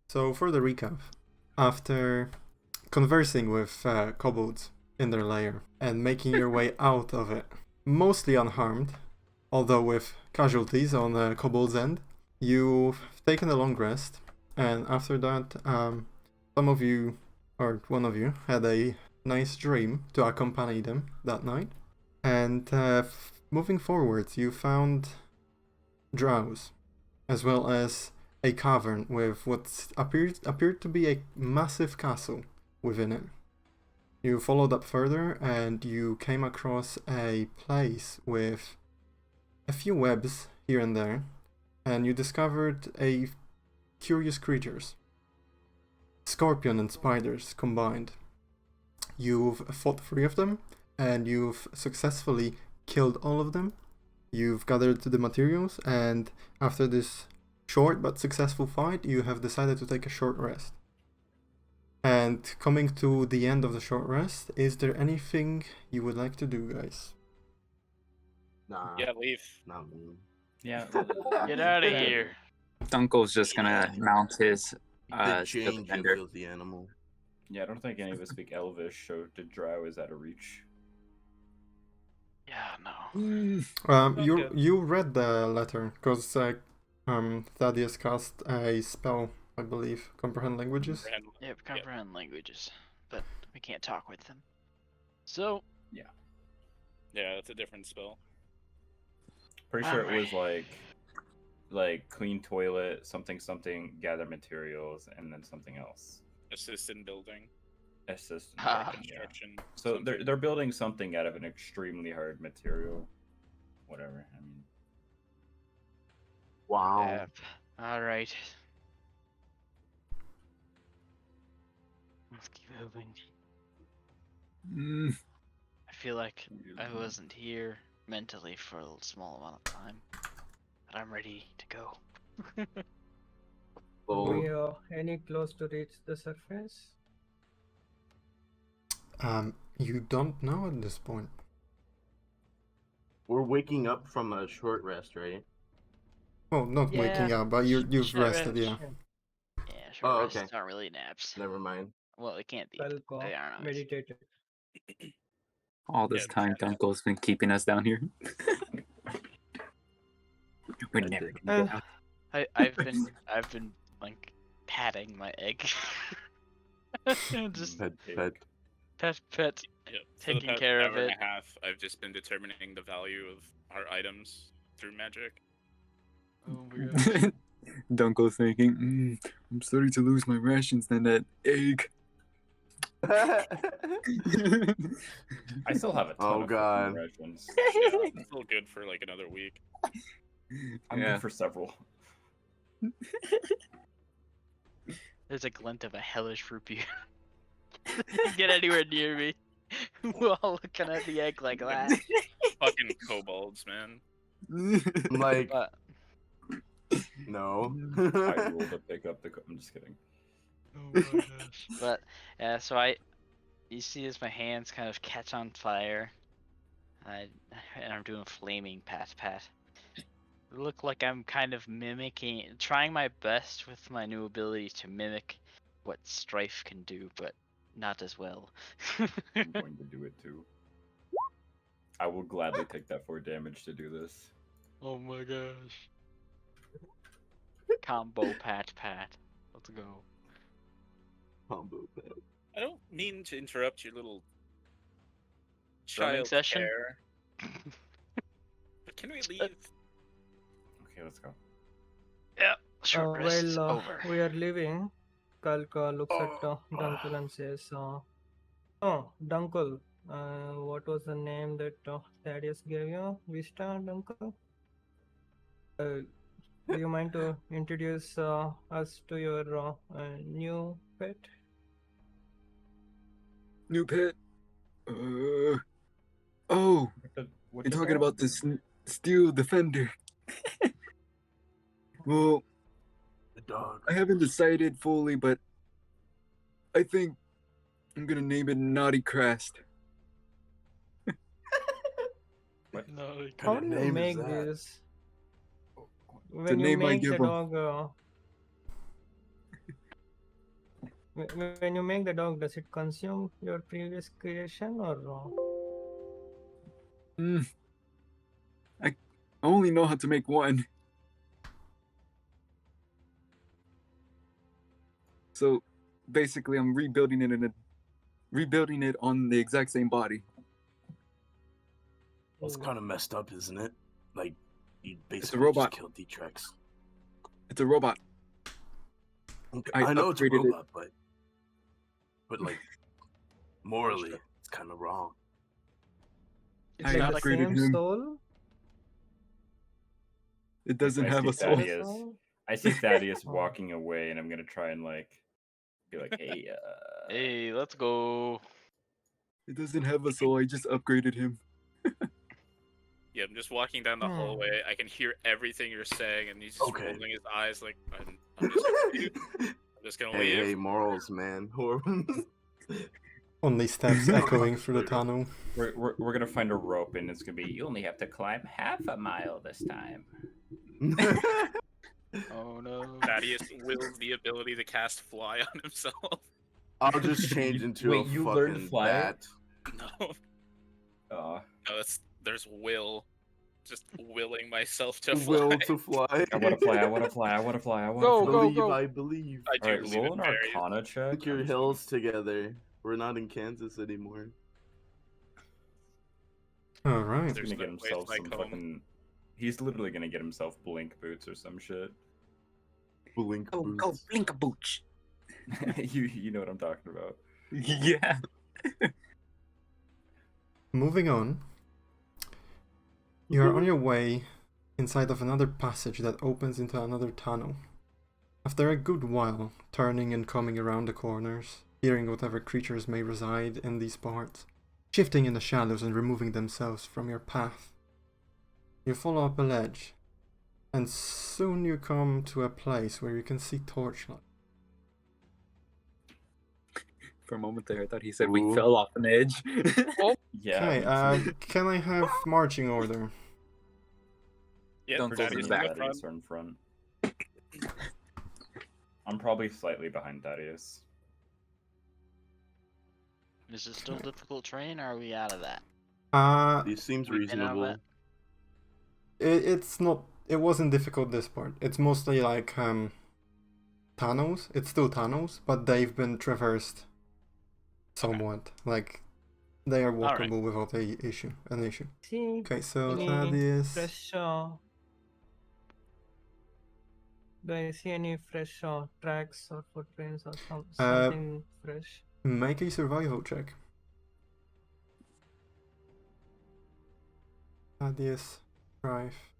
So for the recap, after conversing with kobolds in their lair and making your way out of it, mostly unharmed, although with casualties on the kobold's end, you've taken a long rest, and after that, some of you, or one of you, had a nice dream to accompany them that night. And moving forward, you found drows, as well as a cavern with what appeared to be a massive castle within it. You followed up further and you came across a place with a few webs here and there, and you discovered a curious creatures. Scorpion and spiders combined. You've fought 3 of them, and you've successfully killed all of them. You've gathered the materials, and after this short but successful fight, you have decided to take a short rest. And coming to the end of the short rest, is there anything you would like to do, guys? Nah. Yeah, leave. Not me. Yeah. Get out of here. Dunkel's just gonna mount his The change defender. of the animal. Yeah, I don't think any of us speak Elvish, so the drow is out of reach. Yeah, no. You read the letter because Thaddeus cast a spell, I believe, comprehend languages. Yep, comprehend languages, but we can't talk with them. So Yeah, it's a different spell. Pretty sure it was like clean toilet, something, gather materials, and then something else. Assist in building. Assist. Ah. Construction. So something. they're building something out of an extremely hard material. Whatever. I mean, Wow. Yep. All right. Let's keep moving. I feel like I wasn't here mentally for a small amount of time, but I'm ready to go. Oh, We are any close to reach the surface? You don't know at this point. we're waking up from a short rest, right? Well, not Yeah. waking up, but you've Short rested, rest. yeah. Yeah, short Oh, rests okay. aren't really naps. Never mind. Well, it can't be. Skulk but they are not. meditated. All this Yeah, time, Dunkel's been keeping us down here. We're never gonna get out. I've been like patting my egg. Just Pet. pet. Yep. For the Taking past care of hour and it. a half, I've just been determining the value of our items through magic. Oh my gosh. Dunkel's thinking, I'm starting to lose my rations than that egg. I still have a ton Oh, of God. rations. Yeah, it's still good for like another week. I'm Yeah. good for several. There's a glint of a hellish rupee. Get anywhere near me. We're all looking at the egg like that. Fucking kobolds, man. I'm like, But no. I ruled to pick up the. I'm just kidding. oh my gosh. But yeah, so you see as my hands kind of catch on fire, and I'm doing flaming pat. Look like I'm kind of trying my best with my new ability to mimic what Strife can do, but not as well. I'm going to do it too. I will gladly take that 4 damage to do this. Oh my gosh. Combo pat. Let's go. Combo pet. I don't mean to interrupt your little Drumming child session? care, but can we leave? Okay, let's go. Yeah. Short rest is While over. we are leaving, Skulk looks at Dunkl and says, "Oh, Dunkl, what was the name that Thaddeus gave you? Vista, Dunkl? Do you mind to introduce us to your new pet?" New pet. Oh, What you're talking about this steel defender. Well, The dog. I haven't decided fully, but I think I'm gonna name it Naughty Crest. No, How kind do of you name is make that? this? When you name I make give the 'em. dog, When you make the dog, does it consume your previous creation or I only know how to make one. So basically, I'm rebuilding it on the exact same body. It's kind of messed up, isn't it? Like, you a basically robot. just killed D-Trex. It's a robot. Okay, I I know it's a upgraded it. robot, but like, morally, it's kind of wrong. it's I like the upgraded same him. soul? It doesn't I have see a soul. Thaddeus. soul? I see Thaddeus walking away, and I'm gonna try and like be like, hey, Hey, let's go. It doesn't have a soul. I just upgraded him. Yeah, I'm just walking down the Hmm. hallway. I can hear everything you're saying, and he's just Okay. rolling his eyes like, I'm just gonna leave. I'm just gonna leave. Hey, morals, man. Only steps echoing through the tunnel. we're gonna find a rope, and it's gonna be you only have to climb half a mile this time. Oh no. Thaddeus wills the ability to cast fly on himself. I'll just change into Wait, a you fucking learned to fly? bat. No, Uh, no, there's will. Just willing myself to fly. Will to fly. I wanna fly. I wanna fly. I wanna fly. I wanna Go, fly. go, believe, go. I believe. I do All right, believe roll in an fairies. Arcana check. Put your hills together. We're not in Kansas anymore. Alright. He's There's gonna get no place himself like some home. fucking. He's literally gonna get himself blink boots or some shit. Blink Go, boots. blink a booch. you know what I'm talking about. Yeah. Moving on. You are on your way inside of another passage that opens into another tunnel. After a good while, turning and coming around the corners, hearing whatever creatures may reside in these parts, shifting in the shadows and removing themselves from your path, you follow up a ledge, and soon you come to a place where you can see torchlight. For a moment there, I thought he said we Ooh. fell off an edge. Yeah. Okay, me too. can I have marching order? Yeah, Don't Thaddeus Thaddeus Thaddeus and in the front. Thaddeus are in front. I'm probably slightly behind Thaddeus. Is it still difficult terrain, or are we out of that? This seems We've been out of reasonable. It's not. It wasn't difficult this part. It's mostly like tunnels. It's still tunnels, but they've been traversed somewhat. Like they are Alright. walkable without an issue. See Okay, so any Thaddeus. fresh do I see any fresh tracks or footprints or something fresh? Make a survival check. Thaddeus, Strife.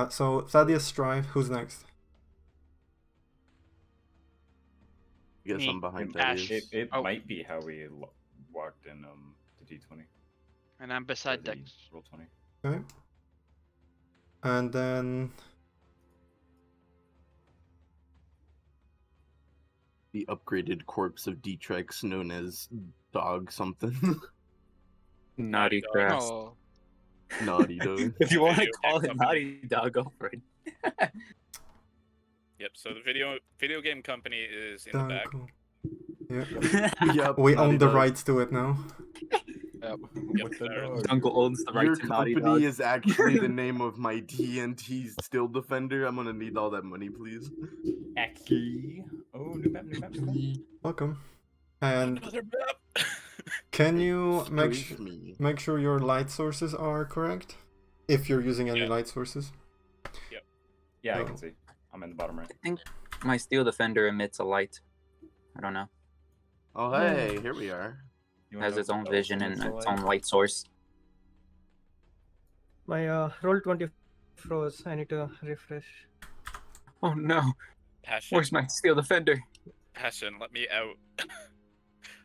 So Thaddeus, Strife. Who's next? I guess Me. I'm behind Ash. Thaddeus. It Oh. might be how we walked in the D20. And I'm or beside the Dex. Roll 20. Okay. And then The upgraded corpse of D-Trex known as Dog something. Naughty Dog. crap. Oh, Naughty Dog. If you want to Video call game it company. Naughty Dog, go for it. Yep. So the video game company is in the back. Dunkl. Yeah. Yep, We Naughty own the Dog. rights to it now. Yep, With the there. dog. Dunkl owns the right Your to Naughty Dog. company is actually the name of my TNT Still Defender. I'm gonna need all that money, please. Aki. Oh, new map, new map, new map. Welcome. And Another map. can you Excuse me. make sure your light sources are correct? If you're using any Yeah. light sources. Yeah, I Oh. can see. I'm in the bottom right. My Steel Defender emits a light. I don't know. Oh hey, here we are. You wanna Has know its own what else vision emits and a its light? own light source. My roll 20 froze. I need to refresh. Oh no! Passion. Where's my Steel Defender? Passion. Let me out.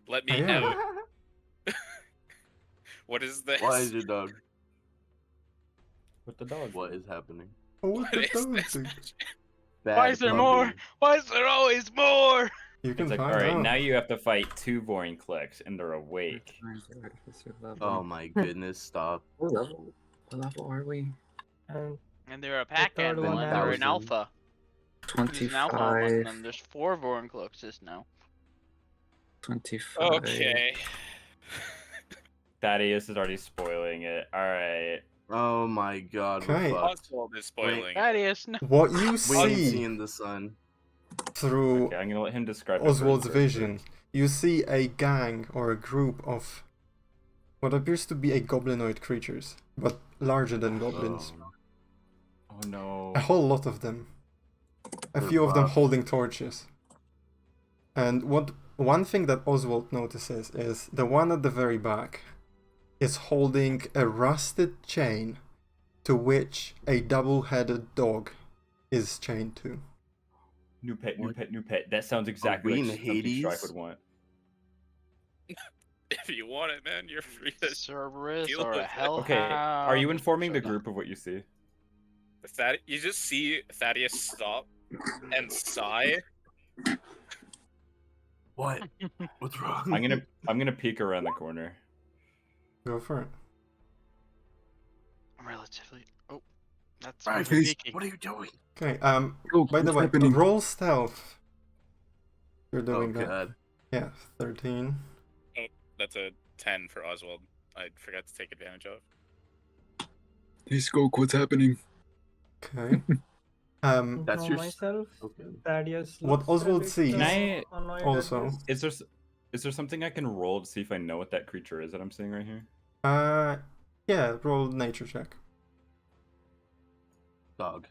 Let I me am. out. What is this? Why is your dog? With the dog. What is happening? Oh, What what the is dog this? do? Bad Why is there puppy. more? Why is there always more? You can It's like, find alright, out. now you have to fight 2 Voring clicks, and they're awake. Oh my goodness, stop. What level? What level are we? And And they're a pack third animal, one and they're an 1000. alpha. There's an alcohol one, 25. and there's 4 Vorincloxes now. 25. Okay. Thaddeus is already spoiling it. All right. Oh my god, we're Okay. fucked. Oswald is spoiling. it. Thaddeus, no. What you We ain't see seeing the sun. through Okay, I'm gonna let him describe it for Oswald's himself vision, first. you see a gang or a group of what appears to be a goblinoid creatures, but larger than goblins. Oh no. A whole lot of them. A They're few of them buff. holding torches. And one thing that Oswald notices is the one at the very back is holding a rusted chain to which a double-headed dog is chained to. New pet, new What? pet, new pet. That sounds exactly we like in something Hades? Strife would want. If you want it, man, you're free to. Cerberus Deal or with a it. hellhound. Okay, are you informing the Shut up. group of what you see? You just see Thaddeus stop and sigh. What? What's wrong? I'm gonna peek around the corner. Go for it. Relatively. Oh, that's Right, really face. peeking. What are you doing? Okay, Oh, by the what's way, happening? roll stealth. You're Oh doing that. god. Yeah, 13. That's a 10 for Oswald. I forgot to take advantage of. Hey, Skulk, what's happening? Okay. That's Know your myself. Okay. Thaddeus What looks a Oswald bit, sees Can I annoyed at also- this. Is there something I can roll to see if I know what that creature is that I'm seeing right here? Yeah, roll nature check. Dog.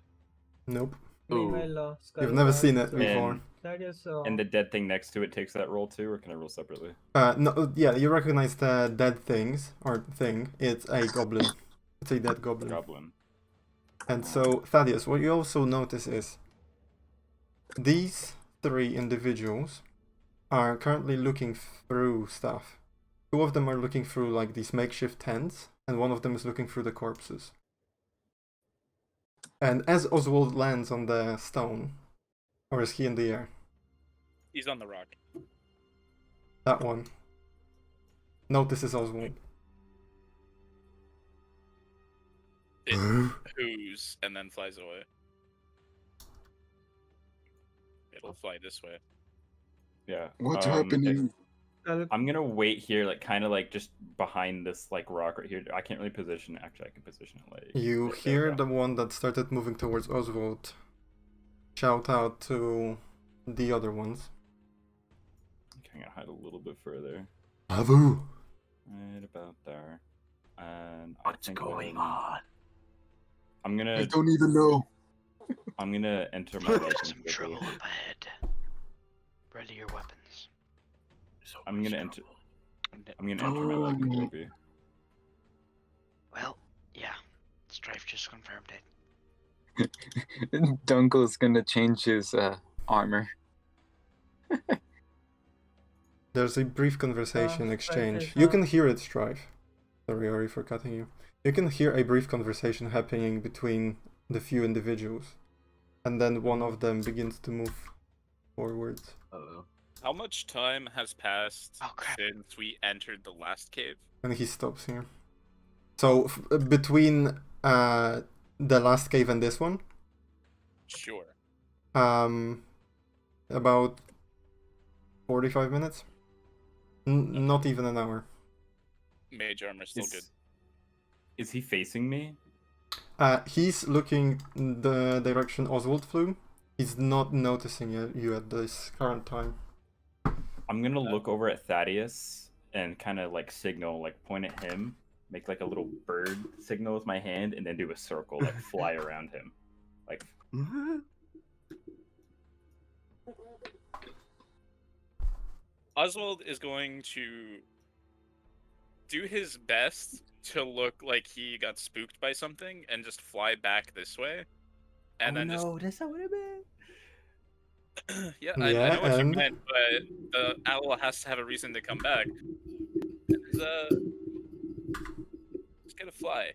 Nope. Meanwhile, You've never Skulk seen it asks, before. And- Thaddeus, And the dead thing next to it takes that roll too, or can I roll separately? No, yeah, you recognize the dead things, or thing. It's a goblin. It's a dead goblin. Goblin. And so, Thaddeus, what you also notice is these 3 individuals are currently looking through stuff. 2 of them are looking through like these makeshift tents, and one of them is looking through the corpses. And as Oswald lands on the stone, or is he in the air? He's on the rock. That one. Notices Oswald. It whoos and then flies away. It'll fly this way. Yeah. What's okay. happening? Skulk, I'm gonna wait here, like kind of like just behind this like rock right here. I can't really position it. Actually, I can position it like. You there we hear go. the one that started moving towards Oswald shout out to the other ones. Okay, I'm gonna hide a little bit further. Avu! Right about there. And What's I think going on? I'm I gonna don't even know. enter my There's weapon some quickly. trouble up ahead. Ready your weapons. So I'm much gonna enter. trouble. I'm gonna enter my weapon, Oh. Kobe. Well, yeah. Strife just confirmed it. Dunkel's gonna change his armor. There's a brief conversation Strife exchange. is, You can hear it, Strife. Sorry, Ori, for cutting you. You can hear a brief conversation happening between the few individuals. And then one of them begins to move forwards. Uh-oh. How much time has passed Oh, crap. since we entered the last cave? And he stops here. So, between the last cave and this one, Sure. about 45 minutes? Not even an hour. Mage armor still good. Is he facing me? He's looking the direction Oswald flew. He's not noticing you at this current time. I'm gonna look over at Thaddeus and kind of like signal, like point at him, make like a little bird signal with my hand, and then do a circle, like fly around him, like. Oswald is going to do his best to look like he got spooked by something and just fly back this way. And then that's not what I meant. just yeah, Yeah, I know what you and? meant, but the owl has to have a reason to come back. It's gonna fly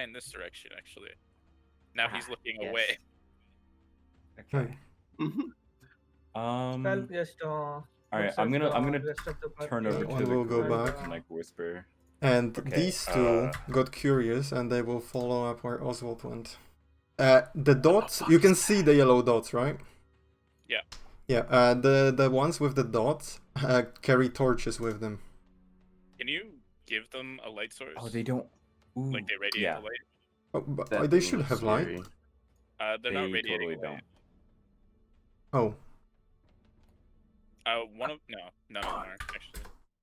in this direction actually. Now he's looking yes. away. Okay. Skulk just All right, looks I'm at gonna the rest of the turn party over One to the will go group back. and like whisper. And Okay, these two got curious and they will follow up where Oswald went. The dots, you can see the yellow dots, right? Yeah. Yeah, the ones with the dots carry torches with them. Can you give them a light source? Oh, they don't. Ooh, Like they radiate yeah, the light? Oh, but That they thing should was have scary. light. They're not they radiating totally light. don't. Oh, None of them are actually.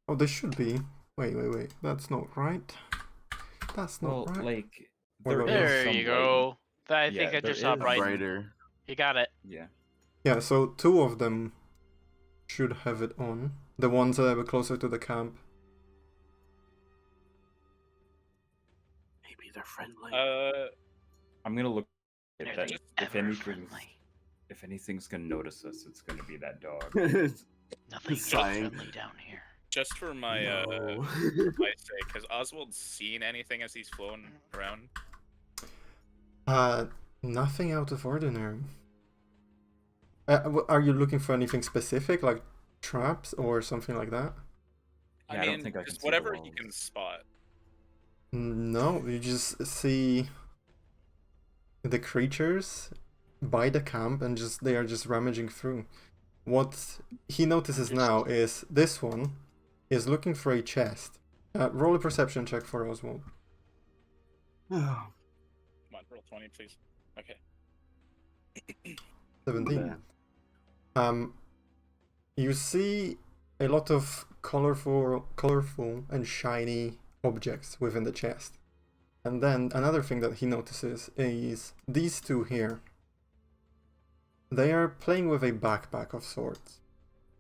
oh, they should be. Wait. That's not right. That's not Well, right. like What there about is this? There some you light. go. I Yeah, think I there just saw is bright. Brighter. You got it. Yeah. Yeah, so 2 of them should have it on. The ones that were closer to the camp. Maybe they're friendly. I'm gonna look at They're that. the If ever-friendly. anything's gonna notice us, it's gonna be that dog. Nothing is Sighing. friendly down here. Just for my No. my sake, has Oswald seen anything as he's flown around? Nothing out of ordinary. Are you looking for anything specific, like traps or something like that? Yeah, I I don't mean, think I can just see the whatever he wolves. can spot. No, you just see the creatures by the camp and they are just rummaging through. What he notices now is this one is looking for a chest. Roll a perception check for Oswald. Come on, roll 20, please. Okay. 17. You see a lot of colorful and shiny objects within the chest. And then another thing that he notices is these 2 here. They are playing with a backpack of sorts.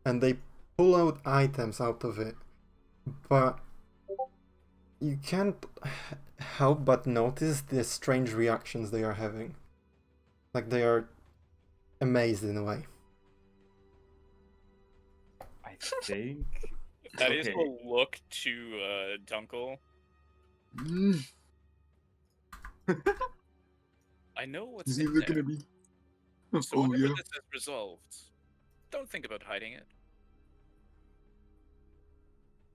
And they pull out items out of it. But you can't help but notice the strange reactions they are having. Like they are amazed in a way. I think Thaddeus Okay. will look to Dunkl. Mm, I know what's is he in looking there. at me? So Oh whenever yeah. this is resolved, don't think about hiding it.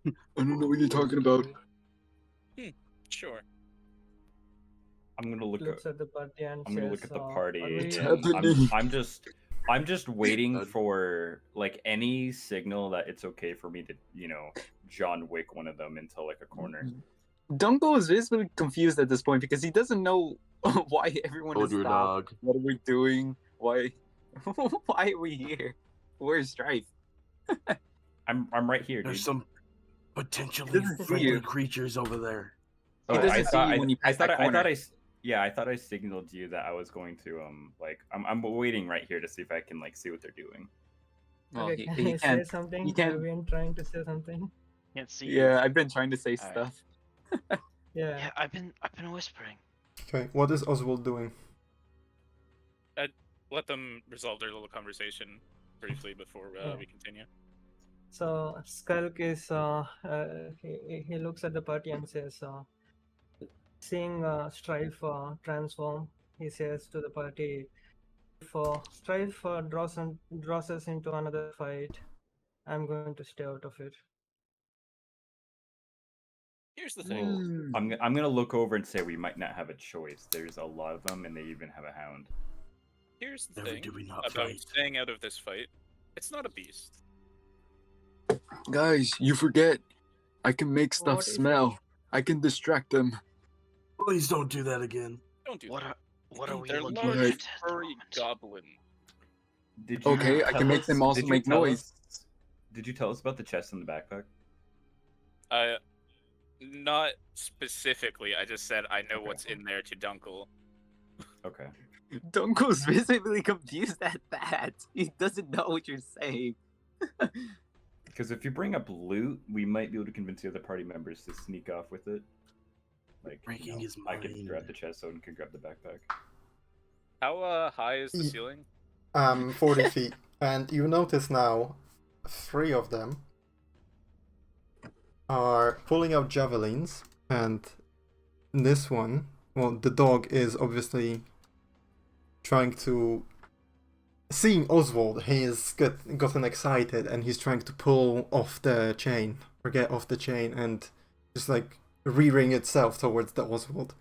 I don't know what you're talking about. Sure. I'm gonna look. Looks at the party and I'm gonna look says, at the are party. we- What's And happening? I'm just waiting God. for like any signal that it's okay for me to, John Wick one of them into like a corner. Dunkl is basically confused at this point because he doesn't know why everyone Hold is your stopped. dog. What are we doing? Why? Why are we here? Where's Strife? I'm right here, dude. There's some potentially doesn't see friendly you. creatures over there. He Oh, doesn't see you when you pass that corner. I thought I signaled you that I was going to I'm waiting right here to see if I can like see what they're doing. Well, Okay, can he you say can't. something? he can't- Have you been trying to say something? Can't see you. Yeah, I've been trying to say Alright. stuff. Yeah. Yeah, I've been whispering. Okay, what is Oswald doing? Let them resolve their little conversation briefly before we continue. So Skulk is he looks at the party and says, seeing Strife transform, he says to the party, if Strife draws us into another fight, I'm going to stay out of it. Here's the thing. I'm gonna look over and say we might not have a choice. There's a lot of them, and they even have a hound. Here's the Never thing do we not about fight. staying out of this fight. It's not a beast. Guys, you forget. I can make stuff What is smell. I can distract them. Please don't do that again. Don't do What that. are we They're looking large, at? at the furry moment? goblin. Did you Okay, I tell can make us- them also did you make tell noise. us- Did you tell us about the chest in the backpack? Not specifically. I just said I know what's in there to Dunkl. Okay. Dunkel's visibly confused at that. He doesn't know what you're saying. Because if you bring up loot, we might be able to convince the other party members to sneak off with it. Like, Breaking his I can mind. grab the chest, so can grab the backpack. How high is the Ye- ceiling? 40 feet. And you notice now, 3 of them are pulling out javelins, and this one, well, the dog is obviously trying to... Seeing Oswald, he has gotten excited, and he's trying to pull off the chain, or get off the chain, and just like rearing itself towards the Oswald.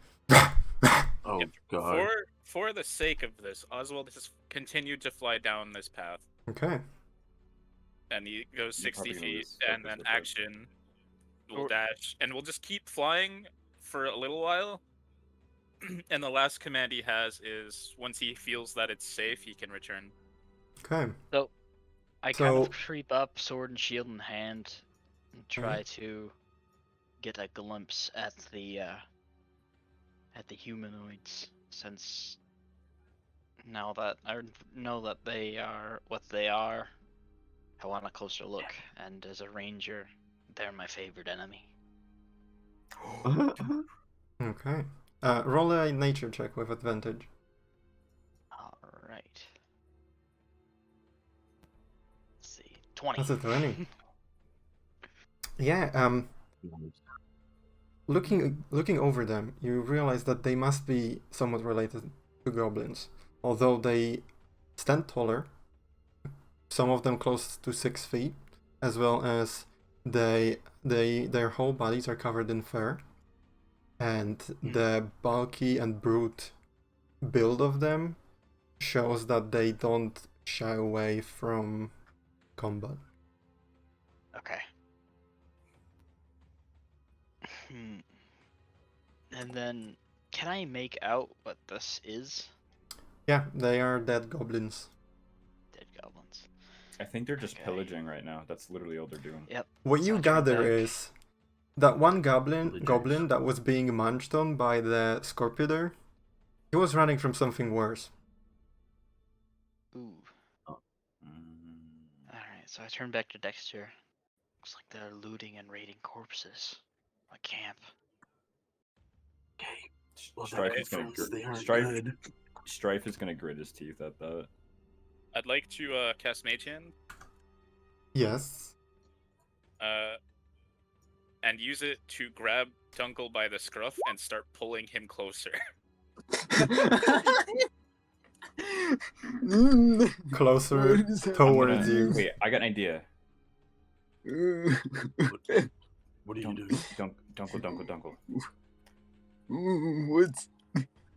Oh Yep. god. for the sake of this, Oswald has continued to fly down this path, Okay. and he goes You're probably 60 gonna feet, lose and focus then with it. action will Or- dash, and we'll just keep flying for a little while. And the last command he has is once he feels that it's safe, he can return. Okay. So I kind of So- creep up, sword and shield in hand, and try to get a glimpse at the humanoids. Since now that I know that they are what they are, I want a closer look. And as a ranger, they're my favorite enemy. Okay. Roll a nature check with advantage. All right. Let's see, 20. That's a 20. Yeah. Looking over them, you realize that they must be somewhat related to goblins, although they stand taller. Some of them close to 6 feet, as well as their whole bodies are covered in fur, and the bulky and brute build of them shows that they don't shy away from combat. Okay. And then, can I make out what this is? Yeah, they are dead goblins. Dead goblins. I think they're just Okay. pillaging right now. That's literally all they're doing. Yep. What So you I turn gather back. is that one Villagers. goblin that was being munched on by the Scorpider, he was running from something worse. Ooh. Mm. Alright, so I turn back to Dexter. Looks like they're looting and raiding corpses. A camp. Okay. Well, Strife that is gonna confirms they aren't Strife. good. Strife is gonna grit his teeth at that. I'd like to cast Mage Hand, Yes. and use it to grab Dunkl by the scruff and start pulling him closer. Closer towards you. Wait, I got an idea. What are you doing? Dunkle. What?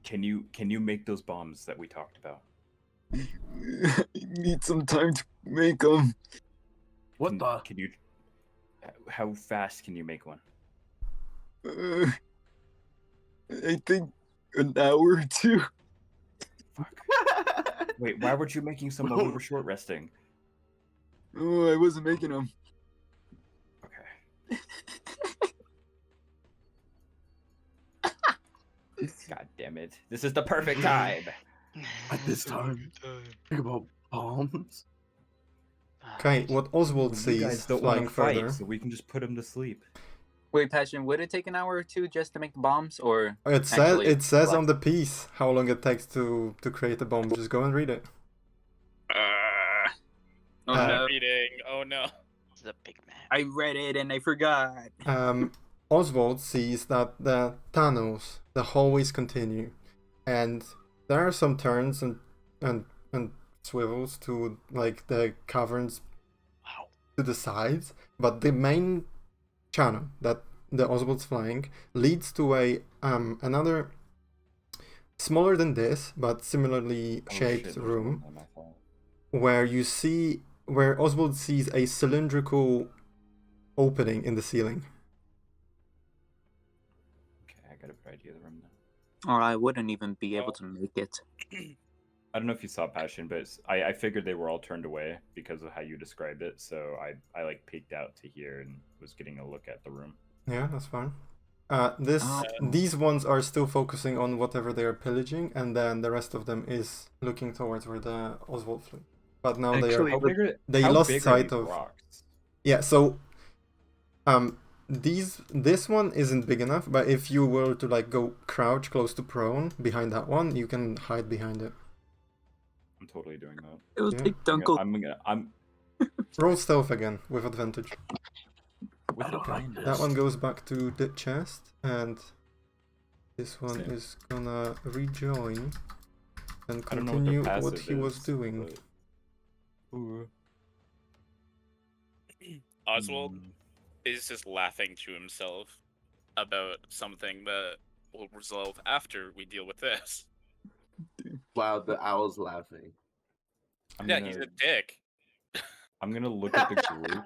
Can you make those bombs that we talked about? I need some time to make them. What the? Can you? How fast can you make one? I think an hour or two. Fuck. Wait, why weren't you making some while we were short resting? Oh, I wasn't making them. Okay. God damn it! This is the perfect time. At this time, think about bombs. Okay, what Oswald You sees guys don't flying want to fight, further. so we can just put him to sleep. Wait, Passion, would it take an hour or two just to make the bombs, or It says Actually, on the piece how long it takes to create a bomb. Just go and read it. oh Uh, no, Reading. Oh no. This is a big man. I read it and I forgot. Oswald sees that the tunnels, the hallways continue, and there are some turns and swivels to like the caverns Wow. to the sides, but the main channel that the Oswald's flying leads to a another smaller than this but similarly Oh, shaped shit, there's room more than I thought. where Oswald sees a cylindrical opening in the ceiling. Okay, I got a better idea of the room now. Or I wouldn't even be able Well- to make it. I don't know if you saw Passion, but I figured they were all turned away because of how you described it. So I like peeked out to here and was getting a look at the room. Yeah, that's fine. Oh. These ones are still focusing on whatever they are pillaging, and then the rest of them is looking towards where the Oswald flew. But now Actually, How big are they how lost big are sight these of. rocks? Yeah, so this one isn't big enough, but if you were to like go crouch close to prone behind that one, you can hide behind it. I'm totally doing that. It will Yeah. take Dunkl. I'm Roll stealth again with advantage. with I the don't like blind. That one goes back to the chest, and this one Same. is gonna rejoin and I don't know continue what, what their he was passive is, doing. but- Ooh. Oswald Mm. is just laughing to himself about something that will resolve after we deal with this. Wow, the owl's laughing. Yeah, he's a dick. I'm gonna look at the group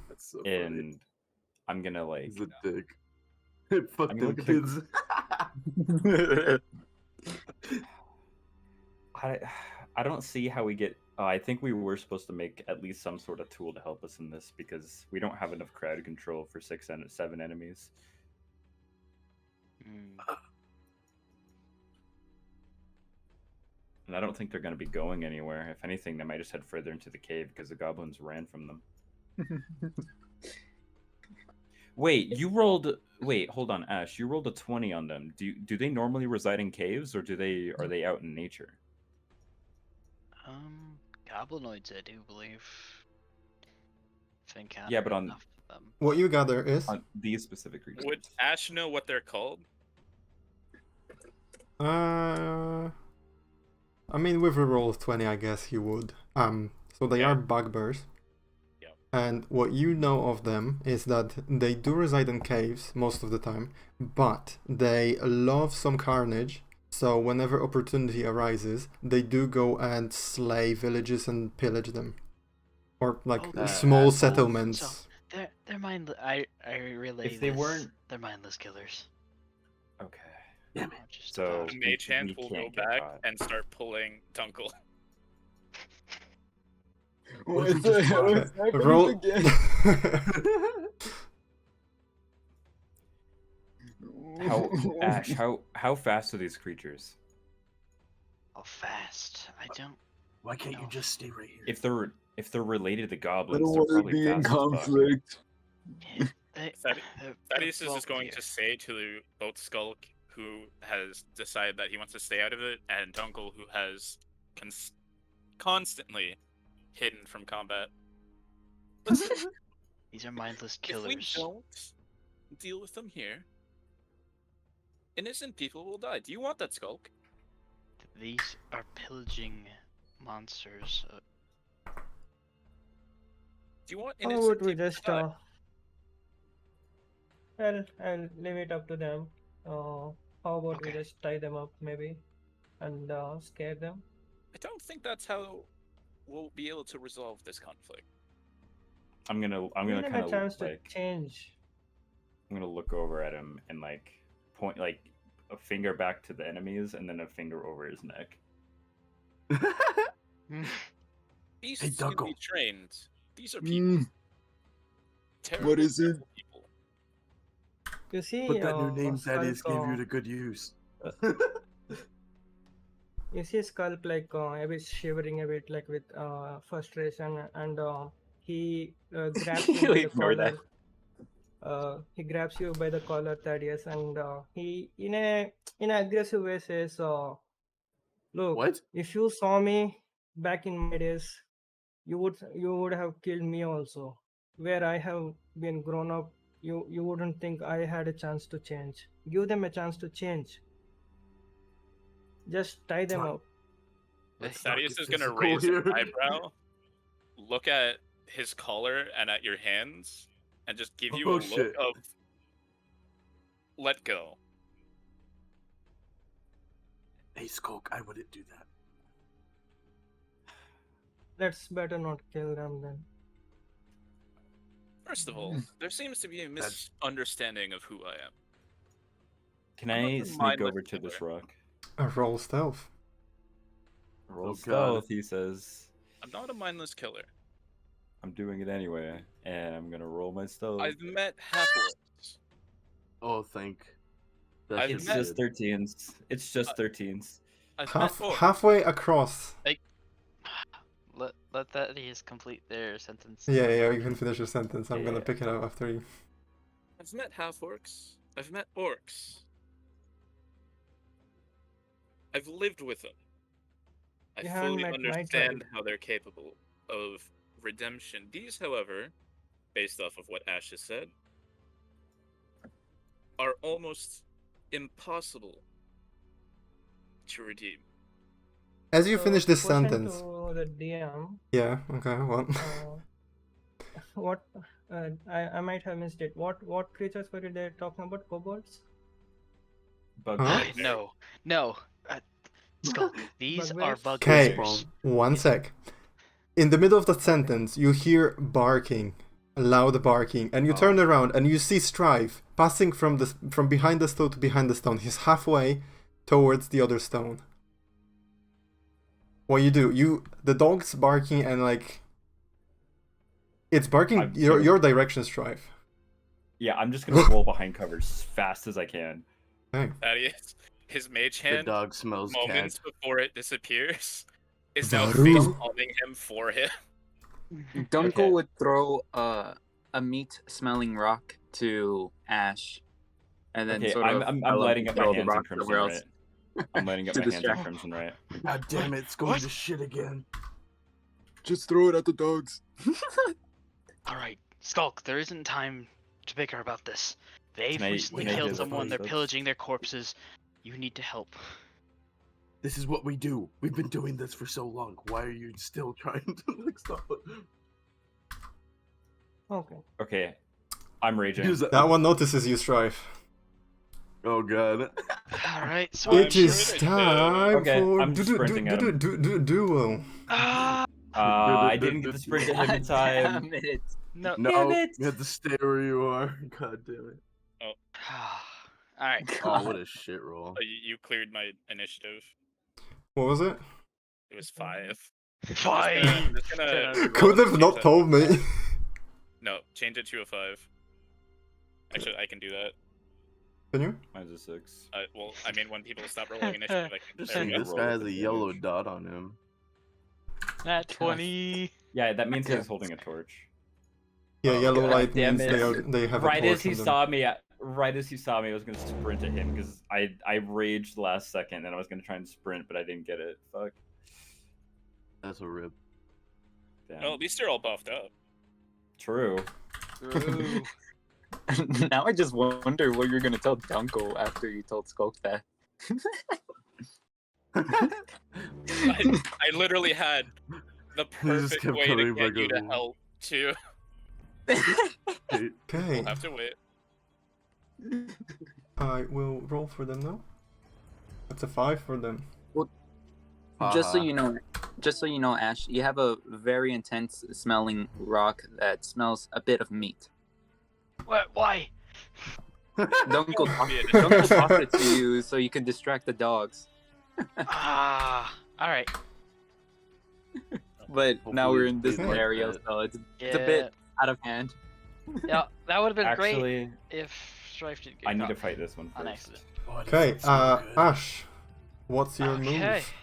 That's so funny. and I'm gonna like. He's a dick. Fuck I'm them gonna look kids. I don't see how we get. I think we were supposed to make at least some sort of tool to help us in this because we don't have enough crowd control for 6 and 7 enemies. And I don't think they're going to be going anywhere. If anything, they might just head further into the cave because the goblins ran from them. Wait, you rolled. Wait, hold on, Ash. You rolled a 20 on them. Do they normally reside in caves or are they out in nature? Goblinoids, I do believe. Yeah, but on enough of them. What you gather is on these specific creatures. Would Ash know what they're called? I mean, with a roll of 20, I guess he would. So they are bugbears. Yep. And what you know of them is that they do reside in caves most of the time, but they love some carnage. So whenever opportunity arises, they do go and slay villages and pillage them, or like small assholes. settlements. So they're mindless. I relay If they this. weren't- They're mindless killers. Okay. Damn it. Just So- The mage hand we will go can't get back caught. and start pulling Dunkl. What the hell is happening Roll. again? Ash, how fast are these creatures? how fast? I don't. Why can't you No. just stay right here? If they're related to I goblins, don't they're want to probably be in fast as fuck. conflict. Yeah, Thaddeus is just going to say to both Skulk, who has decided that he wants to stay out of it, and Dunkl, who has constantly hidden from combat. Listen, These are mindless if we killers. don't deal with them here, innocent people will die. Do you want that, Skulk? These are pillaging monsters. Do you want How innocent about we people just to die? I'll leave it up to them. How about we Okay. just tie them up maybe, and scare them? I don't think that's how we'll be able to resolve this conflict. I'm gonna Give kind them a of chance to like change. I'm gonna look over at him and like point like a finger back to the enemies and then a finger over his neck. Beasts Hey, can be Dunkl. trained. These are people. Mm, Terrible, is it? terrible people. You see, Put that new name Thaddeus Skulk, gave you to good use. you see Skulk like a bit shivering a bit, like with frustration, and he grabs you by the Ignore that. collar. He grabs you by the collar, Thaddeus, and he in an aggressive way says, "Look, What? if you saw me back in my days, you would have killed me also. Where I have been grown up, you wouldn't think I had a chance to change. Give them a chance to change. Just tie them Talk- up." Let's not Thaddeus get is gonna physical raise an here. eyebrow, look at his collar and at your hands, and just give you Oh, a look shit. of let go. Hey, Skulk, I wouldn't do that. Let's better not kill them then. First of all, there seems to be a That's- misunderstanding of who I am. Can I'm not I the sneak mindless over to this killer. rock? Roll stealth. Roll Oh, God. stealth, he says. I'm not a mindless killer. I'm doing it anyway, and I'm gonna roll my stealth. I've met half-orcs. Oh, thank. I've It's met- just 13s. It's just 13s. I've met orcs. Halfway across. Let Thaddeus complete their sentence. Yeah, you can finish your sentence. I'm gonna Yeah. pick it up after you. I've met half-orcs. I've met orcs. I've lived with them. I You haven't fully met my understand tribe. how they're capable of redemption. These, however, based off of what Ash has said, are almost impossible to redeem. As you So, finish this question sentence. to the DM. Yeah, okay, what? What I might have missed it. What creatures were they talking about? Kobolds? Huh? Bugbears. No. Skulk, these are Bugbears? Okay, bugbears. one sec. In the middle of that sentence, you hear barking, loud barking, and you turn around and you see Strife passing from behind the stone to behind the stone. He's halfway towards the other stone. What do? The dog's barking and like it's barking your direction, Strife. Yeah, I'm just gonna roll behind cover as fast as I can. Okay. Thaddeus, his mage The hand, dog smells moments cat. before it disappears, is now Varu. face palming him for him. Dunkl Okay. would throw a meat-smelling rock to Ash, and then Okay, sort of I'm tell him lighting to up my throw the hands in rock crimson somewhere right. else. I'm lighting up To my hands in distract. crimson right. God damn it, it's going What? to shit again. Just throw it at the dogs. Alright, Skulk, there isn't time to bicker about this. They've Can I- recently can I killed do the someone, they're push-ups? pillaging their corpses. You need to help. This is what we do. We've been doing this for so long. Why are you still trying to like stop it? Okay. Okay, I'm raging. Use That one notices you, Strife. Oh god. Alright, so I'm It is sure they do. time Okay, for I'm sprinting at him. duel. Ah, I didn't get the sprint to him in time. Damn it. no. No, it. you have to stay where you are. God damn it. Alright, Oh, what a shit roll. So you cleared my initiative. What was it? It was 5. fine. I'm just gonna roll Could to have change not that. told me. No, change it to a 5. Actually, I can do that. Can you? Mine's a 6. Well, I mean, when people stop rolling initiative, I can. Just There we saying, go. this Roll guy with has a advantage. yellow dot on him. Nat 20. Yeah, that means he's holding a torch. Yeah, yellow God light damn means it. they have Right a torch as he on them. saw me, I was gonna sprint at him because I raged last second and I was gonna try and sprint, but I didn't get it. Fuck. That's a rip. Damn. Well, at least they're all buffed up. True. Ooh. Now I just wonder what you're gonna tell Dunkl after you told Skulk that. I literally had the He just perfect kept way to coming get back you to over. help too. Okay, We'll have to wait. I will roll for them now. That's a 5 for them. Just so Haha. you know, Ash, you have a very intense smelling rock that smells a bit of meat. What? Why? Dunkl Be a Dunkl tossed it to you so you could distract the dogs. Alright. But now Hopefully we're it's in this been like scenario, that. so it's Yeah. a bit out of hand. Yeah, that would have been great Actually, if Strife did get I need to caught fight this one on first. accident. Oh, it Okay, doesn't smell good. Ash, what's your Okay. move?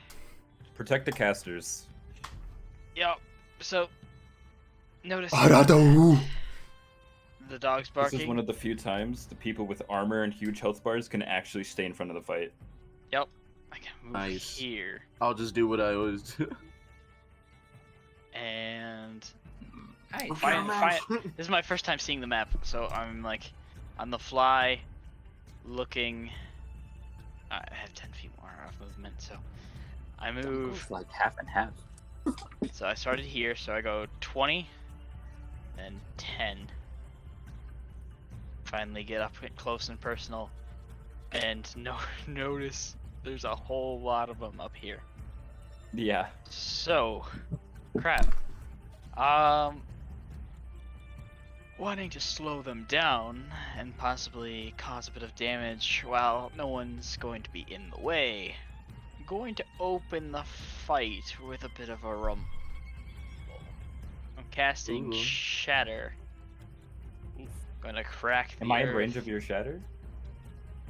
Protect the casters. Yep. So, notice Arado! the dog's This barking. is one of the few times the people with armor and huge health bars can actually stay in front of the fight. Yep. I can move Nice. here. I'll just do what I always do. And Hey, this is my first time seeing the map, so I'm like on the fly looking. I have 10 feet more of movement, so I move. Dunkl's like half and half. So I started here, so I go 20, then 10. Finally get up close and personal, and notice there's a whole lot of them up here. Yeah. So, crap. Wanting to slow them down and possibly cause a bit of damage while no one's going to be in the way. I'm going to open the fight with a bit of a rumble. I'm casting Ooh. Shatter. Gonna crack the Am I in earth. range of your shatter?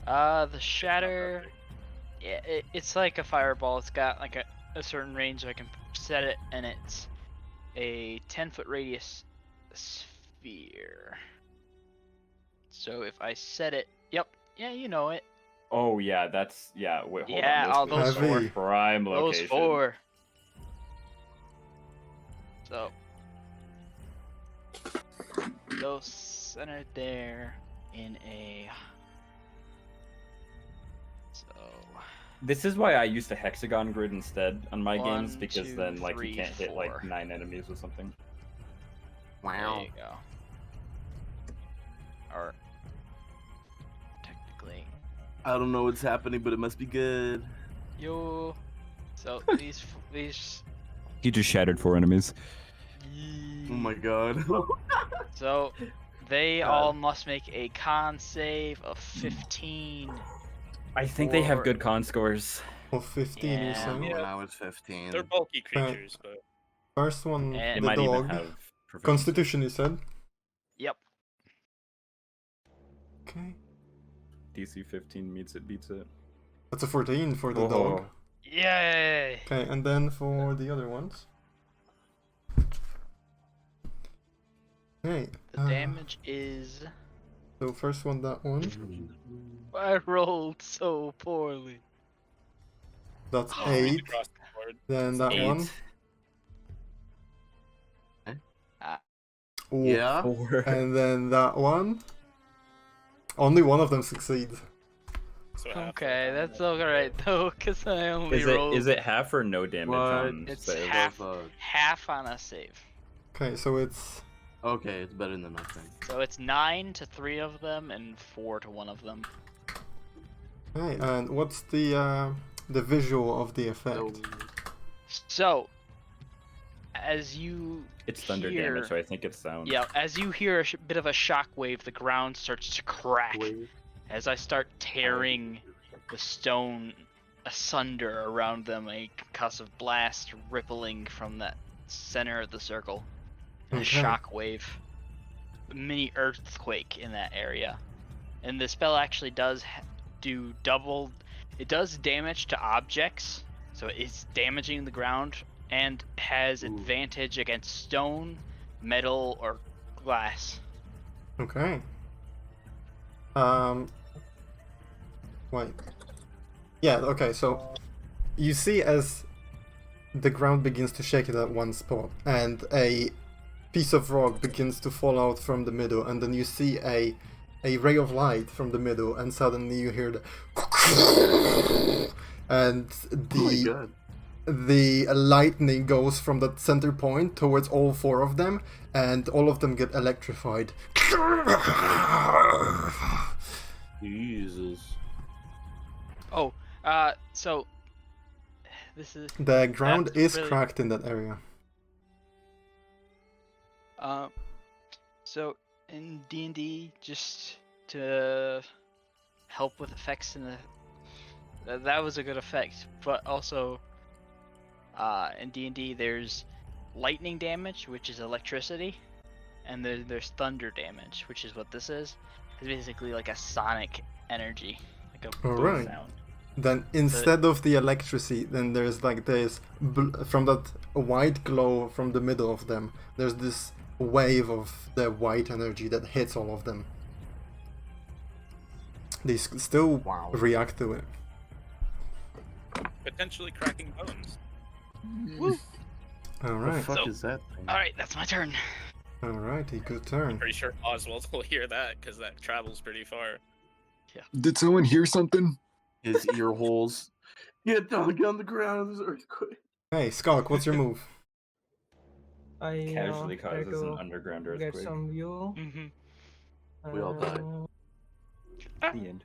The Shatter, yeah, it's like a fireball. It's got like a certain range, so I can set it, and it's a 10-foot radius sphere. So if I set it, yep, yeah, you know it. Oh yeah, that's wait, hold Yeah, on. all those Heavy. four. Prime Those location. 4. So go centered there in a. So. This is why I used a hexagon grid instead on my games, 1, because 2, then like 3, you can't hit 4. like 9 enemies or something. There you go. Or technically, I don't know what's happening, but it must be good. yo. So these He just shattered 4 enemies. Oh my god. So they God. all must make a con save of 15. I think they have Or- good con scores. Of 15, you Yeah. say? When I was 15. They're bulky creatures, but First one, And- They The the might even dog. have proficiency. Constitution, you said? Yep. Okay. DC 15 meets it, beats it. That's a 14 for the Whoa. dog. Yay! Okay, and then for the other ones. Okay. The damage is. So first one, that one. I rolled so poorly. That's Oh, 8. across the board. Then that 8. one. Ooh. Yeah. 4. And then that one. Only one of them succeeds. So half Okay, that's alright though, cause I only rolled. Is it half or no damage What? on It's save? half. Fuck. Half on a save. Okay, so it's Okay, it's better than nothing. So it's 9 to 3 of them and 4 to 1 of them. okay. And what's the visual of the effect? So, So, as you It's thunder hear, damage, so I think it's sound. yeah, as you hear a bit of a shockwave, the ground starts to crack wait. as I start tearing the stone asunder around them, a concussive blast rippling from that center of the circle. And a Okay. shockwave, a mini earthquake in that area. And the spell actually does do double. It does damage to objects, so it's damaging the ground and has Ooh. advantage against stone, metal, or glass. Okay. Wait. Yeah, okay, so you see as the ground begins to shake at that one spot, and a piece of rock begins to fall out from the middle, and then you see a ray of light from the middle, and suddenly you hear the and Oh my god. the lightning goes from that center point towards all 4 of them, and all of them get electrified. Jesus. Oh, so this is The ground That's is really- cracked in that area. so in D&D, just to help with effects in the that was a good effect, but also in D&D there's lightning damage, which is electricity, and there's thunder damage, which is what this is. It's basically like a sonic energy, like a boom Alright. sound. Then instead of the electricity, then there's like this from that white glow from the middle of them. There's this wave of the white energy that hits all of them. They still Wow. react to it. potentially cracking bones. Woo! All The right, fuck So- is that thing? Alright, that's my turn. alrighty, good turn. Pretty sure Oswald will hear that because that travels pretty far. Did someone hear something? His ear holes. Get down on the ground. There's an earthquake. Hey, Skulk, what's your move? I Casually try causes an to underground get earthquake. some view. Mm-hmm. We all die. The end.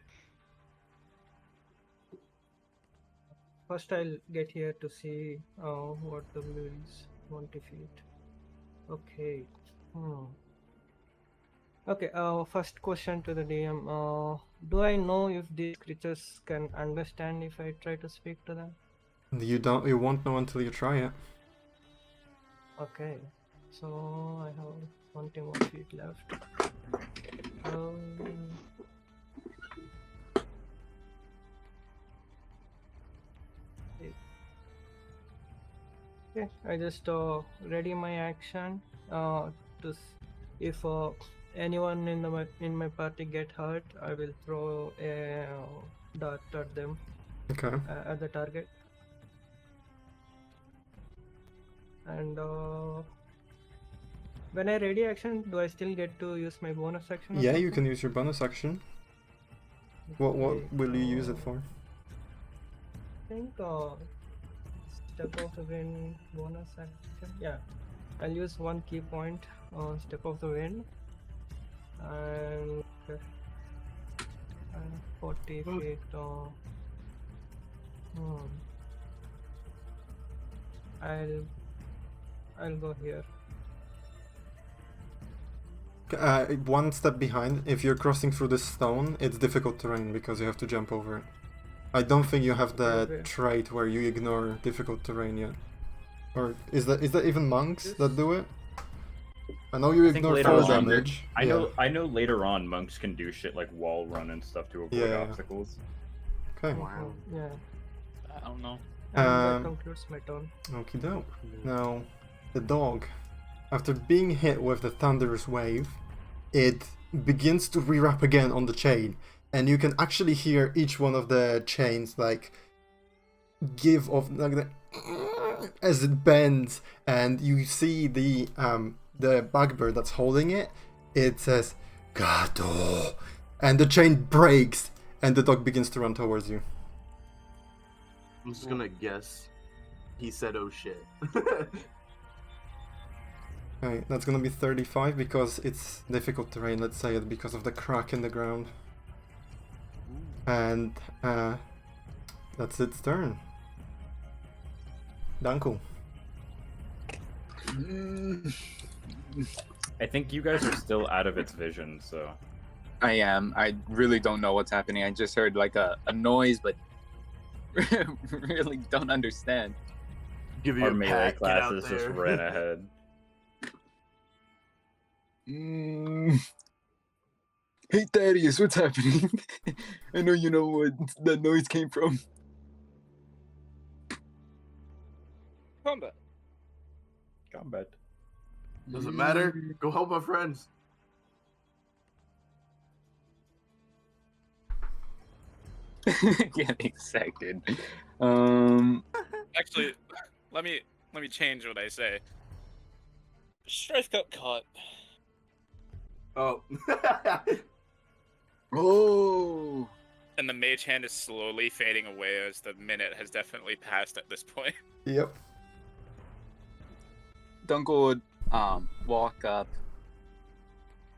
First, I'll get here to see what the view is. 20 feet. Okay. Okay. First question to the DM. Do I know if these creatures can understand if I try to speak to them? You won't know until you try it. Okay. So I have 20 more feet left. Okay, I just ready my action if anyone in my party get hurt, I will throw a dart at them Okay. at the target. And when I ready action, do I still get to use my bonus action? or Yeah, you something? can use your bonus action. What Okay, will you use it for? I think step of the wind bonus action. Yeah, I'll use one key point on step of the wind and 40 feet. I'll go here. One step behind. If you're crossing through the stone, it's difficult terrain because you have to jump over it. I don't think you have the Okay. trait where you ignore difficult terrain yet. Or is that even monks that do it? I know you I think ignore later fall on, damage. I know later on monks can do shit like wall run and stuff to avoid Yeah. obstacles. Okay. Wow. Yeah. I don't know. And Um, that concludes my turn. Okie doke. Now, the dog, after being hit with the thunderous wave, it begins to re-wrap again on the chain, and you can actually hear each one of the chains like give off like as it bends, and you see the bugbear that's holding it. It says "Gato," and the chain breaks, and the dog begins to run towards you. I'm just gonna guess. He said, "Oh shit." Okay, that's gonna be 35 because it's difficult terrain, let's say it, because of the crack in the ground. And that's its turn. Dunkl. I think you guys are still out of its vision, so I am. I really don't know what's happening. I just heard like a noise, but really don't understand. Give you our a melee pat, get out classes just there. ran ahead. Hey Thaddeus, what's happening? I know you know what that noise came from. Combat. Combat. Doesn't matter. Go help our friends. Getting second. Actually, let me change what I say. Strife got caught. Oh. Oh. And the mage hand is slowly fading away as the minute has definitely passed at this point. Yep. Dunkl would walk up,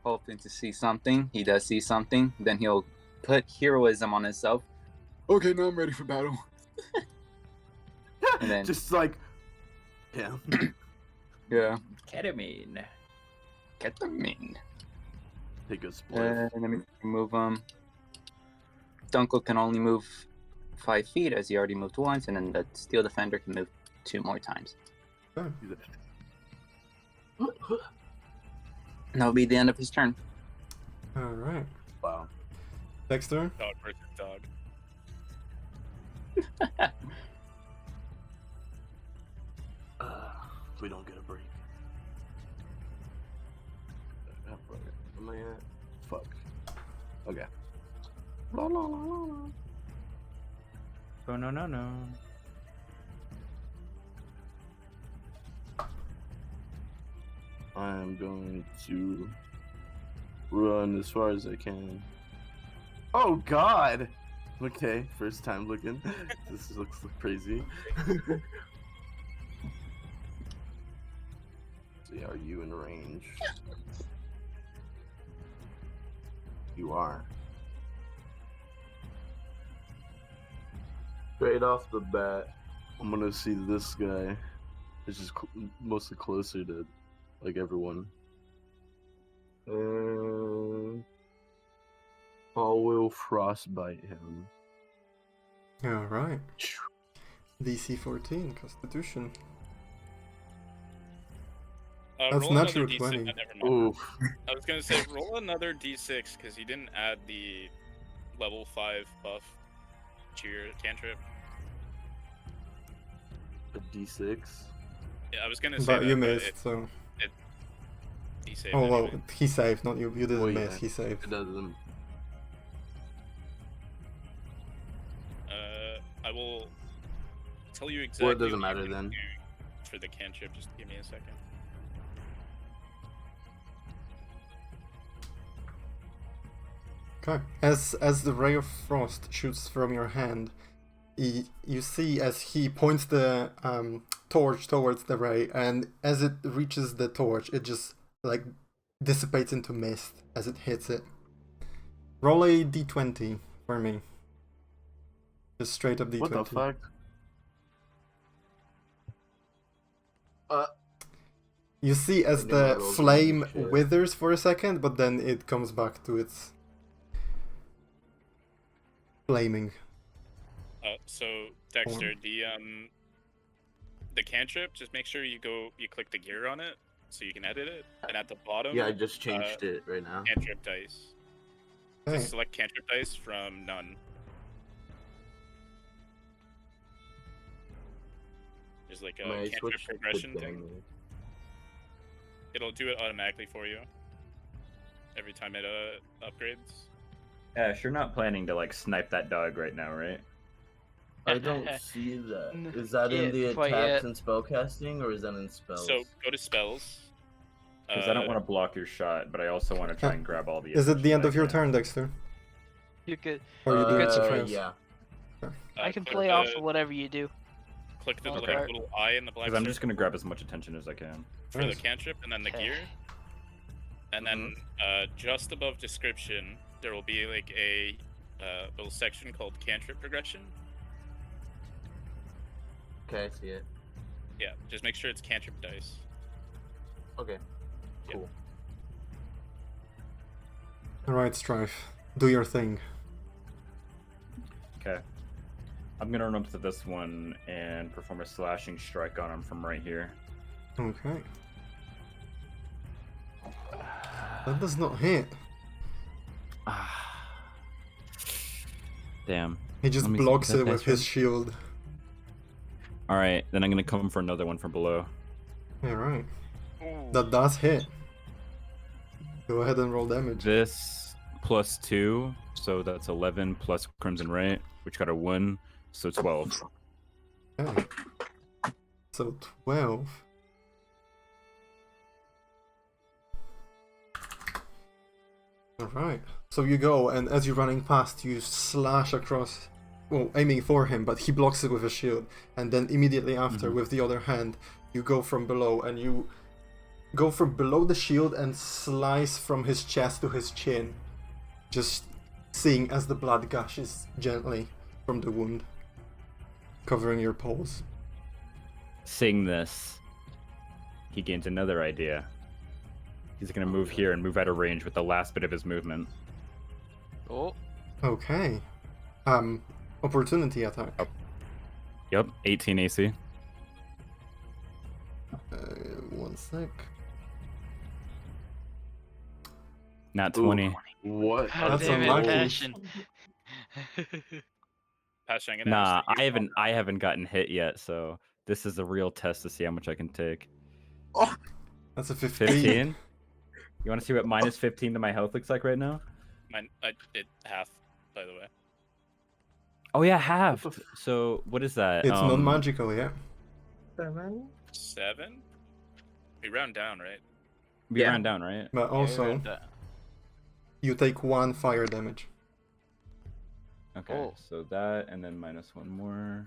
hoping to see something. He does see something. Then he'll put heroism on himself, Okay, now I'm ready for battle. and then Just like, yeah. yeah, Ketamine. ketamine. Take a split. Let me move him. Dunkl can only move 5 feet as he already moved once, and then the steel defender can move 2 more times. Okay. And that'll be the end of his turn. Alright. Wow. Dexter? Dog versus dog. We don't get a break. Am I at? Fuck. Okay. La, la, la, la, la. Oh no. I'm going to run as far as I can. Oh God! Okay, first time looking. This looks crazy. See, are you in range? You are. Straight off the bat, I'm gonna see this guy. It's just mostly closer to like everyone. I will frostbite him. Alright. DC 14, Constitution. That's Roll another natural D6. 20. Never mind. Oof. I was gonna say roll another D6 because you didn't add the level 5 buff to your cantrip. A D6. Yeah, I was gonna say But that, you but missed, so... he saved Oh, well, anyway. he saved, not you. You didn't Well, miss, yeah. he saved. It doesn't. I will tell you exactly. Well, it doesn't what matter you're gonna then. do for the cantrip, just give me a second. Okay. As the ray of frost shoots from your hand, you see as he points the torch towards the ray, and as it reaches the torch, it just like dissipates into mist as it hits it. Roll a d20 for me. Just straight up d20. What the fuck? You see as I knew my the rolls were flame gonna be shit. withers for a second, but then it comes back to its flaming. So Dexter, the cantrip, just make sure you click the gear on it so you can edit it, and at the bottom, Yeah, I just changed it right now. cantrip dice. Okay. Just select cantrip dice from none. There's like a May I cantrip switch to progression thing. damage? It'll do it automatically for you every time it upgrades. Ash, you're not planning to like snipe that dog right now, right? I don't see that. N- Is that in the yeah, quite attacks yet. and spellcasting, or is that in spells? So go to spells. Because I don't want to block your shot, but I also want to try and grab all the. Is it the end attention of your I can. turn, Dexter? You could. Or you do it so fast? Yeah. I can click play the- off of whatever you do. Click the Okay. little eye in the black Because I'm just circle gonna grab as much attention as I can. for the Nice. cantrip, and then the Okay. gear. And then just above description, there will be like a little section called cantrip progression. Okay, I see it. Yeah, just make sure it's cantrip dice. Okay. Cool. Alright, Strife. Do your thing. Okay. I'm gonna run up to this one and perform a slashing strike on him from right here. Okay. That does not hit. Damn. He just Let me see, blocks is that it with dice his roll? shield. Alright, then I'm gonna come for another one from below. Alright. Ooh. That does hit. Go ahead and roll damage. This plus 2, so that's 11 plus Crimson Ray, which got a 1, so 12. Okay. So 12. Alright. So you go, and as you're running past, you slash across, well, aiming for him, but he blocks it with a shield. And then immediately after, with the other hand, you go from below, and you go from below the shield and slice from his chest to his chin. Just seeing as the blood gushes gently from the wound, covering your pulse. Seeing this, he gains another idea. He's gonna move here and move out of range with the last bit of his movement. Oh, Okay. Opportunity attack. Yep, 18 AC. 1 sec. Not 20. What? how That's damn it, unlucky. passion. Passion, I'm gonna Nah, ask that you I haven't gotten hit yet, so this is a real test to see how much I can take. That's a 15. 15? You want to see what minus 15 to my health looks like right now? Mine, I did half, by the way. Oh yeah, half. So what is that? It's non-magical, yeah. 7. 7? We round down, right? We Yeah. ran down, right? But also, And, you take 1 fire damage. Okay, Oh. so that and then minus 1 more.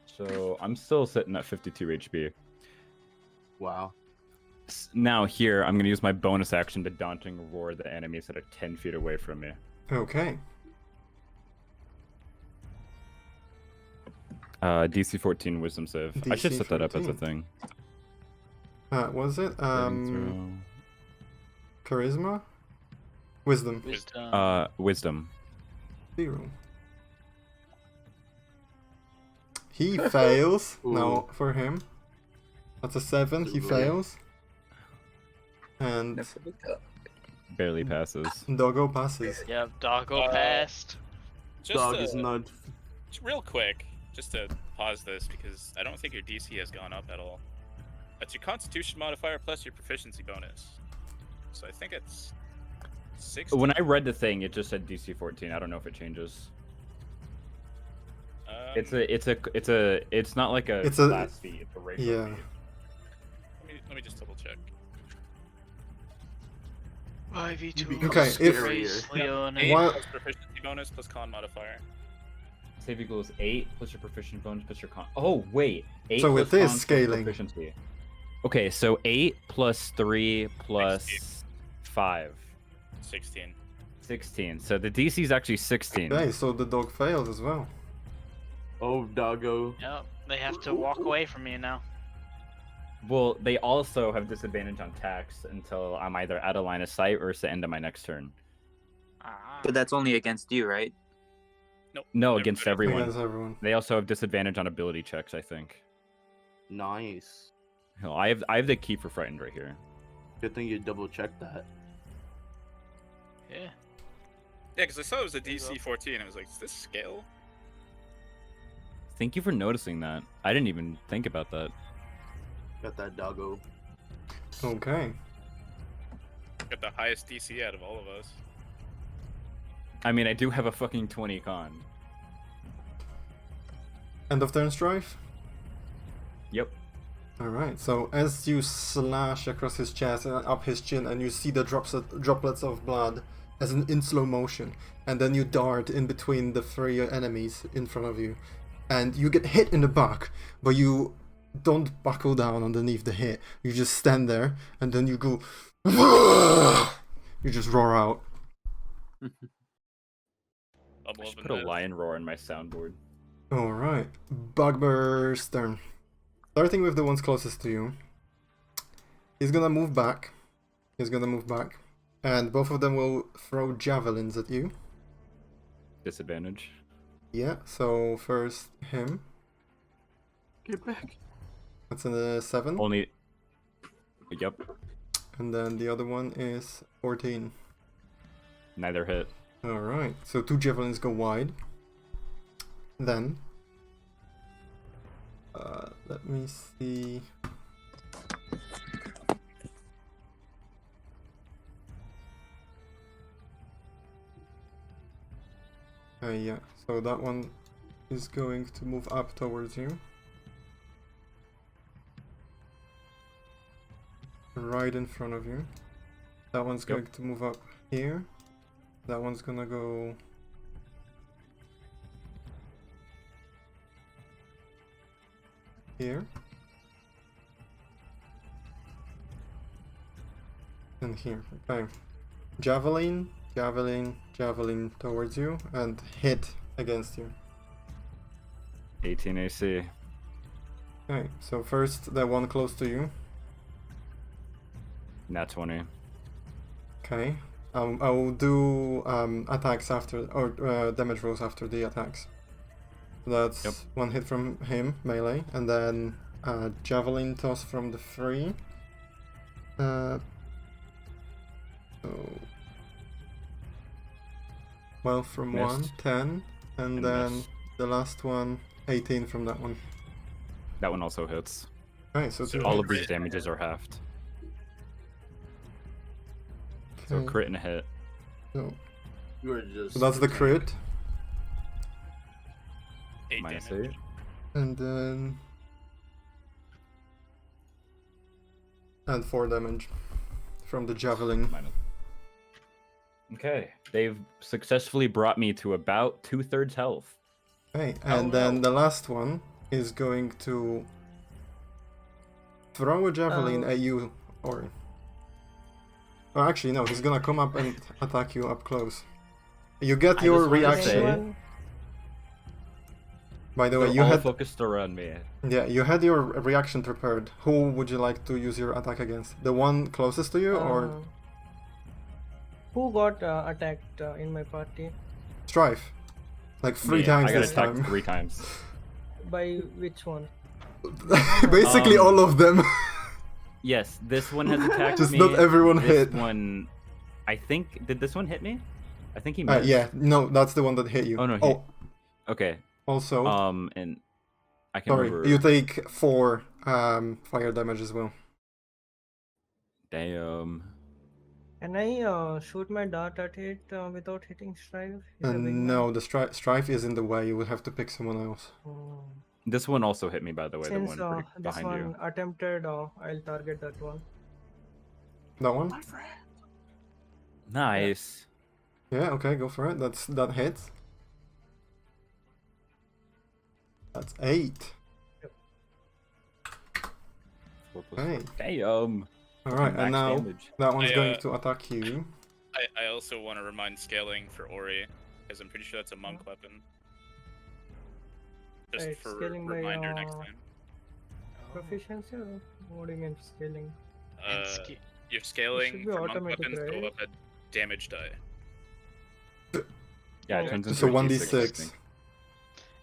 So I'm still sitting at 52 HP. Wow. Now here, I'm gonna use my bonus action to daunting roar the enemies that are 10 feet away from me. Okay. DC 14 Wisdom save. I should DC set that up as a 14. thing. Was it? Saving Charisma? Wisdom. wisdom. throw. Wisdom. 0. He fails. Ooh. No, for him. That's a 7. He Ooh. fails. And Never looked up. Barely passes. Doggo passes. Yep, doggo passed. Just Dog is not. real quick, just to pause this because I don't think your DC has gone up at all. That's your Constitution modifier plus your proficiency bonus. So I think it's 6. When I read the thing, it just said DC 14. I don't know if it changes. It's not like a It's a- class feat. It's a racial Yeah. feat. Let me just double check. 5v2. become Okay, if- Grace, Leona. 8 What- plus proficiency bonus plus con modifier. Save equals 8 plus your proficiency bonus plus your con. Oh wait, 8 So plus it is con plus scaling. proficiency. Okay, so 8 plus 3 plus 5. 16. 16. So the DC is actually 16. Okay, so the dog fails as well. Oh, doggo. Yep, they have to walk away from you now. Well, they also have disadvantage on attacks until I'm either out of line of sight or it's the end of my next turn. But that's only against you, right? Nope. No, against everyone. Against everyone. They also have disadvantage on ability checks, I think. Nice. Hell, I have the key for frightened right here. Good thing you double checked that. Yeah. Yeah, because I saw it was a DC 14. I was like, is this scale? Thank you for noticing that. I didn't even think about that. Got that doggo. Okay. Got the highest DC out of all of us. I mean, I do have a fucking 20 con. End of turn, Strife? Yep. Alright, so as you slash across his chest and up his chin, and you see the droplets of blood as in slow motion, and then you dart in between the 3 enemies in front of you, and you get hit in the back, but you don't buckle down underneath the hit. You just stand there, and then you go, you just roar out. I'm I should loving put a that. lion roar in my soundboard. Alright, Bugbear's turn. Starting with the ones closest to you, he's gonna move back. And both of them will throw javelins at you. Disadvantage. Yeah, so first him. Get back. That's a 7. Only. Yep. And then the other one is 14. Neither hit. Alright, so 2 javelins go wide. Then, let me see. Yeah, so that one is going to move up towards you. Right in front of you. That one's going to move up here. That one's gonna go here. And here. Okay. Javelin, javelin, javelin towards you and hit against you. 18 AC. Okay, so first the one close to you. Nat 20. Okay. I will do attacks after, or damage rolls after the attacks. That's one hit from him, melee, and then javelin toss from the 3. So 12 from Missed. 1, 10, and then missed. the last one, 18 from that one. That one also hits. Okay, so two All of hits. these damages are halved. So Okay, crit and a hit. so You are just. so that's the crit, 8 Minus damage. 8. and then and 4 damage from the javelin. Minus. Okay. They've successfully brought me to about 2/3 health. Okay, and then the last one is going to throw a javelin at you, or actually no, he's gonna come up and attack you up close. You get I your just wanna reaction. Anyone? By the way, They're you all had focused around me. you had your reaction prepared. Who would you like to use your attack against? The one closest to you, or Who got attacked in my party? Strife? Like 3 Me, times I got this attacked time. 3 times. By which one? Basically all of them. Yes, this one has attacked Just me. not everyone this hit. one, I think. Did this one hit me? I think he missed. Yeah, no, that's the one that hit you. Oh no. Okay. Also, And I can sorry, remember. you take 4 fire damage as well. Damn. Can I shoot my dart at it without hitting Strife? He's a big man. No, the Strife is in the way. You will have to pick someone else. This one also hit me, by the way. Since the one this behind one you. attempted, I'll target that one. That one? Nice. Yeah, okay, go for it. That hits. That's 8. Okay. Damn. Alright, Max and now damage. that one's I, going to attack you. I also want to remind scaling for Ori, because I'm pretty sure that's a monk weapon. Just Right, for scaling by, reminder next time. proficiency or what do you mean scaling? And Your scaling be for monk automatic, weapons go right? up a damage die. Yeah, it Oh. turns into So a one D6, I d6. think.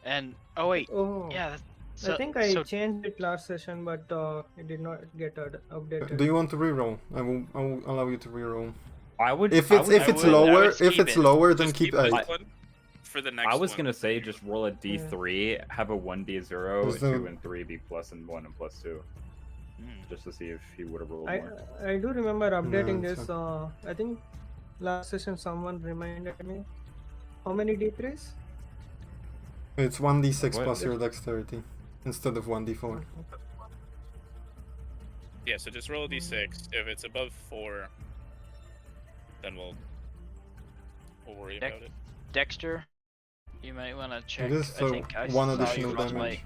And oh wait, Oh, yeah. I think I changed it last session, but it did not get updated. Do you want to reroll? I will allow you to reroll. I would. If I it's would- if I it's would- lower, just if keep it's it. lower, then Just keep this it. one for the next I was one. gonna say just roll a D3, have a 1D0, Is the- 2 and 3 be plus and 1 and plus 2, just to see if he would have rolled more. I do remember updating it's this. I think last session someone reminded me. How many D3s? It's 1d6 What? plus your dexterity instead of 1d4. Yeah, so just roll a d6. If it's above 4, then we'll worry Dex- about it. Dexter, you might want to check. It is I so think I one saw you additional frostbite. damage.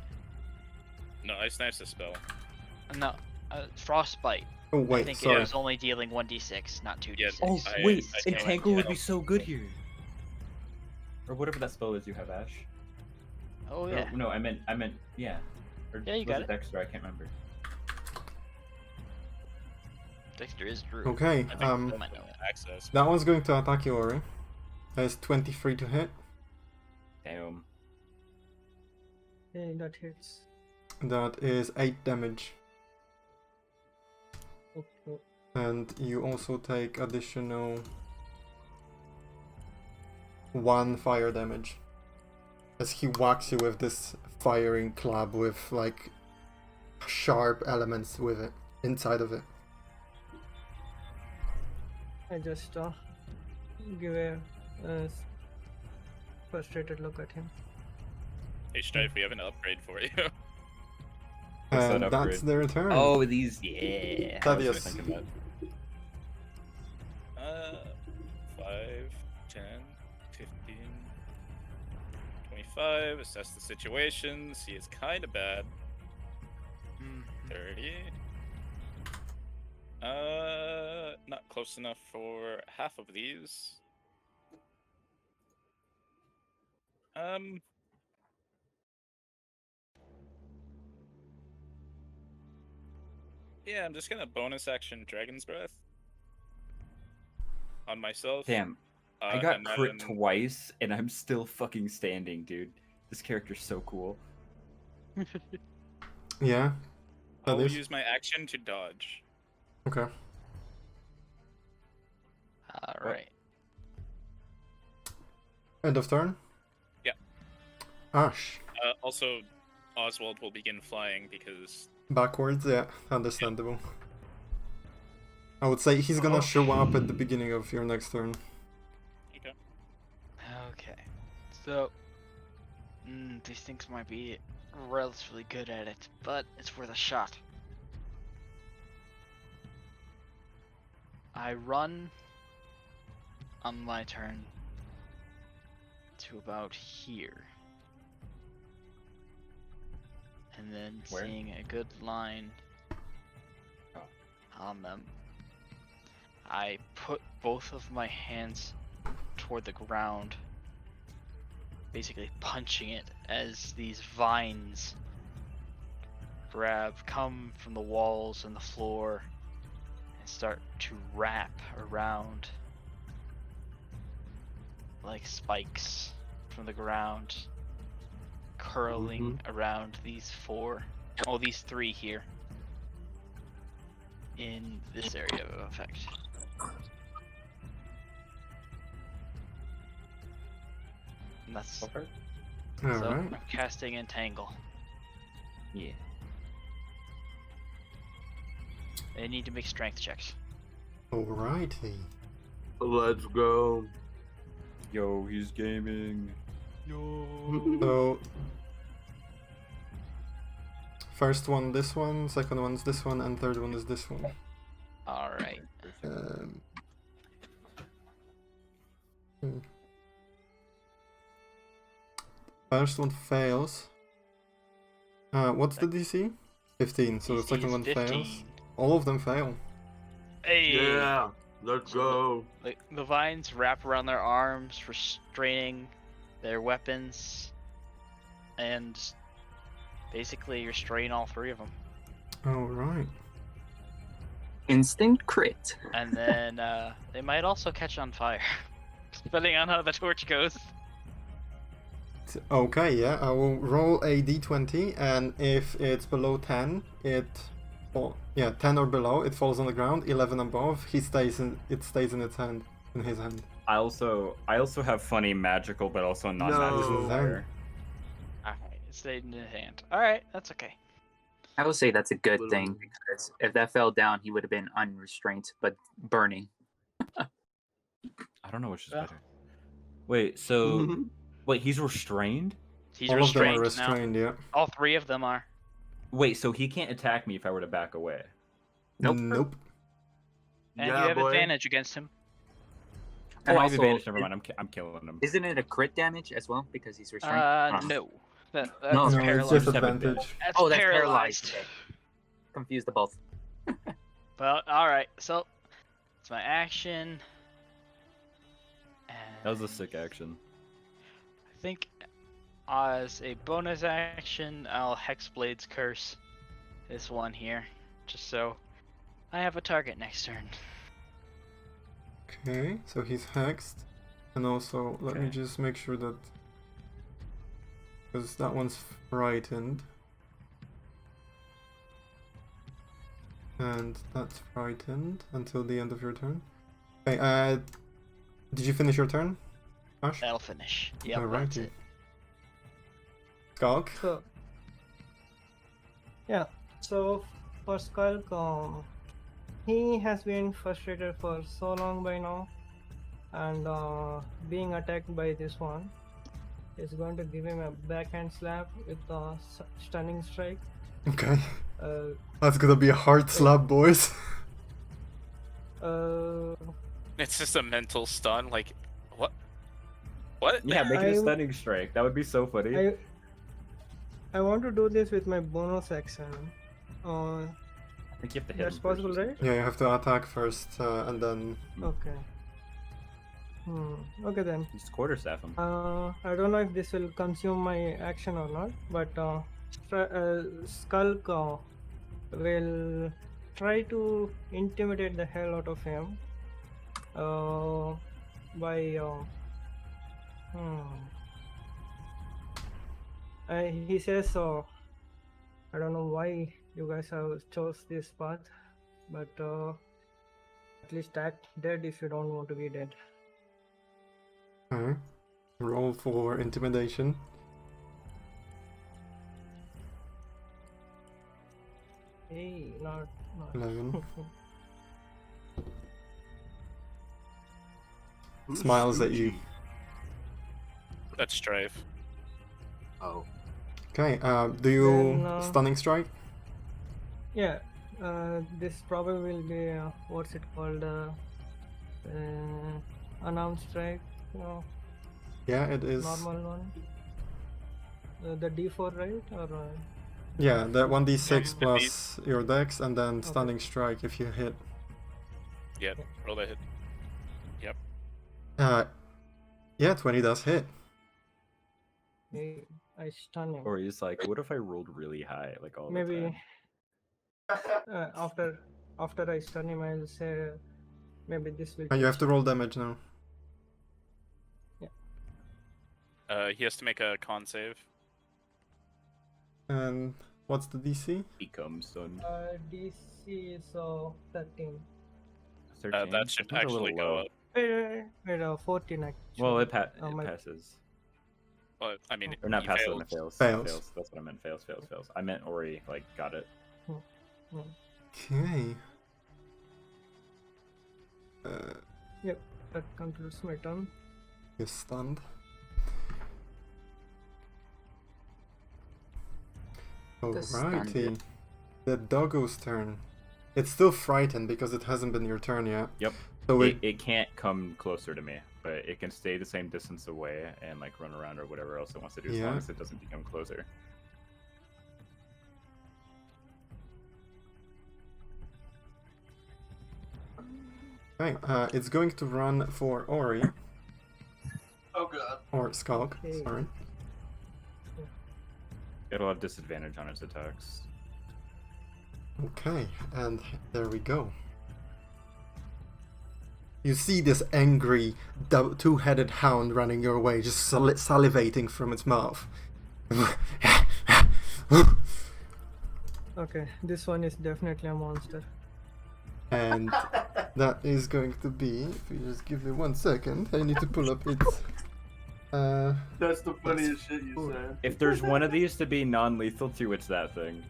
No, Ice Knife's a spell. No, frostbite. Oh I wait, think sorry. it was only dealing 1d6, not 2d6. Yeah, Oh I- wait, I can't Entangle would tell. be so good here. Or whatever that spell is you have, Ash. Oh Or- yeah. no, I meant yeah. Or Yeah, you was got it it. Dexter? I can't remember. Dexter is Drew. Okay, I think I you might know it. Access. that one's going to attack you, Ori. That's 23 to hit. Damn. Hey, that hits. That is 8 damage. Okay. And you also take additional 1 fire damage. As he whacks you with this firing club with like sharp elements with it, inside of it. I just give a frustrated look at him. Hey, Strife, we have an upgrade for you. What's that And that's upgrade? their turn. Oh, these yeah. I was Thaddeus. thinking that. 5, 10, 15, 25. Assess the situation. See, it's kind of bad. 30. Not close enough for half of these. Yeah, I'm just gonna bonus action Dragon's Breath on myself. Damn, I got and crit then- twice, and I'm still fucking standing, dude. This character's so cool. Yeah. I'll Thaddeus? use my action to dodge. Okay. Alright. End of turn? Yeah. Ash. Also, Oswald will begin flying because Backwards, yeah, understandable. I would say he's gonna show up at the beginning of your next turn. Okay. So, these things might be relatively good at it, but it's worth a shot. I run on my turn to about here. And then Where? seeing a good line on them, I put both of my hands toward the ground, basically punching it as these vines come from the walls and the floor and start to wrap around like spikes from the ground, curling around these these 3 here in this area of effect. And that's Okay. so Alright. I'm casting Entangle. Yeah. They need to make strength checks. Alrighty. Let's go. Yo, he's gaming. So first one this one, second one's this one, and third one is this one. Alright. Um, First one fails. What's the DC? 15, so the DC second is one 15. fails. All of them fail. Hey! Yeah, let's go. Like, the vines wrap around their arms, restraining their weapons, and basically restrain all 3 of them. Alright. Instant crit. And then they might also catch on fire, depending on how the torch goes. Okay, yeah, I will roll a d20, and if it's below 10, yeah, 10 or below, it falls on the ground. 11 above, it stays in its hand, in his hand. I also have funny magical, but also non-magical No. fire. Alright, it stayed in his hand. Alright, that's okay. I would say that's a good thing because if that fell down, he would have been unrestrained but burning. I don't know which is better. Wait, so wait, he's restrained? He's All of them restrained, are restrained, now. yeah. All 3 of them are. Wait, so he can't attack me if I were to back away? Nope. Nope. And Yeah, you have boy. advantage against him. Oh, And I have also, advantage. Never mind. I'm killing him. Isn't it a crit damage as well because he's restrained? No. That's No, No, it's paralyzed. just Just have advantage. That's Oh, that's paralyzed. paralyzed. Okay. Confused the both. Well, alright, so it's my action. And That was a sick action. I think as a bonus action, I'll Hexblade's Curse this one here, just so I have a target next turn. Okay, so he's hexed. And also, let me Okay. just make sure that... Because that one's frightened. And that's frightened until the end of your turn. Okay, did you finish your turn, Ash? That'll finish. Yep, that's Alrighty. it. Skulk? So, yeah. So for Skulk, he has been frustrated for so long by now, and being attacked by this one is going to give him a backhand slap with a stunning strike. Okay. Uh, That's gonna be a hard slap, boys. It's just a mental stun. Like, what? What? Yeah, make it a I'm- stunning strike. That would be so funny. I want to do this with my bonus action. I think you have to hit That's him first possible, or something. right? Yeah, you have to attack first, and then... Okay. Okay then. Just quarterstaff him. I don't know if this will consume my action or not, but Skulk will try to intimidate the hell out of him by he says I don't know why you guys have chose this path, but at least act dead if you don't want to be dead. Okay. Roll for intimidation. Hey, not 11. Smiles at you. That's Strife. Oh. Okay, do you Then, stunning strike? Yeah, this probably will be what's it called? Unarmed strike. No, Yeah, it is. normal one. The D4, right? Or Yeah, that 1d6 Yeah, plus your dex, and then stunning strike if you hit. Yep. Roll that hit. Yeah, 20 does hit. I stun him. Or he's like, what if I rolled really high, like all the Maybe time? after I stun him, I'll say maybe this will. And you have to roll damage now. He has to make a con save. And what's the DC? Become stunned. DC is 13. 13? That should That's a little actually go low. up. Wait, 14 actually. Well, it my- passes. But I mean, Or not he passes, failed. it fails. Fails. That's what I meant. Fails. I meant Ori, like, got it. Okay. Yep, that concludes my turn. You're stunned. stunned Alrighty. it. The doggo's turn. It's still frightened because it hasn't been your turn yet. Yep. So It can't come closer to me, but it can stay the same distance away and, like, run around or whatever else it wants to do as Yeah. long as it doesn't become closer. Okay, it's going to run for Ori, Oh god. or Skulk, Okay. sorry. It'll have disadvantage on its attacks. Okay, and there we go. You see this angry, two-headed hound running your way, just salivating from its mouth. Okay, this one is definitely a monster. And that is going to be, if you just give me 1 second, I need to pull up its... That's the funniest shit you said. If there's one of these to be non-lethal to, it's that thing.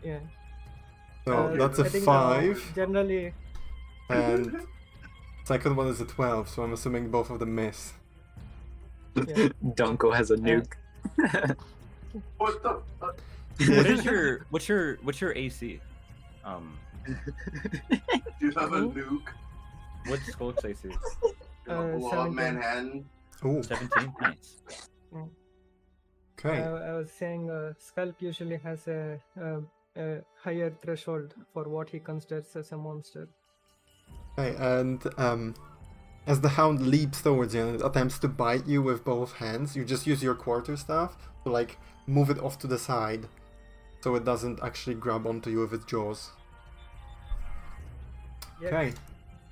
Yeah. So that's a I think, 5, generally, and second one is a 12, so I'm assuming both of them miss. yeah. Dunkl has a nuke. What the fuck? What is what's your AC? You have a nuke? What's Skulk's AC? Blow up 17. Manhattan? Ooh, 17. Nice. okay. I was saying Skulk usually has a higher threshold for what he considers as a monster. Okay, and as the hound leaps towards you and it attempts to bite you with both hands, you just use your quarterstaff to like move it off to the side, so it doesn't actually grab onto you with its jaws. Yeah. Okay,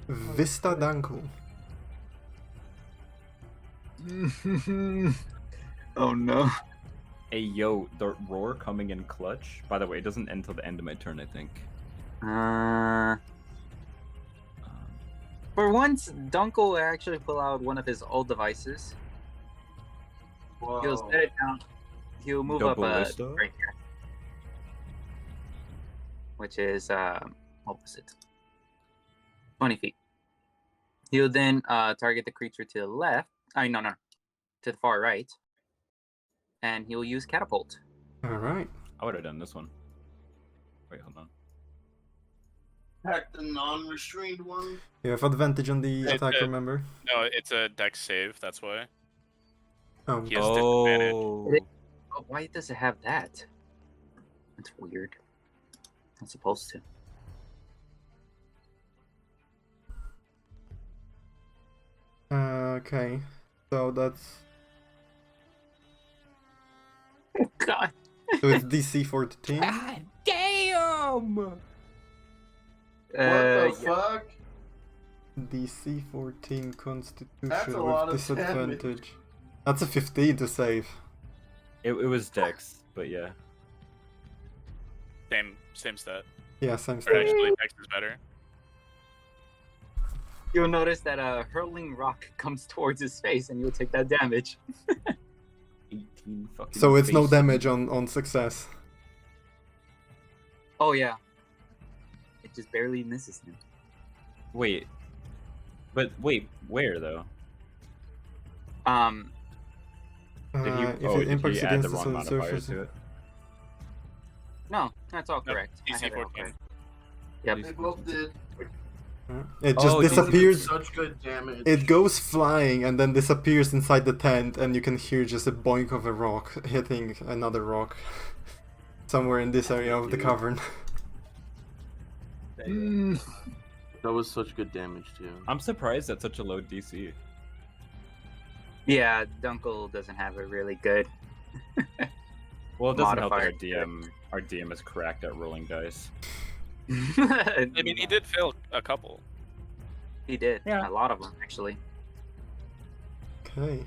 Vista Dunkl. Oh no. Hey yo, the roar coming in clutch. By the way, it doesn't end till the end of my turn, I think. For once, Dunkl will actually pull out one of his old devices. Whoa. He'll set it down. He'll move Double up Vista? right here. Which is, what was it? 20 feet. He'll then target the creature to the left. No. To the far right. And he'll use Catapult. Alright. I would have done this one. Wait, hold on. Attack the non-restrained one? You have advantage on the It- attack, it- remember? No, it's a dex save. That's why. Oh, He has disadvantage. Oh. Oh, why does it have that? That's weird. Not supposed to. okay. So that's... God. So it's DC 14? Damn! What the fuck? DC 14 Constitution That's a with lot of disadvantage. damage. That's a 15 to save. It was Dex, but yeah. Same stat. Yeah, same Or stuff. actually, dex is better. You'll notice that a hurling rock comes towards his face and you'll take that damage. 18 fucking So it's no face. damage on success. Oh, yeah. It just barely misses him. Wait. But wait, where though? Did he, If oh, it did impacts he add against the the wrong solid modifiers surface. to it? No, that's all No, correct. I DC had it all 14. correct. Yep. They both did. It just Oh, disappears. Such good damage. It goes flying and then disappears inside the tent, and you can hear just a boink of a rock hitting another rock somewhere in this area of the cavern. That was such good damage too. I'm surprised at such a low DC. Yeah, Dunkl doesn't have a really good. Well, it doesn't help that Modifier. our DM is cracked at rolling dice. I mean, he did fail a couple. He did. Yeah. A lot of them, actually. Okay.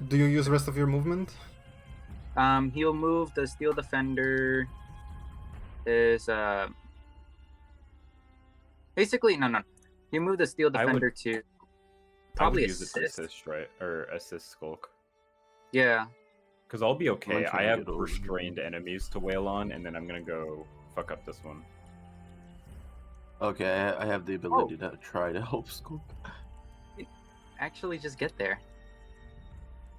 Do you use the rest of your movement? He'll move the Steel Defender. Is basically no. He'll move the Steel I would- Defender to I would probably use it to assist. assist, right? Or assist Skulk. Yeah. Because I'll be okay. trying I to have get over restrained enemies to wail on, and then I'm gonna go fuck up this one. Okay, I have the ability to try to help Skulk. Actually, just get there.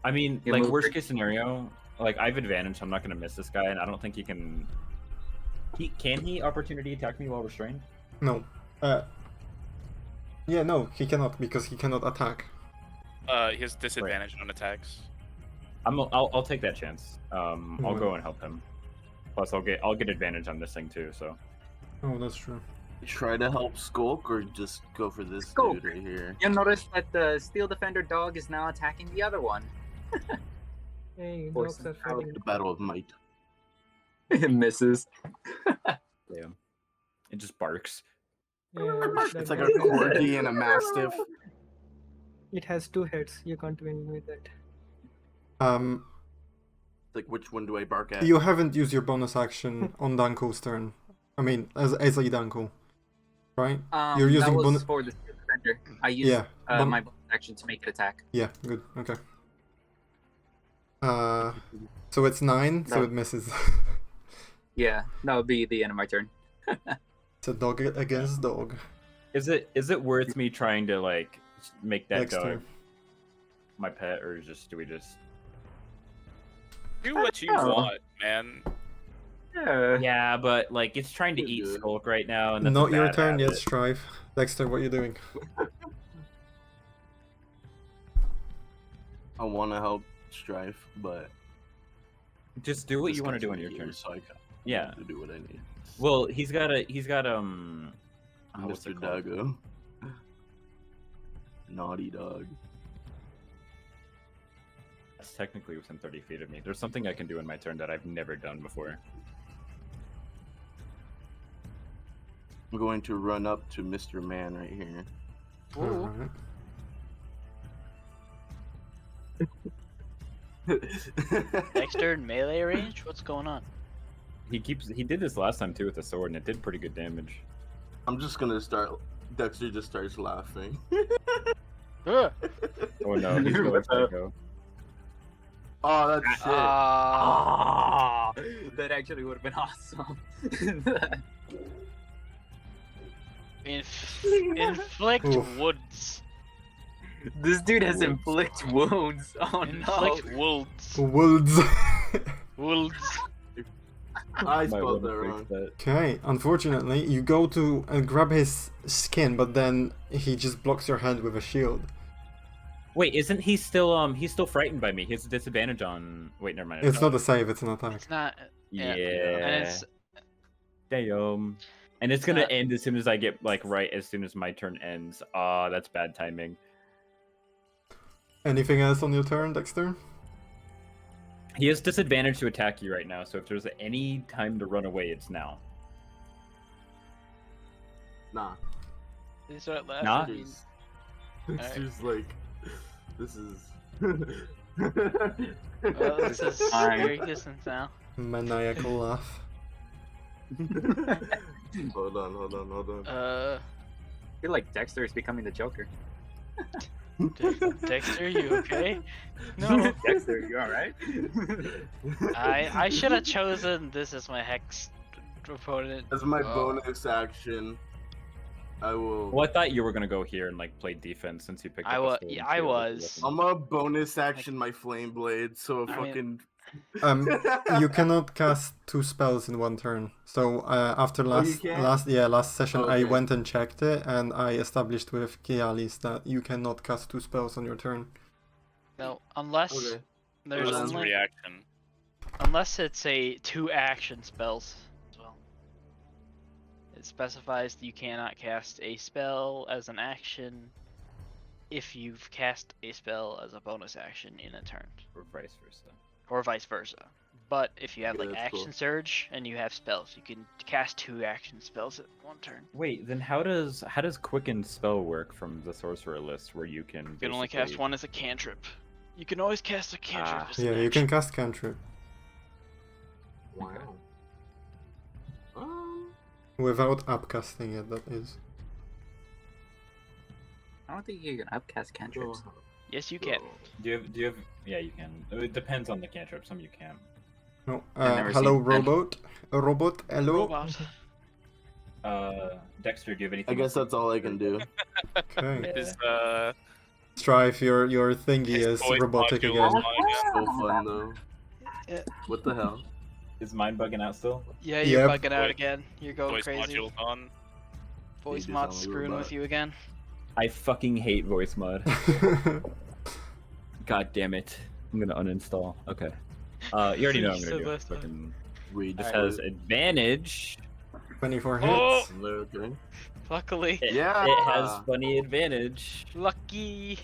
I mean, Yeah, like move worst it. case scenario, like I have advantage. So I'm not gonna miss this guy, and I don't think he can. Can he opportunity attack me while restrained? No. Yeah, no, he cannot because he cannot attack. He has disadvantage on attacks. I'll take that chance. I'll Mhm. go and help him. Plus, I'll get advantage on this thing too. So Oh, that's true. Try to help Skulk or just go for this Skulk. dude right here. You'll notice that the Steel Defender dog is now attacking the other one. Hey, Force dogs are him out. fighting. The battle of might. It misses. yeah. It just barks. Yeah, It's like a dog has- corgi and a mastiff. It has 2 heads. You can't win with it. Like, which one do I bark at? You haven't used your bonus action on Dunkl's turn. I mean, as a Dunkl, right? You're using that was bonus. for the defender. I used Yeah, my bonus action to make it attack. Yeah, good. Okay. So it's 9, so No. it misses. Yeah, that would be the end of my turn. It's a dog against dog. Is it worth me trying to like make that Dexter. dog my pet, or do we just? Do what you Oh. want, man. Yeah, but like it's trying to You're eat good. Skulk right now, and that's a Not your bad turn yet, habit. Strife. Dexter, what are you doing? I want to help Strife, but Just do what this you want to guy's do on in your here, turn. So I Yeah. to do what I need. Well, he's got what's Mr. it called? Doggo. Naughty dog. That's technically within 30 feet of me. There's something I can do in my turn that I've never done before. I'm going to run up to Mr. Man right here. Alright. Dexter in melee range? What's going on? He did this last time too with a sword, and it did pretty good damage. I'm just gonna start. Dexter just starts laughing. Ugh. Oh no, he's going psycho. Oh, that's shit. Ah, that actually would have been awesome. Inflict Oof. wounds. This dude has inflict wounds. Oh Inflict no. wounds. Wolves. Wounds. I Might spelled wanna that fix wrong. that. Okay, unfortunately, you go to grab his skin, but then he just blocks your hand with a shield. Wait, isn't he still he's still frightened by me? He has a disadvantage on. Wait, never mind. It's not a save, it's an attack. It's not. Yeah. And it's Damn. And it's gonna not- end as soon as I get like right as soon as my turn ends. Ah, that's bad timing. Anything else on your turn, Dexter? He has disadvantage to attack you right now, so if there's any time to run away, it's now. Nah. This is what last Nah. means. Dexter's like, this is. Well, this is Fine. very distant now. Maniacal laugh. Hold on. I feel like Dexter is becoming the Joker. Dexter, you okay? No. Dexter, you alright? I should have chosen this as my hex opponent. As my bonus action, I will. Well, I thought you were gonna go here and like play defense since you picked up. I a wa- sword yeah, and I shield with was. your weapon. I'm gonna bonus action my flame blade, so I mean- fucking. You cannot cast 2 spells in one turn. So after you can? last session, I Okay. went and checked it, and I established with Kialis that you cannot cast 2 spells on your turn. No, unless Okay. there's Well, Unless it's only reaction. unless it's a 2 action spells as well. It specifies that you cannot cast a spell as an action if you've cast a spell as a bonus action in a turn, Or vice versa. or vice versa. But if you have Yeah, like that's action cool. surge and you have spells, you can cast 2 action spells at one turn. Wait, then how does quicken spell work from the sorcerer list where you can? You can only cast one as a cantrip. You can always cast a cantrip. Ah. as an Yeah, you action. can cast cantrip Wow. without upcasting it, that is. I don't think you can upcast cantrips. Yes, you can. Do you have? Yeah, you can. It depends on the cantrip. Some you can. No. I've never Hello, seen any. robot. A robot. Hello. Robot. Dexter, do you have anything? I guess else? that's all I can do. Okay. Is Strife, your thingy his is voice robotic module again. is on again. So fun though. Yeah. What the hell? Is mine bugging out still? Yeah, you're Yep. bugging out Voice- again. You're going Voice crazy. module's on. Voice You mod's just sound like a screwing robot. with you again. I fucking hate voice mod. God damn it! I'm gonna uninstall. Okay. You already know what I'm gonna So do. that's fine. Fucking We this just has advantage. 24 hits. Oh! Okay. Luckily. Yeah. It has funny advantage. Lucky.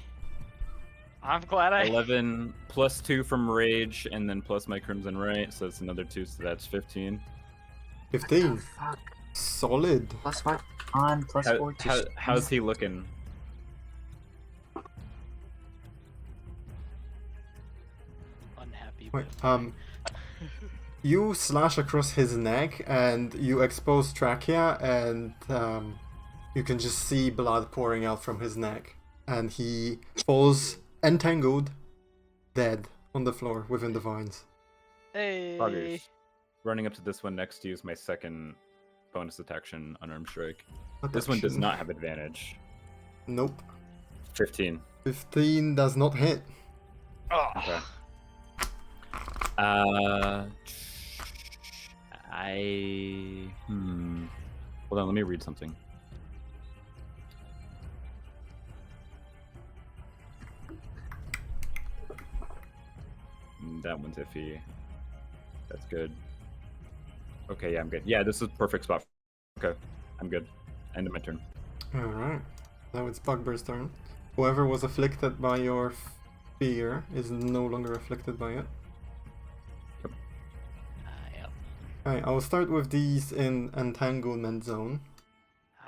I'm glad I. 11 plus 2 from rage, and then plus my crimson right, so it's another 2, so that's 15. 15. Fuck. Solid. +5 on, +4 to How's he looking? Unhappy. Wait, but- you slash across his neck and you expose trachea, and you can just see blood pouring out from his neck, and he falls entangled, dead on the floor within the vines. Hey. Buggers. Running up to this one next to you is my second bonus action, unarmed strike. This one does Attack. not have advantage. Nope. 15. 15 does not hit. Oh. Okay. Hold on, let me read something. That one's iffy. That's good. Okay, yeah, I'm good. Yeah, this is perfect spot. Okay, I'm good. End of my turn. Alright. Now it's Bugbear's turn. Whoever was afflicted by your fear is no longer afflicted by it. Yep. Alright, I'll start with these in entanglement zone.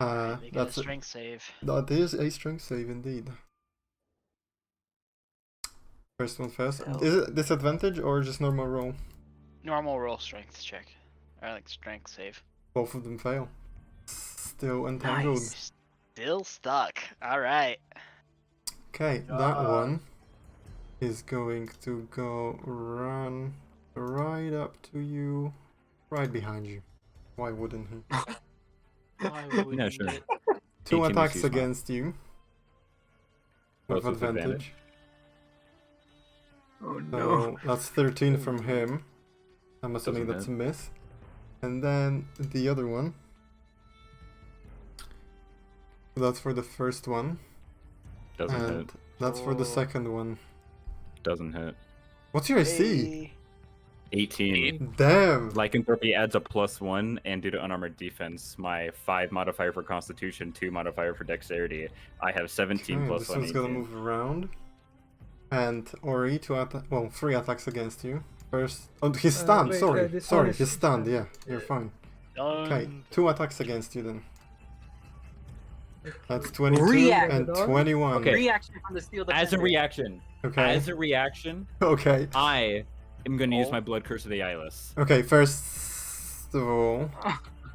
Alright, they got that's a it. strength save. That is a strength save indeed. First one first. Hell. Is it disadvantage or just normal roll? Normal roll strength check. Or like strength save. Both of them fail. Still entangled. Nice. Still stuck. Alright. Okay, that one is going to go run right up to you, right behind you. Why wouldn't he? Why wouldn't Yeah, sure. it? 2 18 attacks is smart. against you. With Both with advantage. advantage. Oh no. So that's 13 from him. I'm assuming Doesn't that's a hit. miss. And then the other one. That's for the first one. Doesn't and hit. that's for the Oh. second one. Doesn't hit. What's your AC? Hey. 18. Damn! Lycanthropy adds a +1, and due to unarmored defense, my 5 modifier for Constitution, 2 modifier for Dexterity. I have 17 Okay, plus this 1. one's gonna 18. move around. And Ori, 3 attacks against you. First, oh, he's stunned. wait, sorry, this sorry, one is he's stunned. stunned. Yeah, you're fine. Done. Okay, 2 attacks against you then. That's 22 React. and 21. Okay. Reaction from the steel As a defender. reaction, Okay. okay, Okay. I am going to use Oh. my Blood Curse of the Eyeless. Okay. First of all,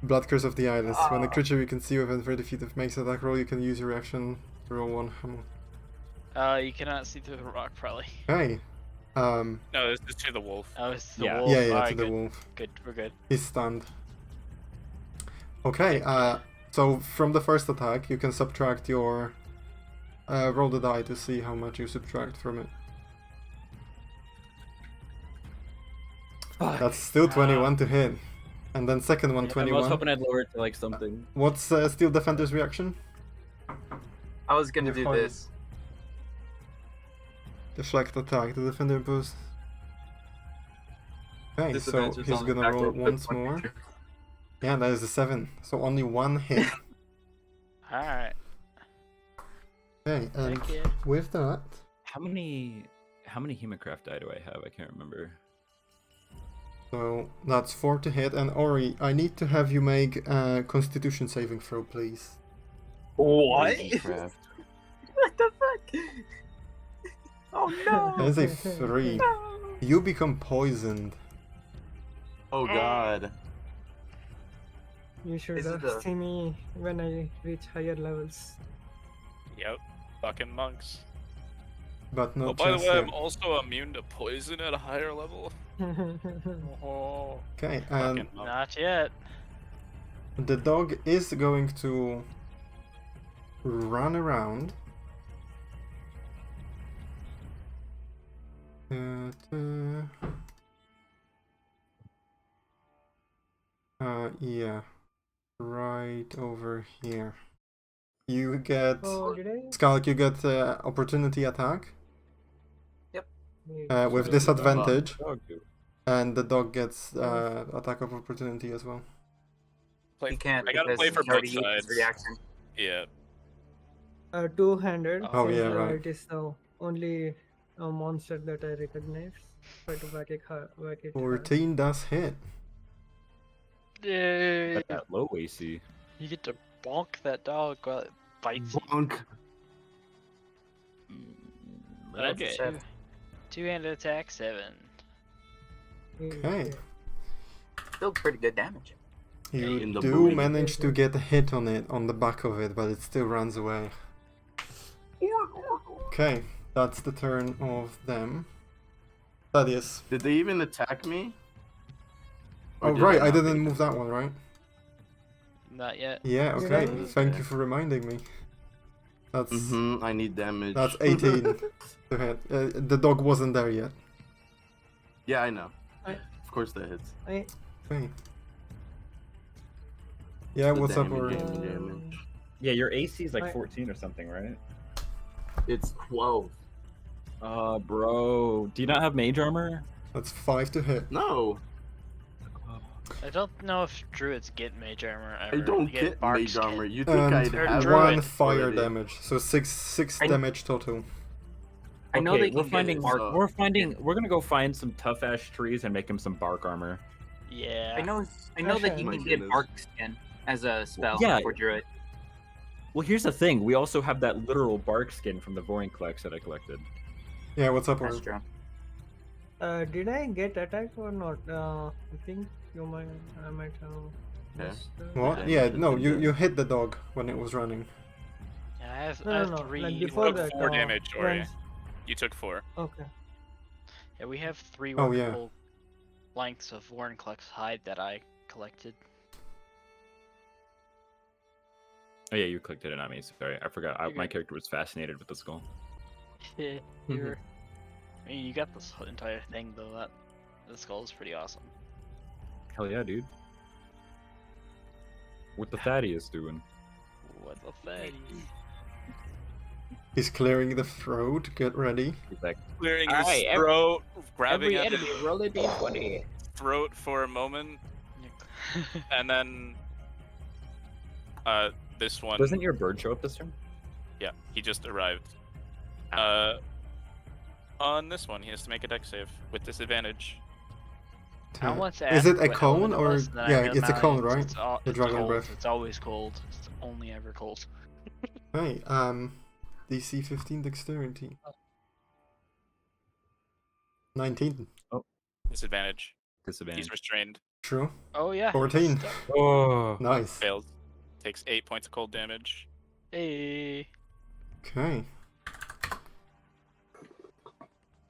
Blood Curse of the Eyeless. When a creature you can see within 30 feet of makes an attack roll, you can use your reaction to roll 1 hammer. You cannot see through the rock, probably. Okay. No, this is to the wolf. Oh, it's the Yeah. wolf. Yeah, yeah, Alright, to the good. wolf. Good, we're good. He's stunned. Okay. So from the first attack, you can subtract your. Roll the die to see how much you subtract from it. That's still 21 to hit. And then second one, I was 21. hoping I'd lower it to like something. What's Steel Defender's reaction? I was gonna You're do fine. this. Deflect attack. The defender boost. Okay, so Disadvantage he's on gonna attack roll roll with once one more. creature. Yeah, that is a 7. So only 1 hit. Alright. Okay, and Thank you. with that, How many Humancraft die do I have? I can't remember. so that's 4 to hit. And Ori, I need to have you make a Constitution saving throw, please. What? Craft. What the fuck? Oh That is no! a 3. You become poisoned. Oh god. You should This is the- see me when I reach higher levels. Yep. Fucking monks. But not Oh, by the just way, him. I'm also immune to poison at a higher level. Oh, Okay, and fucking monk. Not yet. the dog is going to run around. Yeah, right over here. You get Oh, did I? Skulk. You get opportunity attack Wait, with so- disadvantage, Dog do. and the dog gets attack of opportunity as well. He can't I gotta because play for he already both used his sides. reaction. Yeah. Two-handed. Oh, since, yeah, right. It is the only monster that I recognize. Try to whack it hard. 14 does hit. Got that low AC. You get to bonk that dog while it bites you. Bonk. That's Okay. a two-handed attack, 7. Okay. Still pretty good damage. You In the do booty. manage to get a hit on it, on the back of it, but it still runs away. Okay, that's the turn of them. Thaddeus. Did they even attack me? Or Oh did right, I not didn't pick move that one, right? Not yet. Yeah, Did okay. I? Thank you for reminding me. That's Mm-hmm. I need damage. that's 18 to hit. The dog wasn't there yet. Yeah, I know. I- Of course that hits. Okay. Yeah, The what's up, damage, Ori? damage. Yeah, your AC is like I- 14 or something, right? It's 12. Bro. Do you not have mage armor? That's 5 to hit. No, I don't know if druids get mage armor ever. I don't They get bark mage skin. armor. You think And I'd They're have druid. 1 it fire already. damage, so 6 I- damage total. I know they we're can finding get bark- we're gonna go find some tough ash trees and make him some bark armor. Yeah. I know that you My can get goodness. bark skin as a spell Yeah. for druid. Well, here's the thing. We also have that literal bark skin from the Vorinclex that I collected. Yeah, what's up, That's Ori? true. Did I get attacked or not? I think I might have. Yeah. missed, What? Yeah, Yeah, you no, did you, that. you hit the dog when it was running. Yeah, I have, No, I have no, no, 3. like You before took that, 4 damage, Ori. when- You took 4. Okay. Yeah, we have 3 Oh, yeah. workable lengths of Warrenclex hide that I collected. Oh yeah, you clicked it on me. Sorry, I forgot. You're My good. character was fascinated with the skull. Yeah, you're. I mean, you got this entire thing though. That the skull is pretty awesome. Hell yeah, dude. What the Thaddeus doing? What the fuck? He's clearing the throat. Get ready. He's like, Clearing his Alright, throat, grabbing at enemy his roll a d20. throat for a moment, and then this one. Doesn't your bird show up this turn? Yeah, he just arrived. On this one, he has to make a dex save with disadvantage. I want to Is ask it a what cone element it or was, then I yeah? It's a realized cone, right? It's, The it's dragon cold. breath. It's always cold. It's only ever cold. Hey, DC 15 dexterity. 19. Disadvantage. Disadvantage. He's restrained. True. Oh yeah. 14. Oh. Nice. Fails. Takes 8 points of cold damage. Hey. Okay.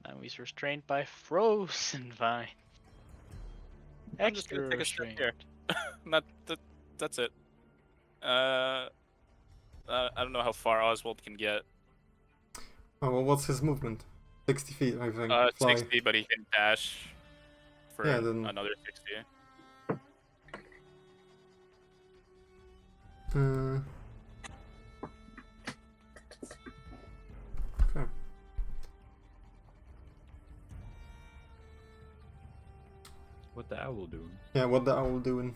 Now he's restrained by frozen vine. I'm just Extra gonna take a step restraint. here. That's it. I don't know how far Oswald can get. Oh well, what's his movement? 60 feet, I think. Fly. 60, but he can dash for Yeah, then- another 60. Okay. What the owl doing? Yeah, what the owl doing?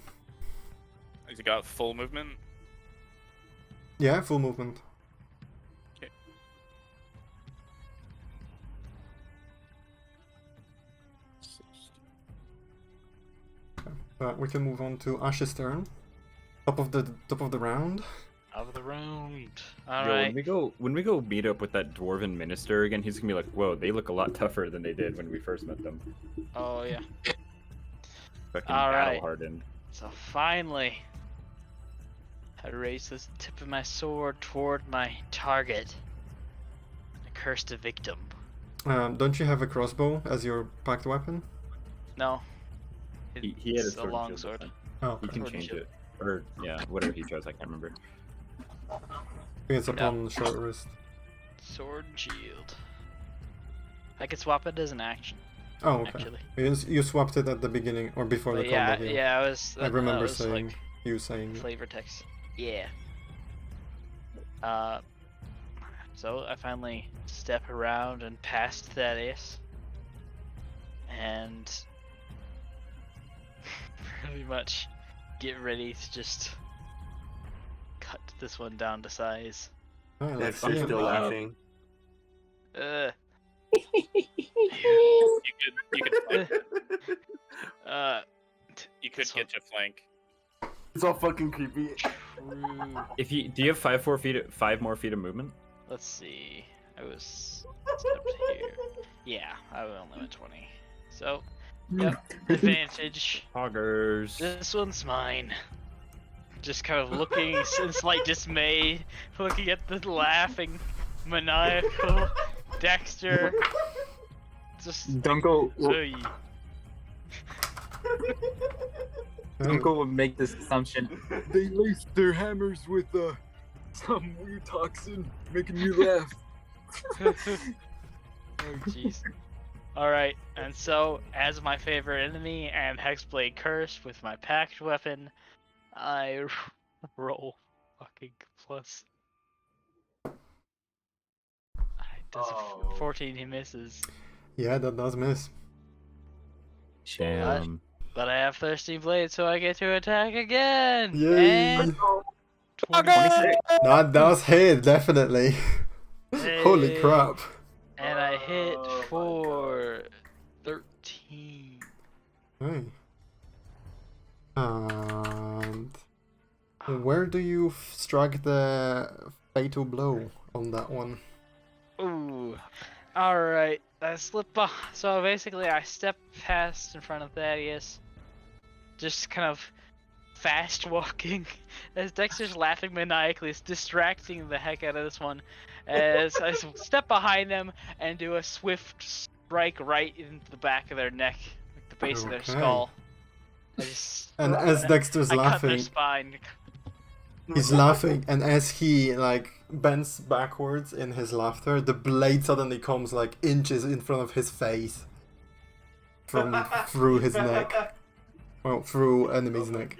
He's got full movement. Yeah, full movement. Okay. We can move on to Ash's turn. Top of the round. Of the round. Yo, Alright. when we go meet up with that dwarven minister again, he's gonna be like, "Whoa, they look a lot tougher than they did when we first met them." Oh yeah. Fucking All right. battle hardened. So finally, I raise this tip of my sword toward my target. I curse the victim. Don't you have a crossbow as your packed weapon? No. He had a It's sword. long and shield sword. this time. Oh, He okay. can Sword and change shield. it, or yeah, whatever he chose. I can't remember. I think it's upon short wrist. Sword and shield. I could swap it as an action, Oh, okay. actually. You swapped it at the beginning or before But the yeah, combat. yeah, I was. I that remember was saying like you saying. it. flavor text. Yeah. So I finally step around and past Thaddeus, and pretty much get ready to just cut this one down to size. Alright, let's Dexter's see. still laughing. You could flank. You could So- get to flank. It's all fucking creepy. True. If you do you have 5 more feet of movement? Let's see. I was stepped here. Yeah, I will only went 20. So, yep, advantage. Poggers. This one's mine. Just kind of looking in slight dismay, looking at the laughing, maniacal Dexter. Just Dunkl Oy. Dunkl would make this assumption. They laced their hammers with some weird toxin, making me laugh. Oh jeez. Alright, and so, as my favorite enemy and Hexblade Curse with my packed weapon, I roll fucking plus. Does a 14, he misses. Yeah, that does miss. Damn. But I have Thirsty Blade, so I get to attack again! Yay! And 26. That does hit, definitely. Holy Hey. crap. And I hit Oh my for 13. Hey. And where do you strike the fatal blow on that one? Ooh. Alright. I slip by. So basically, I step past in front of Thaddeus. Just kind of fast walking. As Dexter's laughing maniacally, it's distracting the heck out of this one. As I step behind them and do a swift strike right into the back of their neck, like the base of their Okay. skull. I just, And as Dexter's I cut their laughing, spine. he's laughing, and as he like bends backwards in his laughter, the blade suddenly comes like inches in front of his face from through his neck. Well, through enemy's neck.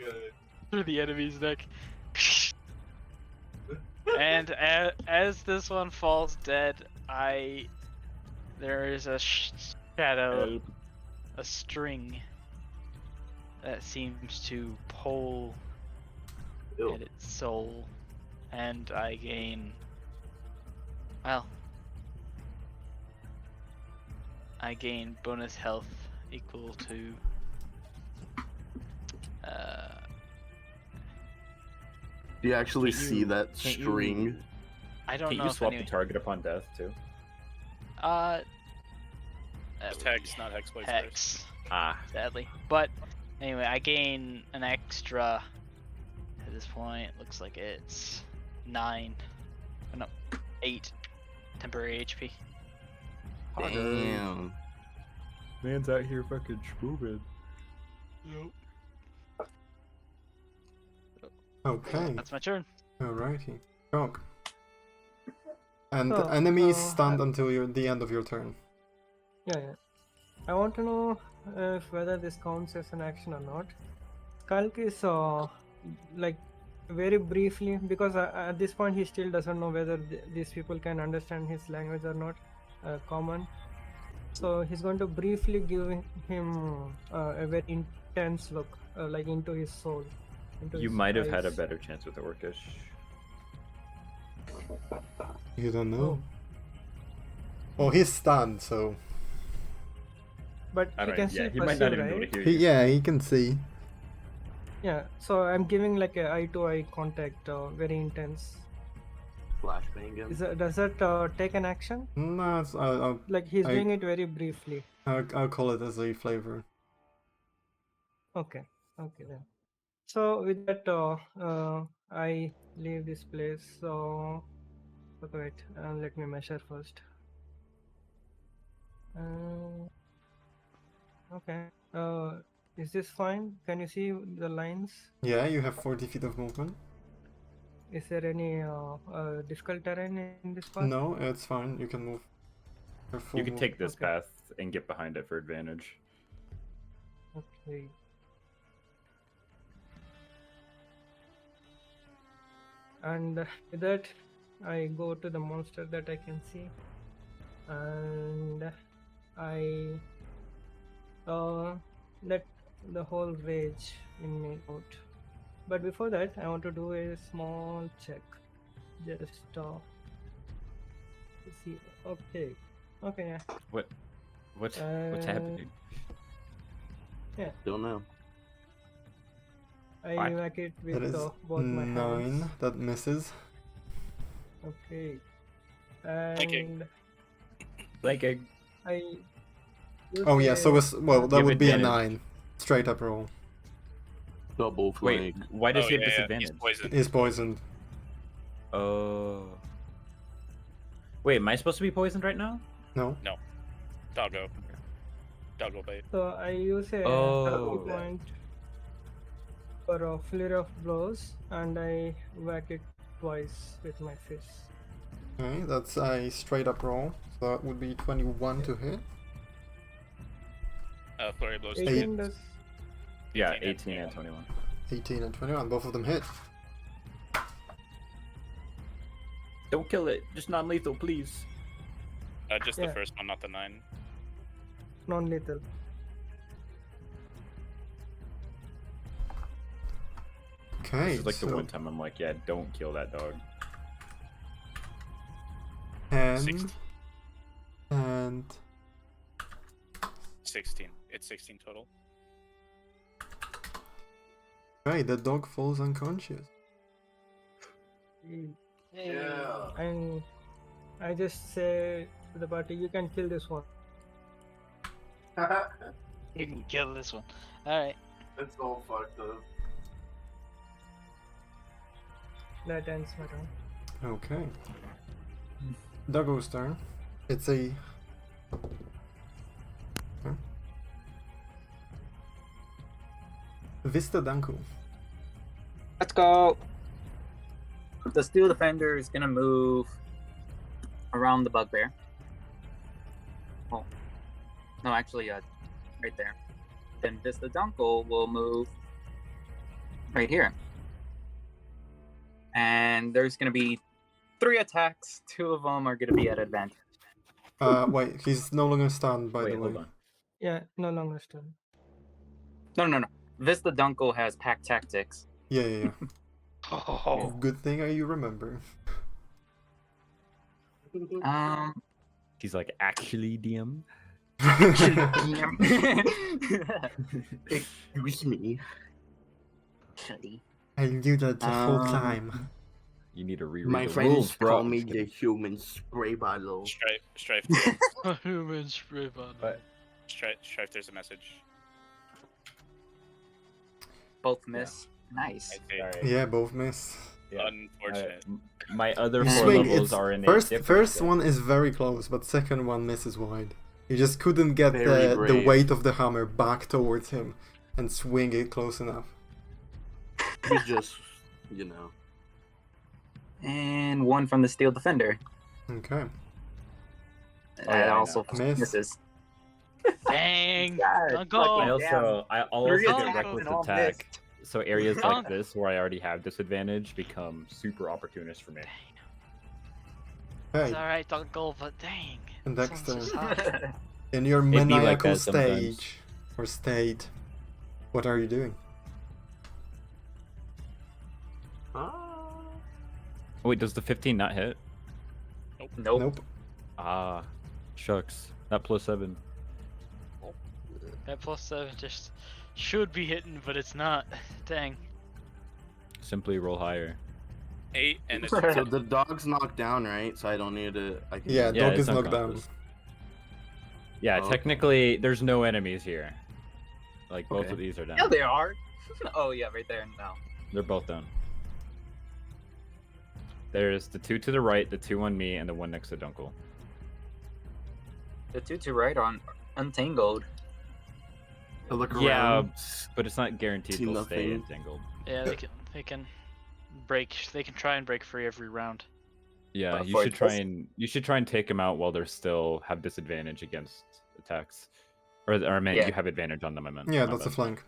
Through the enemy's neck. And as this one falls dead, there is a shadow, a string that seems to pull Ew. at its soul, and I gain, well, I gain bonus health equal to Do you actually Can't see you- that can't you- string? I don't Can't know you if swap any, the target upon death too? that It's would Hex, be not Hexblade Curse. Hex, Ah. sadly. But anyway, I gain an extra. At this point, looks like it's 8 temporary HP. Damn. Man's out here fucking schmoovin'. Nope. Okay, That's my turn. alrighty. Skulk. And So, enemies uh, stand until the end of your turn. Yeah. I want to know if whether this counts as an action or not. Skulk is like very briefly, because at this point he still doesn't know whether these people can understand his language or not, common. So he's going to briefly give him a very intense look, like into his soul. Into You his might have had a eyes. better chance with the Orcish. You don't know. Oh. Well, he's stunned, so But I he don't can know. still Yeah, he might perceive, not even be able right? to hear you. he can see. Yeah, so I'm giving like a eye-to-eye contact, very intense. Flashbang him. Does that take an action? No, Like he's I- doing it very briefly. I'll call it as a flavor. Okay, okay then. So with that, I leave this place. So wait, let me measure first. Okay. Is this fine? Can you see the lines? Yeah, you have 40 feet of movement. Is there any difficult terrain in this part? No, it's fine. You can move. Your full You can move. take this Okay. path and get behind it for advantage. Okay. And with that, I go to the monster that I can see, and I let the whole rage in me out. But before that, I want to do a small check. Just to see. Okay. Okay. Yeah. What's Uh, happening? Don't know. I Fine. whack it That with is both my 9. hands. That misses. Okay. Flanking. And Flanking. I. use Oh yeah, so a- it's, well, that Give would be a advantage. 9. Straight up roll. Double Wait, flank. why does Oh, he have yeah, disadvantage? He's poisoned. He's poisoned. Oh. Wait, am I supposed to be poisoned right now? No? Doggo. Doggo bait. So I use a Oh. hit point for a flurry of blows, and I whack it twice with my fist. Okay, that's a straight up roll. So that would be 21 to hit. Flurry blows. 18 does. Yeah, 18 and 18 and 21. 18 and 21, both of them hit. Don't kill it. Just non-lethal, please. Just Yeah. the first one, not the 9. Non-lethal. Okay, This is like so the one time I'm like, yeah, don't kill that dog. 10 16. and 16. It's 16 total. okay, the dog falls unconscious. Yeah. And I just say to the party, you can kill this one. You can kill this one. Alright. It's all fucked up. That ends my turn. Okay. Doggo's turn. It's a... Huh? Vista Dunkl. Let's go. The Steel Defender is gonna move around the bugbear. Oh, no, actually, right there. Then Vista Dunkl will move right here, and there's gonna be 3 attacks. 2 of them are gonna be at advantage. Wait, he's no longer stunned, by Wait, the way. hold on. Yeah, no longer stun. No. Vista Dunkl has pack tactics. Yeah. Oh. Good thing you remember. He's like, actually, DM? Excuse me. I knew that the whole Um, time. You need to reread My the friends rules, bro. call I'm me just the kidding. human spray bottle. Strife. Human spray bottle. But- Strife, there's a message. Both miss. Nice. I think. Sorry. Yeah, both miss. Yeah. Unfortunate. My other You 4 swing, levels it's are in a first different deck. one is very close, but second one misses wide. You just couldn't get Very the brave. weight of the hammer back towards him and swing it close enough. You just, you know. And 1 from the Steel Defender. Okay. Oh, yeah, I Also know. Miss. misses. Dang. God, Don't go. I'll also 3 get attacks reckless and all attack. missed. So areas Dunk. like this where I already have disadvantage become super opportunist for me. Hey, It's alright, Dunkl, but dang. and this one's Dexter, just hard. in your It'd be like maniacal that sometimes. stage or state, what are you doing? Wait, does the 15 not hit? Nope. Nope. Ah, shucks. That +7. That +7 just should be hitting, but it's not. Dang. Simply roll higher. 8 and it's So the dog's knocked down, right? So I don't need to. I can Yeah, Yeah, dog it's is knocked down. unconscious. Yeah, Oh. technically, there's no enemies here. Like, both Okay. of these are down. Yeah, they are. Oh yeah, right there now. They're both down. There's the 2 to the right, the 2 on me, and the 1 next to Dunkl. The 2 to right on untangled. I look Yeah, around. but it's not guaranteed See they'll stay nothing. entangled. Yeah, they can break. They can try and break free every round. Yeah, But you for should try and take them out while they're still have disadvantage against attacks, or I meant Yeah. you have advantage on them. I meant. Yeah, My that's a bad. flank.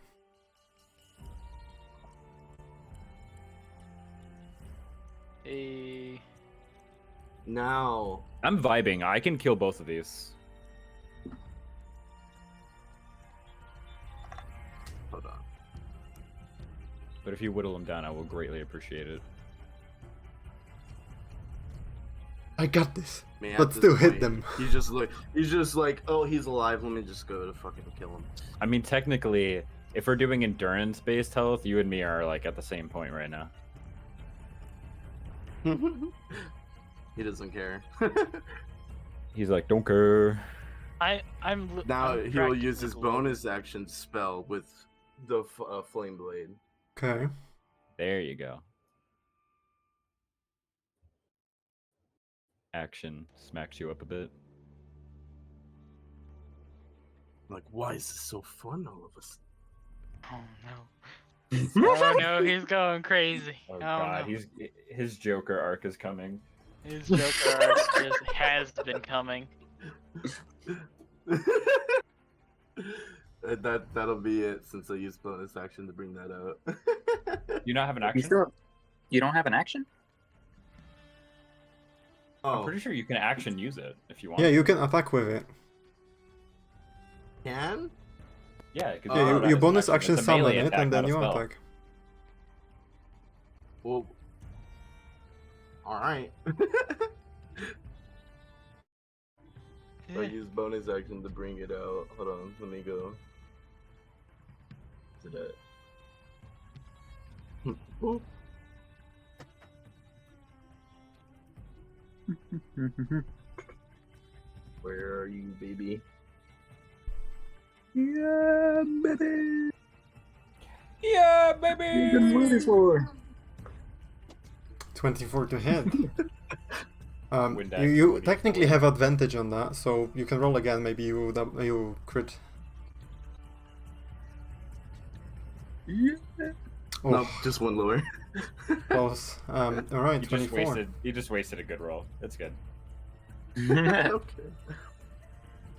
Now. I'm vibing. I can kill both of these. Hold on. But if you whittle them down, I will greatly appreciate it. I got this. Man, But at this still hit point, them. He's just like, oh, he's alive. Let me just go to fucking kill him. I mean, technically, If we're doing endurance-based health, you and me are like at the same point right now. He doesn't care. He's like, don't care. Now I'm he will use practically his glowing. bonus action spell with the flame blade. Okay. There you go. Action smacks you up a bit. Like, why is this so fun all of a sudden? Oh no. Oh no, he's going crazy. Oh, Oh god, no. his Joker arc is coming. His Joker arc just has been coming. That'll be it since I used bonus action to bring that out. You not have an You action? still, you don't have an action? I'm pretty sure you can action use it if you want. Yeah, you can attack with it. Can? Yeah, because Yeah, you bonus action summon it and then you spell. attack. Well, alright. I use bonus action to bring it out. Hold on, let me go to that. Ooh. Where are you, baby? Yeah, baby. Yeah, baby. Good money for. 24 to hit. Win that You 24. technically have advantage on that, so you can roll again. Maybe you crit. Yeah. Oh, No, just one lower. close. All right, You just wasted a good roll. That's good. Okay.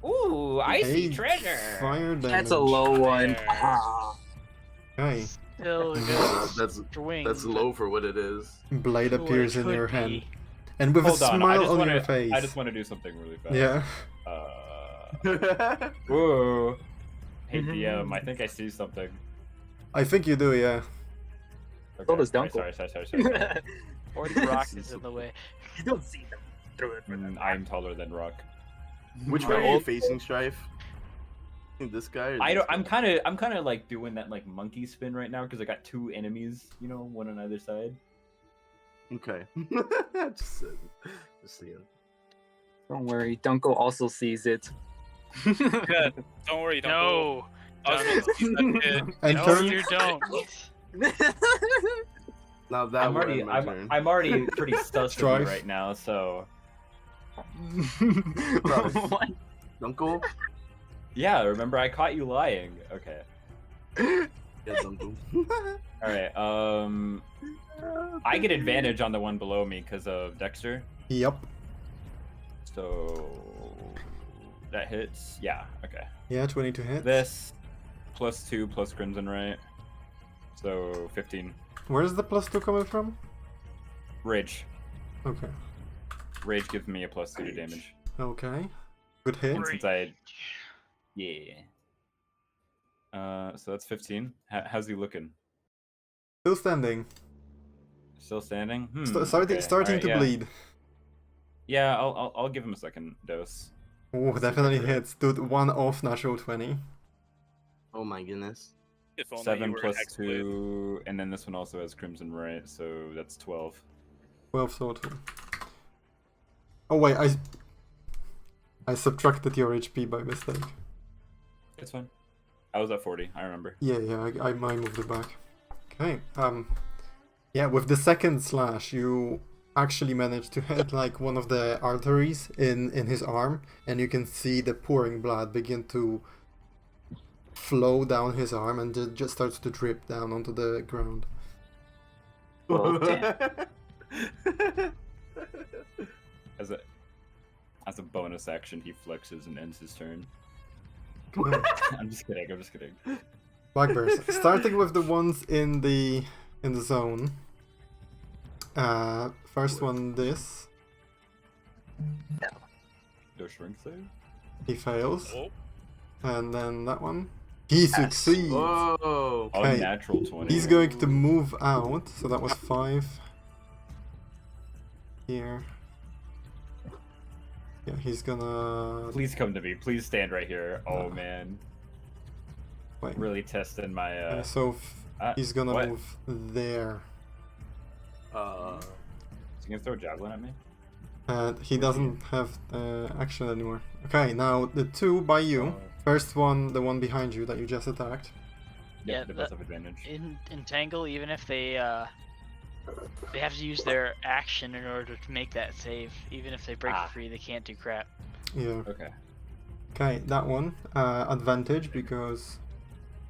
Ooh, Eight fire damage. That's a low one. There. Ah. Okay. Still a That's good swing. that's low for what it is. Blade but appears in could your be. hand, and with Hold a on, smile on your face. I just want to do something really fast. Yeah. Whoa. Hey DM, I think I see something. I think you do. Yeah. So does sorry, Dunkl. sorry. Or the rock is in the way. You don't see them through it. I'm taller than Rock. Which way are you facing, Strife? This guy? Or I this don't. guy? I'm kind of like doing that like monkey spin right now because I got two enemies, you know, one on either side. Okay. just seeing. Don't worry, Dunkl also sees it. Good. Don't worry, don't No. I was gonna use that kid. And No, turn. you don't. Now that I'm already, my turn. I'm already pretty sus of Strife. you right now, so What? Dunkl? yeah. Remember, I caught you lying. Okay. Yeah, Dunkl. All right. I get advantage on the one below me because of Dexter. Yep. So that hits. Yeah. Okay. Yeah, 22 hits. This +2 plus Crimson, right? So 15. Where's the +2 coming from? Rage. Okay. Rage gives me a +2 to damage. Okay. Good hit. And since I, yeah. So that's 15. How's he looking? Still standing. Still standing? Starting Okay. starting Alright, to yeah. bleed. Yeah, I'll give him a second dose. Oh, definitely hits. Dude, 1 off natural 20. Oh my goodness. If only 7 you were plus Hexblade. 2, and then this one also has Crimson, right? So that's 12. 12 total. Oh wait, I subtracted your HP by mistake. It's fine. I was at 40, I remember. Yeah, I moved it back. Okay, yeah, with the second slash, you actually managed to hit like one of the arteries in his arm, and you can see the pouring blood begin to flow down his arm, and it just starts to drip down onto the ground. Well, damn. As a bonus action, he flexes and ends his turn. I'm just kidding. Black bears. Starting with the ones in the zone. First one, this. No shrink save? He fails. Oh, And then that one. He succeeds. Whoa. Okay. Unnatural 20. He's going to move out. So that was 5. Here. Yeah, he's gonna... Please come to me. Please stand right here. Oh man. Wait. Really testing my. So he's gonna what? move there. Is he gonna throw a javelin at me? He doesn't have action anymore. Okay, now the two by you. First one, the one behind you that you just attacked. Yeah, they both have advantage. In Tangle, even if they have to use their action in order to make that save. Even if they break free, they can't do crap. Yeah. Okay. Okay, that one advantage because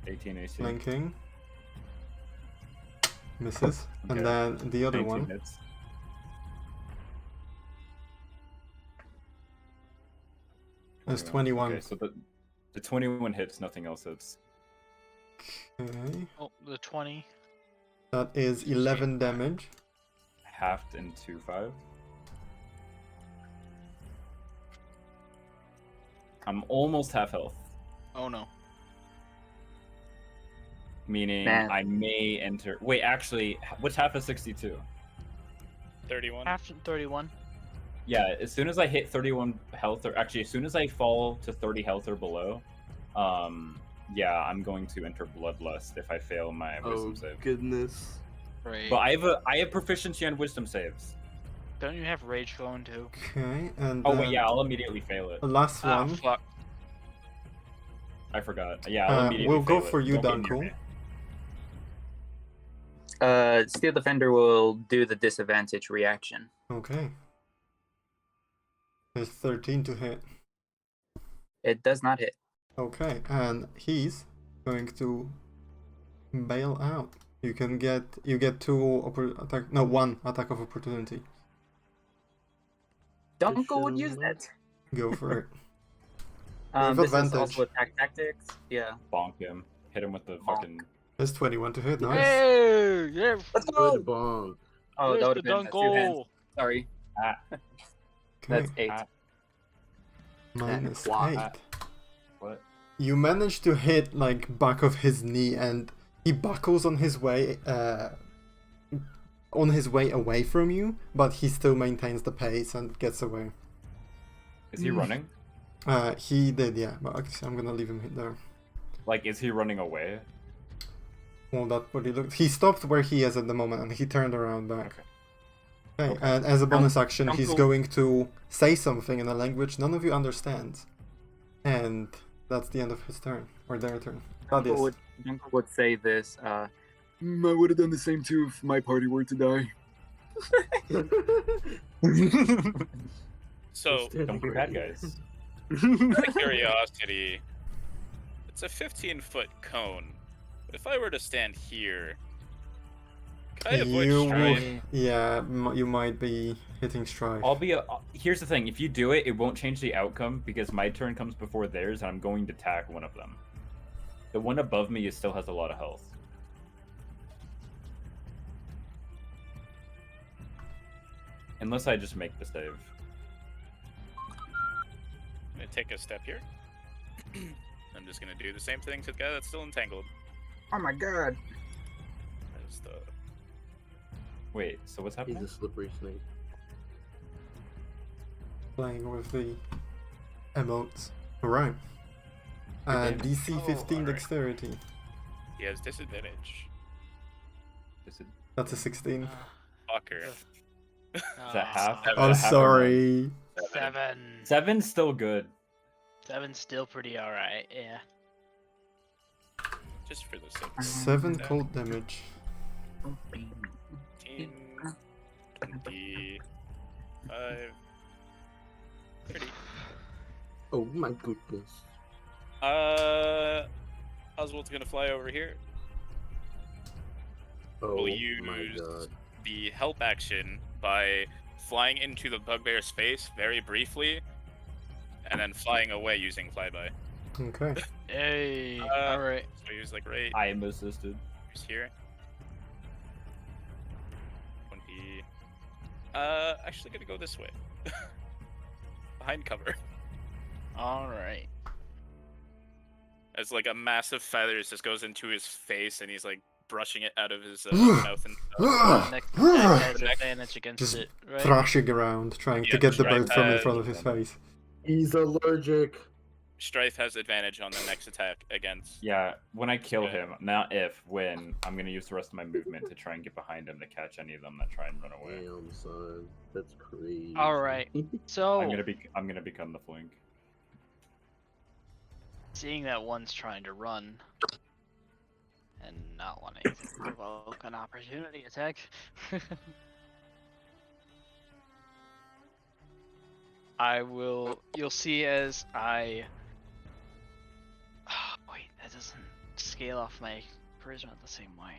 18 AC. flanking misses, Okay. and then the other 19 one. hits. Is 21. Okay, so the 21 hits, nothing else hits. Okay, Oh, the 20. that is 11 damage. Halved into 5. I'm almost half health, Oh no. meaning Man. I may enter. Wait, actually, what's half of 62? 31. After 31. Yeah, as soon as I hit 31 health, or actually, as soon as I fall to 30 health or below, yeah, I'm going to enter Bloodlust if I fail my wisdom save. Goodness. Right. But I have proficiency on wisdom saves. Don't you have Rage going too? Okay, and Oh wait, yeah, I'll immediately fail it. the last Ah, one. fuck. I forgot. Yeah, I'll immediately we'll go fail for it. you, Don't get near Dunkl. me. Steel Defender will do the disadvantage reaction. Okay. There's 13 to hit. It does not hit. Okay, and he's going to bail out. You get one attack of opportunity. Dunkl would use that. Go for it. With This is advantage. also attack tactics. Yeah. Bonk him. Hit him with the fucking. There's 21 to hit. Nice. Hey! Yeah! Let's go. Good bonk. Oh, that would have There's been the two hands. Dunkl! Sorry. Ah, Okay. That's 8. Minus Wow. 8. what? You manage to hit like back of his knee, and he buckles on his way away from you, but he still maintains the pace and gets away. Is he running? He did, yeah, but actually I'm gonna leave him there. Like, is he running away? Well, that's what he looked. He stopped where he is at the moment, and he turned around back. Okay, Okay. and as a bonus action, he's Dunkl- going to say something in a language none of you understand, and that's the end of his turn, or their turn. Thaddeus. Dunkl would say this. I would have done the same too if my party were to die. So, Don't be bad guys. out of curiosity, it's a 15-foot cone. But if I were to stand here, could I avoid You Strife? would, yeah, you might be hitting Strife. Here's the thing: if you do it, it won't change the outcome because my turn comes before theirs, and I'm going to attack one of them. The one above me still has a lot of health. Unless I just make the save. I'm gonna take a step here. I'm just gonna do the same thing to the guy that's still entangled. Oh my god. As the Wait, so what's He's happening? a slippery snake. Playing with the emotes. Alright. DC 15 alright. dexterity. he has disadvantage. That's a 16. Fucker. Is that half? Seven. I'm Is that half or sorry. 7. 7's still good. 7's still pretty alright, yeah. Just for the sake of 7 Yeah. cold damage. 15, 25. Pretty. Oh my goodness. Oswald's gonna fly over here. Oh We'll my use god. the help action by flying into the bugbear's face very briefly, and then flying away using flyby. Okay. Hey, Uh, alright. So he was like right I am assisted. here. 20. Actually gonna go this way. Behind cover. Alright. As like a massive feathers just goes into his face, and he's like brushing it out of his mouth and stuff. Next attack has Next- advantage against Just it, right? thrashing around, trying to Yeah, get the Strife bird from in has- front of his face. He's allergic. Strife has advantage on the next attack against. Yeah, when I kill Okay. him, not if, when, I'm gonna use the rest of my movement to try and get behind him to catch any of them that try and run away. Damn, son, that's crazy. All right. So I'm gonna become the flank. seeing that one's trying to run and not wanting to provoke an opportunity attack. You'll see as I. Oh, wait, that doesn't scale off my charisma the same way.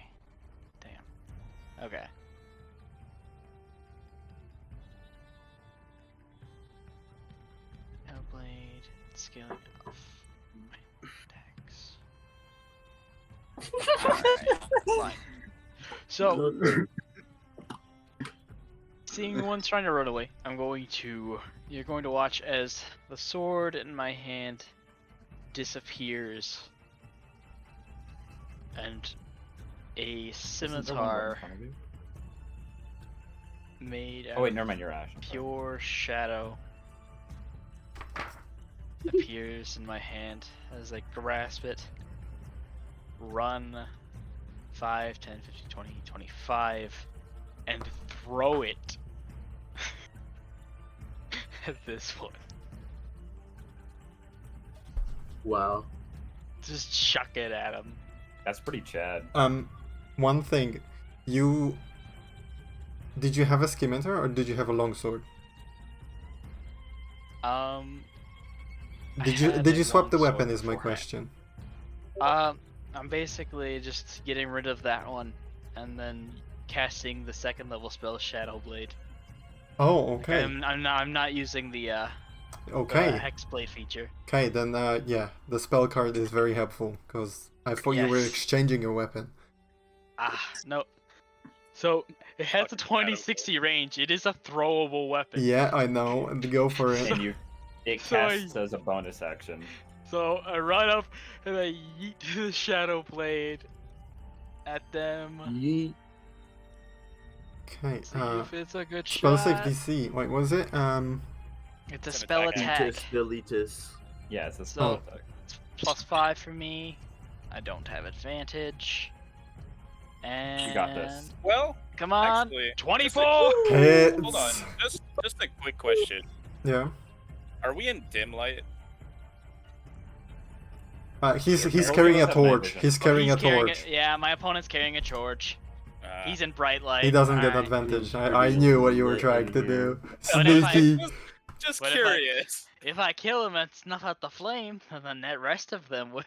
Damn. Okay. Hellblade, scaling off my attacks. Alright, fine. So, seeing the ones trying to run away, you're going to watch as the sword in my hand disappears and a Isn't there one right in scimitar front of you? made out Oh wait, of never mind. You're Ash. I'm sorry. pure shadow appears in my hand as I grasp it, run 5, 10, 15, 20, 25, and throw it at this one. Wow. Just chuck it at him. That's pretty Chad. One thing, did you have a scimitar or did you have a longsword? I Did had you a swap the longsword weapon? Is my beforehand. question. I'm basically just getting rid of that one and then casting the second level spell Shadow Blade. Oh, okay. I'm not using the Okay. Hexblade feature. Okay, then yeah, the spell card is very helpful because I thought you were Yes. exchanging your weapon. No. So it has a Fucking 20-60 range. It is a throwable weapon. Yeah, I know, and go for it. And it So I- casts as a bonus action. So I run up and I yeet the Shadow Blade at them. Yeet. Okay. See if it's a good Spell shot. save DC. Wait, what was it? It's a It's an spell attack. attack. Deletus. Yeah, it's a So- spell attack. Plus 5 for me. I don't have advantage. And You got this. Well, Come on. actually, 24. Hits. hold on. Just a quick question. Yeah. Are we in dim light? He's Arrow carrying a does have night torch. vision. He's carrying a He's carrying torch. yeah, my opponent's carrying a torch. He's in bright light. He doesn't get Alright. advantage. I knew what you were trying to do. But if I- Sneaky. Just But if I- curious. If I kill him and snuff out the flame, then the rest of them would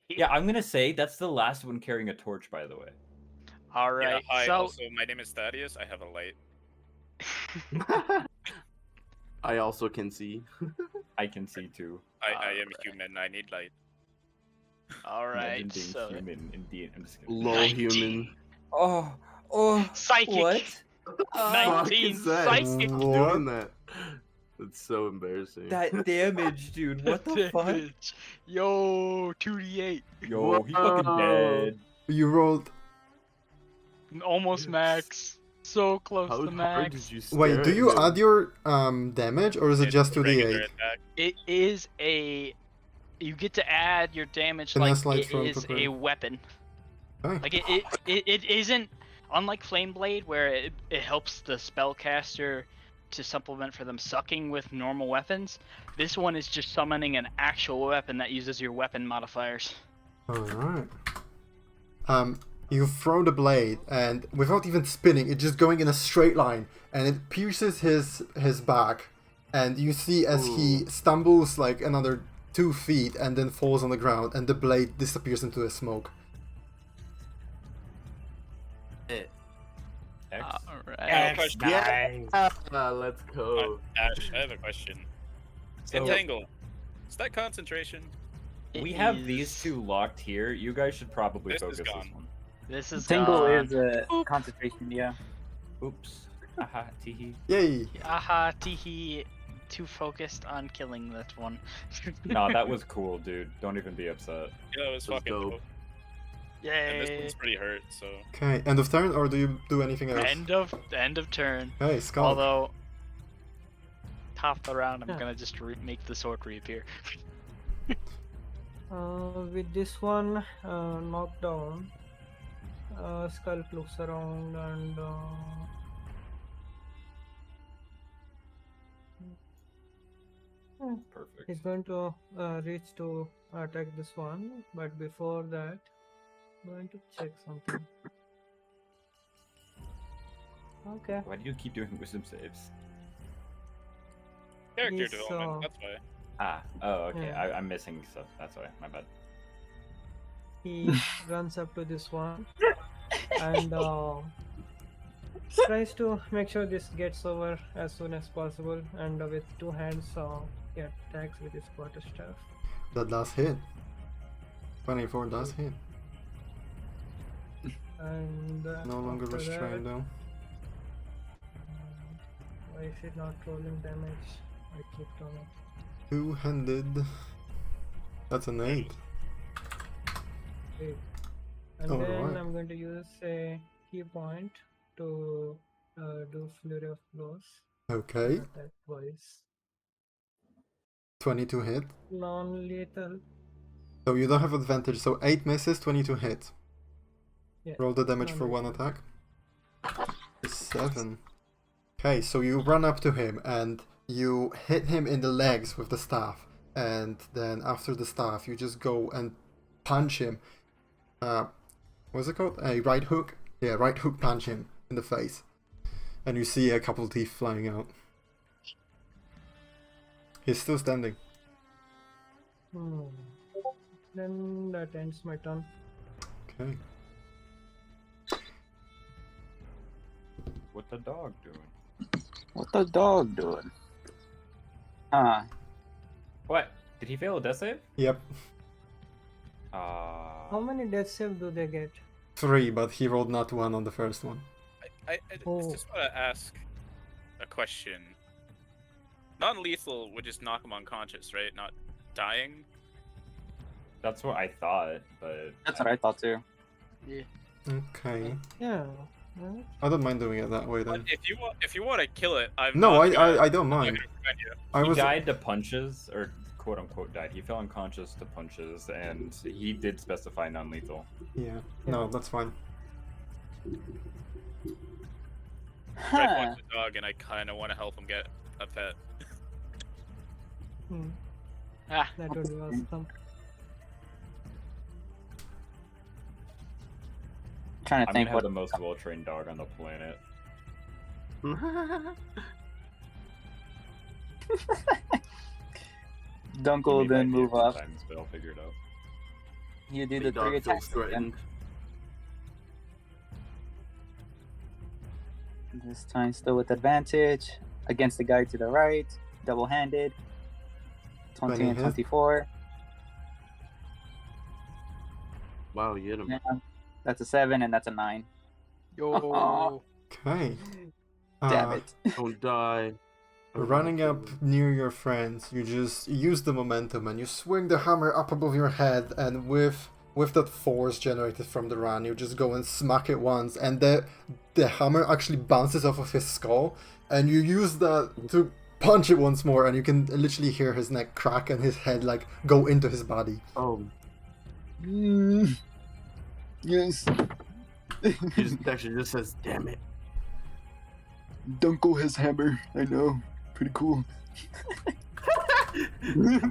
be... Yeah, I'm gonna say that's the last one carrying a torch, by the way. Alright, Yeah, hi, so... also, my name is Thaddeus. I have a light. I also can see. I can see too. I am Alright. human. I need light. Alright, Imagine being so... human, indeed. I'm just kidding. Low 19. human. Oh, Psychic! what? 19 Fuck is that? psychic! What? Doing that. That's so embarrassing. That damage, dude. What the fuck? Damage. Yo, 2d8. Yo, he fucking Whoa. dead. You rolled. Almost max. So close How to hard max. did you stare Wait, do at you him? add your damage or is it It's just a 2d8? regular attack. It is a... You get to add your damage And like that's like it from is a prepared. weapon. Okay. Like it isn't... Unlike Flame Blade, where it helps the spellcaster to supplement for them sucking with normal weapons, this one is just summoning an actual weapon that uses your weapon modifiers. Alright. You throw the blade, and without even spinning, it's just going in a straight line, and it pierces his back, and you see as he stumbles like another 2 feet and then falls on the ground, and the blade disappears into the smoke. X. Alright. I have a question. Yeah. Let's go. Ash, I have a question. So- Entangle. Is that concentration? We It have is- these two locked here. You guys should probably This is focus this gone. one. This is Tingle gone. is a Oop. concentration, yeah. Oops. Haha, teehee. Yay! Aha, teehee. Too focused on killing that one. No, that was cool, dude. Don't even be upset. Yeah, it was That's fucking dope. dope. And this Yay. one's pretty hurt, so. Okay, end of turn, or do you do anything else? End of turn. Hey, Skulk. Although, top of the round, I'm gonna just make the sword reappear. With this one knocked down, Skulk looks around and Perfect. he's going to reach to attack this one, but before that, I'm going to check something. Okay. Why do you keep doing wisdom saves? Character He's, development, that's why. Ah, oh, okay. Yeah. I'm missing stuff. That's why. My bad. He runs up to this one and tries to make sure this gets over as soon as possible. And with two hands, he attacks with his quarterstaff. That does hit. 24 does hit. And No longer after that, restrained though. why is it not rolling damage? I clicked on it. Two-handed. That's an 8. Okay. And All then right. I'm going to use a key point to do flurry of blows. Okay. Attack twice. 22 hit. Non-lethal. So you don't have advantage, so 8 misses, 22 hit. Yeah. Roll the damage for one non-lethal. attack. 7. Okay, so you run up to him and you hit him in the legs with the staff. And then after the staff, you just go and punch him. What's it called? A right hook? Yeah, right hook punch him in the face. And you see a couple teeth flying out. He's still standing. Then that ends my turn. Okay. What the dog doing? What the dog doing? What? Did he fail a death save? Yep. How many death save do they get? 3, but he rolled not 1 on the first one. I Oh. just want to ask a question. Non-lethal would just knock him unconscious, right? Not dying? That's what I thought, but That's what I thought too. Okay. Yeah. Right? I don't mind doing it that way But then. if you want to kill it, I'm No, not gonna- I don't I'm not mind. gonna prevent you. I he was died to punches, or quote unquote died. He fell unconscious to punches, and he did specify non-lethal. yeah. No, that's fine. Strife Huh. wants a dog, and I kind of want to help him get a pet. Ah, That would be awesome. Trying to I'm think gonna have what. the most well-trained dog on the planet. Dunkl Maybe then might be a move few up. times, but I'll figure it out. You do Big the dog 3 feels attacks threatened. again. This time still with advantage against the guy to the right, double-handed. 20 and 20 hit. 24. Wow, you hit him. Yeah, that's a 7 and that's a 9. yo. Okay. Damn it. Don't die. Running up near your friends, you just use the momentum and you swing the hammer up above your head, and with that force generated from the run, you just go and smack it once, and the hammer actually bounces off of his skull, and you use that to punch it once more, and you can literally hear his neck crack and his head like go into his body. Oh, Yes. he just actually just says, "Damn it." Dunkl has hammer. I know. Pretty cool.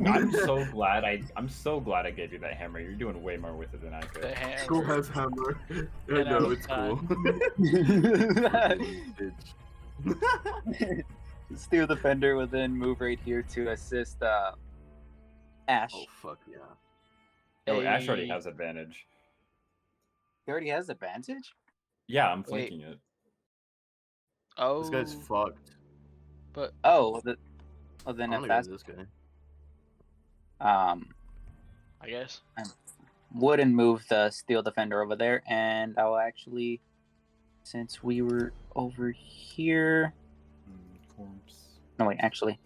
I'm so glad I gave you that hammer. You're doing way more with it than I The could. School hammer. has hammer. I And know I'm it's cool. Bitch. Steel Defender will then move right here to assist Ash. Oh fuck yeah. Oh, Ash already Hey. has advantage. He already has advantage? Yeah, I'm Wait. flanking it. Oh, This guy's fucked. but Oh, then I'm if gonna that's go with this guy. I guess. wouldn't move the Steel Defender over there, and I'll actually, since we were over here, Corpse. no wait, actually,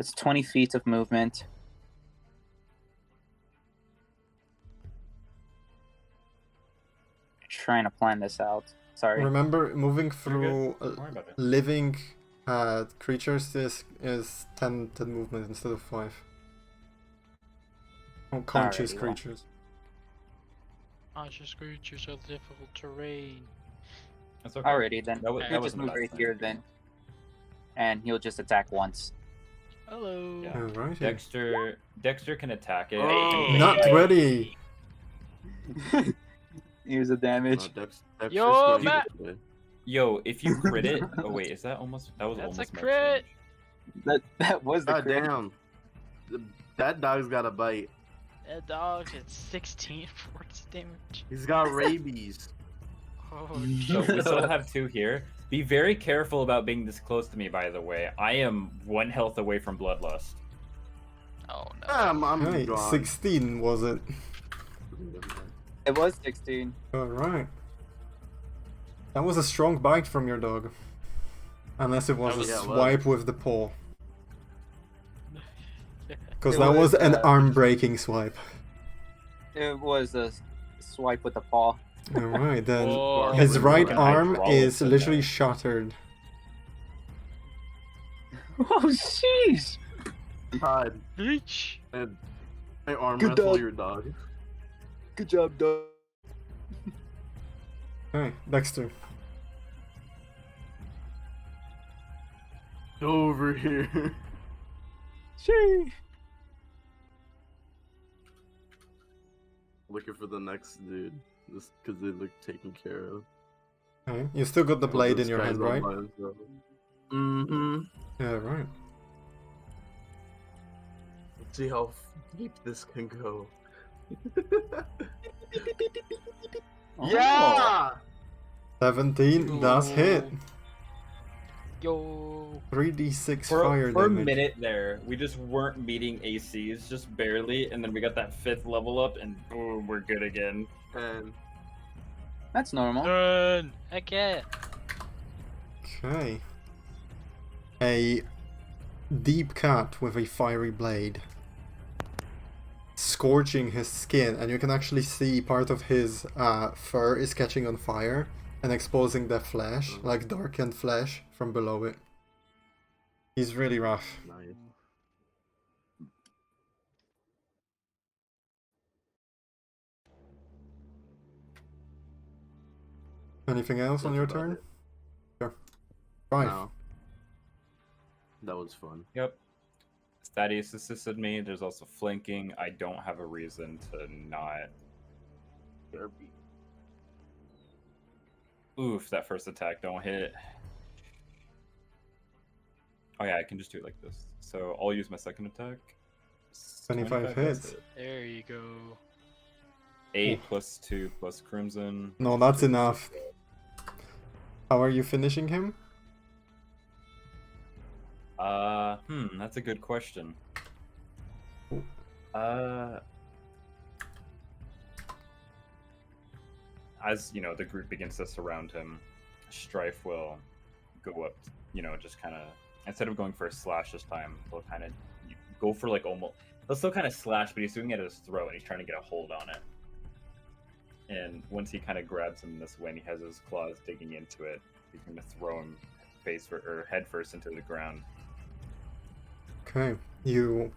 it's 20 feet of movement. Trying to plan this out. Sorry. Remember, moving You're through good. Don't worry about it. living creatures is 10 movement instead of 5. Unconscious Alrighty, well. creatures. Conscious creatures are difficult terrain. That's okay. Alrighty then. That He'll was just the move last right time. here then. And he'll just attack once. Hello. Yeah. Alrighty. Dexter can attack it. Oh. Not ready! Here's the damage. Dexter's Yo, going Matt! this way. Yo, if you crit it. Oh wait, is that almost? That was That's a almost max crit. damage. That was the God crit. damn. That dog's got a bite. That dog did 16 force damage. He's got rabies. Oh, So we still have 2 here. Be very careful about being this close to me, by the way. I am 1 health away from bloodlust. oh no. I'm Hey, gone. 16 was it? It was 16. Alright. That was a strong bite from your dog. Unless it was That a was- yeah, it was. swipe with the paw. Because It that was was, an uh, arm-breaking swipe. It was a swipe with the paw. Alright, then Whoa. his right I arm rolled is for literally that. shattered. Oh, jeez. God. Bitch. And I arm Good wrestle dog. your dog. Good job, dog. Okay, Dexter. Go over here. Shee. Looking for the next dude. Just because they look taken care of. Okay, you still got the blade in your hand, right? Mm-hmm. Yeah, right. Let's see how deep this can go. Oh. Yeah! 17 does hit. Yo. 3d6 For, fire for a damage. minute there, we just weren't meeting ACs, just barely, and then we got that 5th level up, and boom, we're good again. And That's normal. Run. Heck yeah. Okay. A deep cut with a fiery blade. Scorching his skin, and you can actually see part of his fur is catching on fire and exposing the flesh, like darkened flesh from below it. He's really rough. nice. Anything else on That's your about turn? it. Sure. 5. No. That was fun. Yep. Thaddeus assisted me. There's also flanking. I don't have a reason to not. Oof, that first attack don't hit. Oh yeah, I can just do it like this. So I'll use my second attack. 25 does hits. hit. There you go. 8 plus 2 plus Crimson. No, that's enough. How are you finishing him? That's a good question. Ooh. As you know, the group begins to surround him, Strife will go up, just kind of, instead of going for a slash this time, he'll kind of go for like almost, he'll still kind of slash, but he's doing it at his throat and he's trying to get a hold on it. And once he kind of grabs him this way and he has his claws digging into it, he's going to throw him head first into the ground. Okay, you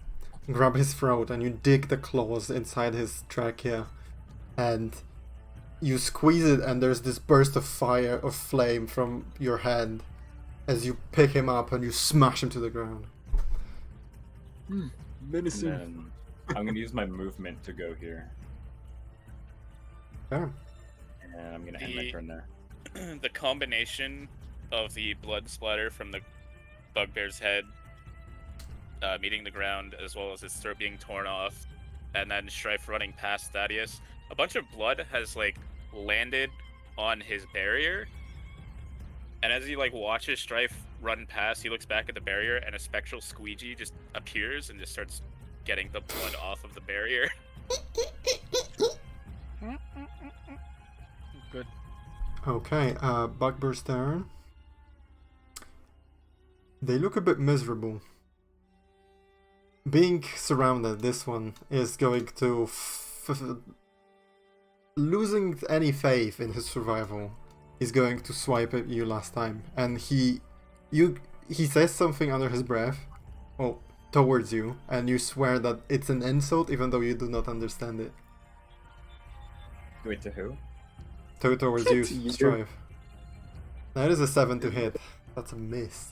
grab his throat and you dig the claws inside his trachea, and you squeeze it, and there's this burst of fire, of flame from your hand as you pick him up and you smash him to the ground. And Menacing. then I'm going to use my movement to go here. Okay. And I'm going to end my The- turn there. The combination of the blood splatter from the bugbear's head meeting the ground, as well as his throat being torn off, and then Strife running past Thaddeus, a bunch of blood has landed on his barrier, and as he watches Strife run past, he looks back at the barrier, and a spectral squeegee just appears and just starts getting the blood off of the barrier. Good. Okay, Bugbear's turn. They look a bit miserable. Being surrounded, this one is going to losing any faith in his survival. He's going to swipe at you last time, and he says something under his breath. Oh, towards you, and you swear that it's an insult even though you do not understand it. Wait, to who? Towards you, To you. Strife. That is a 7 to hit. That's a miss.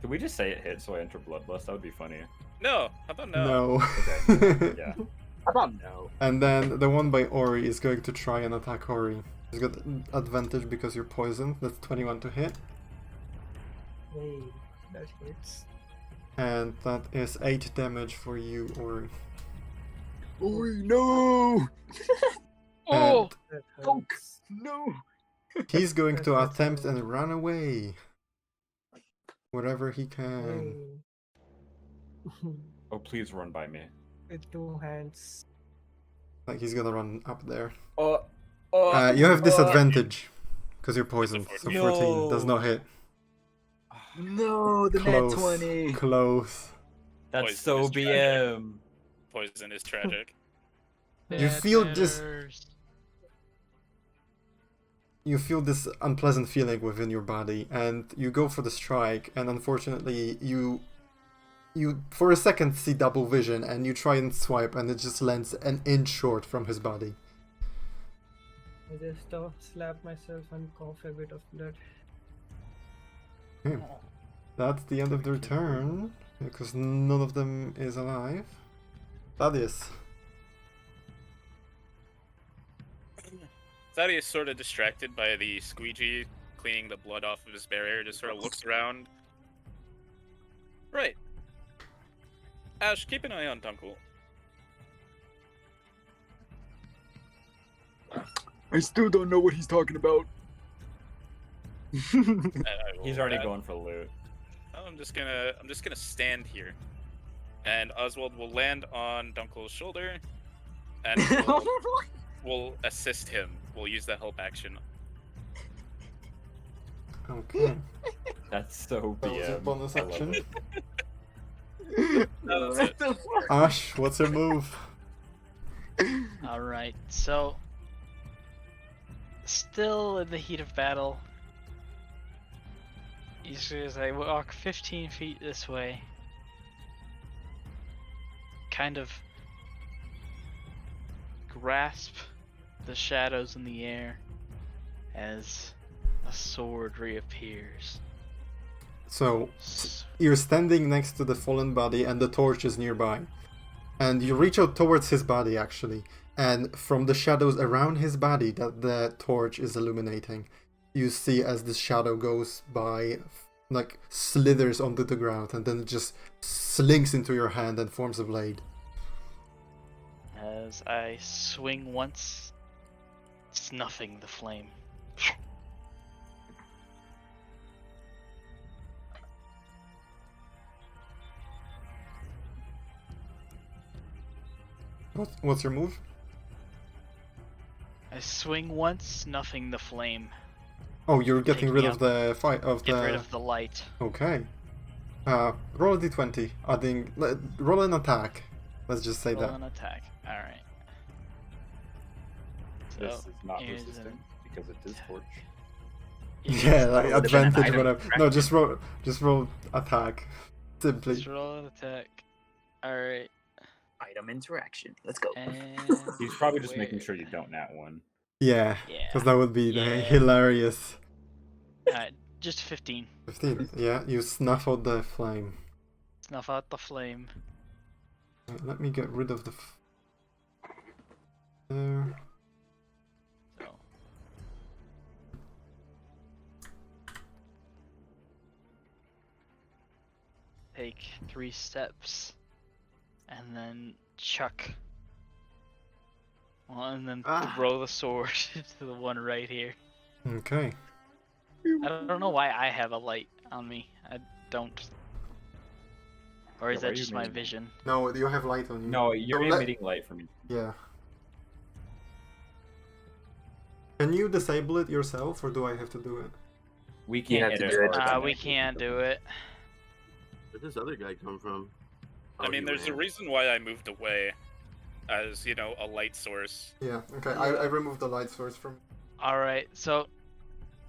Did we just say it hit so I enter Bloodlust? That would be funny. No, how about no? No. Okay. Yeah. How about no? And then the one by Ori is going to try and attack Ori. He's got advantage because you're poisoned. That's 21 to hit. Hey, that hits. And that is 8 damage for you, Ori. Oh no! Oh! That Skulk! hurts. No! And he's going to That's attempt good. and run away. Wherever he can. Hey. Oh, please run by me. With 2 hands. Like he's gonna run up there. Oh. You have disadvantage. Because you're poisoned. So 14. 14 does not hit. No, the Close. nat 20! Close. That's Poison so is tragic. BM. Poison is tragic. You feel this. You feel this unpleasant feeling within your body, and you go for the strike, and unfortunately you for a second see double vision, and you try and swipe, and it just lands an inch short from his body. I just slap myself and cough a bit of blood. That's the end of their turn, because none of them is alive. Thaddeus. Thaddeus, sort of distracted by the squeegee cleaning the blood off of his barrier, just sort of looks around. Right. Ash, keep an eye on Dunkl. I still don't know what he's talking about. He's already going for loot. I'm just gonna stand here, and Oswald will land on Dunkl's shoulder, and we'll assist him. We'll use the help action. Okay. That's so That was your BM. bonus I love action. it. That's it. Ash, what's your move? Alright, so. Still in the heat of battle. Usually as I walk 15 feet this way. Kind of grasp the shadows in the air as a sword reappears. So, you're standing next to the fallen body and the torch is nearby. And you reach out towards his body, actually. And from the shadows around his body that the torch is illuminating, you see as the shadow goes by, like, slithers onto the ground, and then it just slinks into your hand and forms a blade. As I swing once, snuffing the flame. What's your move? I swing once, snuffing the flame. Oh, you're getting Taking rid out- of the fight of Get the. rid of the light. Okay. Roll a d20. Adding. Roll an attack. Let's just say Roll that. an attack. Alright. This So, is not here's resistant because it is torch. Yeah, like Would've been an advantage, item, whatever. No, just roll attack. Simply. Just roll an attack. Alright. Item interaction. Let's go. And He's probably just making where- sure you don't nat one. Yeah, Yeah. because that would be Yeah. hilarious. Alright, just 15. 15. Yeah, you snuff out the flame. Snuff out the flame. Let me get rid of the. There. So. Take 3 steps. And then chuck. Well, and then throw the sword to the one right here. Okay. I don't know why I have a light on me. I don't. Or Yeah, is why are that you just my emitting- vision? No, you have light on you. No, you're let- emitting light from me. Yeah. Can you disable it yourself, or do I have to do it? We You can't have to edit do it. our We dynamic. can't do it. Where'd this other guy come from? I mean, there's a reason why I moved away, as you know, a light source. Yeah. Okay. I removed the light source from. Alright, so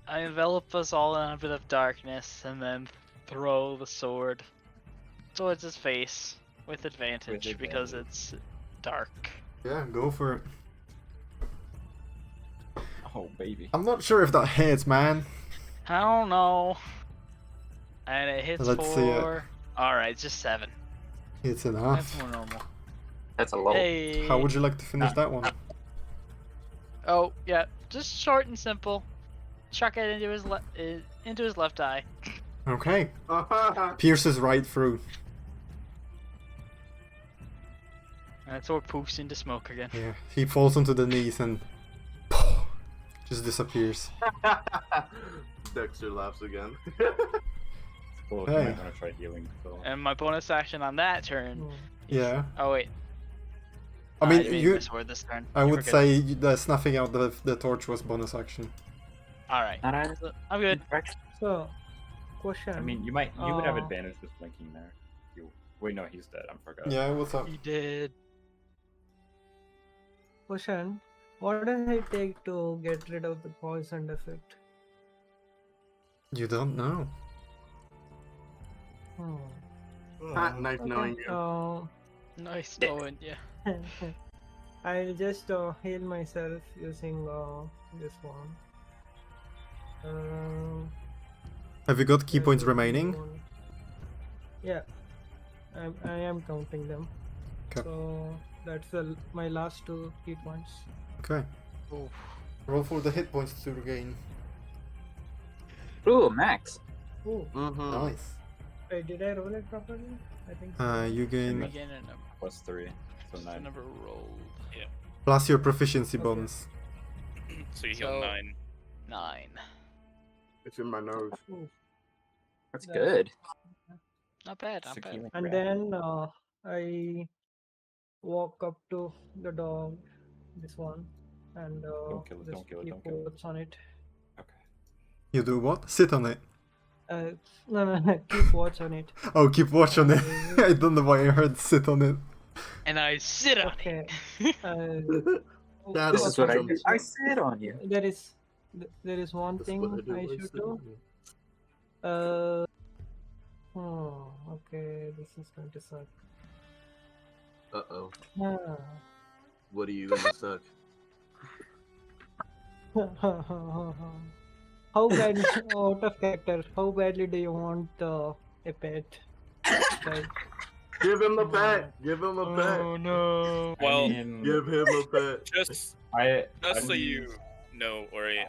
I envelop us all in a bit of darkness and then throw the sword towards his face with advantage because it's dark. Yeah, go for it. Oh baby. I'm not sure if that hits, man. I don't know. And it hits Let's see it. for. Alright, just 7. It's That's enough. more normal. That's a low. Hey. How would you like to finish that one? Oh yeah, just short and simple. Chuck it into his left eye. Okay. Pierces right through. And it sort of poofs into smoke again. Yeah. He falls onto the knees and just disappears. Dexter laughs again. Cool. Hey. You might want to try healing. So. And my bonus action on that turn. Yeah. Oh wait. I mean, didn't you. miss word this turn. I You would were good. say the snuffing out the torch was bonus action. Alright. Alright. I'm good. So, question. I mean, you would have Uh, advantage with blinking there. Wait, no, he's dead. I forgot. Yeah, what's up? You did. Question. What does it take to get rid of the poison effect? You don't know. Nice knowing you. Nice knowing you. I'll just heal myself using this one. Have you got key There's points a remaining? one. Yeah, I am counting them. Okay. So that's my last 2 key points. Okay. Oof. Roll for the hit points to regain. Ooh, max. Oh, Nice. did I roll it properly? I think so. You gain Begin a number. +3, so 9. Number rolled. Yeah. plus your proficiency bonus. So you heal So- 9. 9. It's in my nose. Ooh. That's Yeah. good. Not bad. Not Sick bad. healing. And then I walk up to the dog, this one, and Don't kill it, just don't kill it, keep don't kill it. watch on it. Okay. You do what? Sit on it. No, keep watch on it. Oh, keep watch on it. I don't know why I heard sit on it. And I sit on Okay. it. That This is what I awesome. do. I sit on you. There is one That's thing what I do, I I should sit do. on you. Okay, this is going to suck. Uh-oh. Ah. What are you gonna suck? How bad, out of character, how badly do you want a pet? Like, Give him a pet! Give him a pet! Oh no. Well, I mean, Give him a pet! just I just so mean, you know, Ori,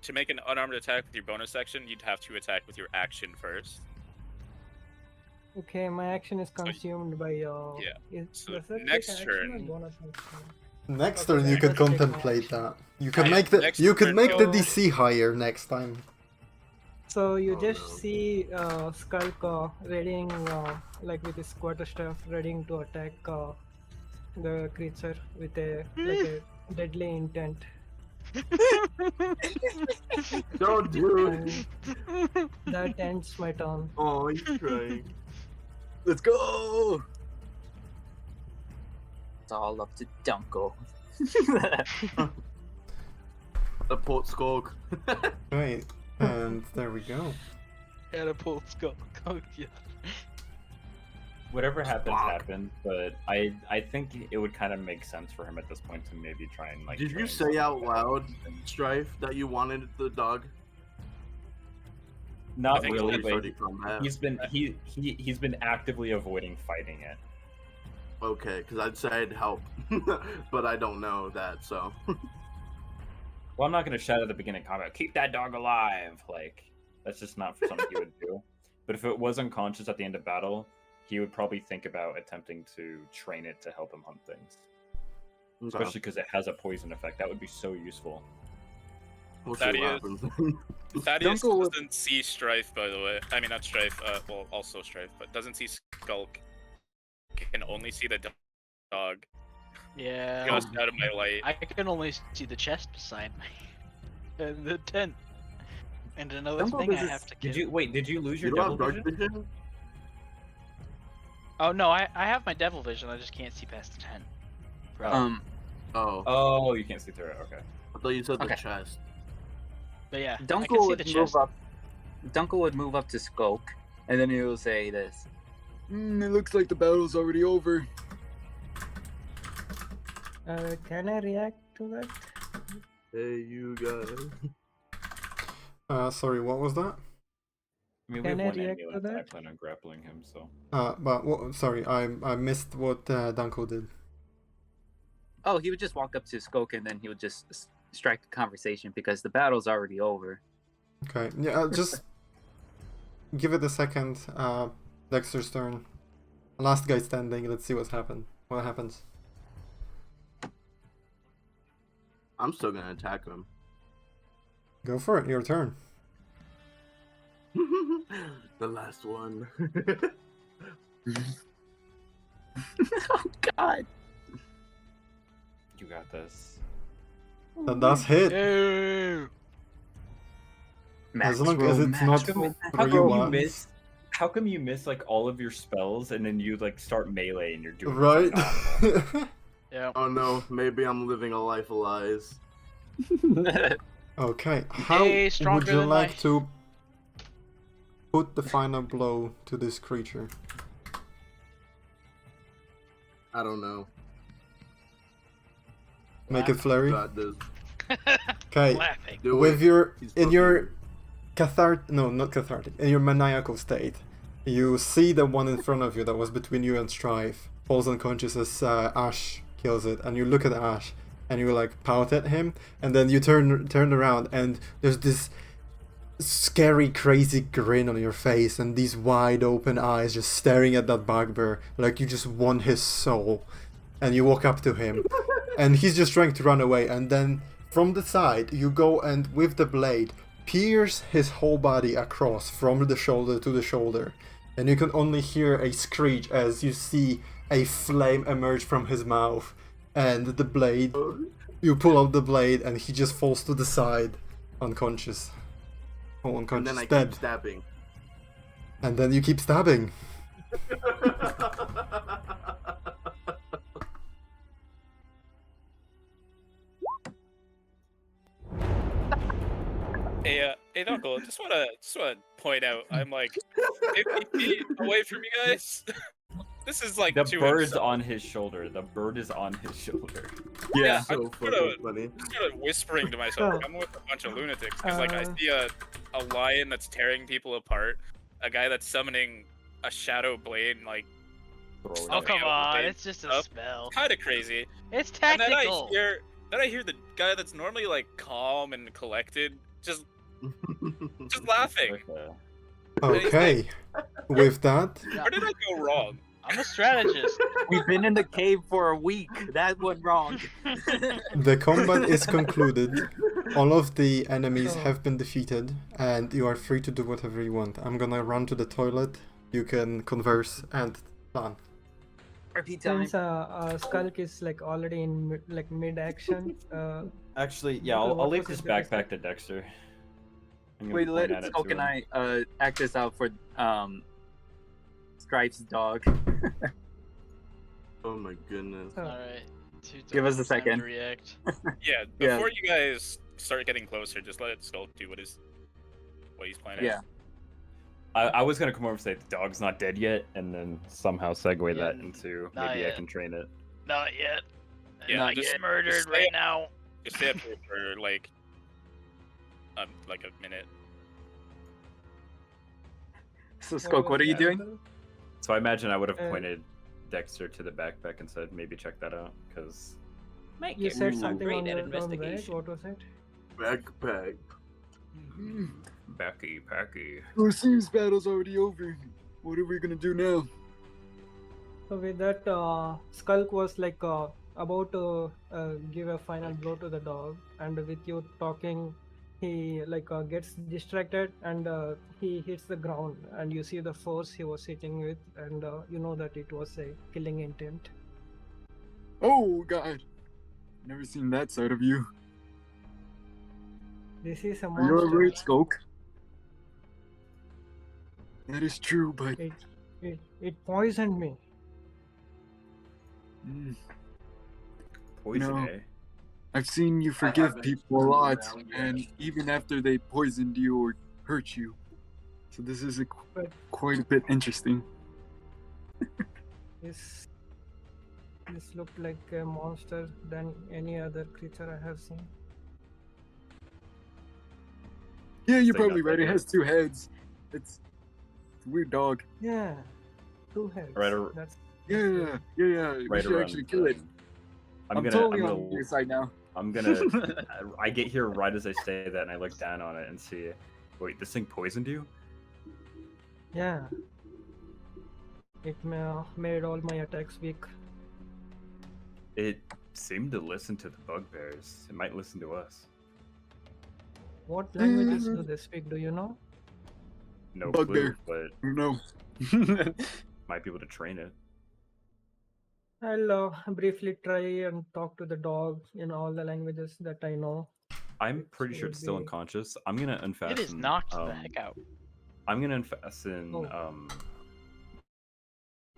to make an unarmed attack with your bonus action, you'd have to attack with your action first. okay, my action is consumed by So does it next take action turn- or bonus action? Next Okay, turn you I could must take my contemplate action. that. You could Yeah, make the next you could turn, make the go. DC higher next time. So you Oh, just no. see Skulk readying, like with his quarterstaff, readying to attack the creature with a deadly intent. Don't do it! And that ends my turn. Oh, he's crying. Let's go! It's all up to Dunkl. The port Skulk. Right. And there we go. Catapult Skulk. Oh yeah. whatever happens, Fuck. happened. But I think it would kind of make sense for him at this point to maybe try and like. Did you train say out something. loud, Strife, that you wanted the dog? I Not think really, it's but already come back. he's been actively avoiding fighting it. Okay, because I'd say I'd help, but I don't know that, so. Well, I'm not gonna shout at the beginning of combat, "Keep that dog alive!" Like that's just not something he would do. But if it was unconscious at the end of battle, he would probably think about attempting to train it to help him hunt things. Especially because it has a poison effect. That would be so useful. We'll see what Thaddeus. happens. Thaddeus Dunkl would- doesn't see Strife, by the way. I mean, not Strife, well, also Strife, but doesn't see Skulk. Can only see the dog. Yeah. Goes out of my light. I can only see the chest beside me. And the tent. And another Dunkl thing I doesn't- have to kill. Did you lose You your don't devil have dark vision? vision? Oh no, I have my devil vision, I just can't see past the tent. Bro. Oh, Oh, you can't see through it. Okay. I thought you said the Okay. chest. But yeah, I can Dunkl see would the move chest. up. Dunkl would move up to Skulk, and then he will say this: It looks like the battle's already over. Can I react to that? Hey, you guys. Sorry, what was that? I mean, we Can have I one react enemy to left, and I that? plan on grappling him, so. Sorry, I missed what Dunkl did. Oh, he would just walk up to Skulk and then he would just strike the conversation because the battle's already over. Okay, yeah, just give it a second. Dexter's turn. Last guy standing. Let's see what's happened. What happens? I'm still gonna attack him. Go for it. Your turn. The last one. Oh God! You got this. That does hit. Ew. As long as it's not How three come you ones. miss? How come you miss like all of your spells and then you like start melee and you're doing Right? phenomenal? Yeah. Oh no, maybe I'm living a life of lies. Okay, how Hey, would stronger you than like my- to put the final blow to this creature? I don't know. Make it flurry? Got this. Okay, Laughing. Do with it. your He's in fucking your good. in your maniacal state, you see the one in front of you that was between you and Strife falls unconscious as Ash kills it, and you look at Ash and you like pout at him, and then you turn around and there's this scary, crazy grin on your face and these wide open eyes just staring at that bugbear like you just won his soul. And you walk up to him and he's just trying to run away, and then from the side you go and with the blade pierce his whole body across from the shoulder to the shoulder, and you can only hear a screech as you see a flame emerge from his mouth, and the blade, you pull out the blade and he just falls to the side unconscious. Oh, And unconscious, then I dead. keep stabbing. And then you keep stabbing. Hey, Dunkl, just wanna point out, I'm like 50 feet away from you guys. This is like The too bird's insane. on his shoulder. The bird is on his shoulder. Yeah, I'm so fucking funny. sort of whispering to myself. Oh. I'm with a bunch of lunatics because like I Uh. see a lion that's tearing people apart, a guy that's summoning a shadow blade, and like Throw Oh, Oh it. come come on, blade it's just a up. spell. kind of crazy. It's And tactical. then I hear the guy that's normally like calm and collected just laughing. Okay. Okay, with that, Where did I go wrong? I'm a strategist. We've been in the cave for a week. That went wrong. the combat is concluded. All of the enemies Oh. have been defeated, and you are free to do whatever you want. I'm gonna run to the toilet. You can converse and plan. Repeat time. Since Skulk is like already in mid action. Actually, yeah, Okay, I'll what leave was this his biggest backpack to Dexter. I'm gonna Wait, point let at it Skulk to and him. I act this out for Strife's dog. Oh my goodness. Oh. Alright. Give us a Time to second. react. Yeah, Yeah. before you guys start getting closer, just let Skulk do what he's planning. Yeah. I was gonna come over and say the dog's not dead yet, and then somehow segue Yeah, that into not maybe I yet. can train it. Not yet. Yeah, Not just- yet. Murdered just right stay- now. Just stay up here for like a minute. So Skulk, what are you doing? So I imagine I would have Uh, pointed Dexter to the backpack and said maybe check that out, because You said something on the right? What was it? Backpack. Becky, Packy. Oh, it seems battle's already over. What are we gonna do now? So with that, Skulk was like about to give a final blow to the dog, and with you talking, he like gets distracted and he hits the ground, and you see the force he was hitting with, and you know that it was a killing intent. Oh God, never seen that side of you. This is a Are you monster. alright, Skulk? That is true, but It poisoned me. Poison, No. eh? I've seen you forgive haven't people a lot, around yet. and even after they poisoned you or hurt you. So this is quite a bit interesting. This looked like a monster than any other creature I have seen. Yeah, you're Thing probably up right. It there. has 2 heads. It's a weird dog. Yeah, 2 heads. Right, That's Yeah. We Right should around. actually kill it. I'm gonna. totally I'm on gonna. your side now. I'm gonna. I get here right as I say that, and I look down on it and see. Wait, this thing poisoned you? yeah. It made all my attacks weak. It seemed to listen to the bugbears. It might listen to us. What languages do they speak? Do you know? No Bugbear. clue, but No. might be able to train it. I'll briefly try and talk to the dog in all the languages that I know. I'm pretty sure would it's still be- unconscious. I'm gonna unfasten. It is knocked the heck out. I'm gonna unfasten Oh.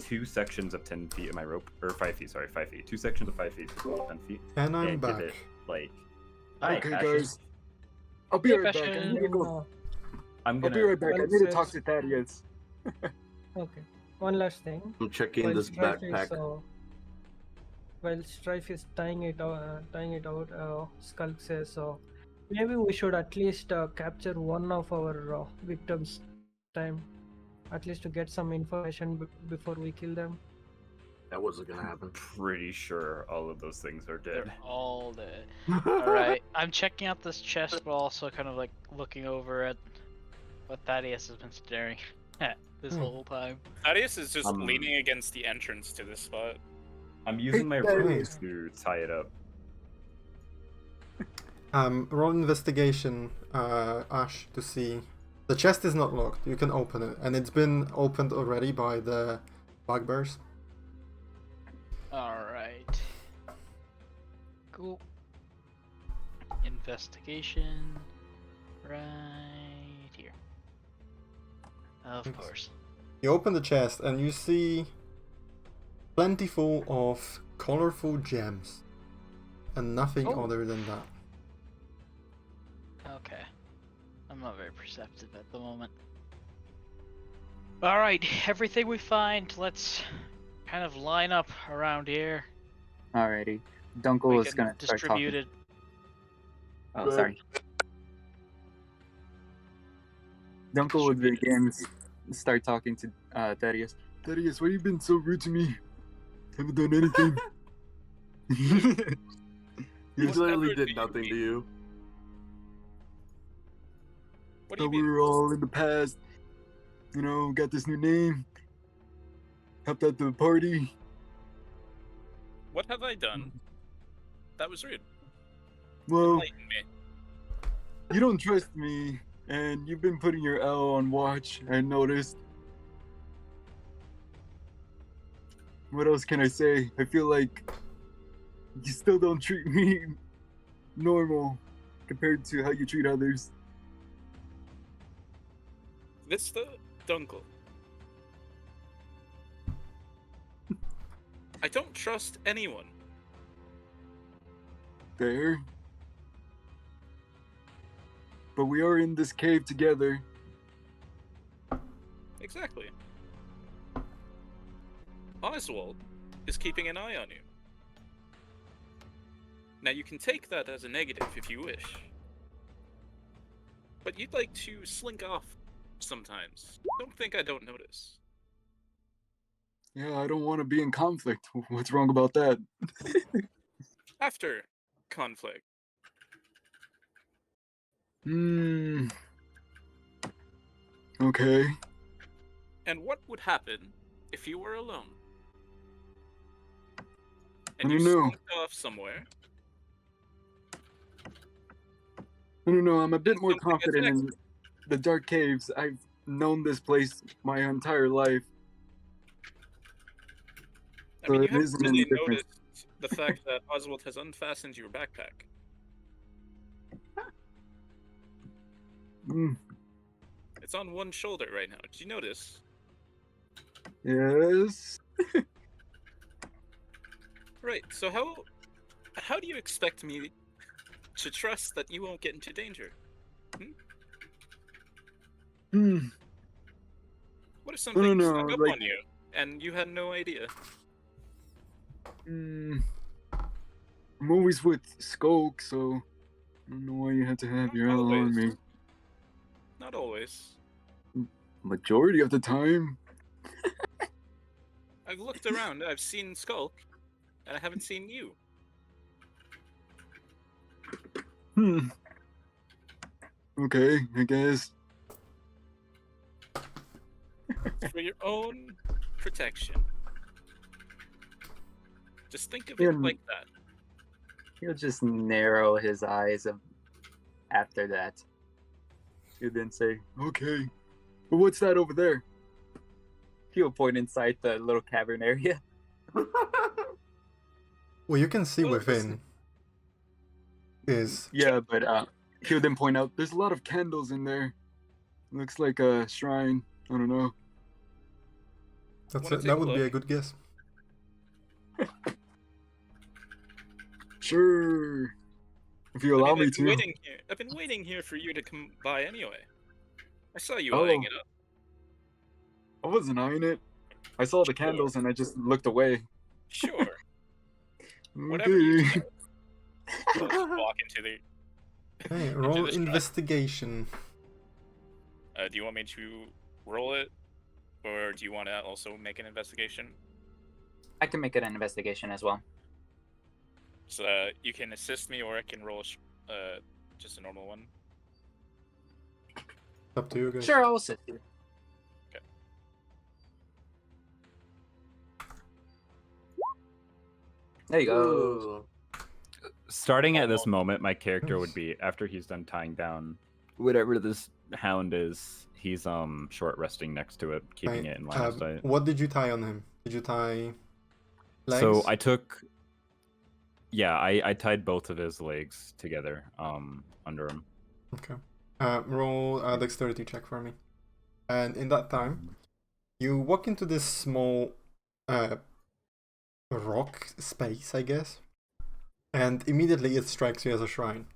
2 sections of 10 feet of my rope, or 5 feet. Sorry, 5 feet. 2 sections of 5 feet, so 10 feet, And I'm and back. give it like. Hi, Okay, Ashley. guys. I'll be Hey, right back. I Passion. need to go. I'm I'll gonna. be right back. I Well, need to talk says- to Thaddeus. Okay. One last thing. I'm checking While this Strife backpack. while Strife is tying it out, Skulk says, maybe we should at least capture one of our victims time, at least to get some information before we kill them. That wasn't gonna happen. Pretty sure all of those things are dead. They're all dead. Alright, I'm checking out this chest, but also kind of like looking over at what Thaddeus has been staring at this whole time. Thaddeus is just Um, leaning against the entrance to this spot. I'm using my Hey, rope Thaddeus. to tie it up. Roll investigation, Ash, to see. The chest is not locked. You can open it, and it's been opened already by the bugbears. Alright. Cool. Investigation. Right here. Of Thanks. course. You open the chest, and you see plentiful of colorful gems, and nothing Oh. other than that. Okay. I'm not very perceptive at the moment. Alright, everything we find, let's kind of line up around here. Alrighty. Dunkl We is can gonna start talking. distribute it. Oh, sorry. Dunkl would begin start talking to Thaddeus. Thaddeus, why you been so rude to me? Haven't done anything. He What's literally ever did do nothing you to you. What do you Thought we mean? were all in the past. You know, got this new name. Helped out the party. What have I done? That was rude. Well, Enlighten me. you don't trust me, and you've been putting your L on watch, I noticed. What else can I say? I feel like you still don't treat me normal compared to how you treat others. Mr. Dunkl. I don't trust anyone. Fair. But we are in this cave together. Exactly. Oswald is keeping an eye on you. Now you can take that as a negative if you wish. But you'd like to slink off sometimes. Don't think I don't notice. Yeah, I don't want to be in conflict. What's wrong about that? After conflict. Okay. And what would happen if you were alone? I And you don't know. slinked off somewhere. I don't know, I'm a bit And more something gets confident in next. the dark caves. I've known this place my entire life. I mean, So you it haven't isn't any really different. noticed the fact that Oswald has unfastened your backpack. Mm, It's on one shoulder right now. Did you notice? yes. Right. So how do you expect me to trust that you won't get into danger? Hmm. What if something know, snuck up like- on you and you had no idea. I'm always with Skulk, so I don't know why you had to have Not your L on always. me. Not always. Majority of the time. I've looked around. I've seen Skulk, and I haven't seen you. Okay, I guess. For your own protection. Just think of Yeah. it like that. He'll just narrow his eyes after that. You then say, okay. But what's that over there? He'll point inside the little cavern area. Well, you can see Well, within is Yeah, but he'll then point out there's a lot of candles in there. Looks like a shrine. I don't know. Wanna take that a would be a look? good guess. Sure. If you allow me to. I've been waiting here for you to come by anyway. I saw you Oh. eyeing it up. I wasn't eyeing it. I saw the candles and I just looked away. Sure. Whatever you Okay. say. I'll just walk into the. Hey, into roll the shrine. investigation. Do you want me to roll it, or do you want to also make an investigation? I can make it an investigation as well. So you can assist me, or I can roll just a normal one. Up to you guys. Sure, I'll assist you. There you go. Ooh. Starting at this moment, my character would be, after he's done tying down whatever this hound is, he's short resting next to it, keeping Right, it in line of sight. What did you tie on him? Did you tie legs? So I took, yeah, I tied both of his legs together under him. Okay. Roll a dexterity check for me. And in that time, you walk into this small rock space, I guess, and immediately it strikes you as a shrine.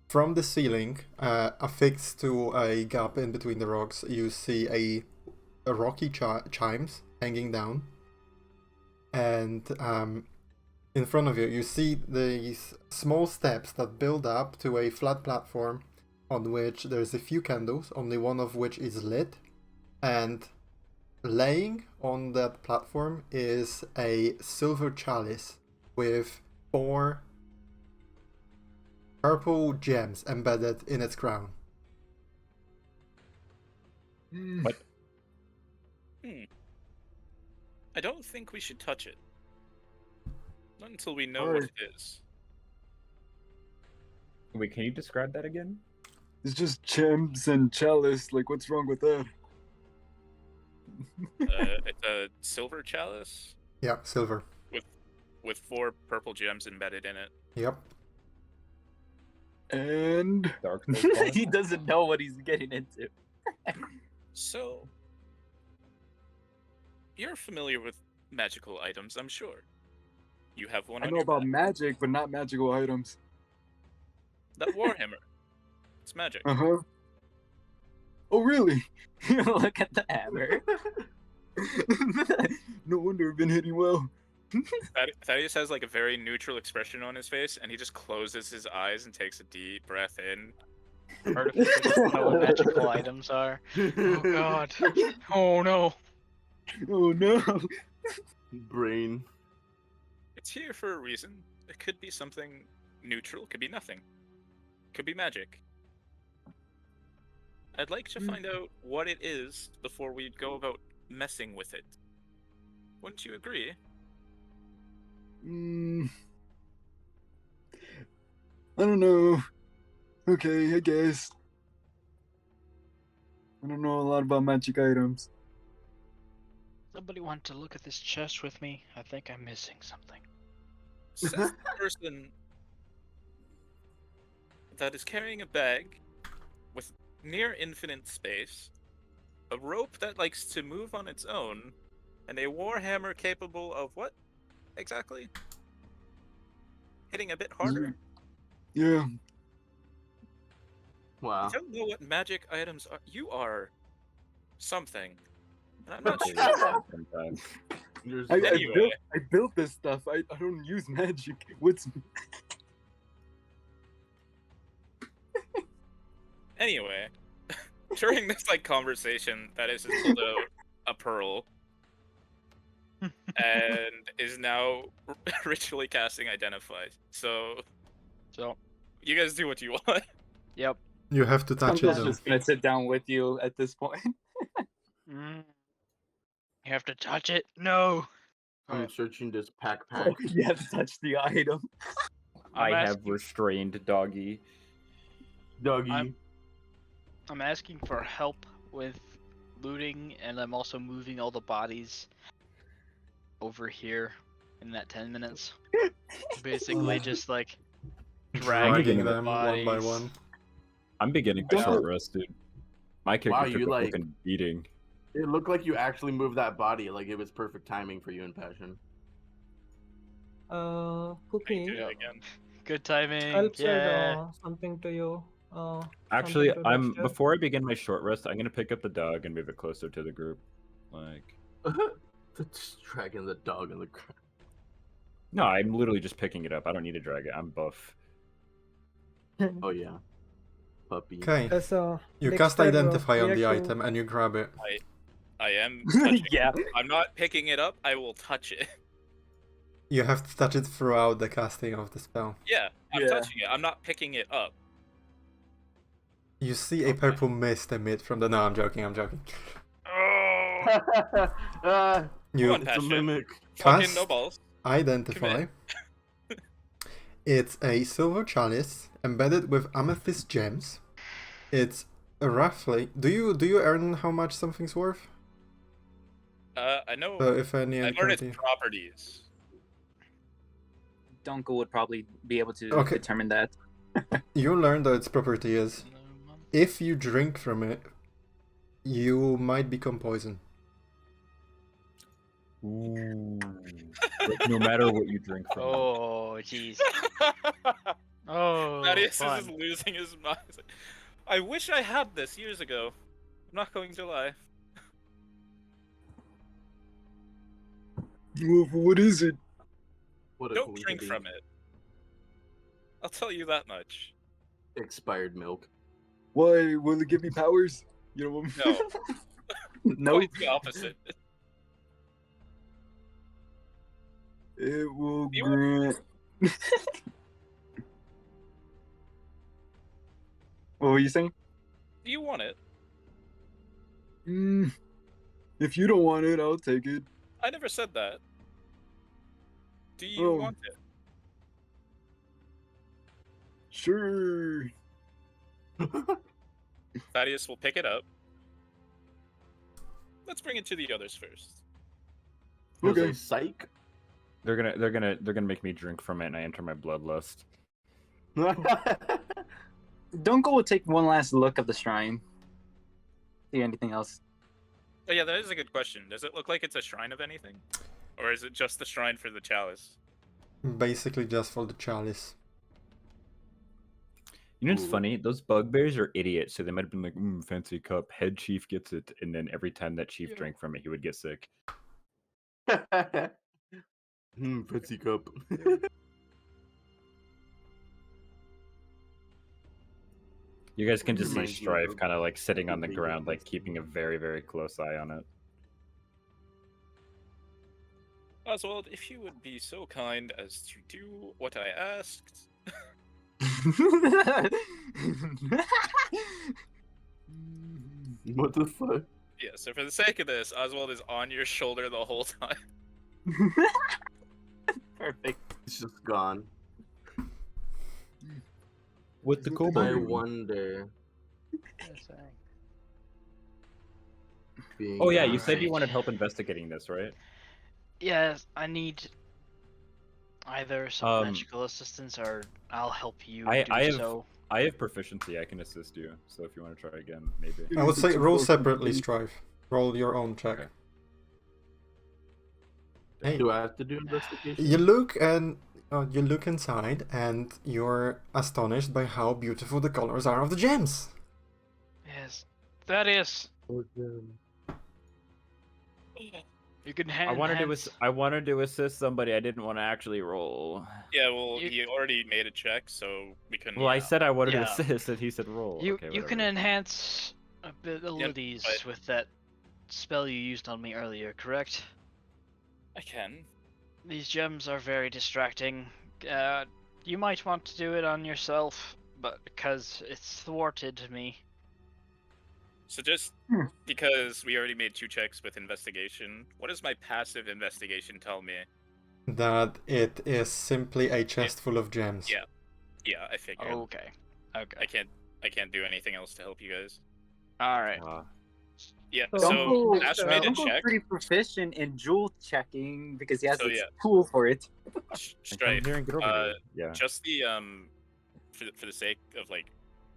From the ceiling, affixed to a gap in between the rocks, you see a rocky chimes hanging down, and in front of you, you see these small steps that build up to a flat platform on which there's a few candles, only one of which is lit, and laying on that platform is a silver chalice with 4 purple gems embedded in its crown. What? I don't think we should touch it. Not until we know what Alright. it is. Wait, can you describe that again? It's just gems and chalice. Like, what's wrong with that? It's a silver chalice Yeah, silver. with 4 purple gems embedded in it. Yep. And Dark. He doesn't know what he's getting into. So, you're familiar with magical items, I'm sure. You have one I on know your about back. magic, but not magical items. That warhammer. It's magic. Uh-huh. Oh, really? Look at the hammer. No wonder I've been hitting well. Thaddeus has like a very neutral expression on his face, and he just closes his eyes and takes a deep breath in. Artificial doesn't know what magical items are. Oh god. Oh no. Oh, no. Brain. It's here for a reason. It could be something neutral, could be nothing. Could be magic. I'd like to find out what it is before we go about messing with it. Wouldn't you agree? I don't know. Okay, I guess. I don't know a lot about magic items. Somebody want to look at this chest with me? I think I'm missing something. Says the person that is carrying a bag with near infinite space, a rope that likes to move on its own, and a warhammer capable of what exactly? Hitting a bit harder. Yeah. Wow. I don't know what magic items are. You are something. I'm not sure. Sometimes. Anyway. I built this stuff. I don't use magic. What's Anyway, during this like conversation, Thaddeus has pulled out a pearl and is now ritually casting Identify. So you guys do what you want. Yep. You have to touch it I'm though. just gonna sit down with you at this point. You have to touch it. No. I'm searching this pack. You have to touch the item. I I'm have asking- restrained doggy. Doggy. I'm asking for help with looting, and I'm also moving all the bodies over here in that 10 minutes. Basically, just like Dragging dragging the them one by bodies. one. I'm beginning my short rest, dude. My character took you a like- fucking beating. It looked like you actually moved that body. Like it was perfect timing for you in Passion. I Cookie. do it again. Good timing. Skulk said Yeah. something to you. Actually, something to Dexter. before I begin my short rest, I'm gonna pick up the dog and move it closer to the group. Like, Just dragging the dog in the ground. no, I'm literally just picking it up. I don't need to drag it. I'm buff. Oh yeah. Puppy. Okay, As, you Dexter, cast Identify on the reaction- item and you grab it. I am touching Yeah. it. I'm not picking it up. I will touch it. You have to touch it throughout the casting of the spell. Yeah, I'm Yeah. touching it. I'm not picking it up. You see a purple mist emit from the... No, I'm joking, I'm joking. Oh, You on, It's a Passion. mimic. Fucking Cast- no balls. Identify. It's a silver chalice embedded with amethyst gems. It's roughly... Do you earn how much something's worth? I know. So if any... I learned its currently- properties. Dunkl would probably be able to Okay. determine that. You learn that its property is... If you drink from it, you might become poisoned. Ooh. Like, no matter what you drink from. Oh, jeez. Oh, Thaddeus is fun. just losing his mind. He's like, I wish I had this years ago. I'm not going to lie. What is it? What a Don't drink coincidence. from it. I'll tell you that much. Expired milk. Why will it give me powers? You know what? No, Nope. quite the opposite. It will You- grant. What were you saying? Do you want it? If you don't want it, I'll take it. I never said that. Do you Oh. want it? Sure. Thaddeus will pick it up. Let's bring it to the others first. Okay. Okay. Psych. They're gonna make me drink from it, and I enter my bloodlust. Dunkl will take one last look of the shrine. See anything else? Oh yeah, that is a good question. Does it look like it's a shrine of anything? Or is it just the shrine for the chalice? Basically just for the chalice. You know what's Ooh. funny? Those bugbears are idiots, so they might have been like, fancy cup, head chief gets it, and then every time that chief drank from it, he would get sick. Fancy cup. You guys can just see Reminds me Strife of kind of like sitting on the Big ground, like Fancy keeping a very, very close eye on it. Oswald, if you would be so kind as to do what I asked. What the fuck? Yeah, so for the sake of this, Oswald is on your shoulder the whole time. Perfect. It's just gone. With the I kobold. I wonder. Being Oh yeah, you said alright. you wanted help investigating this, right? Yes, I need either some Um, magical assistance or I'll help you I do have- so. I have proficiency. I can assist you. So if you want to try again, maybe. I would say roll It's separately, Strife. Roll your own check. Okay. Hey, Do I have to do investigation? you look and you look inside, and you're astonished by how beautiful the colors are of the gems. Yes. Thaddeus, You can I wanted to assist somebody. I didn't want to actually roll. Yeah, well, You- he already made a check, so we couldn't. Well, I said I wanted to Yeah. assist, and he said roll. You Okay, you can whatever. enhance abilities but- with that spell you used on me earlier, correct? I can. These gems are very distracting. You might want to do it on yourself, but because it's thwarted me. So just Hmm. because we already made 2 checks with investigation, what does my passive investigation tell me? That it is simply a chest full of gems. Yeah. Yeah, I figured. Okay. Okay. I can't do anything else to help you guys. All right. Yeah. So, So Dunkl- Ash made a Dunkl's check. pretty proficient in jewel checking because he has So, this yeah. tool for it. Strife. Here and get over here. Yeah. Just the for the sake of like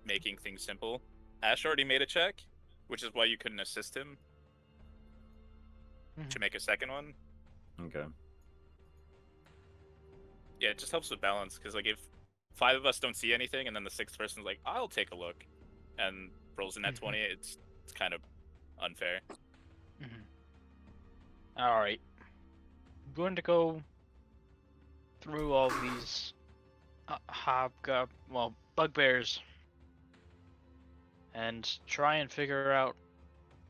making things simple, Ash already made a check, which is why you couldn't assist him to make a second one. Okay. Yeah, it just helps with balance, because like if 5 of us don't see anything and then the 6th person's like, I'll take a look, and rolls in that 20, it's kind of unfair. All right. I'm going to go through all these bugbears and try and figure out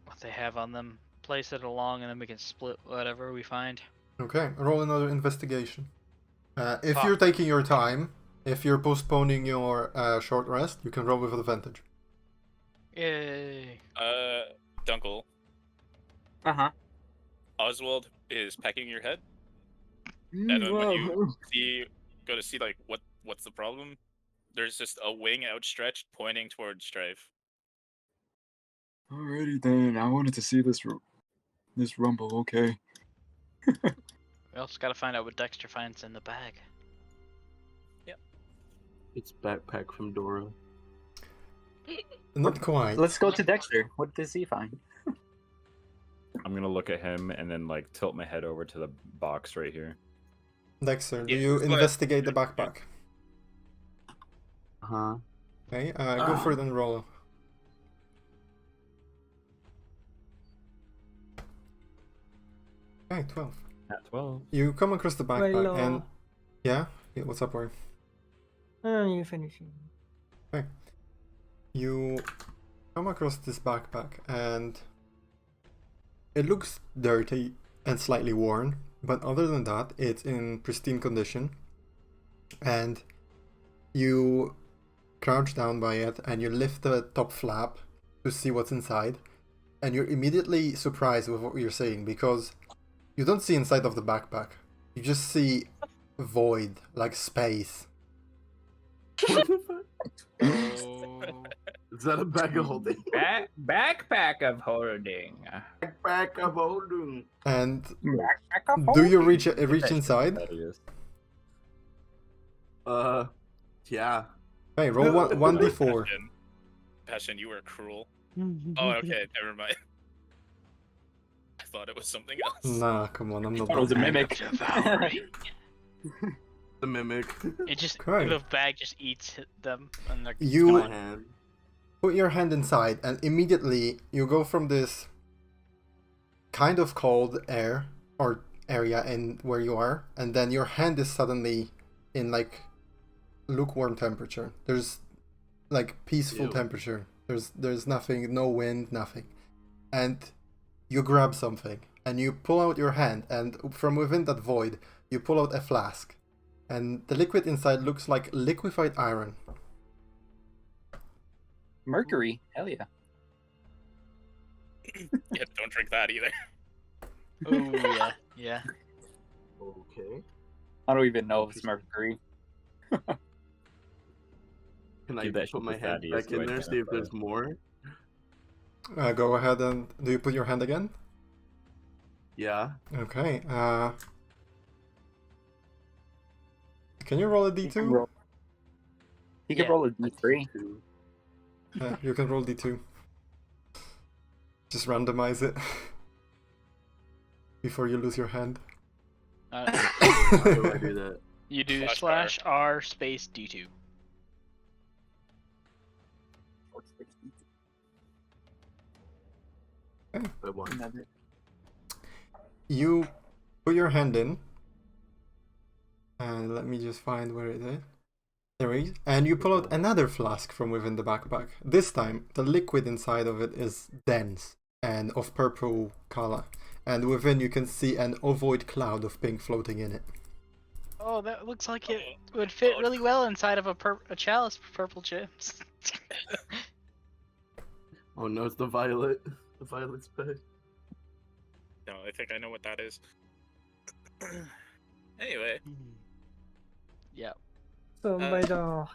what they have on them. Place it along, and then we can split whatever we find. Okay, roll another investigation. If Fuck. you're taking your time, if you're postponing your short rest, you can roll with advantage. Yay! Dunkl, Uh-huh. Oswald is pecking your head, and then when you go to see like what's the problem, there's just a wing outstretched pointing towards Strife. Alrighty then, I wanted to see this rumble. Okay. We also got to find out what Dexter finds in the bag. It's backpack from Dora. Not quite. Let's go to Dexter. What does he find? I'm gonna look at him and then like tilt my head over to the box right here. Dexter, do Yeah, you go ahead. investigate the backpack? Huh? Okay, go for it and roll. Okay, 12. At 12. You come across the backpack Well, and... Yeah? What's up, Wrane? you finish. You come across this backpack and it looks dirty and slightly worn, but other than that, it's in pristine condition. And you crouch down by it and you lift the top flap to see what's inside, and you're immediately surprised with what you're seeing, because you don't see inside of the backpack. You just see void, like space. Is that a bag of holding? Backpack of holding. Backpack of holding. And do you reach inside? Thaddeus. Yeah. Hey, roll 1d4. Passion, you were cruel. Oh, okay, never mind. I thought it was something else. Nah, come on, I'm not. That was a that bad. mimic. Devouring. The mimic. It just Okay. the bag just eats them, and they're You My hand. put your hand inside, and immediately you go from this kind of cold air or area in where you are, and then your hand is suddenly in like lukewarm temperature. There's like peaceful Ew. temperature. There's nothing, no wind, nothing. And you grab something and you pull out your hand, and from within that void you pull out a flask, and the liquid inside looks like liquefied iron. Mercury. Hell yeah. Yeah, don't drink that either. oh yeah, yeah. Okay. I don't even know if it's mercury. Can I Give that put shit my to hand Thaddeus back to in there, see if identify. there's more? Go ahead, and do you put your hand again? Yeah. Okay. Can you roll a He can d2? roll, he can Yeah. roll a d3. You can roll d2. Just randomize it before you lose your hand. How do I do that? You do Slash /R space D2. I won. You put your hand in, and let me just find where it is. There it is. And you pull out another flask from within the backpack. This time, the liquid inside of it is dense and of purple color. And within you can see an ovoid cloud of pink floating in it. Oh, that looks like it would fit really well inside of a chalice for purple gems. Oh no, it's the violet. The violet's bed. No, I think I know what that is. Anyway. Yeah. So by the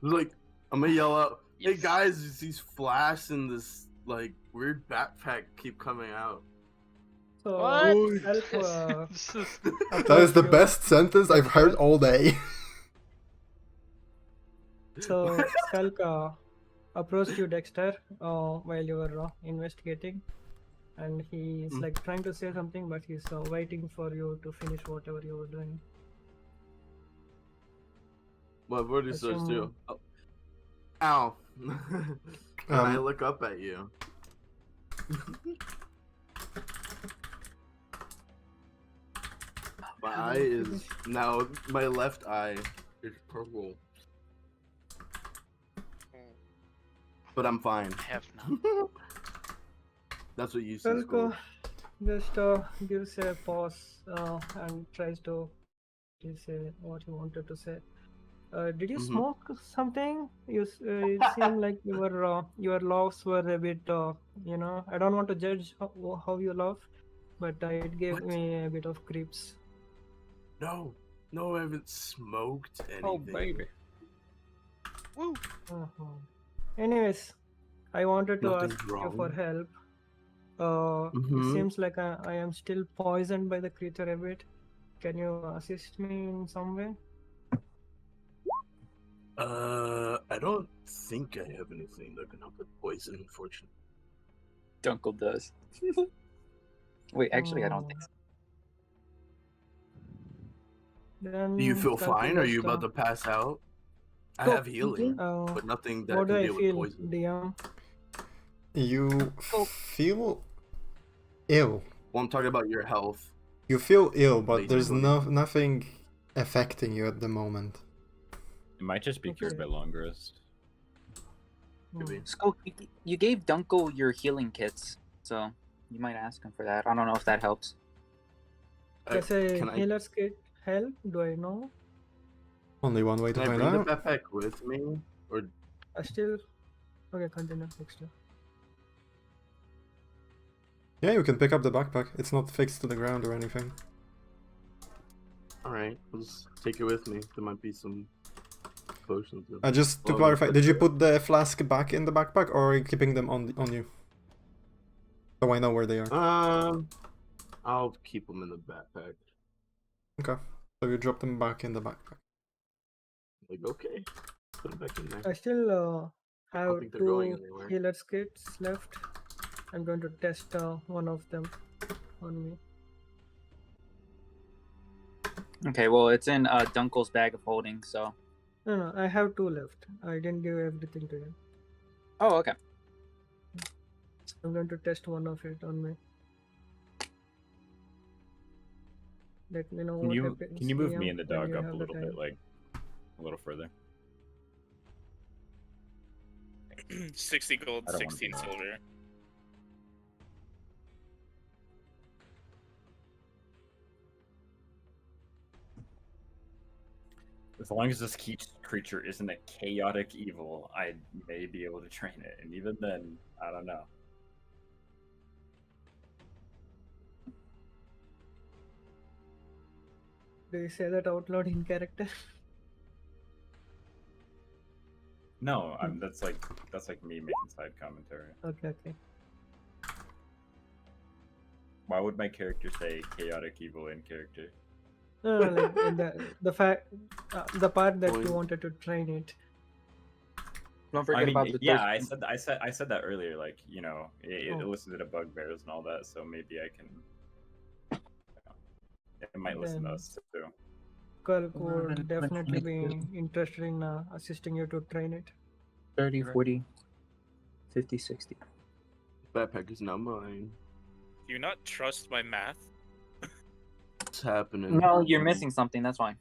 Like, I'm gonna yell out, "Hey Yes. guys, these flasks and this like weird backpack keep coming out." so What? Skulk, That is the approached you. best sentence I've heard all day. So Skulk approached you, Dexter, while you were investigating, and he's like trying to say something, but he's waiting for you to finish whatever you were doing. What did you Assume- do? Oh. Ow! And I look up at you. My eye is now. My left eye is purple, but I'm fine. I have none. That's what you see. Skulk Skulk. just gives a pause and tries to say what he wanted to say. Did you smoke something? It seemed like your laughs were a bit, I don't want to judge how you laugh, but it gave What? me a bit of creeps. No, I haven't smoked anything. Oh baby. Woo! Uh-huh. Anyways, I wanted to Nothing's ask you for wrong. help. It Mhm. seems like I am still poisoned by the creature a bit. Can you assist me in some way? I don't think I have anything that can help with poison, unfortunately. Dunkl does. Wait, actually, I don't think so. Then Do you feel Skulk fine? Are just, you about to pass out? I Oh, have healing, but nothing that what do can I deal with feel, poison. DM? You feel ill. Well, I'm talking about your health. You feel ill, but there's Basically. nothing affecting you at the moment. It might just be cured by Okay. long rest. Maybe. Skulk, you gave Dunkl your healing kits, so you might ask him for that. I don't know if that helps. Does a Can I healer's kit help? Do I know? Only one way to can I find bring the out. backpack with me? Or I still. Okay, continue. Dexter. Yeah, you can pick up the backpack. It's not fixed to the ground or anything. alright, I'll just take it with me. There might be some potions. Just to Well, clarify, but- did you put the flask back in the backpack, or are you keeping them on you? So I know where they are. I'll keep them in the backpack. Okay. So you drop them back in the backpack. Like, okay, put them back in there. I still I have don't think they're going 2 anywhere. healer's kits left. I'm going to test one of them on me. Okay, well, it's in Dunkl's bag of holding, so. No, I have 2 left. I didn't give everything to him. Oh, okay. I'm going to test one of it on me. Let me know Can what you happens. can you move me DM, and the when dog you up have a the little bit, time. like a little further? 60 gold, I don't wanna 16 do that. silver. As long as this creature isn't a chaotic evil, I may be able to train it. And even then, I don't know. Do you say that out loud in character? No, that's like me making side commentary. Okay. Why would my character say chaotic evil in character? No, like the fact, the part that you Point. wanted to train it. Don't forget I mean, about the yeah, thirst- I said that earlier. Like, you know, it Oh. listens to bugbears and all that, so maybe I can. It might listen to Then- us too. Skulk would definitely be interested in assisting you to train it. 30, 40, 50, 60. Backpack is not mine. Do you not trust my math? What's happening? No, you're missing something. That's why.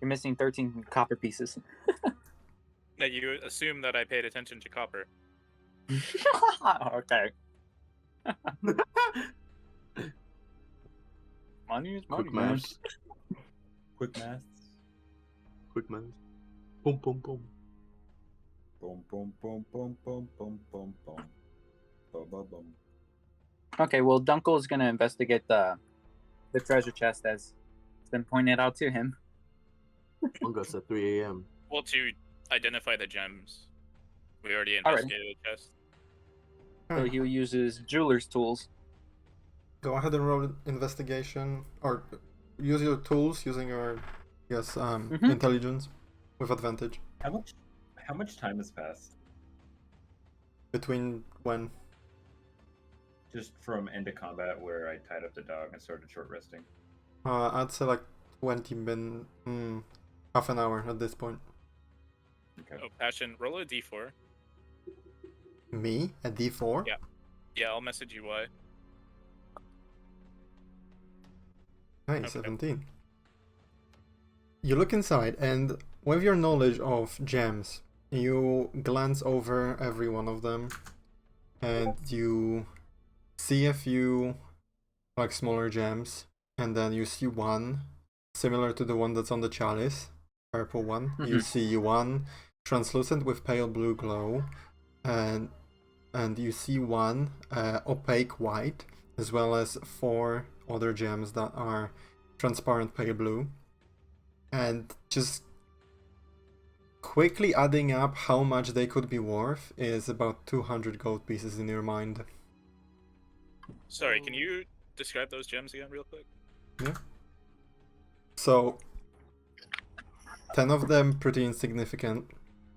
You're missing 13 copper pieces. That you assume that I paid attention to copper. Okay. Money is money, Quick man. maths. Quick maths. Quick maths. Boom, boom, boom. Boom, boom, boom, boom, boom, boom, boom, boom. Boom, boom, boom. Okay, well, Dunkl is gonna investigate the treasure chest as it's been pointed out to him. Us at 3 a.m. Well, to identify the gems. We already Alrighty. investigated the chest. So he'll use his jeweler's tools. Go ahead and roll investigation, or use your tools using your intelligence with advantage. How much time has passed? Between when? Just from end of combat where I tied up the dog and started short resting. I'd say like 20 half an hour at this point. Okay. Oh, Passion, roll a d4. Me? A D4? Yeah. Yeah, I'll message you why. Hey, Okay. 17. You look inside, and with your knowledge of gems, you glance over every one of them, and you see a few like smaller gems, and then you see one similar to the one that's on the chalice, purple one. You see one translucent with pale blue glow, and you see one opaque white, as well as 4 other gems that are transparent pale blue. And just quickly adding up how much they could be worth is about 200 gold pieces in your mind. Sorry, can you describe those gems again real quick? Yeah. So 10 of them pretty insignificant,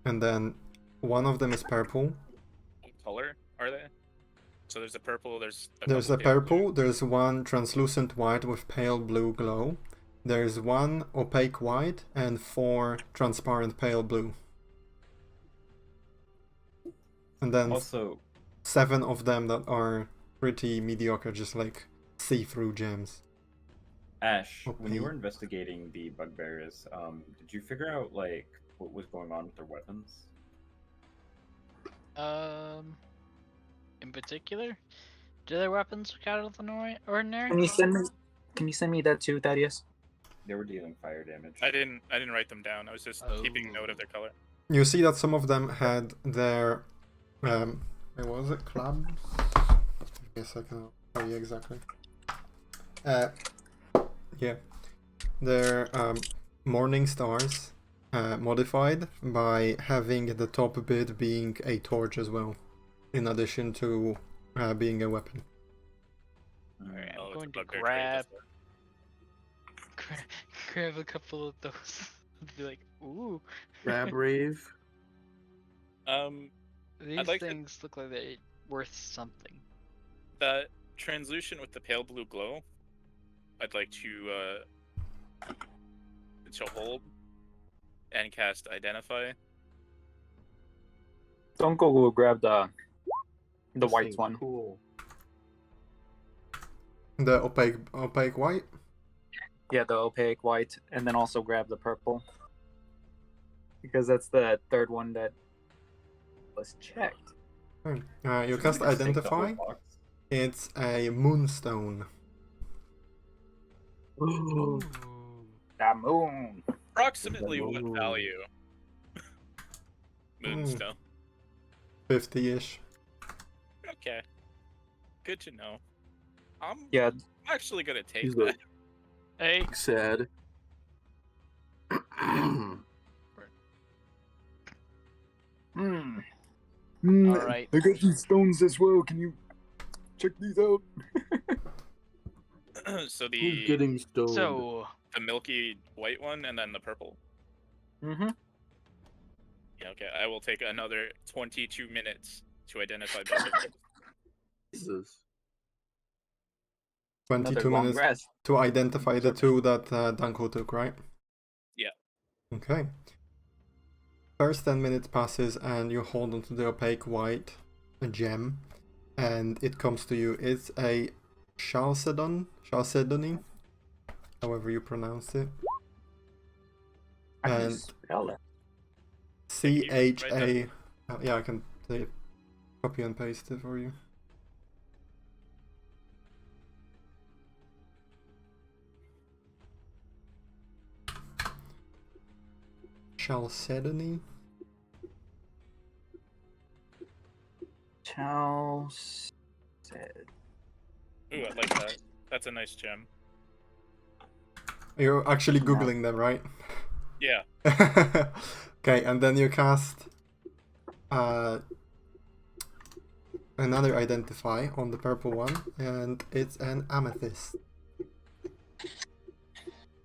and then one of them is purple. What color are they? So there's a purple, there's There's couple a pale purple, blue. there's one translucent white with pale blue glow, there's one opaque white, and 4 transparent pale blue. And then Also, 7 of them that are pretty mediocre, just like see-through gems. Ash, when you Okay. were investigating the bugbears, did you figure out like what was going on with their weapons? In particular, do their weapons look out of the ordinary? Can you send me that too, Thaddeus? They were dealing fire damage. I didn't write them down. I was just keeping note of their color. You see that some of them had their what was it? Clubs? Give me a second, I'll tell you exactly. Yeah. Their morning stars modified by having the top bit being a torch as well, in addition to being a weapon. Alright, Oh, I'm it's going a to bugbear grab trait, grab a couple of those. Be like, ooh, Grab rave. these like to- things look like they're worth something. that translucent with the pale blue glow, I'd like to hold and cast Identify. Dunkl will grab the This white thing's one. Cool. The opaque white? Yeah, the opaque white, and then also grab the purple. Because that's the third one that was checked. You Should we cast just take the whole Identify. box? It's a moonstone. Ooh. The moon. Approximately what Ooh. value? Moonstone. 50-ish. Okay. Good to know. I'm Yeah, actually gonna take He's that. like Hey, sad. mm. Alright. I got these stones as well. Can you check these out? So Who's the getting stoned? so milky white one and then the purple. Mm-hmm. Yeah, okay. I will take another 22 minutes to identify both of them. Jesus. 22 minutes rest. to identify the 2 that Dunkl took, right? Yeah. Okay. First 10 minutes passes and you hold onto the opaque white gem, and it comes to you. It's a Chalcedony, however you pronounce it. I can And spell it. CHA. Yeah, I can copy and paste it for you. Chalcedony. Charles said. Ooh, I like that. That's a nice gem. You're actually googling them, right? Yeah. Okay, and then you cast another identify on the purple one, and it's an amethyst.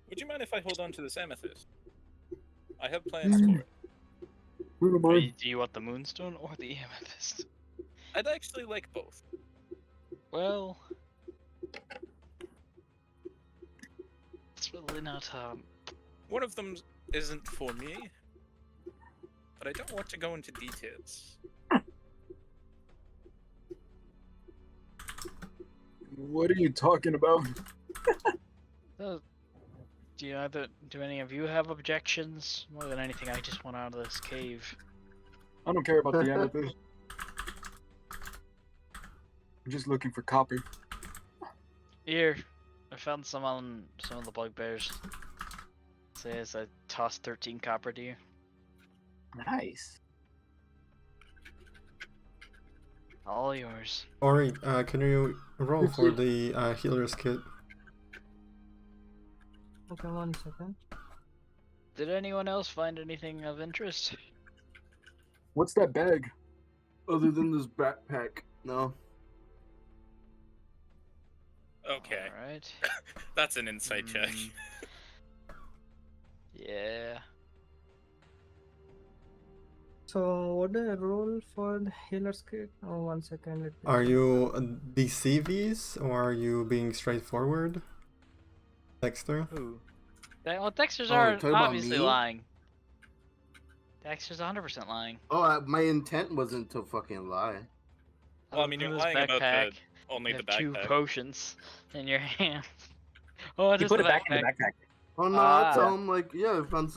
Would you mind if I hold on to this amethyst? I have plans for it. Do you want the moonstone or the amethyst? I'd actually like both. Well, it's really not. One of them isn't for me, but I don't want to go into details. What are you talking about? Do any of you have objections? More than anything, I just want out of this cave. I don't care about the amethyst. I'm just looking for copper. Here, I found some on some of the bugbears. Says I tossed 13 copper to you. Nice. All yours. Ori, can you roll for the healer's kit? Okay, 1 second. Did anyone else find anything of interest? What's that bag? Other than this backpack, no. Okay, Alright. that's an insight check. Yeah. So what do I roll for the healer's kit? Oh, 1 second. Let me Are check. you DCVs or are you being straightforward? Dexter? Who? Well, Dexter's Oh, are you're talking about obviously me? lying. Dexter's 100% lying. Oh, my intent wasn't to fucking lie. Well, I mean, you're lying about the only You the have 2 backpack. potions in your hand. Oh, You just put the it back in the backpack. backpack. Oh no, I Ah. tell him like, yeah, I found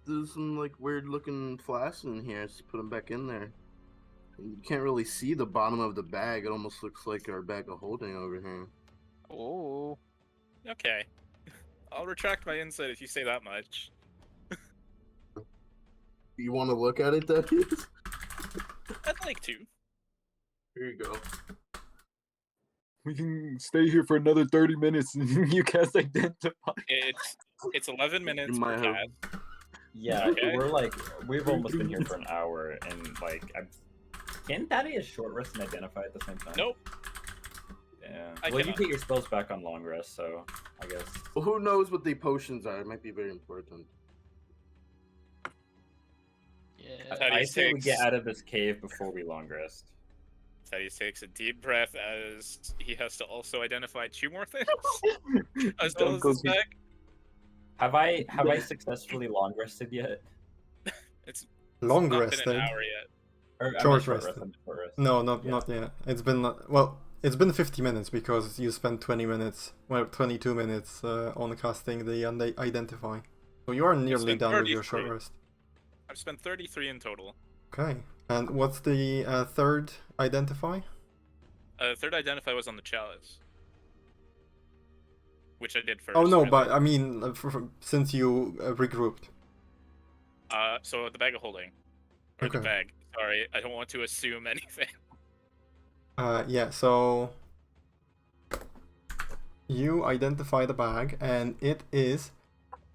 there's some like weird looking flasks in here. Just put them back in there. You can't really see the bottom of the bag. It almost looks like our bag of holding over here. Oh. Okay. I'll retract my insight if you say that much. You want to look at it, Thaddeus? I'd like to. Here you go. We can stay here for another 30 minutes and you cast identify. It's 11 minutes You per might have- cast. Yeah, Okay. we've almost been here for an hour, and can Thaddeus short rest and identify at the same time? Nope. Yeah. I Well, you cannot. get your spells back on long rest, so I guess. Well, who knows what the potions are? It might be very important. Yeah. Thaddeus I say we get takes- out of this cave before we long rest. Thaddeus takes a deep breath as he has to also identify 2 more things. As well as Dunkl this bag. Have I successfully long rested yet? It's Long not been rested? an hour yet. Or, I Short meant rested. I meant short rest. No, not Yeah. yet. It's been well, it's been 50 minutes because you spent 20 minutes, well, 22 minutes on casting the identify. So you are nearly spent done with your short 33. rest. I've spent 33 in total. Okay. And what's the third identify? Third identify was on the chalice. Which I did first. Oh no, really. but I mean, since you regrouped. So the bag of holding. Or the Okay. bag. Sorry, I don't want to assume anything. Yeah, so you identify the bag, and it is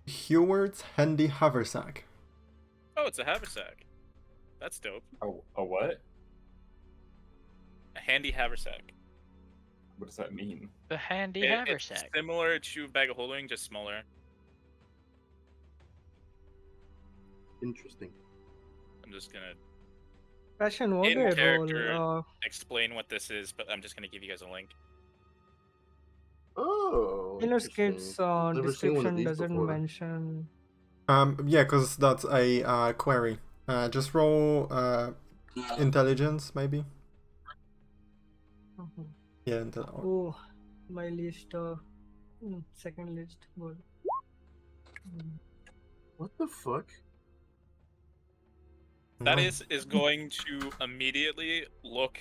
Heward's handy haversack. Oh, it's a haversack. That's dope. A what? A handy haversack. What does that mean? The handy It's haversack. similar to bag of holding, just smaller. Interesting. I'm just gonna Passion, what In do I character. roll? explain what this is, but I'm just gonna give you guys a link. Oh. Healer's interesting. kit's Never seen one of description these doesn't before. mention. Yeah, because that's a query. Just roll intelligence, maybe. Mhm. Yeah, and Oh, my least, second least word. Mm. What the fuck? Thaddeus is going to immediately look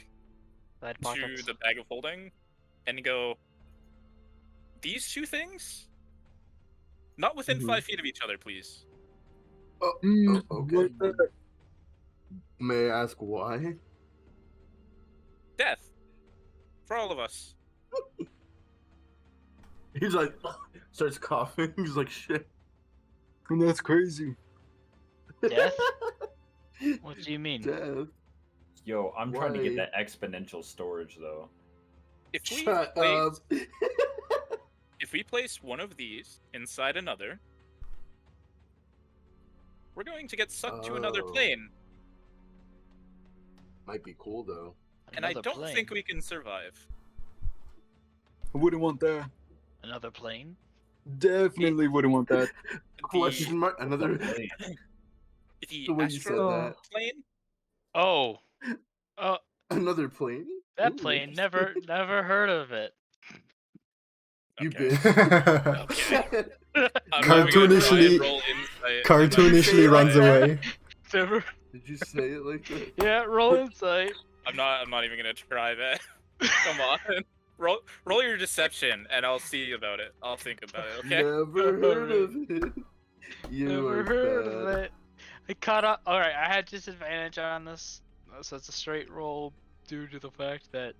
Side to pockets. the bag of holding and go, these two things? Not within Mhm. 5 feet of each other, please. Oh, Mm, okay. what the- May I ask why? Death. For all of us. He's like, starts coughing. He's like, shit. That's crazy. Death? What do you mean? Death. Yo, I'm trying to get Why? that exponential storage though. If we Shut place, up. if we place one of these inside another, we're going to get sucked to another Oh. plane, Might be cool though. and I Another don't plane. think we can survive. I wouldn't want that. Another plane? Definitely wouldn't want that. Question mark. Another. Plane. The The way you said astro that. plane? Oh. Another plane. That Ooh, plane. interesting. Never heard of it. You Okay. bitch. Okay. I'm not even gonna try and roll insight. Cartoonishly runs away. Never. Did you say it like that? Yeah, roll insight. I'm not even gonna try that. Come on. Roll your deception and I'll see about it. I'll think about it, okay? Never heard of it. You Never are heard bad. of it. I caught up. Alright, I had disadvantage on this. So it's a straight roll due to the fact that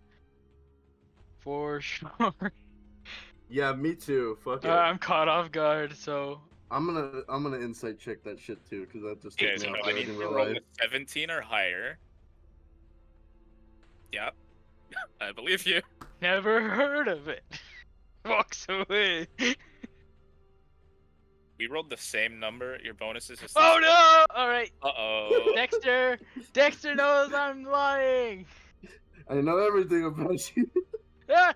for sure Yeah, me too. Fuck it. I'm caught off guard, so I'm gonna insight check that shit too, because that just Okay, took me so off I guard need in to real roll life. a 17 or higher. Yep. I believe you. never heard of it. Walks away. We rolled the same number. Your bonus is just. Oh no! Alright. Uh-oh. Dexter knows I'm lying! I know everything about you. Ah!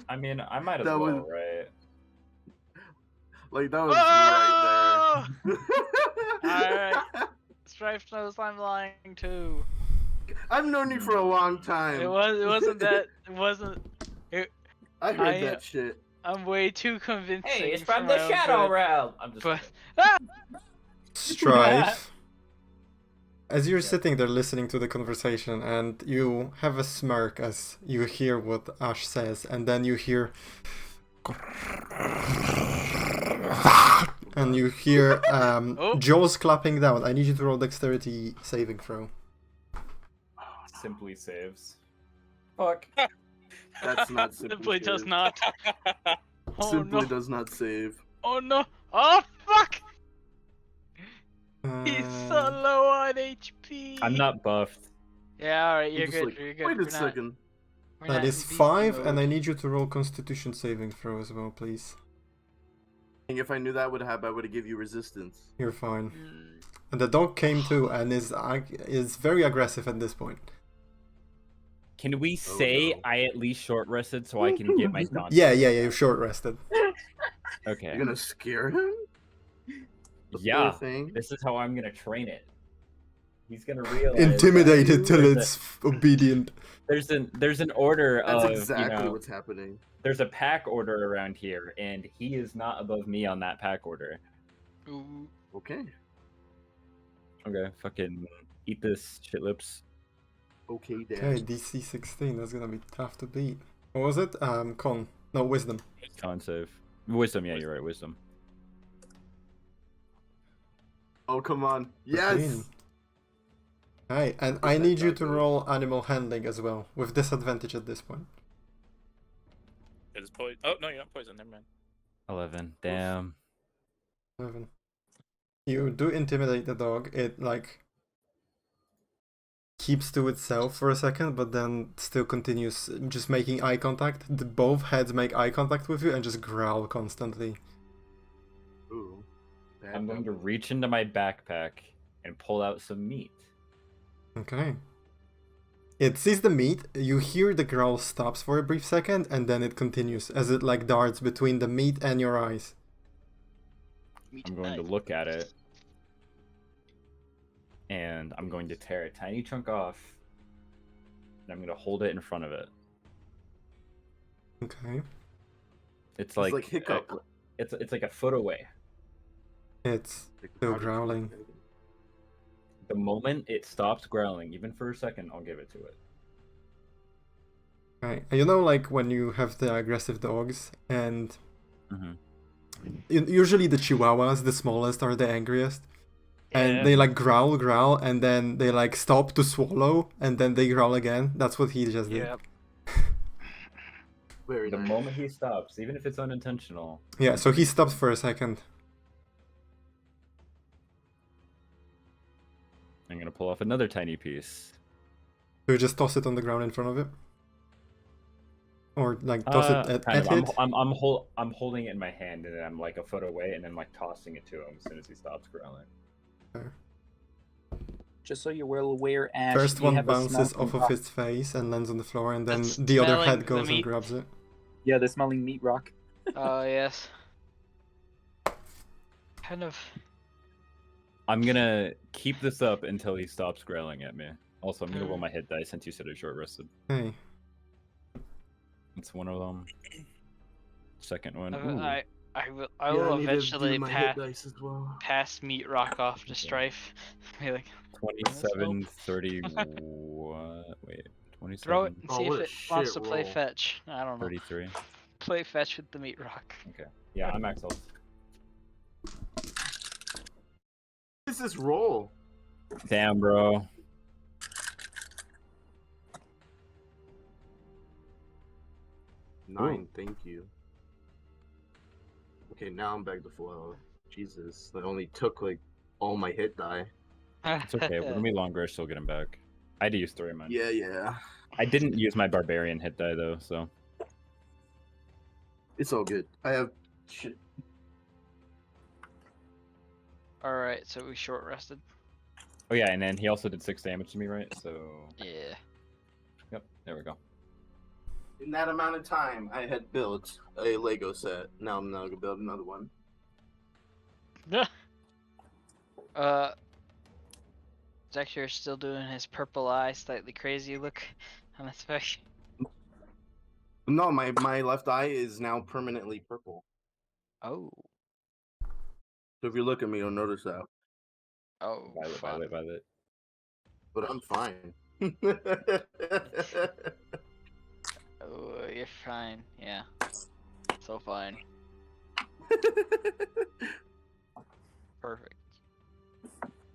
I mean, I might as That well, was- right? Like that was Oh! right there. Alright. Strife knows I'm lying too. I've known you for a long time. It wasn't that. It wasn't. I heard I- that shit. I'm way too convincing. Hey, it's for from my the own Shadow good. Realm. I'm just. But ah! Strife. As you're sitting there listening to the conversation, and you have a smirk as you hear what Ash says, and then you hear. And you hear Oh. jaws clapping down. I need you to roll dexterity saving throw. Simply saves. Fuck. That's not Simply save. does not. Oh Simply no! does not save. Oh no! Oh fuck! He's so Uh, low on HP. I'm not buffed. Yeah, alright, you're Just good. like, You're good. wait We're a not- second. we're that not is in beast 5, and I mode. need you to roll Constitution saving throw as well, please. If I knew that would happen, I would have give you resistance. You're fine. Mm, And the dog came too, and is very aggressive at this point. Can we Oh, say no. I at least short rested so I can get my Dauntless? Yeah, you're short rested. Okay. You're gonna scare him? The poor Yeah. thing. This is how I'm gonna train it. He's gonna realize. that Intimidated till there's it's obedient. there's an order That's of exactly what's happening. there's a pack order around here, and he is not above me on that pack order. ooh. Okay. Okay, fucking eat this, shit lips. Okay, Dad. Okay, DC 16, that's gonna be tough to beat. What was it? Con. No, wisdom. Con save. Wisdom, yeah, you're right, wisdom. Oh, come on. 13. Yes! Hey, and What's I that need you dog to do? roll animal handling as well, with disadvantage at this point. It's poison. Oh, no, you're not poisoned. Never mind. 11. Damn. 11. You do intimidate the dog. It, like, keeps to itself for a second, but then still continues just making eye contact. Both heads make eye contact with you and just growl constantly. Ooh. Bad I'm going to dog. reach into my backpack and pull out some meat. Okay. It sees the meat, you hear the growl stops for a brief second, and then it continues as it like darts between the meat and your eyes. I'm going to look at it. and I'm going to tear a tiny chunk off, and I'm going to hold it in front of it. Okay. It's It's like hiccup. it's like a foot away. It's still growling. The moment it stops growling, even for a second, I'll give it to it. Right. You know, like when you have the aggressive dogs, and usually the Chihuahuas, the smallest, are the angriest, and they like growl, and then they like stop to swallow, and then they growl again. That's what he just did. Yep. Very The nice. moment he stops, even if it's unintentional. Yeah. So he stopped for a second. I'm gonna pull off another tiny piece. So you just toss it on the ground in front of it, or like toss it Kind at of. it. I'm holding it in my hand, and then I'm like a foot away, and then like tossing it to him as soon as he stops growling. Just so you're well aware, Ash. First you one have a smell bounces from off of rock. his face and lands on the floor, and then That's the other smelling head the goes and meat. grabs it. Yeah, the smelling meat rock. Oh yes. Kind of. I'm gonna keep this up until he stops growling at me. Also, I'm gonna roll my hit die since you said it short rested. Hey. It's one of them. Second one. I will Yeah, will I need to do eventually my hit dice as well. pass meat rock off to Strife. Be like, 27, 30. What? Wait. 27. throw it and Oh, see what if a it wants shit to play roll. fetch. I don't know. 33. Play fetch with the meat rock. Okay. Yeah, I'm max health. What is this roll? Damn, bro. Nine, thank you. Okay, now I'm back to full health. Jesus, that only took like all my hit die. It's okay. When we longer, I still get him back. I had to use 3 of mine. Yeah. I didn't use my barbarian hit die though, so. It's all good. I have shit. Alright, so we short rested. Oh yeah, and then he also did 6 damage to me, right? So. Yeah. Yep. There we go. In that amount of time, I had built a Lego set. Now I'm now gonna build another one. Dexter is still doing his purple eye, slightly crazy look on his face. No, my left eye is now permanently purple. Oh. So if you look at me, you'll notice that. Oh. Violet. But I'm fine. Oh, you're fine. Yeah. So fine. Perfect.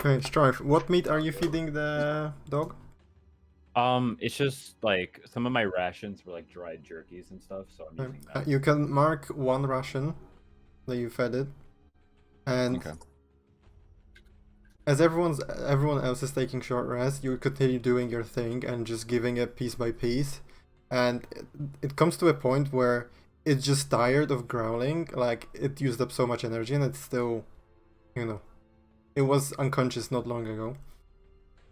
Okay, Strife, what meat are you feeding the dog? It's just like some of my rations were like dried jerkies and stuff, so I'm using that. You can mark one ration that you fed it, and Okay. as everyone else is taking short rest, you continue doing your thing and just giving it piece by piece, and it comes to a point where it's just tired of growling. Like it used up so much energy, and it's still, it was unconscious not long ago,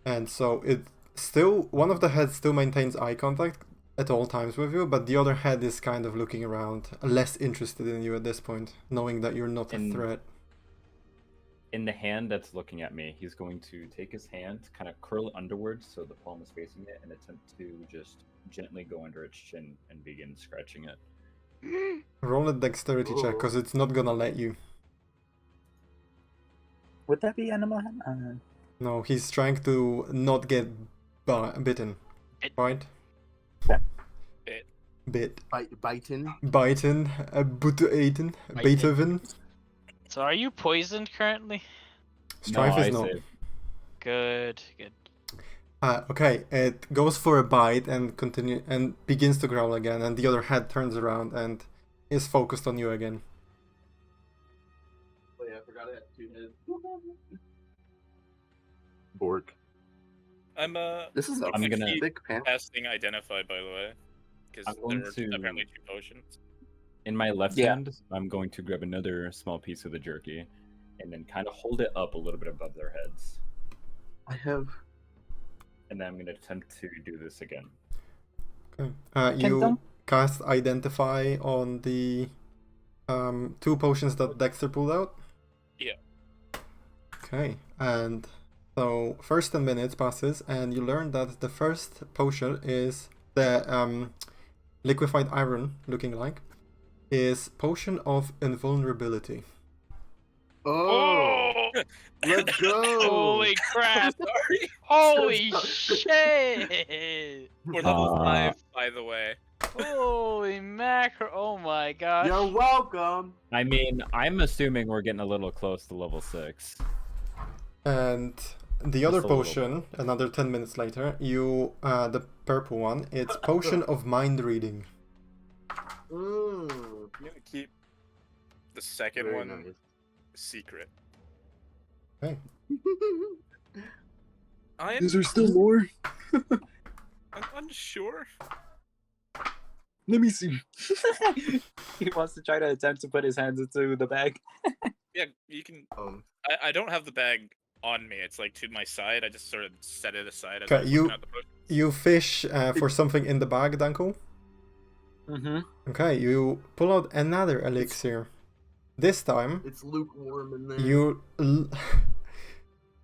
and so it still, one of the heads still maintains eye contact at all times with you, but the other head is kind of looking around, less interested in you at this point, knowing that you're not a threat. In the hand that's looking at me, he's going to take his hand, kind of curl it underwards so the palm is facing it, and attempt to just gently go under its chin and begin scratching it. Roll a dexterity check, because it's not gonna let you. Would that be animal hand? No, he's trying to not get bitten. Right? Bit. Biting. Biten. Beethoven. Beethoven. So are you poisoned currently? Strife is not. Good. Okay, it goes for a bite and begins to growl again, and the other head turns around and is focused on you again. Oh yeah, I forgot I had 2 heads. Bork. This is I'm gonna thick pants. Casting identify, by the way, because I'm there going were to- apparently 2 potions. In my left hand, I'm going to grab another small piece of the jerky, and then kind of hold it up a little bit above their heads. I have. And then I'm going to attempt to do this again. Okay. You cast Identify on the 2 potions that Dexter pulled out? Yeah. Okay, and So first 10 minutes passes, and you learn that the first potion is the liquefied iron, looking like, is potion of invulnerability. Oh, let's go! Holy crap! Sorry. Holy shit! We're level 5, by the way. Holy macro! Oh my gosh! You're welcome. I mean, I'm assuming we're getting a little close to level 6. And the other Just a little potion, another 10 minutes later, the purple one, it's potion of mind reading. Mm. I'm gonna keep the second Very one nice. secret. Okay. I'm Is there still more? unsure. Let me see. He wants to try to attempt to put his hands into the bag. Yeah, you can. Um, I don't have the bag on me. It's like to my side. I just sort of set it aside as Okay, I was looking at the potion. You fish for something in the bag, Dunkl. Mm-hmm. Okay, you pull out another elixir. This time, it's lukewarm in there.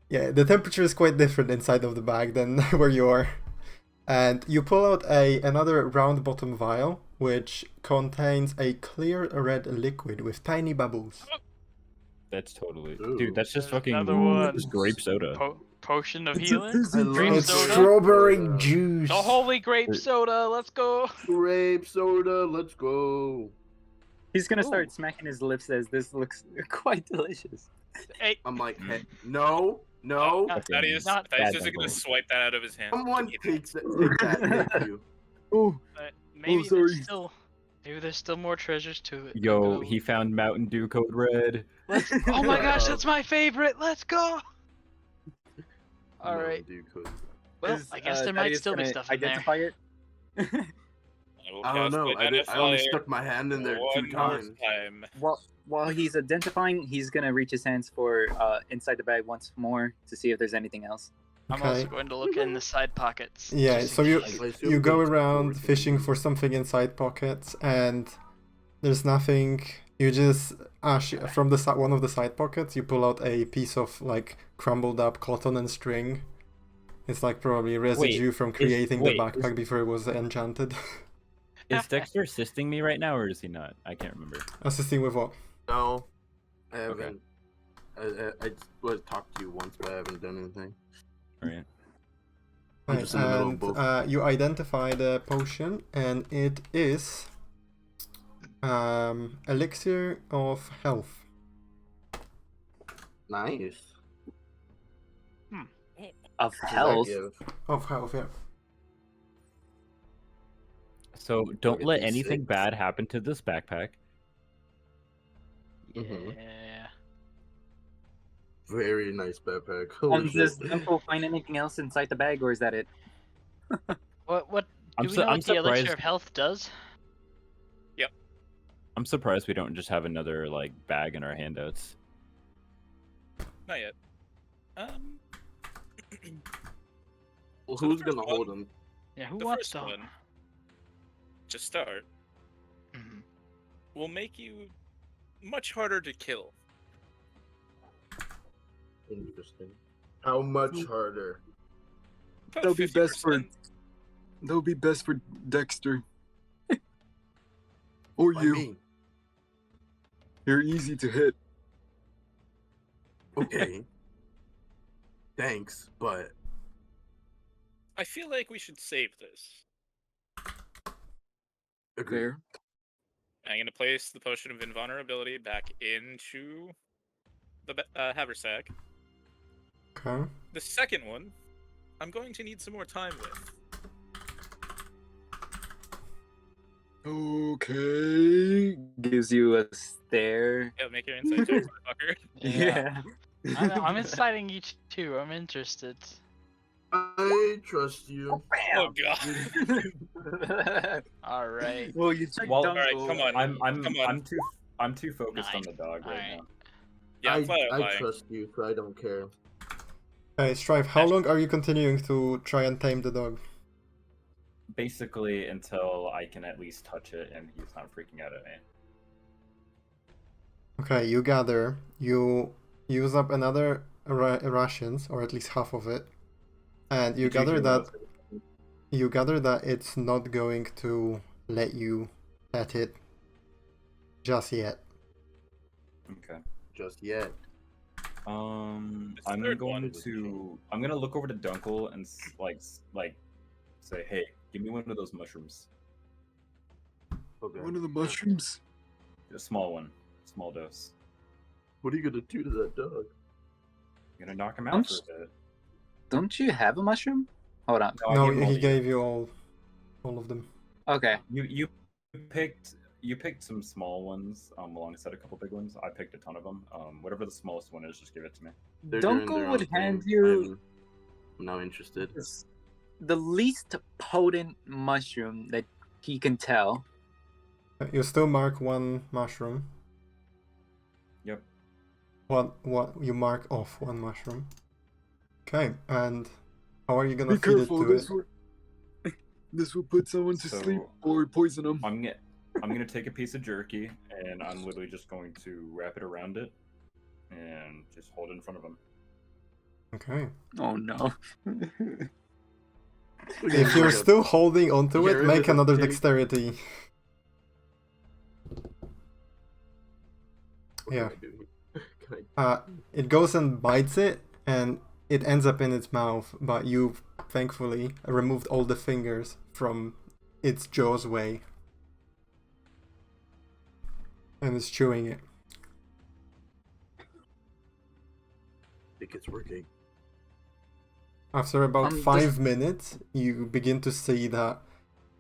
yeah, the temperature is quite different inside of the bag than where you are. And you pull out another round bottom vial, which contains a clear red liquid with tiny bubbles. That's totally... Ooh. Dude, that's just fucking... Another one. Just grape soda. Potion of It's a healing? fizzy I love Grape It's soda? strawberry soda. juice. The holy grape soda, let's go! Grape soda, let's go. He's gonna Ooh. start smacking his lips as this looks quite delicious. Hey, I'm like, hey, no, no. Thaddeus Not Thaddeus bad isn't gonna Dunkl. swipe that out of his hand. Someone Eat it. take that. Thank you. Oh, maybe sorry. there's still more treasures to it. Yo, he found Mountain Dew Code Red. Oh my gosh, that's my favorite! Let's go! Alright, No, dude, could. well, Is, I guess there might Thaddeus still be gonna stuff in there. identify it. will I don't cast know. I Identify only stuck my hand in there one 2 more times. time. While he's identifying, he's gonna reach his hands for inside the bag once more to see if there's anything else. I'm Okay. also going to look in the side pockets. Yeah, just so in you case. I assume you go there's around storage fishing in for something in side pockets, and there's nothing. You just from the one of the side pockets, you pull out a piece of like crumbled up cotton and string. It's like probably residue from creating the backpack before it was enchanted. Is Dexter assisting me right now, or is he not? I can't remember. Assisting with what? No, I haven't. I was talked to you once, but I haven't done anything. Right. I'm Right, just in the middle of and both. you identify the potion, and it is elixir of health. Nice. Of What does that health. give? Of health, yeah. So don't Look at let these anything 6. bad happen to this backpack. Mhm. Yeah. Very nice backpack. Holy Does shit. Dunkl find anything else inside the bag, or is that it? What I'm do we su- know I'm what the elixir surprised- of health does? I'm surprised we don't just have another like bag in our handouts. Not yet. Well, So the who's gonna first hold one- him? Yeah, who The wants first to? one, to start, Mhm. will make you much harder to kill. Interesting. How much harder? About That'll be best for- 50%. that'll be best for Dexter. Or Why you. me? You're easy to hit. Okay. Thanks, but I feel like we should save this. agree. There. I'm going to place the potion of invulnerability back into the haversack. Okay. The second one, I'm going to need some more time with. Okay. Gives you a stare. Yeah, make your insight check, motherfucker. Yeah. I'm inciting you too. I'm interested. I trust you. Oh god. All right. Well, you checked Well, Dunkl. Alright, come on. I'm on. I'm too focused on the dog right Alright. now. Yeah, I'm flat out I lying. trust you, so I don't care. Hey, Strife, how long are you continuing to try and tame the dog? Basically until I can at least touch it and he's not freaking out at me. Okay, you gather. You use up another rations, or at least half of it, and you Did you gather hear that what I said? it's not going to let you pet it just yet. Okay. Just yet. I'm third one. I'm gonna look over to Dunkl and say, hey, give me one of those mushrooms. Okay. One of the mushrooms. A small one, small dose. What are you gonna do to that dog? I'm gonna knock him out I'm for s- a bit. Don't you have a mushroom? Hold on. I No, gave him all he to gave you all of them. Okay. You picked some small ones alongside a couple big ones. I picked a ton of them. Whatever the smallest one is, just give it to me. They're doing Dunkl their would own hand thing. you I'm now interested. the least potent mushroom that he can tell. You still mark one mushroom. Yep. What you mark off one mushroom. Okay, and how are you gonna Be feed careful. it to This it? will this will put someone to sleep So- or poison them. I'm gonna take a piece of jerky and I'm literally just going to wrap it around it and just hold it in front of him. Okay. Oh no. If you're still holding onto Yeah, it, make ribbit another uptake. dexterity. What Yeah. can I do? Can I... It goes and bites it, and it ends up in its mouth, but you've thankfully removed all the fingers from its jaw's way. And it's chewing it. I think it's working. After about Does- 5 minutes, you begin to see that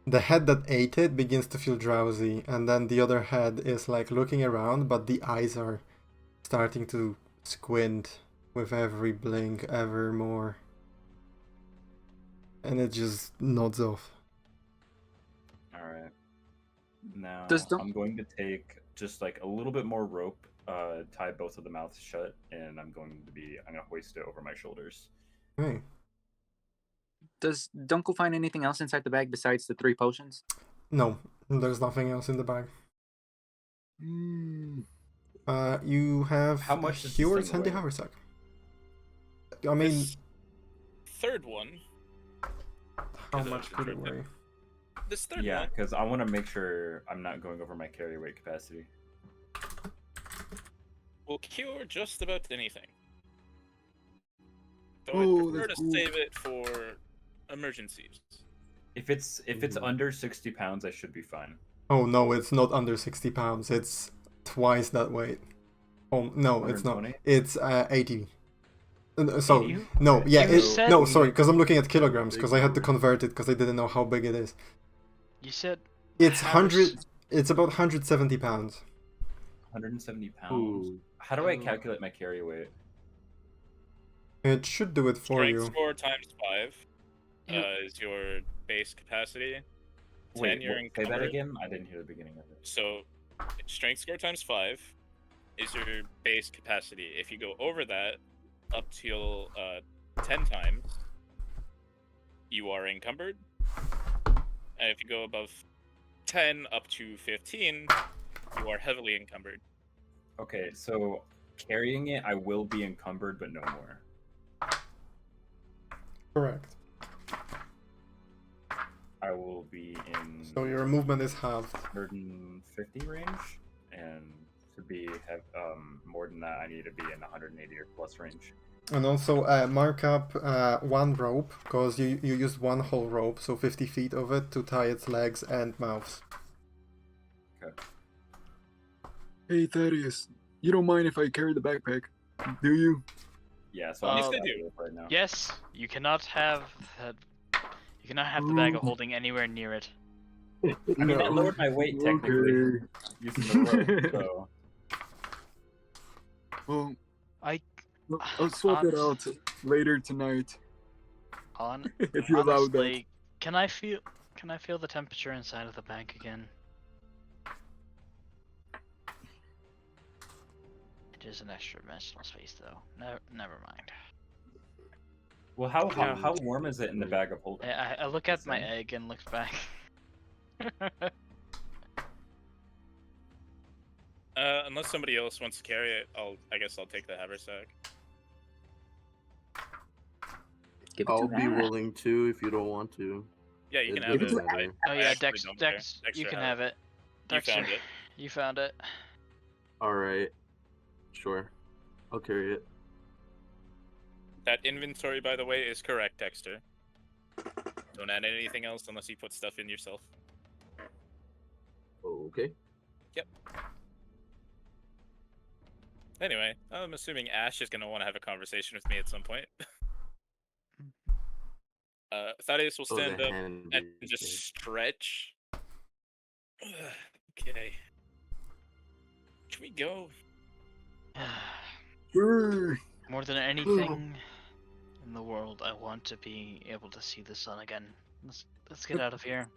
the head that ate it begins to feel drowsy, and then the other head is like looking around, but the eyes are starting to squint with every blink ever more. And it just nods off. Alright. Now Does Dunk- I'm going to take just like a little bit more rope, tie both of the mouths shut, and I'm gonna hoist it over my shoulders. Okay. Does Dunkle find anything else inside the bag besides the 3 potions? No, there's nothing else in the bag. You have How much does this Heward's thing handy weigh? haversack. I mean, This third one. how is a much could it contribute- weigh? This third Yeah, one. because I want to make sure I'm not going over my carry weight capacity. Will cure just about anything. Though Oh, I prefer to that's cool. save it for emergencies. If it's under 60 pounds, I should be fine. Oh no, it's not under 60 pounds. It's twice that weight. Oh no, it's not. 120? It's 80. So 80? no, Okay. yeah, You said- no, sorry, because I'm looking at kilograms because I had to convert it because I didn't know how big it is. You said It's Havers- 100. It's about 170 pounds. 170 pounds. Ooh. How do I Ooh. calculate my carry weight? It should do it for Strength you. score times 5 You- is your base capacity. Wait, you're say that encumbered. again? I didn't hear the beginning of it. So, strength score times 5 is your base capacity. If you go over that up till 10 times, you are encumbered. And if you go above 10 up to 15, you are heavily encumbered. Okay, so carrying it, I will be encumbered, but no more. Correct. I will be in So your movement is halved. 150 range, and to have more than that, I need to be in 180 or plus range. And also mark up one rope, because you used one whole rope, so 50 feet of it to tie its legs and mouths. Okay. Hey Thaddeus, you don't mind if I carry the backpack, do you? Yeah, so Yes, I'm they just do. right now. Yes, you cannot have that. You cannot have the bag of Ooh. holding anywhere near it. I mean, I No. lowered my weight technically Okay. using the rope, so Well, I I'll swap it out honest- later tonight on if you allow that. honestly, can I feel the temperature inside of the bag again? It is an extra dimensional space though. Never mind. well, how Yeah. how warm is it in the bag of holding? I look at my Same. egg and look back. Unless somebody else wants to carry it, I guess I'll take the haversack. Give it I'll to be that. willing to if you don't want to. Yeah, you can It have it. doesn't I, matter. Oh I yeah, actually don't care. Dex, you Dexter can have have it. You Dexter, found it. You found it. All right, sure, I'll carry it. That inventory, by the way, is correct, Dexter. Don't add anything else unless you put stuff in yourself. Okay. Yep. Anyway, I'm assuming Ash is going to want to have a conversation with me at some point. Thaddeus will Oh, the stand up hand and is just big. stretch. Okay. Should we go? Sure. More than anything in the world, I want to be able to see the sun again. Let's get out of here.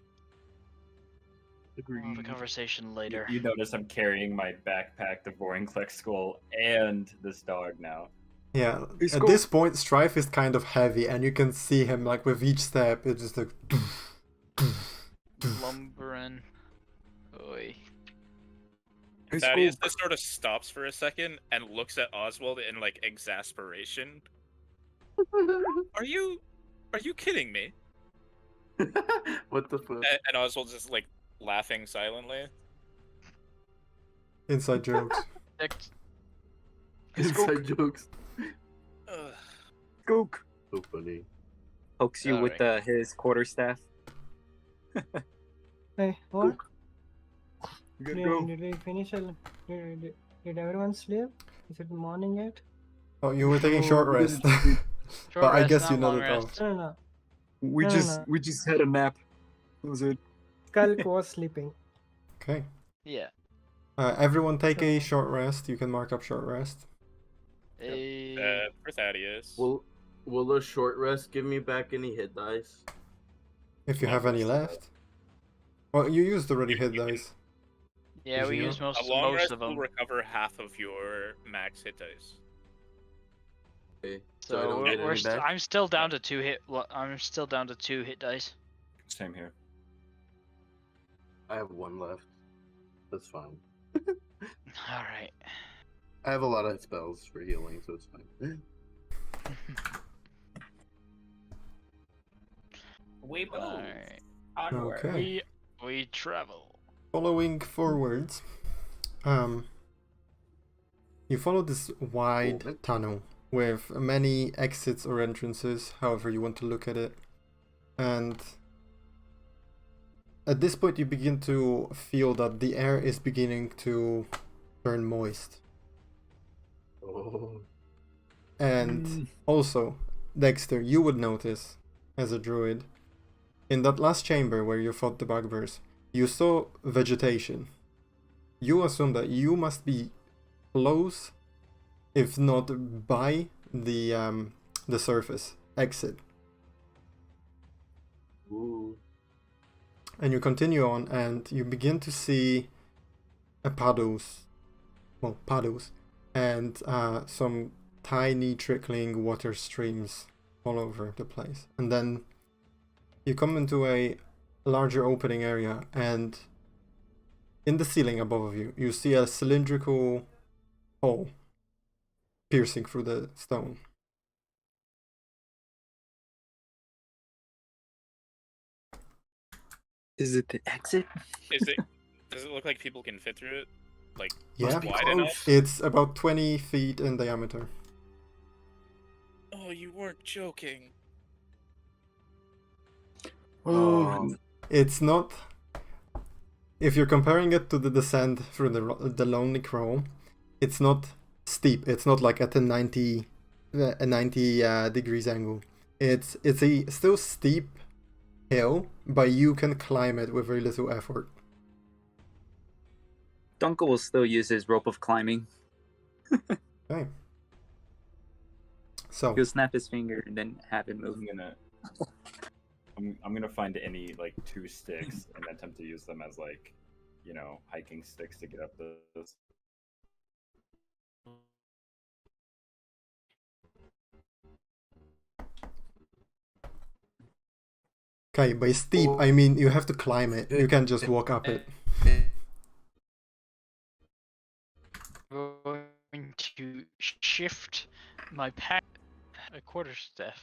We'll have a conversation later. You notice I'm carrying my backpack, the Vorinclex skull, and this dog now. Yeah, It's at cool. this point, Strife is kind of heavy, and you can see him, like, with each step, it's just like... Lumbering. Oi. Hey, Thaddeus Skulk. just sort of stops for a second and looks at Oswald in like exasperation. Are you kidding me? What the fuck? And Oswald's just like laughing silently. Inside jokes. Dex, Inside jokes. Ugh. Skulk. So funny. Pokes you with his quarterstaff. Hey, what? You gotta go. Did we finish? Did everyone sleep? Is it morning yet? Oh, you were taking short we rest. didn't- But I rest, guess not you know long that rest. No, no. We No, just no. we just had a nap. That was it. Skulk was sleeping. Okay. Yeah. Everyone take a short rest. You can mark up short rest. For Thaddeus. Will a short rest give me back any hit dice? If you Long have any rest. left. Well, you used already hit dice. Yeah, we Did you? used most A long rest of will them. recover half of your max hit dice. Okay. I So don't get any back? I'm still down to I'm still down to 2 hit dice. Same here. I have one left. That's fine. All right. I have a lot of spells for healing, so it's fine. We move. All right. Onward. Okay. We travel. Following forwards, you follow this wide Cool. tunnel with many exits or entrances, however you want to look at it. And at this point you begin to feel that the air is beginning to turn moist. Oh. And also, Dexter, you would notice, as a druid, in that last chamber where you fought the bugbears, you saw vegetation. You assume that you must be close, if not by the surface exit. Ooh. And you continue on, and you begin to see puddles, and some tiny trickling water streams all over the place. And then you come into a larger opening area, and in the ceiling above you, you see a cylindrical hole piercing through the stone. Is it the exit? Does it look like people can fit through it? Like, Yeah, it's wide enough? it's about 20 feet in diameter. Oh, you weren't joking. Oh, It's not. If you're comparing it to the descent through the Lonely Crow, it's not steep. It's not like at a 90 degrees angle. It's a still steep hill, but you can climb it with very little effort. Dunkl will still use his rope of climbing. Okay. So He'll snap his finger and then have it move. I'm gonna find any like 2 sticks and attempt to use them as like, you know, hiking sticks to get up this. okay, by steep I mean you have to climb it. You can't just walk up it. Going to shift my pack a quarter step,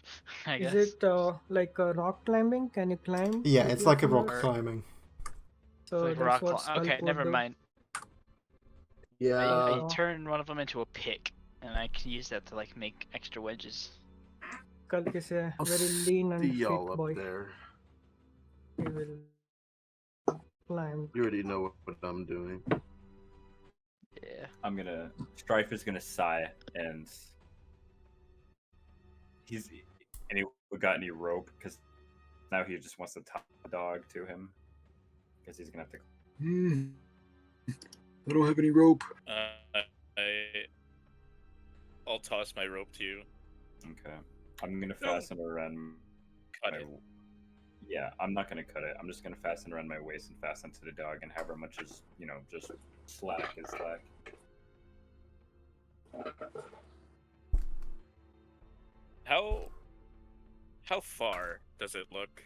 I Is guess. it like a rock climbing? Can you climb? Yeah, with it's your like a rock fingers? climbing. It's So like that's rock. what Skulk Okay, would never do. mind. Yeah. I turn one of them into a pick, and I can use that to like make extra wedges. Skulk is a I'll very lean and see fit y'all up boy. there. He will climb. You already know what I'm doing. Yeah. Strife is gonna sigh, and we got any rope, because now he just wants to tie the dog to him, because he's gonna have to. I don't have any rope. I'll toss my rope to you. Okay, I'm gonna fasten around. Cut my... it. Yeah, I'm not gonna cut it. I'm just gonna fasten around my waist and fasten to the dog, and however much is just slack is slack. How far does it look?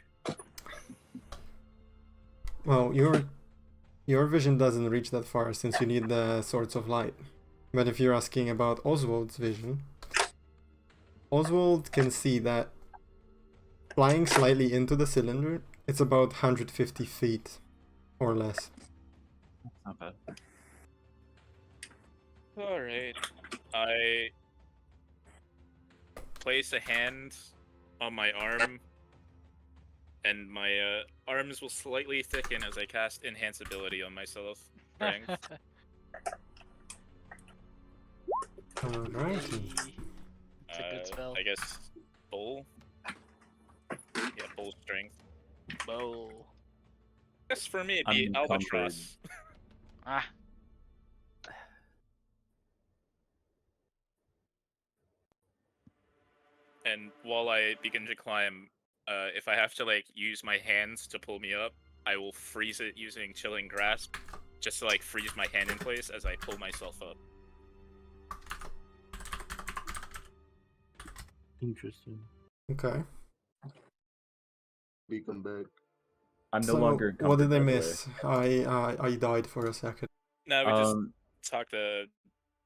Well, your vision doesn't reach that far since you need the sorts of light. But if you're asking about Oswald's vision, Oswald can see that flying slightly into the cylinder, it's about 150 feet or less. Not bad. Alright. I place a hand on my arm, and my arms will slightly thicken as I cast Enhance Ability on myself. Strength. Alrighty. It's a good spell. I guess Bull? Yeah, Bull Strength. Bow. I guess for me it'd I'm be encumbered. Albatross. Ah. And while I begin to climb, if I have to like use my hands to pull me up, I will freeze it using Chilling Grasp, just to like freeze my hand in place as I pull myself up. Interesting. Okay. We come back. I'm no So, longer. what did I encumbered, by the miss? way. I died for a second. No, we just Um, talked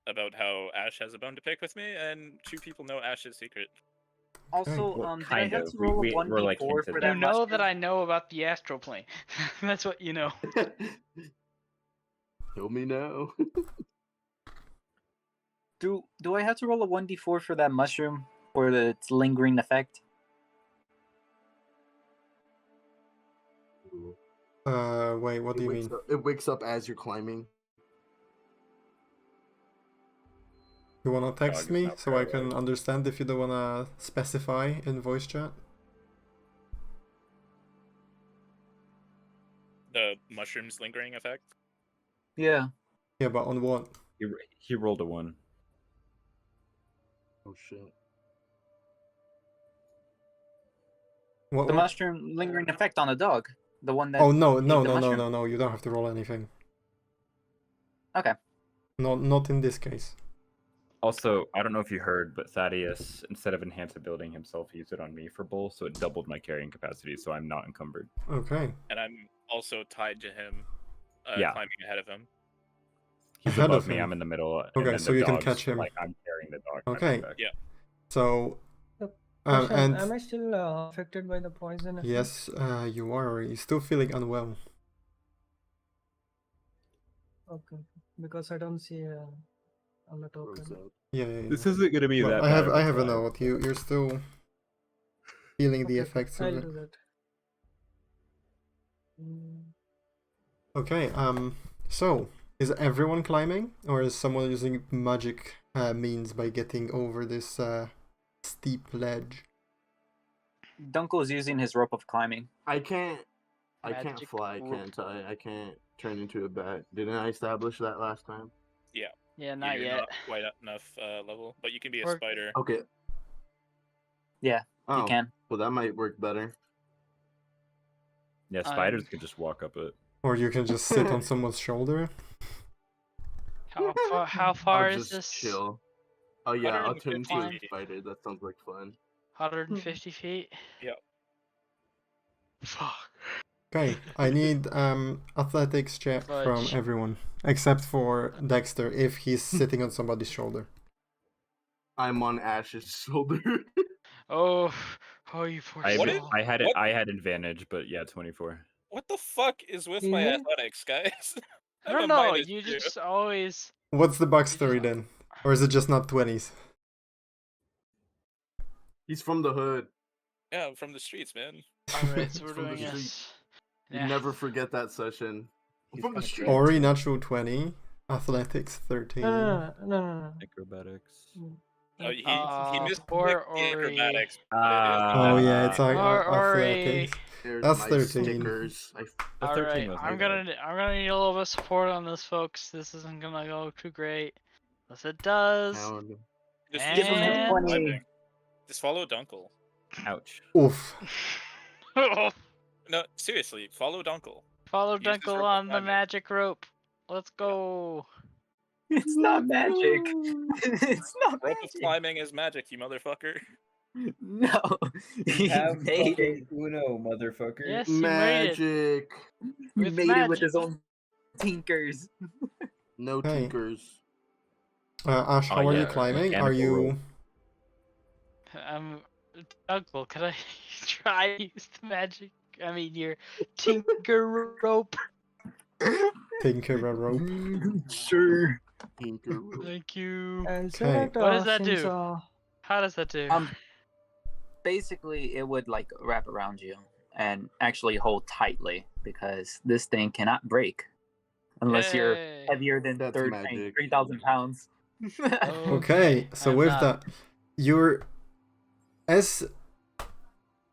about how Ash has a bone to pick with me, and 2 people know Ash's secret. Also, Well, did I kind have of. to roll We- a 1d4 we're, like, for hinted that at You know that mushroom? I know about the astral plane. That's what you know. Kill me now. Do I have to roll a 1d4 for that mushroom for its lingering effect? Wait, what do you mean? It wakes up as you're climbing. You wanna text is me not so I can paralyzed. understand if you don't wanna specify in voice chat? The mushroom's lingering effect. Yeah. Yeah, but on what? He rolled a 1. Oh shit. What? The mushroom lingering effect on the dog. The one that. Oh no, ate no, the no, no, mushroom. no, no! You don't have to roll anything. Okay. Not in this case. Also, I don't know if you heard, but Thaddeus, instead of enhance abilitying himself, he used it on me for bull, so it doubled my carrying capacity, so I'm not encumbered. Okay. And I'm also tied to him, Yeah. climbing ahead of him. He's Ahead above of me, him. I'm in the middle. and Okay, then so the you can dog's, catch him. Like, I'm carrying the dog. Okay. back. Yeah. So, Question, and am I still affected by the poison effect? yes, you are. You're still feeling unwell. Okay. Because I don't see on the token. Rose up. Yeah, yeah, yeah. This isn't going to be Well, that I have bad I of have a time. note. You're still feeling the Okay, effects of I'll it. do that. Mm, Okay. So is everyone climbing, or is someone using magic means by getting over this steep ledge? Dunkel's using his rope of climbing. I can't Magic fly, rope. can't I? I can't turn into a bat. Didn't I establish that last time? Yeah, not You're yet. not quite enough level, but you can be a Or- spider. Okay. Yeah, Oh, you can. well that might work better. Yeah, spiders could just walk up it. Or you can just sit on someone's shoulder. How far I'll is just this? chill. Oh yeah, I'll turn into a 150 feet. spider. That sounds like fun. 150 feet? Yep. Fuck. Okay, I need athletics check from Fudge. everyone except for Dexter if he's sitting on somebody's shoulder. I'm on Ash's shoulder. Oh, oh, you poor I, What soul. is- I had what- I had advantage, but yeah, 24. What the fuck is with my Yeah. athletics, guys? I I'm don't a know. -2. You just always. What's the backstory then? Or is it just not 20s? He's from the hood. Yeah, I'm from the streets, man. Alright, so we're From the doing street. this. You Yeah. never forget that session. He's From the kinda street. crazy. Ori, natural 20. Athletics, 13. No. Acrobatics. Oh, he missed Poor the Ori. acrobatics. but Oh yeah, it's like Or Ori. athletics. There's That's my 13. stickers. The 13 Alright, was I'm okay. gonna need a little bit of support on this, folks. This isn't gonna go too great. Unless it does. Just And- use your 20. climbing. Just follow Dunkl. Ouch. Oof. No, seriously, follow Dunkl. Follow Use this Dunkle rope on the climbing. magic rope. Let's go. It's not magic. It's not Rope of magic. climbing is magic, you motherfucker. No, he made it. Uno, motherfucker. Yes, you made it. Magic. He With made it with magic. his own tinkers. No Hey. tinkers. Ash, how Oh, are you yeah, climbing? Are mechanical you... rope. Dunkle, could I try use the magic? I mean, your tinker rope. Tinker a rope? Sure. Tinker. Thank you. And so Okay. that, What does that since, do? How does that do? Basically, it would like wrap around you and actually hold tightly because this thing cannot break unless you're Yay. heavier than That's magic. 3,000 pounds. Okay, so I'm with not. that, you're... As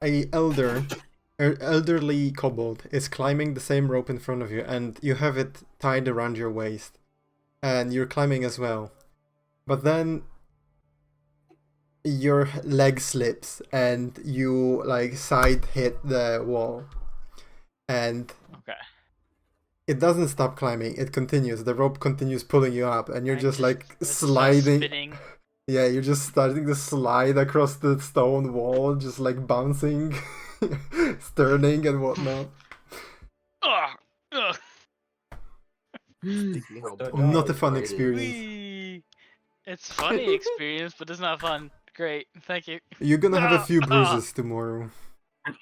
a elderly kobold is climbing the same rope in front of you, and you have it tied around your waist, and you're climbing as well. But then your leg slips and you like side hit the wall, and Okay. it doesn't stop climbing, it continues. The rope continues pulling you up, and you're I just like it starts sliding. spinning. Yeah, you're just starting to slide across the stone wall, just like bouncing, turning and whatnot. Ugh. Ugh. Sticky how So bald Not a fun Wright is. experience. Whee! It's funny experience, but it's not fun. Great, thank you. You're gonna have a few Ah! bruises tomorrow. I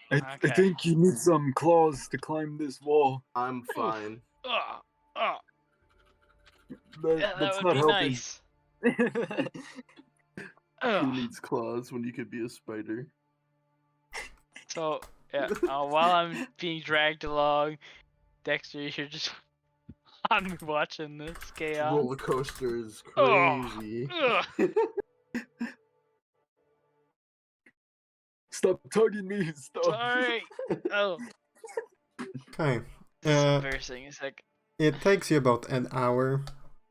Okay. think you need some claws to climb this wall. I'm fine. Ugh. Ugh. That, Yeah, that that's would not be helping. nice. Who Ugh. needs claws when you could be a spider? So, yeah, while I'm being dragged along, Dexter, you're just on me watching this chaos. Roller coaster is Ugh. crazy. Ugh. Stop tugging me. Stop. Sorry. Oh, Okay. this is Uh, embarrassing. It's like, it takes you about an hour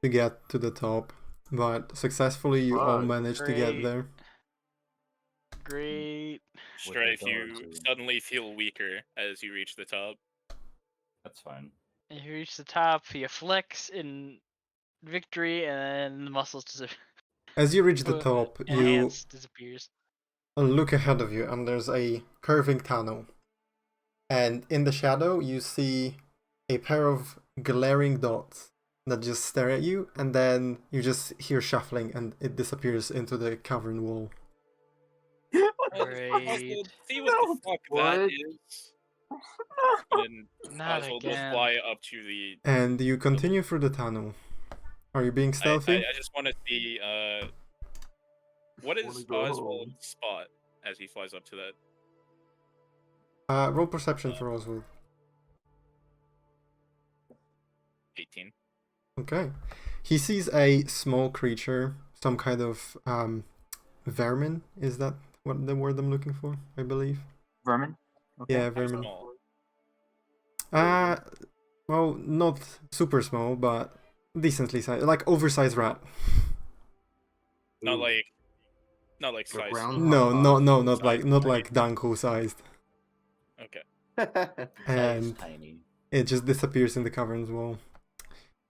to get to the top, but successfully you all Fuck. managed to get Great. there. great. Strife, going you to- suddenly feel weaker as you reach the top. That's fine. And you reach the top, you flex in victory, and then the muscles disappear. As you reach the top, you Enhance disappears. look ahead of you, and there's a curving tunnel. And in the shadow, you see a pair of glaring dots that just stare at you, and then you just hear shuffling, and it disappears into the cavern wall. Great. See what the fuck that What? is. And Not Oswald will again. fly up to the. And you continue through the tunnel. Are you being stealthy? I just want to see. What Wanna is go Oswald's home. spot as he flies up to that? Roll perception for Oswald. 18. Okay. He sees a small creature, some kind of vermin. Is that what the word I'm looking for? I believe. Vermin? Okay. Yeah, How vermin. small? Well, not super small, but decently sized, like oversized rat. Not Ooh. like. Not like Like size. round- No, not Size, like not right? like Dunkl sized, Okay. and tiny. it just disappears in the cavern's wall.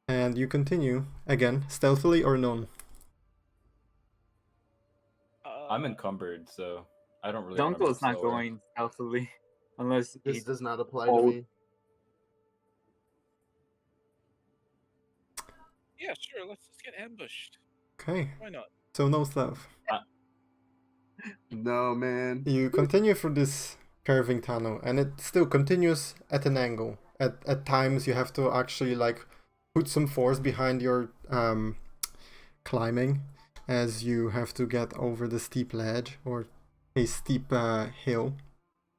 And you continue again, stealthily or none. I'm encumbered, so I don't really. wanna Dunkle move is not slower. going stealthily unless This he does not apply Oh. to me. Yeah, sure. Let's just get ambushed. Okay, Why not? so no stealth. No, man. You continue through this curving tunnel, and it still continues at an angle. At times, you have to actually like put some force behind your climbing, as you have to get over the steep ledge or a steep hill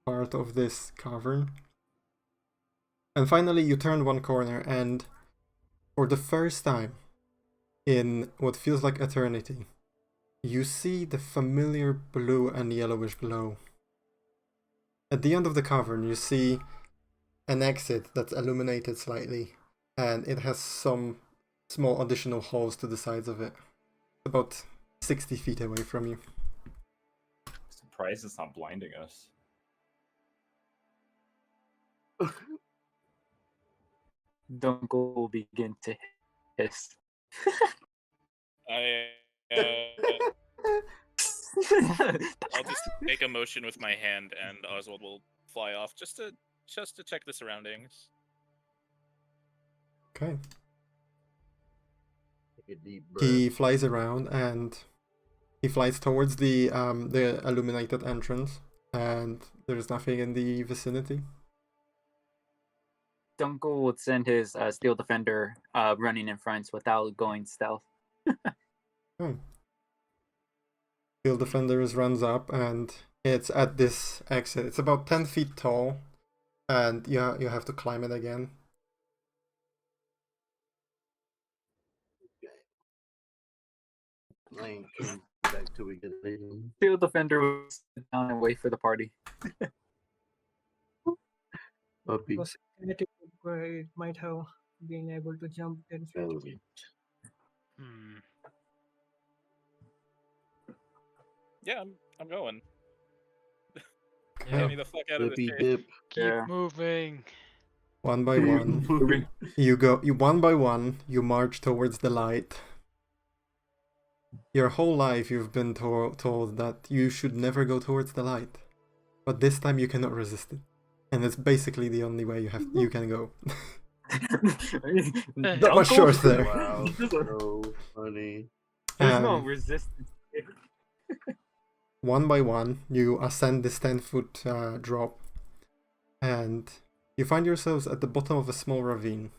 part of this cavern. And finally, you turn one corner, and for the first time in what feels like eternity, you see the familiar blue and yellowish glow. At the end of the cavern, you see an exit that's illuminated slightly, and it has some small additional holes to the sides of it. About 60 feet away from you. Surprised it's not blinding us. Dunkl will begin to hiss. I'll just make a motion with my hand, and Oswald will fly off just to check the surroundings. Okay. Take a deep breath. He flies around and he flies towards the illuminated entrance, and there's nothing in the vicinity. Dunkl would send his Steel Defender running in front without going stealth. Oh. Steel Defenders runs up, and it's at this exit. It's about 10 feet tall, and you have to climb it again. I ain't coming back till we get later. Steel Defender will sit down and wait for the party. Puppy. Possibility where it might have been able to jump 10 feet. Elevate. Yeah, I'm going. Okay. Get me the fuck out of this Flippy cave. dip. Keep Yeah. moving. One by one. You one by one, you march towards the light. Your whole life you've been told that you should never go towards the light. But this time you cannot resist it. And it's basically the only way you can go. Not much choice there. Wow, so funny. There's no Um, resistance. One by one, you ascend this 10-foot drop, and you find yourselves at the bottom of a small ravine.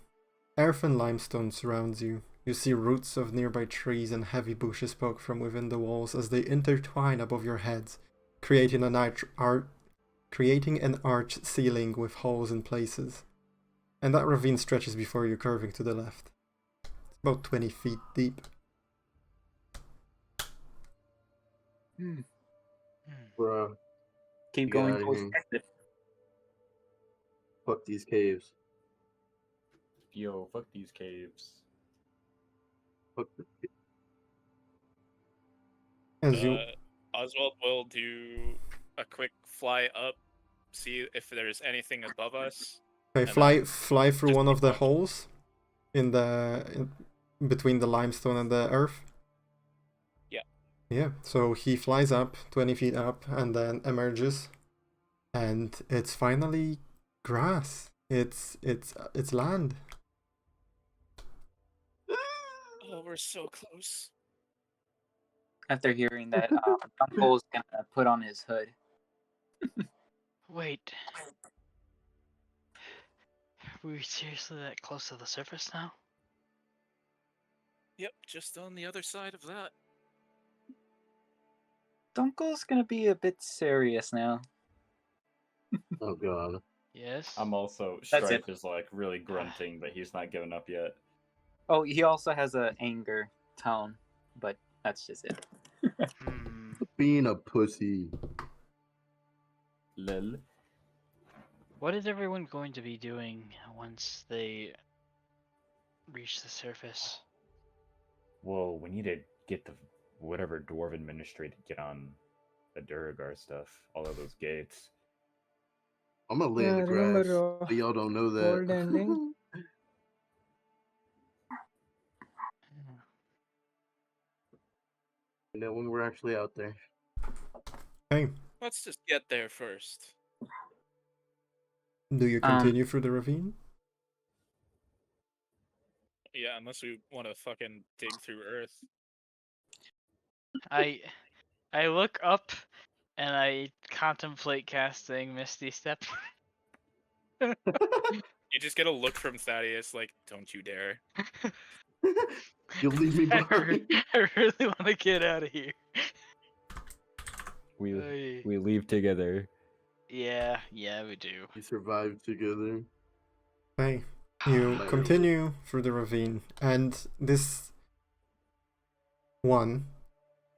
Earth and limestone surrounds you. You see roots of nearby trees and heavy bushes poke from within the walls as they intertwine above your heads, creating an arch ceiling with holes in places. And that ravine stretches before you, curving to the left. It's about 20 feet deep. Bruh, Keep Get going outta towards here. exit. fuck these caves. Yo, fuck these caves. Fuck the As you Oswald will do a quick fly up, see if there's anything above us. okay, fly through just one of the keep holes in between the limestone and the earth. Yeah. Yeah, so he flies up 20 feet up and then emerges, and it's finally grass. It's land. Oh, we're so close. After hearing that, Dunkl's gonna put on his hood. Wait. Are we seriously that close to the surface now? Yep, just on the other side of that. Dunkl's gonna be a bit serious now. Oh god. Yes. I'm also That's Strife it. is like really grunting, but he's not giving up yet. Oh, he also has an anger tone, but that's just it. Being a pussy. Lil. What is everyone going to be doing once they reach the surface? Whoa, we need to get the whatever dwarven ministry to get on the Duragar stuff. All of those gates. I'm gonna lay in the grass. Remember But y'all don't know old that. ending? You know when we're actually out there. Okay, Let's just get there first. do you continue through the ravine? Yeah, unless we want to fucking dig through Earth. I look up And I contemplate casting Misty Step. You just get a look from Thaddeus, like, don't you dare. You'll leave me I behind. really want to get out of here. We leave together. Yeah, we do. We survived together. Okay. You Hilarious. continue through the ravine, and this one,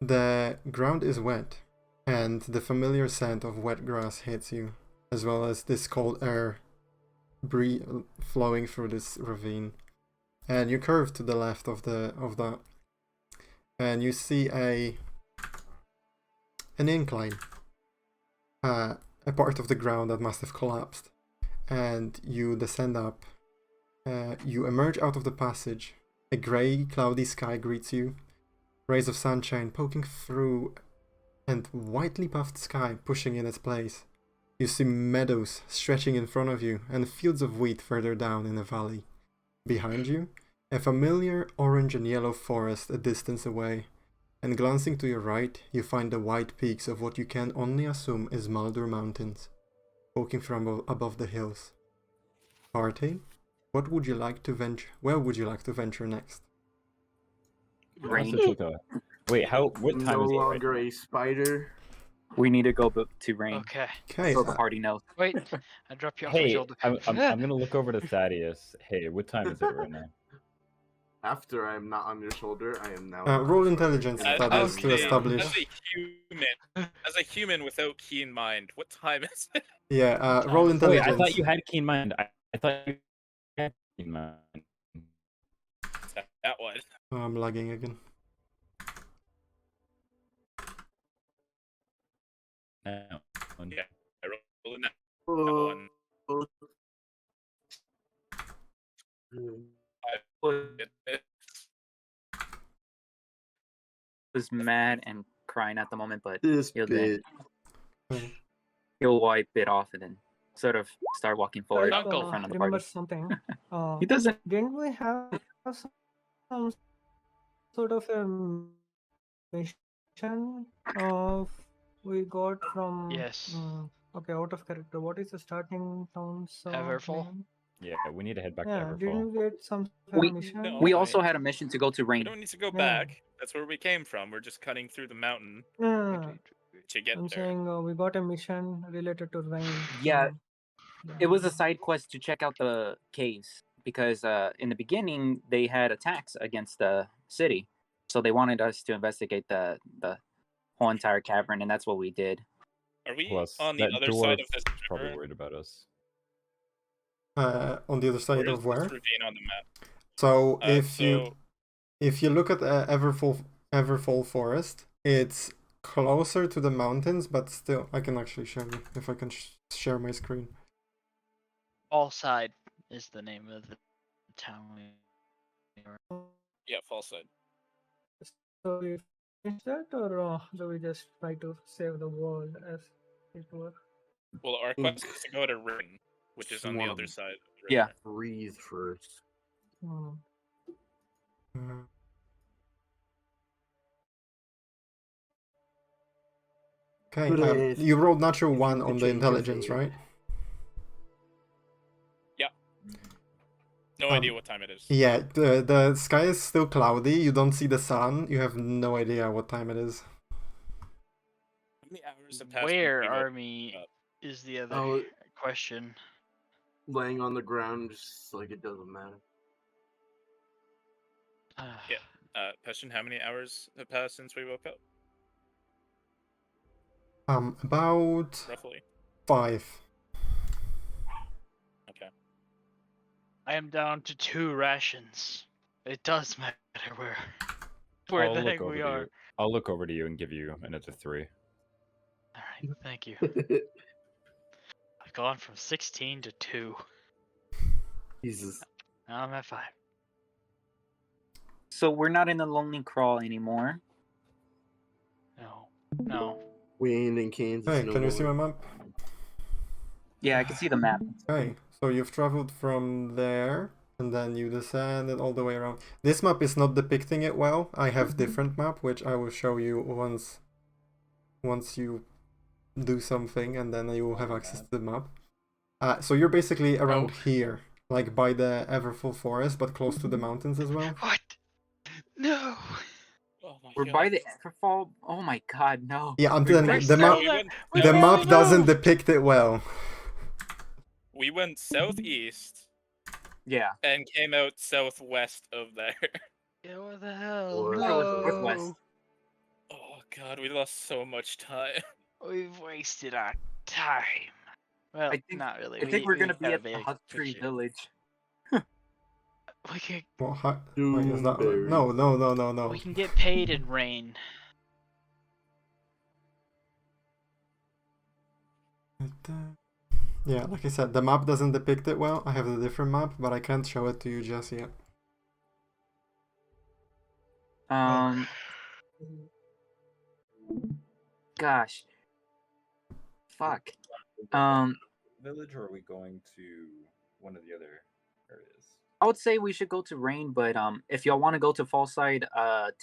the ground is wet, and the familiar scent of wet grass hits you, as well as this cold air flowing through this ravine. And you curve to the left of that, and you see an incline, a part of the ground that must have collapsed, and you descend up. You emerge out of the passage. A grey, cloudy sky greets you. Rays of sunshine poking through, and whitely puffed sky pushing in its place. You see meadows stretching in front of you, and fields of wheat further down in the valley. Behind you, a familiar orange and yellow forest a distance away. And glancing to your right, you find the white peaks of what you can only assume is Maldur Mountains, poking from above the hills. Party? What would you like to venture? Where would you like to venture next? Wrane. Wait, what time No is it? Right longer a spider. We need to go to Wrane. Okay. Okay. So the party knows. Wait, I drop you off my Hey, shoulder. I'm gonna look over to Thaddeus. Hey, what time is it right now? After I'm not on your shoulder, I am now. Roll intelligence, And Thaddeus, to Okay, establish. As a human without keen mind, what time is it? Yeah. Roll Wait, intelligence. I thought you had keen mind. I thought you had keen mind. That one. Oh, I'm lagging again. No. Yeah, I rolled that Oh, one. Was mad and crying at the moment, but this he'll bit. he'll wipe it off and then sort of start walking forward in Dunkl. front of the remember party. something. He doesn't. Didn't we have some sort of a mission we got from? Yes. Okay, out of character. What is the starting town's Everfall? name? Yeah, we need to head back Yeah, to didn't Everfall. we get some sort We- of mission? No. We Oh, also wait. had a mission to go to We Wrane. don't need to go Yeah. back. That's where we came from. We're just cutting through the mountain Yeah, to get I'm there. saying we got a mission related to Wrane. Yeah, so, It was a side quest to check out the caves because in the beginning they had attacks against the city, so they wanted us to investigate the whole entire cavern, and that's what we did. Are we Plus, on the that other side dwarf of this is probably river? worried about us. On the other side Where is of where? this ravine on the map? So Uh, if you look at Everfall Forest, it's closer to the mountains, but still, I can actually show you if I can share my screen. All Side is the name of the town. Yeah, false side. So we finish that, or do we just try to save the world as it were? Well, our quest is to go to Wrane, which is on the other side. Of the Yeah. river. Breathe first. Hmm. Okay, Please. you rolled natural If you one could on the change your intelligence, fate. right? No idea what time it is. Yeah, the sky is still cloudy, you don't see the sun, you have no idea what time it is. How many hours have passed? Where since we woke army up? is the other Oh, question. laying on the ground, just like it doesn't matter. Yeah. Peshin, how many hours have passed since we woke up? About Roughly. 5. Okay. I am down to 2 rations. It does matter where the heck we are. I'll look over to you and give you another 3. Alright, thank you. I've gone from 16 to 2. Jesus. Now I'm at 5. So we're not in the lonely crawl anymore. No. We ain't in Kansas. Hey, no can you see my more. map? Yeah, I can see the map. Okay, so you've traveled from there, and then you descended all the way around. This map is not depicting it well. I have different map, which I will show you once you do something, and then you will have access to the map. So you're basically around here, like by the Everfull Forest, but close to the mountains as well. What? No. Oh my We're god. by the Everfall. Oh my god, no. Yeah, I'm We're telling right you, the there. map, We went, the map doesn't depict it well. we went southeast Yeah. and came out southwest of there. Yeah, what the hell? Or- Northwest. No. Oh god, we lost so much time. We've wasted our time. Well, I think- not really. I think we're gonna be got a at the very Hut Tree picture. Village. We can What? Wait, is that? Doomberry. No. we can get paid in Wrane. Yeah, like I said, the map doesn't depict it well. I have a different map, but I can't show it to you just yet. Gosh. Fuck. Village, or are we going to one of the other areas? I would say we should go to Rain, but if y'all want to go to Fallside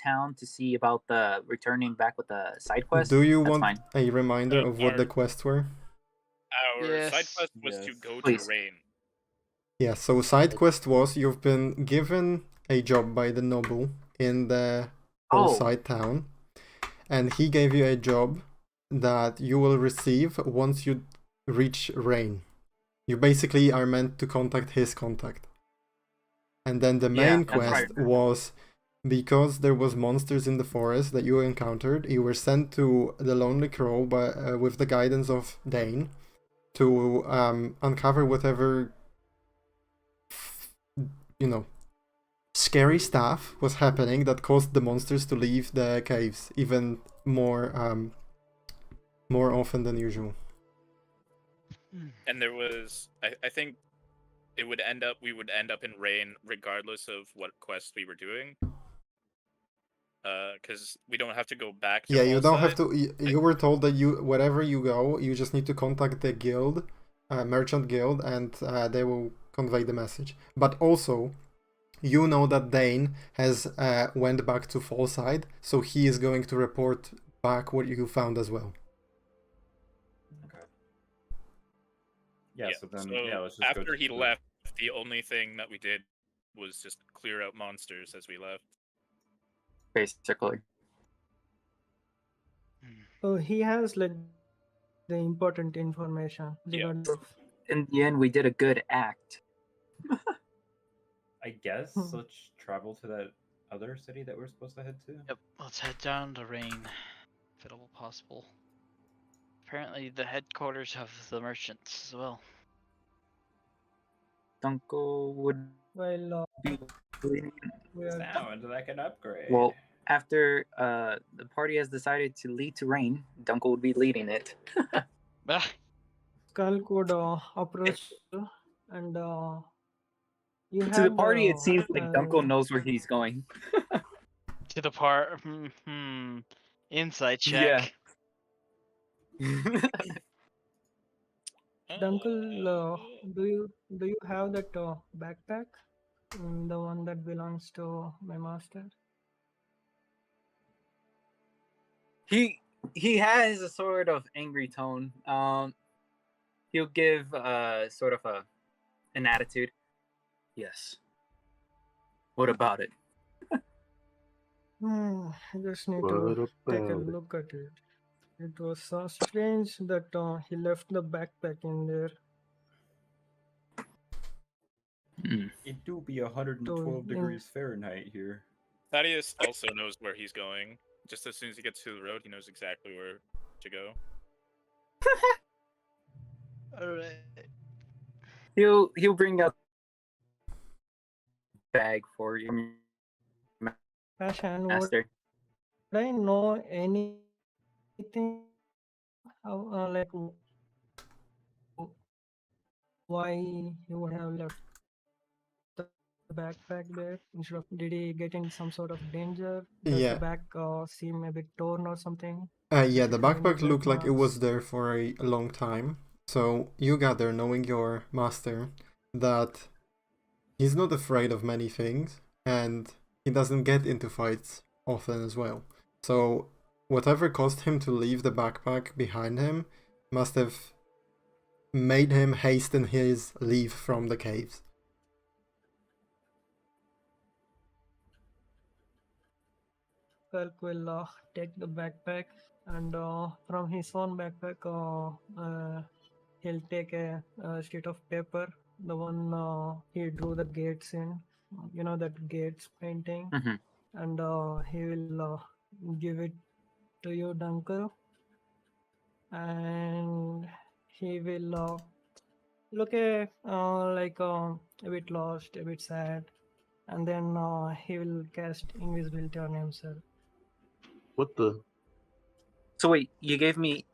town to see about the returning back with the side quest, Do you that's want fine. a reminder of what the Our- quests were? Our side Yes. quest was to Yes. go Please. to Wrane. Yeah, so side quest was you've been given a job by the noble in the Fallside town, and he gave you a job that you will receive once you reach Wrane. You basically are meant to contact his contact. And then the Yeah, main that's right. quest was because there was monsters in the forest that you encountered, you were sent to the Lonely Crow with the guidance of Dane to uncover whatever scary stuff was happening that caused the monsters to leave the caves even more often than usual. And there was I think we would end up in Wrane regardless of what quest we were doing. Because we don't have to go back to Yeah, you don't have Fallside. to. You were told that wherever you go, you just need to contact the guild, merchant guild, and they will convey the message. But also, you know that Dane has went back to Fallside, so he is going to report back what you found as well. Okay. Yeah, so then let's just after go he to- left, the only thing that we did was just clear out monsters as we left. Basically. So he has like the important information Yeah. regarding of In the end, we did a good act. I guess Hmm. let's travel to that other city that we're supposed to head to. Yep, let's head down to Wrane, if at all possible. Apparently, the headquarters of the merchants as well. Dunkl would while be we are Sounds like an upgrade. well after the party has decided to lead to Rain. Dunkl would be leading it. Ah, Skulk would approach you and you To the had, party, it seems like uh, Dunkl knows where he's going. to the part. Insight check. Yeah. Dunkl, do you have that backpack? The one that belongs to my master? He has a sort of angry tone. He'll give sort of an attitude. Yes. What about it? I just need What to take a about it? look at it. It was so strange that he left the backpack in there. It do be 112 degrees Fahrenheit here. Thaddeus also knows where he's going. Just as soon as he gets to the road, he knows exactly where to go. Alright. He'll bring out bag for you, Passion, would master. I know anything? How, like why he would have left the backpack there instead of, did he get in some sort of danger? Does Yeah. the back seem a bit torn or something? Yeah, Does the it have any backpack looked like it was birthmarks? there for a long time. So you gather, knowing your master, that he's not afraid of many things, and he doesn't get into fights often as well. So whatever caused him to leave the backpack behind him must have made him hasten his leave from the caves. Skulk will take the backpack and from his own backpack, he'll take a sheet of paper, the one he drew the gates in, that gates painting, Mhm. and he will give it to you, Dunkl, and he will look a bit lost, a bit sad, and then he will cast invisibility on himself. What the? So wait, you gave me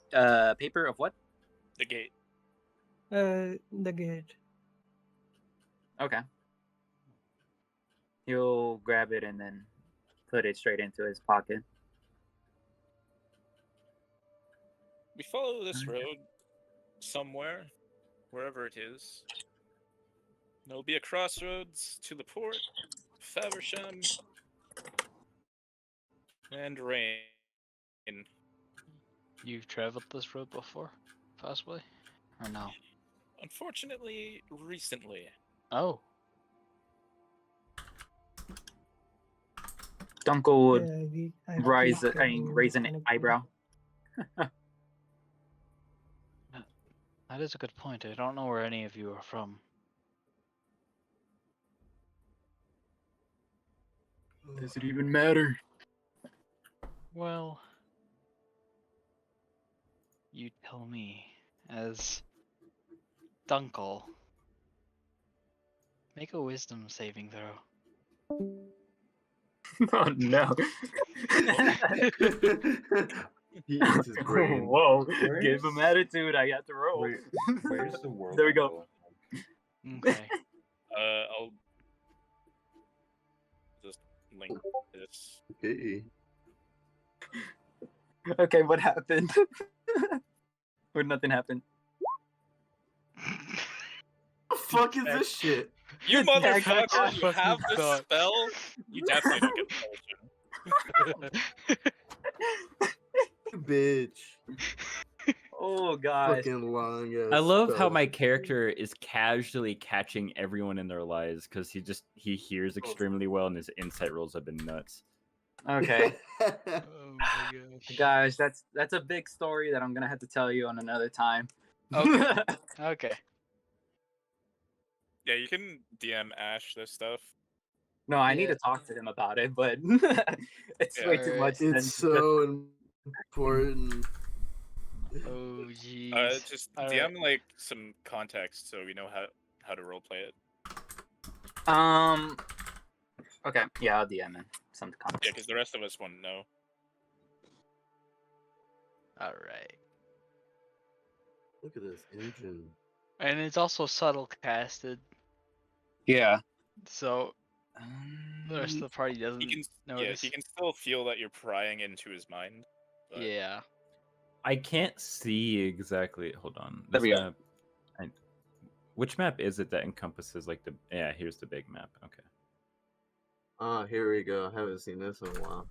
paper of what? The gate. The gate. Okay. He'll grab it and then put it straight into his pocket. We follow this road somewhere, wherever it is. There'll be a crossroads to the port, Faversham, and Wrane. You've traveled this road before, possibly, or no? Unfortunately, recently. Oh, Dunkl would I raise keep raise an connecting. eyebrow. that is a good point. I don't know where any of you are from. Does it even matter? Well, you tell me. As Dunkl, make a wisdom saving throw. Oh no! He eats his brain. Whoa! Where's- Give him attitude. I got to roll. Where's the world? There we go. Okay. I'll just link this. Okay. Okay, what happened? Or nothing happened. The fuck is this shit? You It's back- motherfucker! You fucking have this suck. spell? You definitely don't get the potion. Bitch. Oh gosh. Fucking long ass. I love how spell. my character is casually catching everyone in their lies because he hears extremely well and his insight rolls have been nuts. Okay, Oh my gosh. guys, that's a big story that I'm gonna have to tell you on another time. Okay. Okay. Yeah, you can DM Ash this stuff. No, I need Yeah. to talk to him about it, but it's way too Alright. much. than It's so important. Oh jeez. Just Alright. DM like some context so we know how to roleplay it. Okay, yeah, I'll DM him some Yeah, comments. because the rest of us won't know. All right. Look at this engine. And it's also subtle casted, Yeah. so the rest of the party doesn't He can, notice. he can still feel that you're prying into his mind. But Yeah. I can't see exactly. Hold on. There we This go. map- which map is it that encompasses like the? Yeah, here's the big map. Okay. Ah, here we go. I haven't seen this in a while.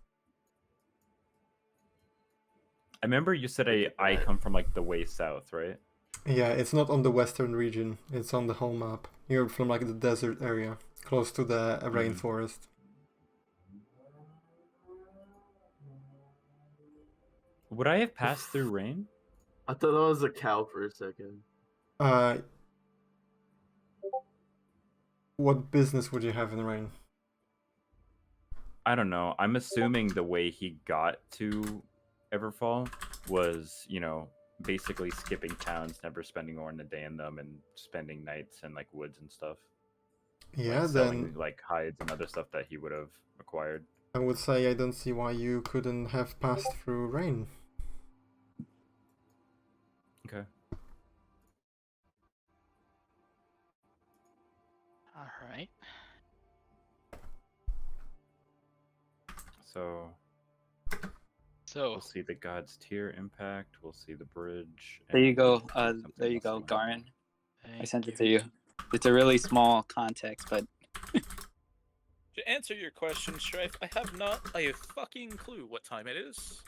I remember you said Look at I that. come from like the way south, right? Yeah, it's not on the western region. It's on the whole map. You're from like the desert area, close to the rainforest. Would I have passed through rain? I thought that was a cow for a second. What business would you have in rain? I don't know. I'm assuming the way he got to Everfall was, basically skipping towns, never spending more than a day in them, and spending nights in like woods and stuff. Yeah, like, selling then like hides and other stuff that he would have acquired. I would say I don't see why you couldn't have passed through rain. Okay. All right. So So we'll see the God's Tier impact. We'll see the bridge. There you and go. something There you else go, we have. Garin. I thank sent it to you. It's a really small context, but to answer your question, Strife, I have not a fucking clue what time it is.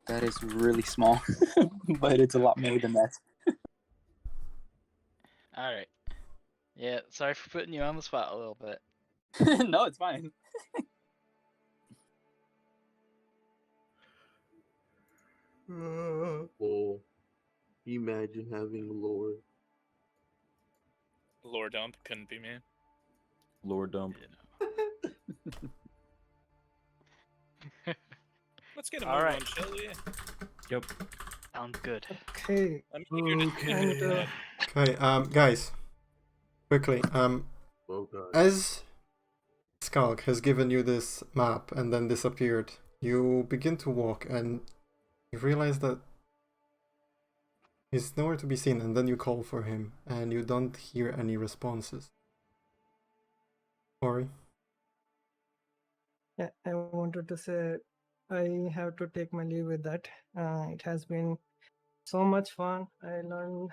That is really small, but it's a lot more than that. All right. Yeah, sorry for putting you on the spot a little bit. No, it's fine. Lol. Imagine having lore. Lore dump couldn't be me. Lore dump. Let's get a All move right. on, shall we? Yep. Sounds good. Okay. I'm eager to And Okay, guys, quickly. Oh god. As Skulk has given you this map and then disappeared, you begin to walk and you realize that he's nowhere to be seen, and then you call for him and you don't hear any responses. Ori? yeah, I wanted to say I have to take my leave with that. It has been so much fun. I learned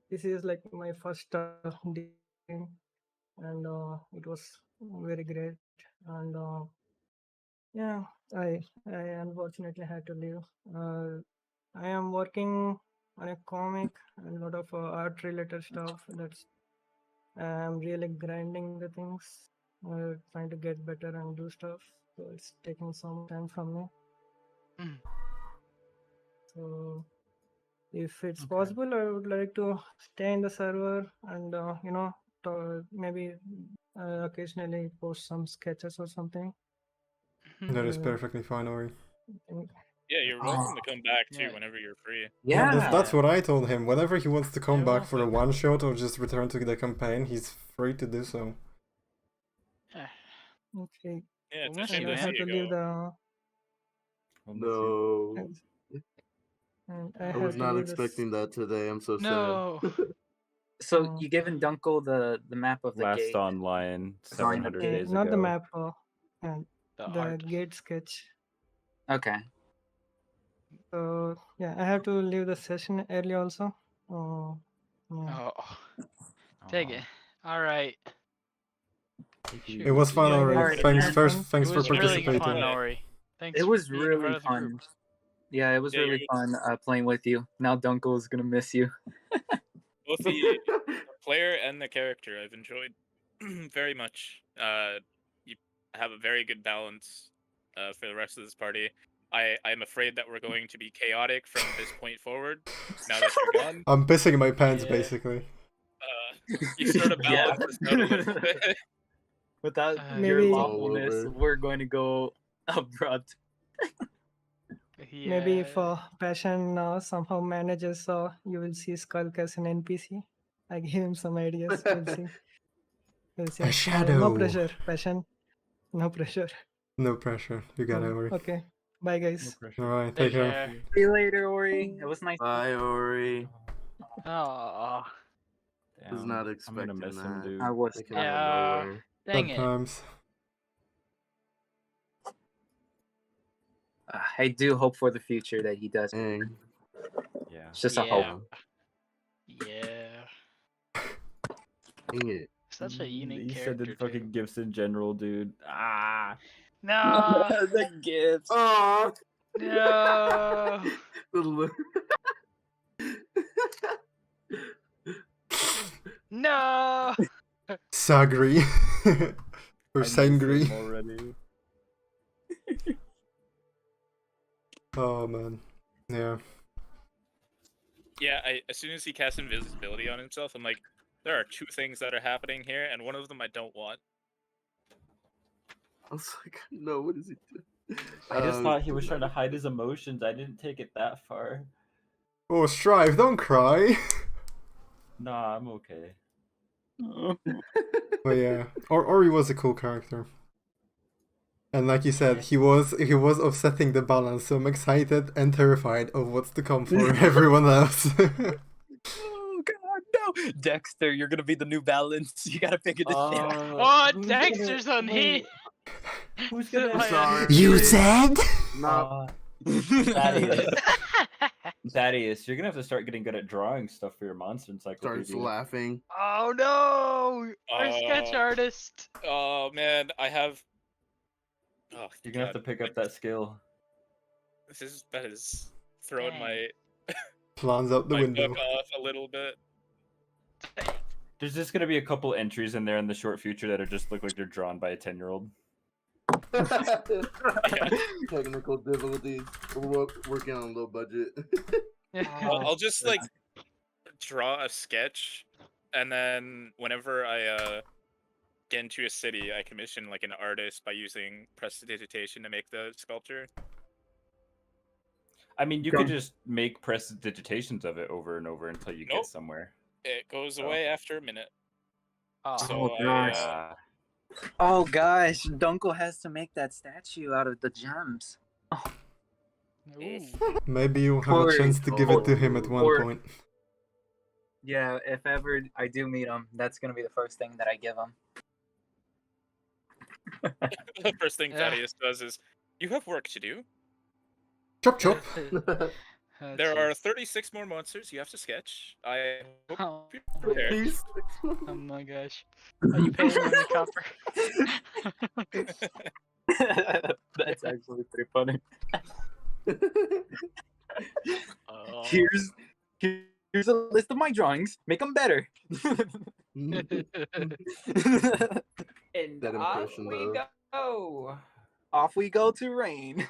this is like my first game, and it was very great. And yeah, I unfortunately had to leave. I am working on a comic and a lot of art related stuff. That's I'm really grinding the things, trying to get better and do stuff. So it's taking some time from me. Mm. So if it's Okay. possible, I would like to stay in the server and maybe occasionally post some sketches or something. That is Uh, perfectly fine, Ori. Yeah, you're welcome to come back too whenever you're free. Yeah, that's Yeah. what I told him. Whenever he wants to come You're back for a welcome. one shot or just return to the campaign, he's free to do so. Okay. Yeah, it's a Well, shame And I to see have to you leave go. the We'll miss you. No. and I I have was to not leave this. expecting that today. I'm so No. sad. So Oh. you given Dunkl the map of the Last gate. online Sorry, 700 okay, days Not ago. the map, and The the art. gate sketch. Okay. So yeah, I have to leave the session early also. Yeah. Oh. Dang it. All right. Shoot. It was fun, Bye, Ori. guys. Alright, Thanks, man. first, Fun. thanks It for was really participating. fun, Ori. Thanks It for was being a really part of the fun. group. Yeah, it was Yeah, really fun playing with you. Now Dunkl is gonna miss you. Both the player and the character I've enjoyed very much. You have a very good balance for the rest of this party. I'm afraid that we're going to be chaotic from this point forward. Now that you're gone, I'm pissing my pants, Yeah. basically. you sort of Yeah. balance this out a little bit. Without your Maybe- lawfulness, All over. we're going to go abrupt. Maybe Yeah. if Passion somehow manages, you will see Skulk as an NPC. I gave him some ideas. We'll see. We'll see. A No shadow. pressure, Passion. No pressure. No pressure. You got it, Ori. Okay. Bye, guys. Alright, Take take care. care. See you later, Ori. It was nice. Bye, Ori. Oh. Was Damn, not I'm gonna expecting miss that. him, dude. I was. They came out of Yeah. nowhere. Dang it. Sometimes. I do hope for the future that he does. Dang. Yeah. It's just a hope. Yeah. Dang it. Such a unique He character, said the fucking too. gifts in general, dude. Ah. No. The gifts. Oh. No. No. Sagri. or I miss Sangri. him already. Oh man. Yeah. Yeah, as soon as he casts invisibility on himself, I'm like, there are two things that are happening here, and one of them I don't want. I was like, no, what is he doing? I just thought he was trying to hide his emotions. I didn't take it that far. Oh, Strife, don't cry. Nah, I'm okay. But yeah, Ori was a cool character. And like you said, he was offsetting the balance, so I'm excited and terrified of what's to come for everyone else. Oh god, no! Dexter, you're gonna be the new balance. You gotta figure this shit out. Oh, Dexter's on wait, he. Who's gonna? Sorry. You said? Not Thaddeus. Thaddeus, you're gonna have to start getting good at drawing stuff for your monster encyclopedia. starts laughing. Oh no! Our sketch artist. Oh man, I have. Oh, You're gonna have to God. pick up that skill. That is throwing my Plans out the my window. book off a little bit. There's just gonna be a couple entries in there in the short future that are just look like they're drawn by a 10-year-old. Technical difficulties. We're working on a low budget. I'll just like draw a sketch, and then whenever I get into a city, I commission like an artist by using prestidigitation to make the sculpture. I mean, you could just make prestidigitations of it over and over until you Nope. get somewhere. It goes away after a minute. Oh, So gosh. Oh gosh, Dunkl has to make that statue out of the gems. ooh. Maybe you have Poor- a chance to give it to him at one Poor- point. Yeah, if ever I do meet him, that's gonna be the first thing that I give him. the first thing Thaddeus does is, you have work to do. Chop chop. There are 36 more monsters you have to sketch. I hope Oh, you're prepared. oh my gosh. Are you paying me any copper? That's actually pretty funny. Oh. Here's a list of my drawings. Make them better. And That off impression, we though. go. Off we go to Wrane.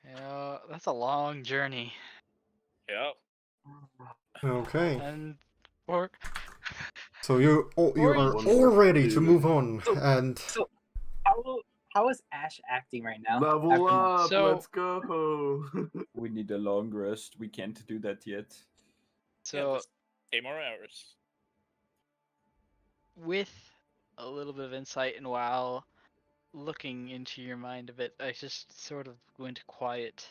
Yeah, that's a long journey. Yeah. Okay. And or So you are One all more ready to food. move on, So- and How is Ash acting right now? Level After- up. So- Let's go. We need a long rest. We can't do that yet. so just 8 more hours. with a little bit of insight and while looking into your mind a bit, I just sort of went quiet.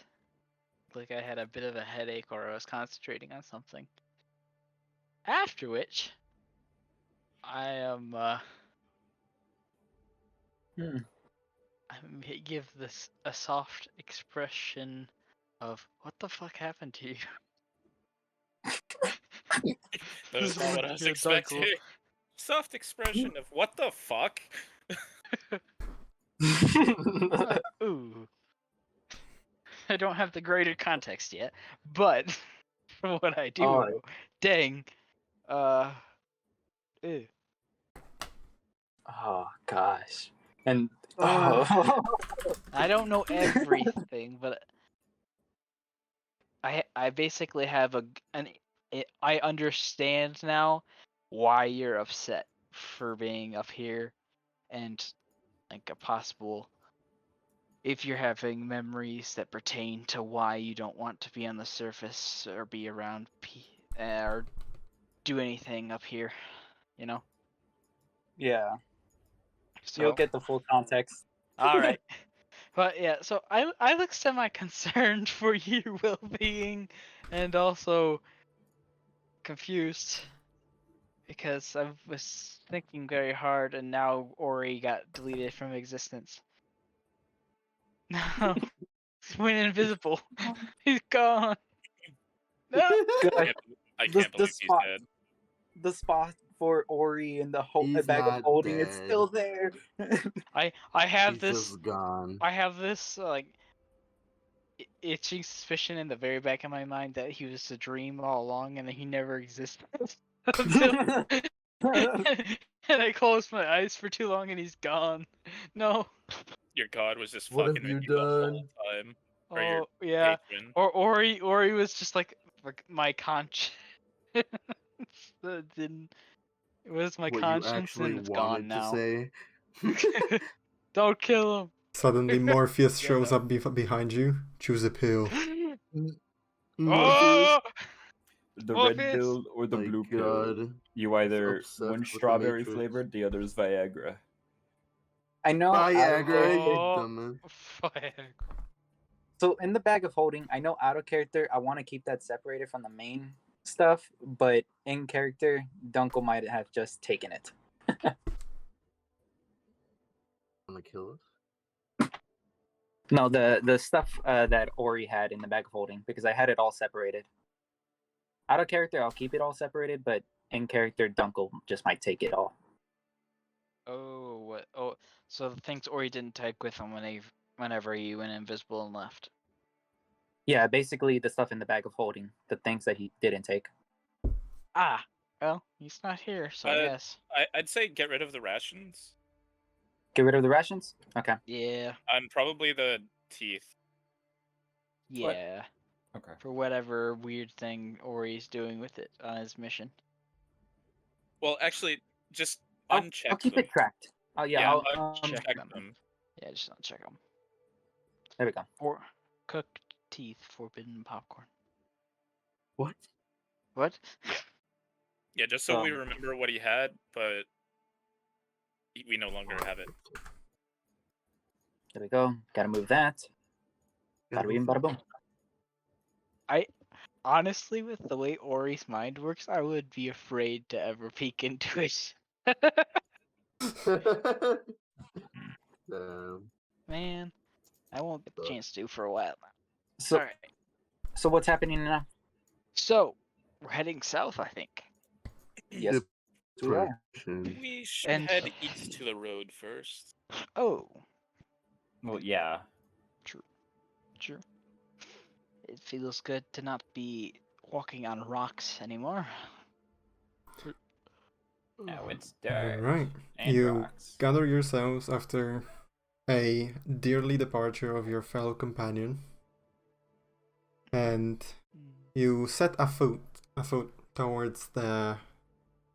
Like I had a bit of a headache or I was concentrating on something. After which, I am, I may give this a soft expression of, what the fuck happened to you? That is not what I was You're expecting. Dunkl. Soft expression of what the fuck? Ooh. I don't have the greater context yet, but from what I do Oh. know, dang. Ew. Oh gosh. And I don't know everything, but I basically have I understand now why you're upset for being up here, and like a possible if you're having memories that pertain to why you don't want to be on the surface or be around or do anything up here, you know. yeah, So you'll get the full context. all right. But yeah, so I look semi-concerned for your well-being, and also confused because I was thinking very hard, and now Ori got deleted from existence. No, he went invisible. He's gone. No. Good. I The- can't the believe he's spot- dead. The spot for Ori in the He's bag of not holding is dead. still there. I have He's this. just gone. I have this like itching suspicion in the very back of my mind that he was a dream all along and that he never existed. Until... and I closed my eyes for too long and he's gone. No. Your god was just What have fucking you with you the whole done? time. Or your Oh yeah. patron. Or Ori was just like my conscience. Didn't. It was my What you conscience actually and it's wanted gone now. to say. Don't kill him. suddenly Morpheus Yeah, shows no. up behind you. Choose a pill. Oh! The Morpheus! red pill or the My blue pill. God. You either obsessed one with the strawberry Matrix. flavored, the other is Viagra. I know. Viagra, you Oh. dumbass. Fuck. So in the bag of holding, I know out of character, I want to keep that separated from the main stuff, but in character, Dunkl might have just taken it. Wanna kill us? No, the stuff that Ori had in the bag of holding, because I had it all separated. Out of character, I'll keep it all separated, but in character, Dunkl just might take it all. Oh, what? Oh, so the things Ori didn't take with him whenever he went invisible and left. Yeah, basically the stuff in the bag of holding, the things that he didn't take. Ah, well, he's not here, so I guess. I'd say get rid of the rations. Get rid of the rations? Okay. Yeah, And probably the teeth. What? yeah. Okay. For whatever weird thing Ori's doing with it on his mission. Well, actually, just I'll uncheck keep them. it tracked. Oh yeah, Yeah, I'll uncheck Check them. them. Yeah, just uncheck them. There we go. Or cooked teeth, forbidden popcorn. What? What? Yeah, just so we remember what he had, but we no longer have it. There we go. Gotta move that. Bada bing, bada boom. Honestly, with the way Ori's mind works, I would be afraid to ever peek into it. Man, I won't get the chance to for a while now. So, Alright. so what's happening now? So, we're heading south, I think. Yes. we are. We should And- head east to the road first. Oh, Well, yeah. sure. It feels good to not be walking on rocks anymore. Now it's dirt. Alright. And You rocks. gather yourselves after a dearly departure of your fellow companion. And you set afoot towards the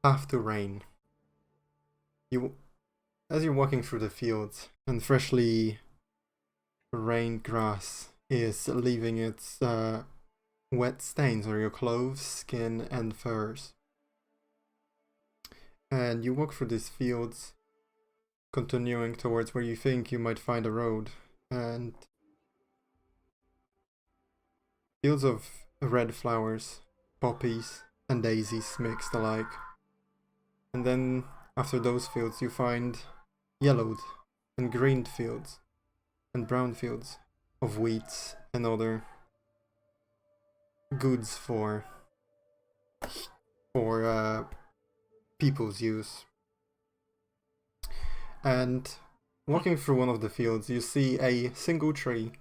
path to Wrane. As you're walking through the fields, and freshly rained grass is leaving its wet stains on your clothes, skin, and furs. And you walk through these fields, continuing towards where you think you might find a road, and fields of red flowers, poppies, and daisies mixed alike. And then after those fields you find yellowed and greened fields and brown fields of wheat and other goods for people's use. And walking through one of the fields, you see a single tree,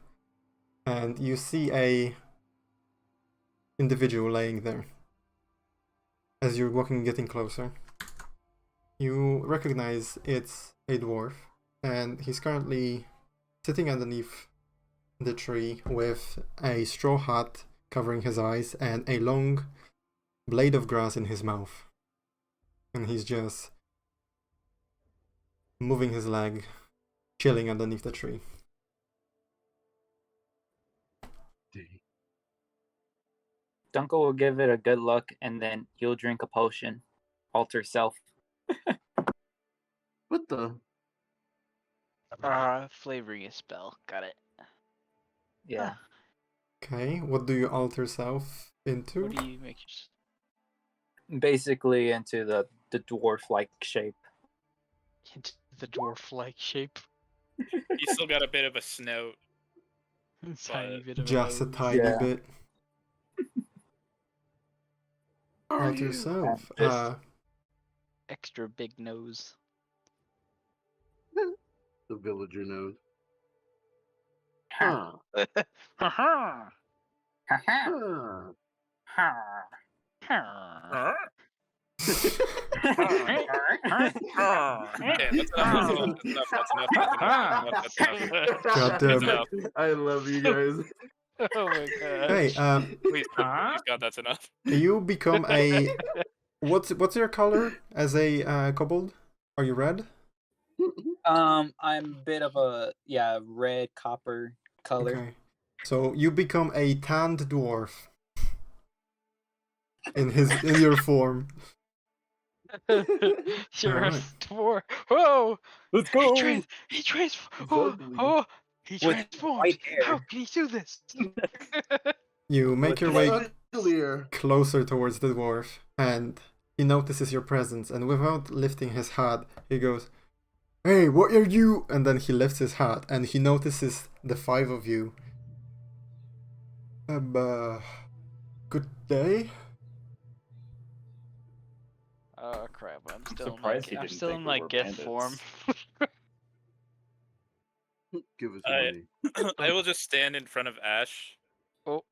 and you see a individual laying there. As you're walking, getting closer, you recognize it's a dwarf, and he's currently sitting underneath the tree with a straw hat covering his eyes and a long blade of grass in his mouth. And he's just moving his leg, chilling underneath the tree. Dunkl will give it a good look, and then he'll drink a potion. Alter self. What the? Flavoring a spell. Got it. Yeah. Okay, what do you alter self into? What do you make your... Basically into the dwarf-like shape. into the dwarf-like shape? He's still got a bit of a snout. Tiny bit of Just a nose. tiny Yeah. bit. Are Alter you? self. Just- Extra big nose. The villager knows. Huh. Haha. Huh. Okay, that's enough. That's enough. God damn it. enough. I love you guys. Oh my god. Hey, Please, God, that's enough. you become a... What's your color as a kobold? Are you red? I'm a bit of a red copper color. Okay. So you become a tanned dwarf. In your form. You're a Alright. dwarf. Whoa! Let's He go. transformed. He With transformed. white hair. How can he do this? You make your way Clear. closer towards the dwarf, and he notices your presence, and without lifting his hat, he goes, "Hey, what are you?" And then he lifts his hat, and he notices the five of you. Good day? Oh crap! I'm still surprised he in my, I'm didn't still think in we my were gift bandits. form. Give us I- money. I will just stand in front of Ash Oh,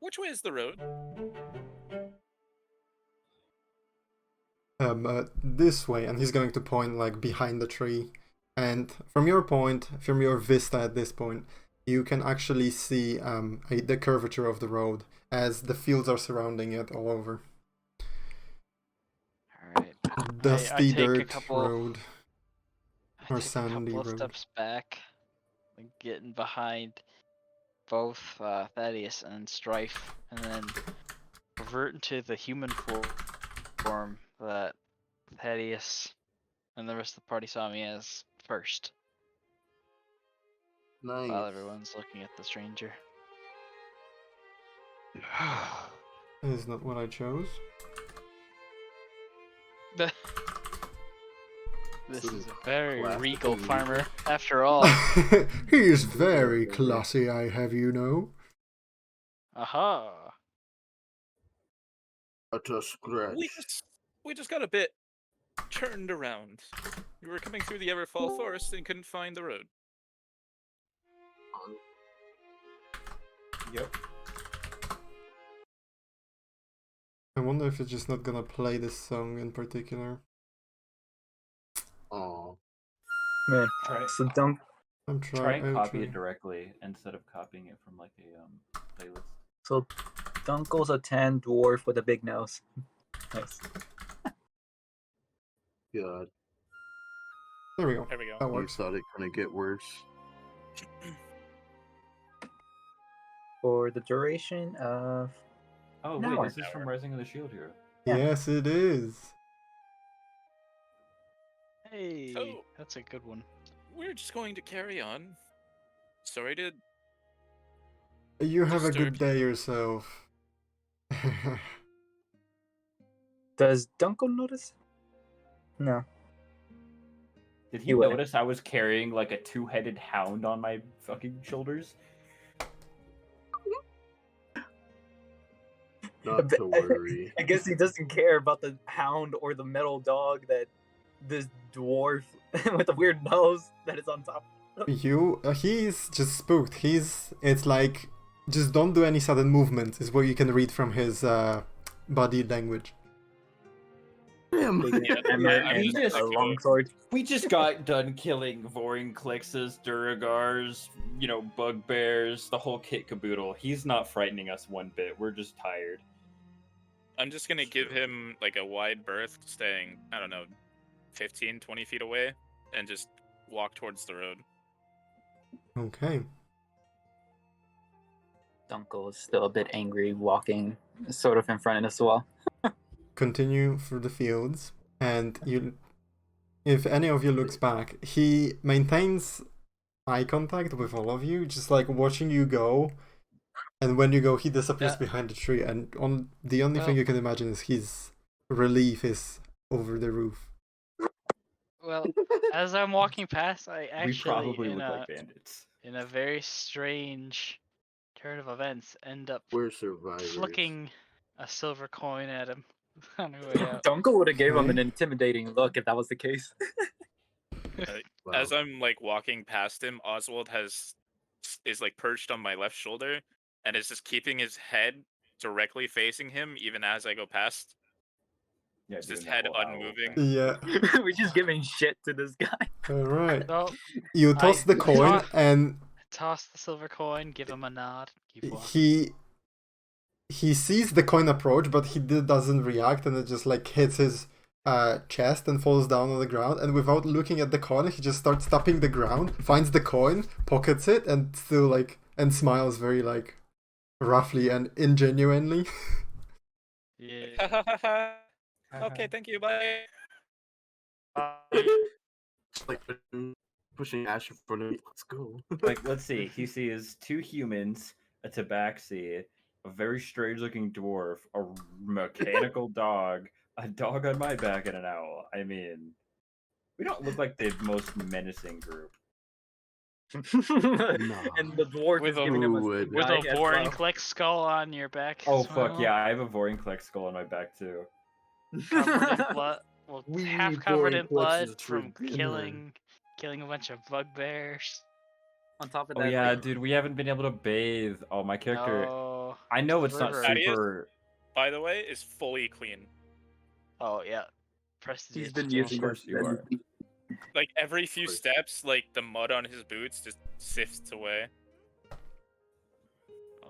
Which way is the road? This way, and he's going to point like behind the tree. And from your point, from your vista at this point, you can actually see the curvature of the road as the fields are surrounding it all over. alright. Dusty take a dirt couple- road. I Or take a sandy couple of road. steps back, like getting behind both Thaddeus and Strife, and then revert into the human form that Thaddeus and the rest of the party saw me as first, Nice. while everyone's looking at the stranger. That is not what I chose. This Some is a very classical regal music. farmer, after all. He is very classy, I have you know. Aha! A scratch. We just got a bit turned around. We were coming through the Everfall Forest and couldn't find the road. Yep. I wonder if it's just not gonna play this song in particular. Oh, Man, Try, so Dunk. I'm Try trying. and copy it directly instead of copying it from like a playlist. So Dunkel's a tan dwarf with a big nose. Nice. God. There we go. There we go. That You works. thought it couldn't get worse. For the duration of Oh Now wait, I this is from Rising of the Shield Hero. Yeah. Yes, it is. Hey, So- that's a good one. We're just going to carry on. Sorry to You have a good Disturbed. day yourself. does Dunkel notice? No. Did he You would. notice I was carrying like a two-headed hound on my fucking shoulders? Not to worry. I guess he doesn't care about the hound or the metal dog that this dwarf with a weird nose that is on top. He's just spooked. It's like, just don't do any sudden movements, is what you can read from his body language. Damn. Hammer I'm and just a like, longsword. We just got done killing Vorinclexes, Duragars, bugbears, the whole kit caboodle. He's not frightening us one bit. We're just tired. I'm just gonna give him like a wide berth, staying, I don't know, 15, 20 feet away, and just walk towards the road. Okay. Dunkle is still a bit angry, walking sort of in front of us as well. Continue through the fields, and if any of you looks back, he maintains eye contact with all of you, just like watching you go. And when you go, he disappears Yeah. behind the tree, and the only thing Well- you can imagine is his relief is over the roof. Well, as I'm walking past, I We actually, probably in look a like bandits. in a very strange turn of events, end up We're survivors. flicking a silver coin at him on the way out. Dunkel would have gave him an Okay. intimidating look if that was the case. Wow. As I'm like walking past him, Oswald is like perched on my left shoulder and is just keeping his head directly facing him even as I go past. Yeah, It's just doing the head whole owl unmoving. thing. Yeah. We're just giving shit to this guy. All right. So You toss the coin, toss- and toss the silver coin, give him a nod, keep walking. he sees the coin approach, but he doesn't react, and it just like hits his chest and falls down on the ground. And without looking at the coin, he just starts tapping the ground, finds the coin, pockets it, and still and smiles very like roughly and ingenuinely. Yeah. Okay, thank you, bye. Like pushing Ash in front of me. Let's go. Like, let's see. He sees two humans, a tabaxi, a very strange-looking dwarf, a mechanical dog, a dog on my back, and an owl. I mean, we don't look like the most menacing group. And the dwarf With is a- giving him a Who would? stink With eye a as boring well. click skull on your back. Oh, as fuck well. yeah, I have a Vorinclex skull on my back, too. Covered in blood. Well, We half need covered boring in blood plexus for from dinner. killing a bunch of bugbears. On top of Oh that, yeah, like, dude, we haven't been able to bathe. Oh, my character. No. I know it's not River. super. By the way, is fully clean. Oh yeah. Prestige. he's been still. using Of course that. you are. Like every few steps, like the mud on his boots just sifts away.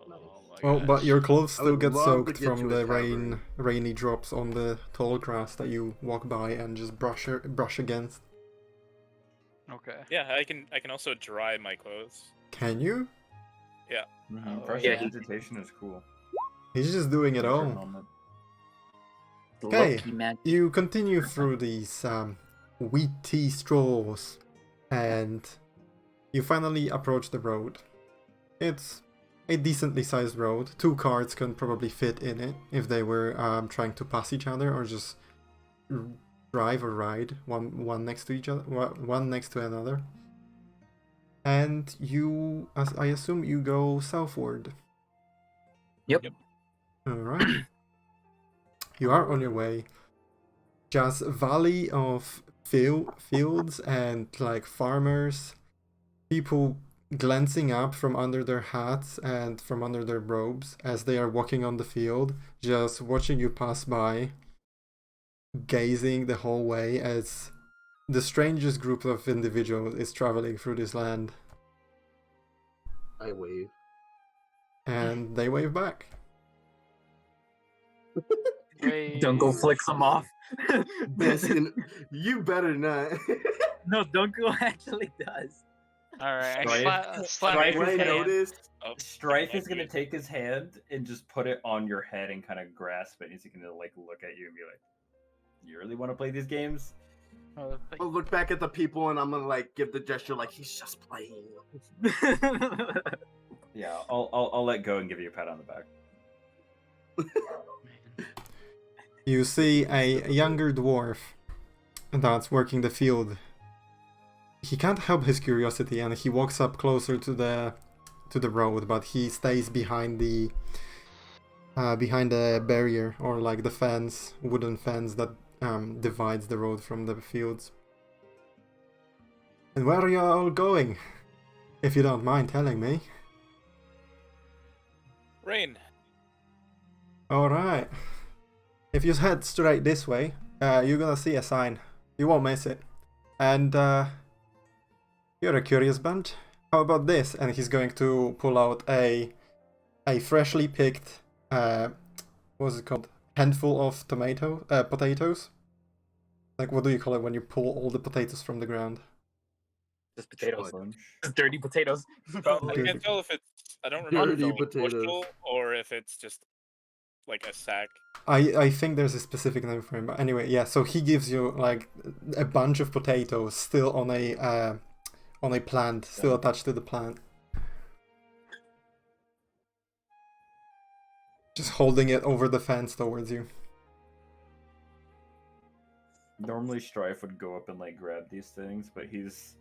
Oh my Well, but gosh. your clothes I still would get love to soaked get from you a the tavern. rainy drops on the tall grass that you walk by and just brush against. Okay. Yeah, I can also dry my clothes. Can you? Oh, Prestidigitation is cool. He's just doing it Secret all. moment. Okay, Low-key magic. you continue through these wheat tea straws, and you finally approach the road. It's a decently sized road. 2 cars can probably fit in it if they were trying to pass each other or just drive or ride one next to each other, one next to another. And you, as I assume, you go southward. Yep. All right. You are on your way. Just valley of fields and like farmers, people glancing up from under their hats and from under their robes as they are walking on the field, just watching you pass by, gazing the whole way as the strangest group of individuals is traveling through this land. I wave. And they wave back. Dunkl flicks him off. You better not. No, Dunkl actually does. Alright. Strife- Slap Strife his is hand. gonna- noticed. Oh, Strife okay, is gonna good. take his hand and just put it on your head and kind of grasp it. He's gonna like look at you and be like, "You really want to play these games?" Oh, I'll look back at the people and I'm gonna like give the gesture like he's just playing. Yeah, I'll let go and give you a pat on the back. You see a younger dwarf that's working the field. He can't help his curiosity and he walks up closer to the road, but he stays behind the barrier, or like the fence, wooden fence that divides the road from the fields. And where are you all going? If you don't mind telling me. Wrane. Alright. If you head straight this way, you're gonna see a sign. You won't miss it. And you're a curious bunch. How about this? And he's going to pull out a freshly picked what's it called? Handful of potatoes. Like, what do you call it when you pull all the potatoes from the ground? Just potatoes. Bunch. Just dirty potatoes. I Dude. can't tell if it's. I don't remember if Dirty it's a potatoes. bushel or if it's just like a sack. I think there's a specific name for him, but anyway, yeah. So he gives you like a bunch of potatoes still on a plant, still attached to the plant. Just holding it over the fence towards you. Normally, Strife would go up and like grab these things, but he's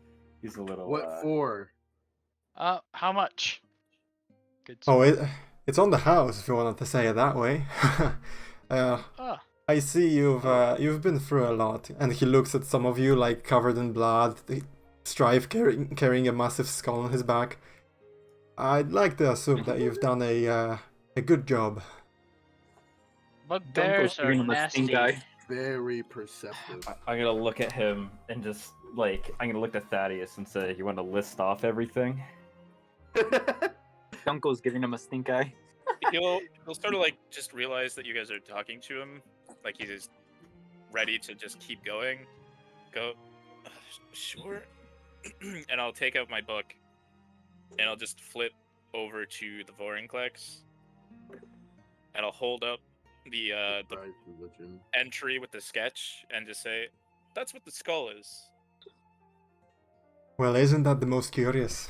a little. What for? How much? Good. Oh, it's on the house if you wanted to say it that way. Ah. I see you've been through a lot, and he looks at some of you like covered in blood. Strife carrying a massive skull on his back. I'd like to assume that you've done a good job. Bugbears are giving him a stink nasty. eye. Very perceptive. I'm gonna look at him and just like I'm gonna look at Thaddeus and say, "You want to list off everything?" Dunkl's giving him a stink eye. He'll sort of like just realize that you guys are talking to him, like he's just ready to just keep going. Go, sure. And I'll take out my book, and I'll just flip over to the Vorinclex, and I'll hold up the Surprise religion. entry with the sketch and just say, "That's what the skull is." Well, isn't that the most curious?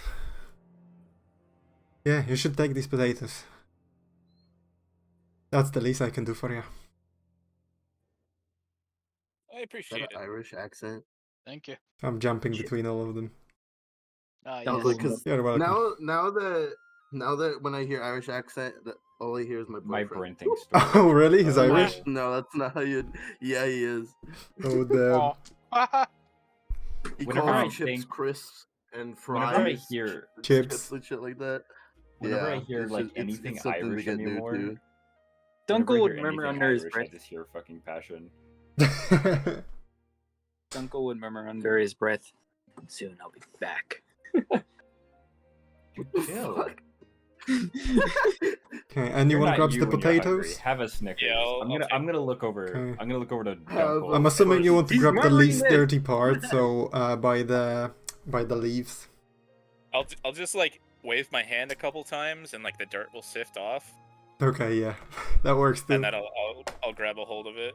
Yeah, you should take these potatoes. That's the least I can do for you. I Is that appreciate an it. Irish accent? Thank you. I'm jumping between all of them. Sounds Yes. like Because You're welcome. now that when I hear Irish accent, all I hear is my My boyfriend. brain thinks. Oh, really? He's Oh, Irish? No, that's not how you. Yeah, he is. Oh, damn. Oh. He Whenever calls I me chips think- crisps and Whenever I fries, hear Chips. and shit like that. Whenever I Yeah, hear it's like just- it's- anything it's something to Irish get new anymore, to. whenever I Dunkl would hear murmur anything under his Irish, breath. I just hear fucking passion. Dunkl would murmur under his breath. Soon I'll be back. Chill. Okay, You're anyone not grabs you the when you're hungry. potatoes? Have a Snickers. Yeah, I'll I'm gonna take look over. Okay. I'm gonna look over to Have Dunkl. I'm assuming you want to He's grab the murmuring least this. dirty part, so by the leaves. I'll just like wave my hand a couple times and like the dirt will sift off, Okay, yeah, that works too. and then I'll grab a hold of it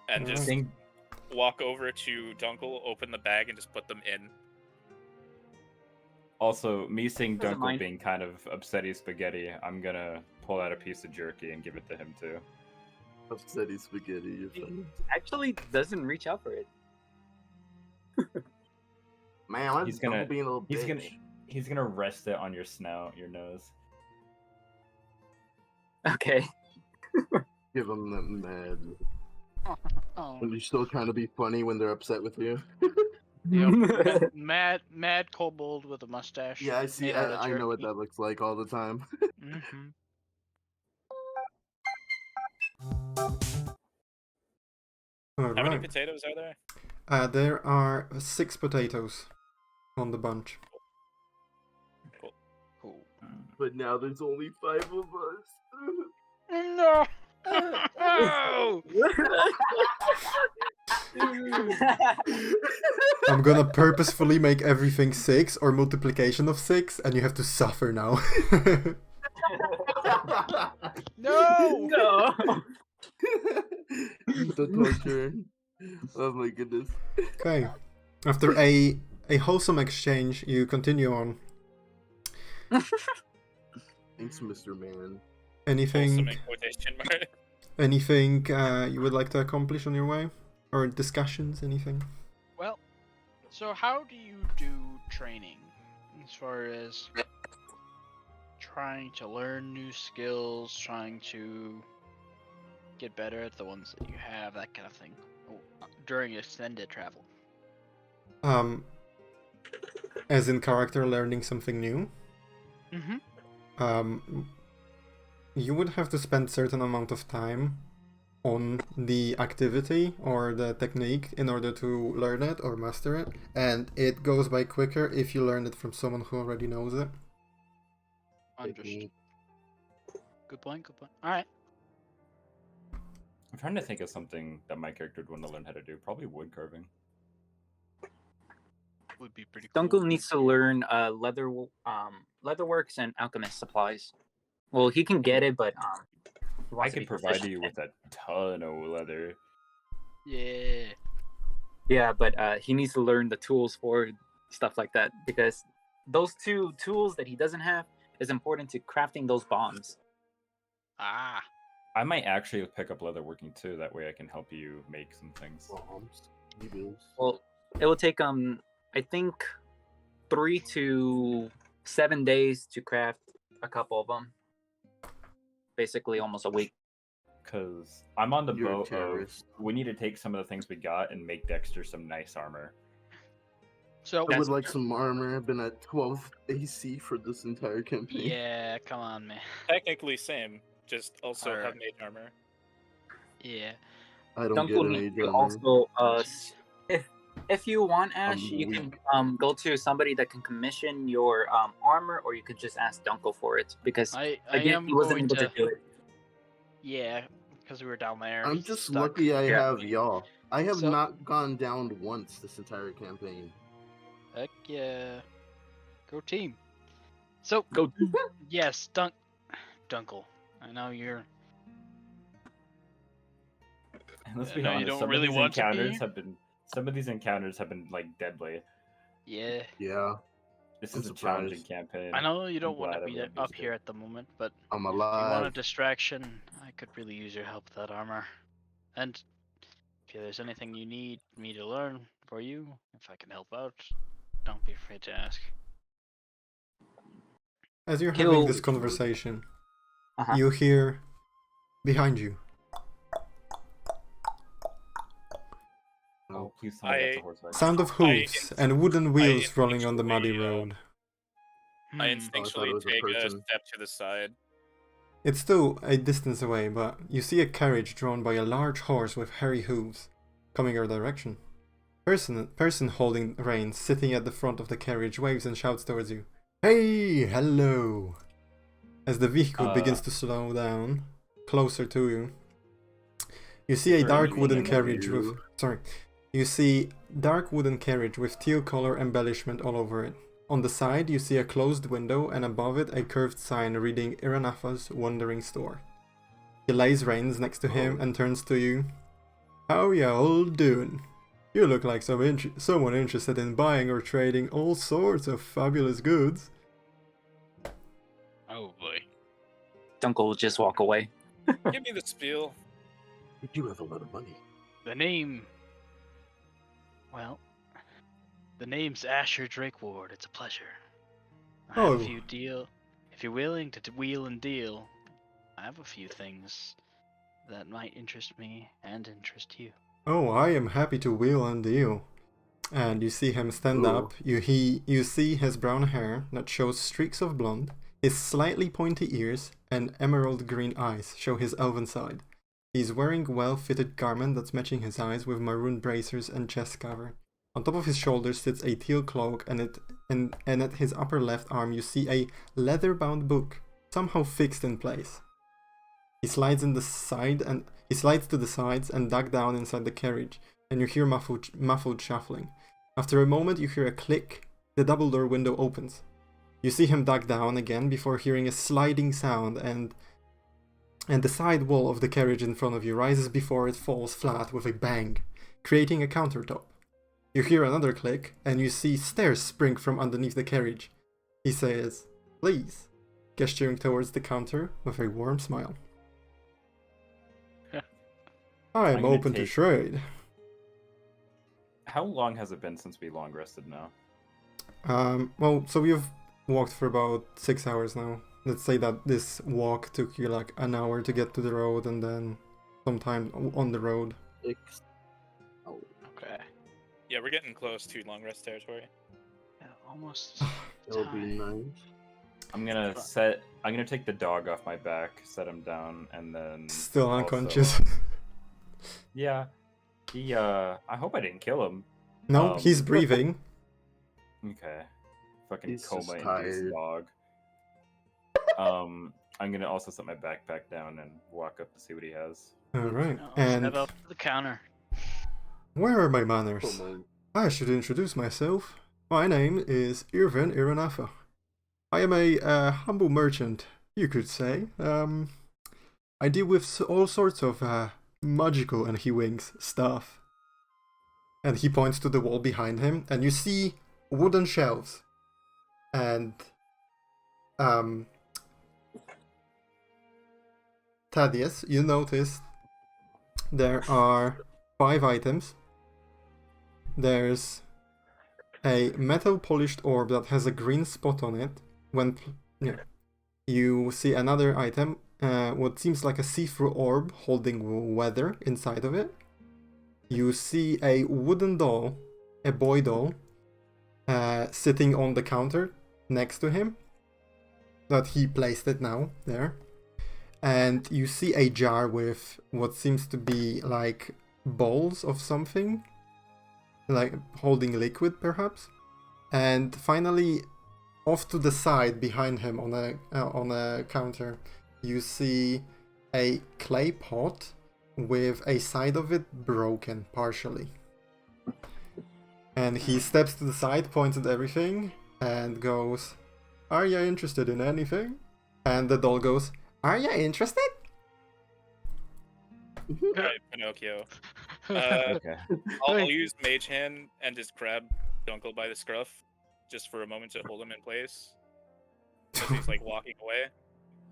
and Alright. just Think- walk over to Dunkl, open the bag, and just put them in. Also, me seeing Doesn't Dunkl mind. being kind of upsetty spaghetti, I'm gonna pull out a piece of jerky and give it to him too. Upsetty spaghetti. You're funny. Actually, doesn't reach out for it. Man, why He's is gonna- Dunkl being a little He's bitch? gonna he's gonna rest it on your snout, your nose. Okay. Give them that mad. Oh. When you're still trying to be funny when they're upset with you. Yep. mad kobold with a mustache. Yeah, I see. made out of I know what jerky. that looks like all the time. Mhm. How many Alright. potatoes are there? There are 6 potatoes on the bunch. Cool. But now there's only 5 of us. No. Oh! I'm gonna purposefully make everything 6 or multiplication of 6, and you have to suffer now. No. No. The torture. Oh my goodness. Okay. After a wholesome exchange, you continue on. Thanks, Mr. Man. Anything Wholesome in quotation mark. anything you would like to accomplish on your way? Or discussions, anything? Well, so how do you do training as far as trying to learn new skills, trying to get better at the ones that you have, that kind of thing, during extended travel? As in character learning something new? Mm-hmm. You would have to spend certain amount of time on the activity or the technique in order to learn it or master it, and it goes by quicker if you learn it from someone who already knows it. Understood. Good point, good point. Alright. I'm trying to think of something that my character would want to learn how to do. Probably wood carving. Would be pretty cool. Dunkl needs to learn leatherworks and alchemist supplies. Well, he can get it, but he I wants to can be provide proficient. you with a ton of leather. Yeah. Yeah, but he needs to learn the tools for stuff like that, because those 2 tools that he doesn't have is important to crafting those bombs. Ah. I might actually pick up leatherworking too. That way I can help you make some things. Bombs. Needles. Well, it will take I think 3 to 7 days to craft a couple of them. Basically, almost a week. Because I'm on the You're a boat of terrorist. we need to take some of the things we got and make Dexter some nice armor. So I would like some armor. I've been at 12 AC for this entire campaign. yeah, come on, man. Technically same, just also have Alright. mage armor. Yeah. I don't get Dunkl an needs age to armor. also if you want, Ash, you weak. can go to somebody that can commission your armor, or you could just ask Dunkl for it, because I again, am he wasn't going able to to do it. Yeah, because we were down there. I'm just stuck. lucky I Yeah. have y'all. I have So- not gone down once this entire campaign. Heck yeah. Go team. So Go. yes, Dunkl. I know you're And let's I be know you honest, don't some really of these want to be encounters here. have been like deadly. yeah. Yeah, This I'm is a challenging surprised. campaign. I know you don't I'm want to glad be everyone up used here it. at the moment, but I'm if you want a alive. distraction, I could really use your help with that armor. And if there's anything you need me to learn for you, if I can help out, don't be afraid to ask. As you're He'll- having this conversation, Uh-huh. you hear behind you. Oh, please tell me that's a horse eye. Sound of hooves and wooden wheels rolling on the muddy instinctually, road. I Hmm. Oh, I thought it instinctually was a take a person. step to the side. It's still a distance away, but you see a carriage drawn by a large horse with hairy hooves coming your direction. Person holding reins sitting at the front of the carriage waves and shouts towards you. Hey, hello! As the vehicle begins to slow down, closer to you, you see a Is there dark anything wooden in the carriage with... view? Sorry. You see dark wooden carriage with teal color embellishment all over it. On the side, you see a closed window, and above it, a curved sign reading Iranafa's Wandering Store. He lays reins next to him and turns to you. How ya all doing? You look like someone interested in buying or trading all sorts of fabulous goods. Oh boy. Dunkl will just walk away. Give me the spiel. You do have a lot of money. The name. Well, the name's Asher Drake Ward. It's a pleasure. I have Oh. a few deal. If you're willing to wheel and deal, I have a few things that might interest me and interest you. Oh, I am happy to wheel and deal. And you see him stand Ooh. up. You see his brown hair that shows streaks of blonde. His slightly pointy ears and emerald green eyes show his elven side. He's wearing well-fitted garment that's matching his eyes with maroon bracers and chest cover. On top of his shoulders sits a teal cloak, and at his upper left arm you see a leather-bound book, somehow fixed in place. He slides to the sides and duck down inside the carriage, and you hear muffled shuffling. After a moment, you hear a click. The double door window opens. You see him duck down again before hearing a sliding sound, and the side wall of the carriage in front of you rises before it falls flat with a bang, creating a countertop. You hear another click, and you see stairs spring from underneath the carriage. He says, "Please," gesturing towards the counter with a warm smile. I'm gonna open to take- trade. How long has it been since we long rested now? Well, so we've walked for about 6 hours now. Let's say that this walk took you like an hour to get to the road and then some time on the road. Okay. Yeah, we're getting close to long rest territory. Yeah, almost. That would be time. nice. I'm gonna take the dog off my back, set him down, and then Still also, unconscious. yeah. He I hope I didn't kill him. No, he's breathing. Okay. Fucking He's just coma-induced tired. dog. I'm gonna also set my backpack down and walk up to see what he has. Alright, No, and step up to the counter. where are my manners? Oh, man. I should introduce myself. My name is Irvin Iranafa. I am a humble merchant, you could say. I deal with all sorts of magical, and he winks, stuff. And he points to the wall behind him, and you see wooden shelves. And Thaddeus, you notice there are 5 items. There's a metal polished orb that has a green spot on it. You see another item, what seems like a see-through orb holding weather inside of it. You see a wooden doll, a boy doll, sitting on the counter next to him. That he placed it now there. And you see a jar with what seems to be like balls of something, like holding liquid perhaps. And finally, off to the side behind him on a counter, you see a clay pot with a side of it broken partially. And he steps to the side, points at everything, and goes, "Are you interested in anything?" And the doll goes, "Are you interested?" Alright, Pinocchio. Okay. I'll use Mage Hand and just grab Dunkl by the scruff, just for a moment to hold him in place. As he's like walking away.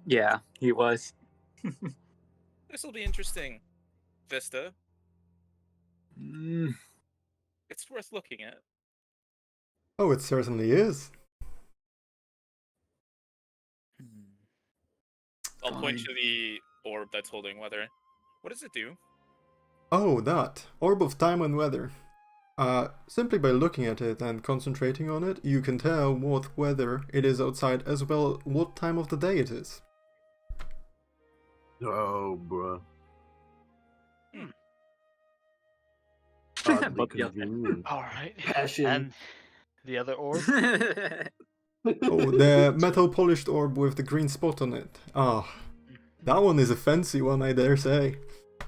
Yeah, he was. This will be interesting, Vista. Mm, It's worth looking at. Oh, it certainly is. I'll point Fine. to the orb that's holding weather. What does it do? Oh, that. Orb of Time and Weather. Simply by looking at it and concentrating on it, you can tell what weather it is outside, as well what time of the day it is. Oh, bruh. Hmm. Oddly Both of y'all. convenient. All right. Passion. And the other orb. Oh, the metal polished orb with the green spot on it. Ah, that one is a fancy one, I dare say.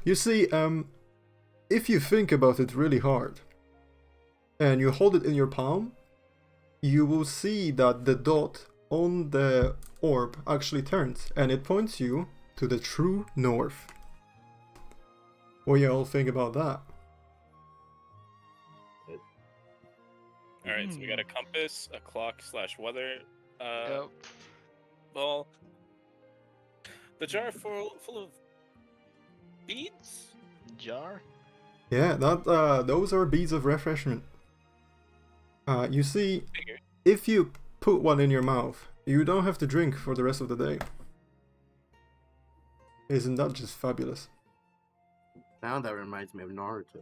You see, if you think about it really hard, and you hold it in your palm, you will see that the dot on the orb actually turns, and it points you to the true north. What do you all think about that? Alright, so we got a compass, a clock / weather Yep. ball. The jar full of beads? Jar. Yeah, those are beads of refreshment. You see, Figure. if you put one in your mouth, you don't have to drink for the rest of the day. Isn't that just fabulous? Now that reminds me of Naruto.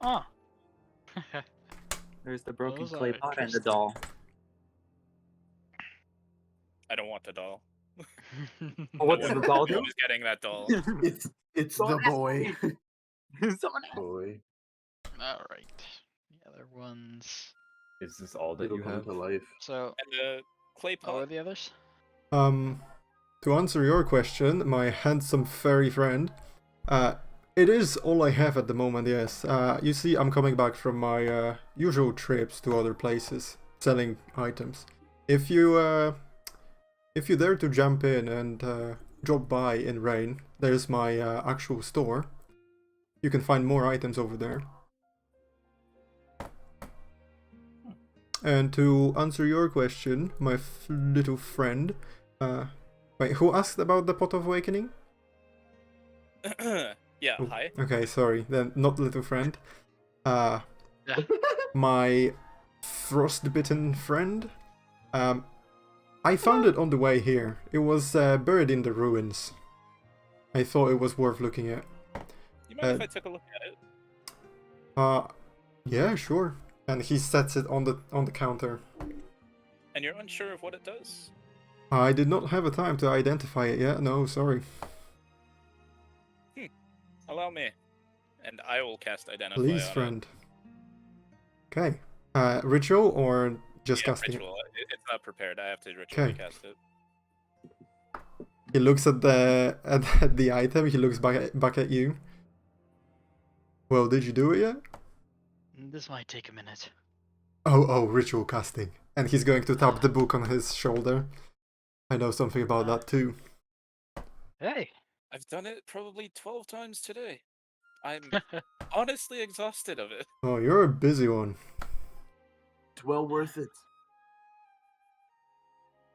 Oh. There's the broken Those clay are pot and the interesting. doll. I don't want the doll. What No does one- the doll no do? one is getting that doll. It's Someone the asked boy. Someone asked. Boy. All right. The other ones. Is this all that It'll you come have? to life. So, And the clay what were pot. the others? To answer your question, my handsome furry friend, it is all I have at the moment, yes. You see, I'm coming back from my usual trips to other places, selling items. If you dare to jump in and drop by in Wrane, there's my actual store. You can find more items over there. And to answer your question, my little friend, wait, who asked about the Pot of Awakening? Yeah, Oh, hi. okay, sorry, then not little friend. Yeah. My frostbitten friend. I found it on the way here. It was buried in the ruins. I thought it was worth looking at. You mind if I took a look at it? Yeah, sure. And he sets it on the counter. And you're unsure of what it does? I did not have a time to identify it yet. No, sorry. Allow me. And I will cast Identify Please, on friend. Okay. Ritual or just it. Yeah, casting ritual. It's not prepared. I have to ritually Okay. cast it. He looks at the item. He looks back at you. Well, did you do it yet? This might take a minute. Oh, ritual casting. And he's going to tap the book on his shoulder. I know something about that too. Hey. I've done it probably 12 times today. I'm honestly exhausted of it. Oh, you're a busy one. It's well worth it.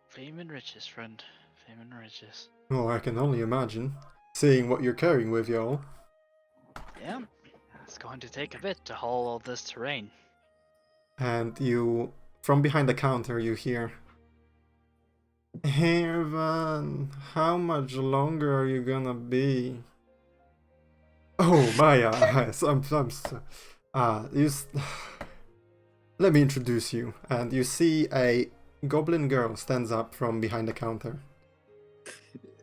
Fame and riches, friend. Fame and riches. Oh, I can only imagine. Seeing what you're carrying with y'all. Yeah. It's going to take a bit to haul all this terrain. And you, from behind the counter, you hear, "Hey, Van, how much longer are you gonna be?" Oh, Maya, let me introduce you. And you see a goblin girl stands up from behind the counter.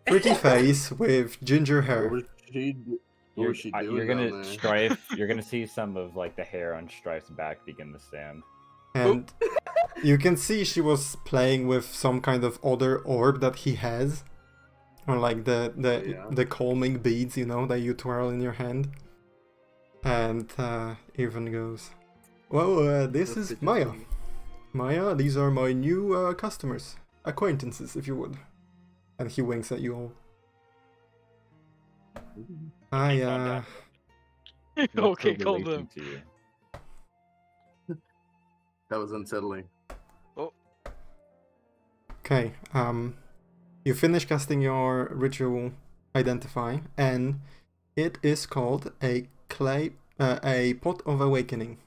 Pretty face with ginger hair. What was she doing You're down gonna there? Strife. You're gonna see some of like the hair on Strife's back begin to stand. And you can see she was playing with some kind of other orb that he has. Or like the calming beads, you know, that you twirl in your hand. And Irvin goes, "Well, this is Maya. Maya, these are my new customers. Acquaintances, if you would." And he winks at you all. Okay, calm down. Okay, Not call relating them. to you. That was unsettling. Okay, you finish casting your ritual identify, and it is called a pot of awakening.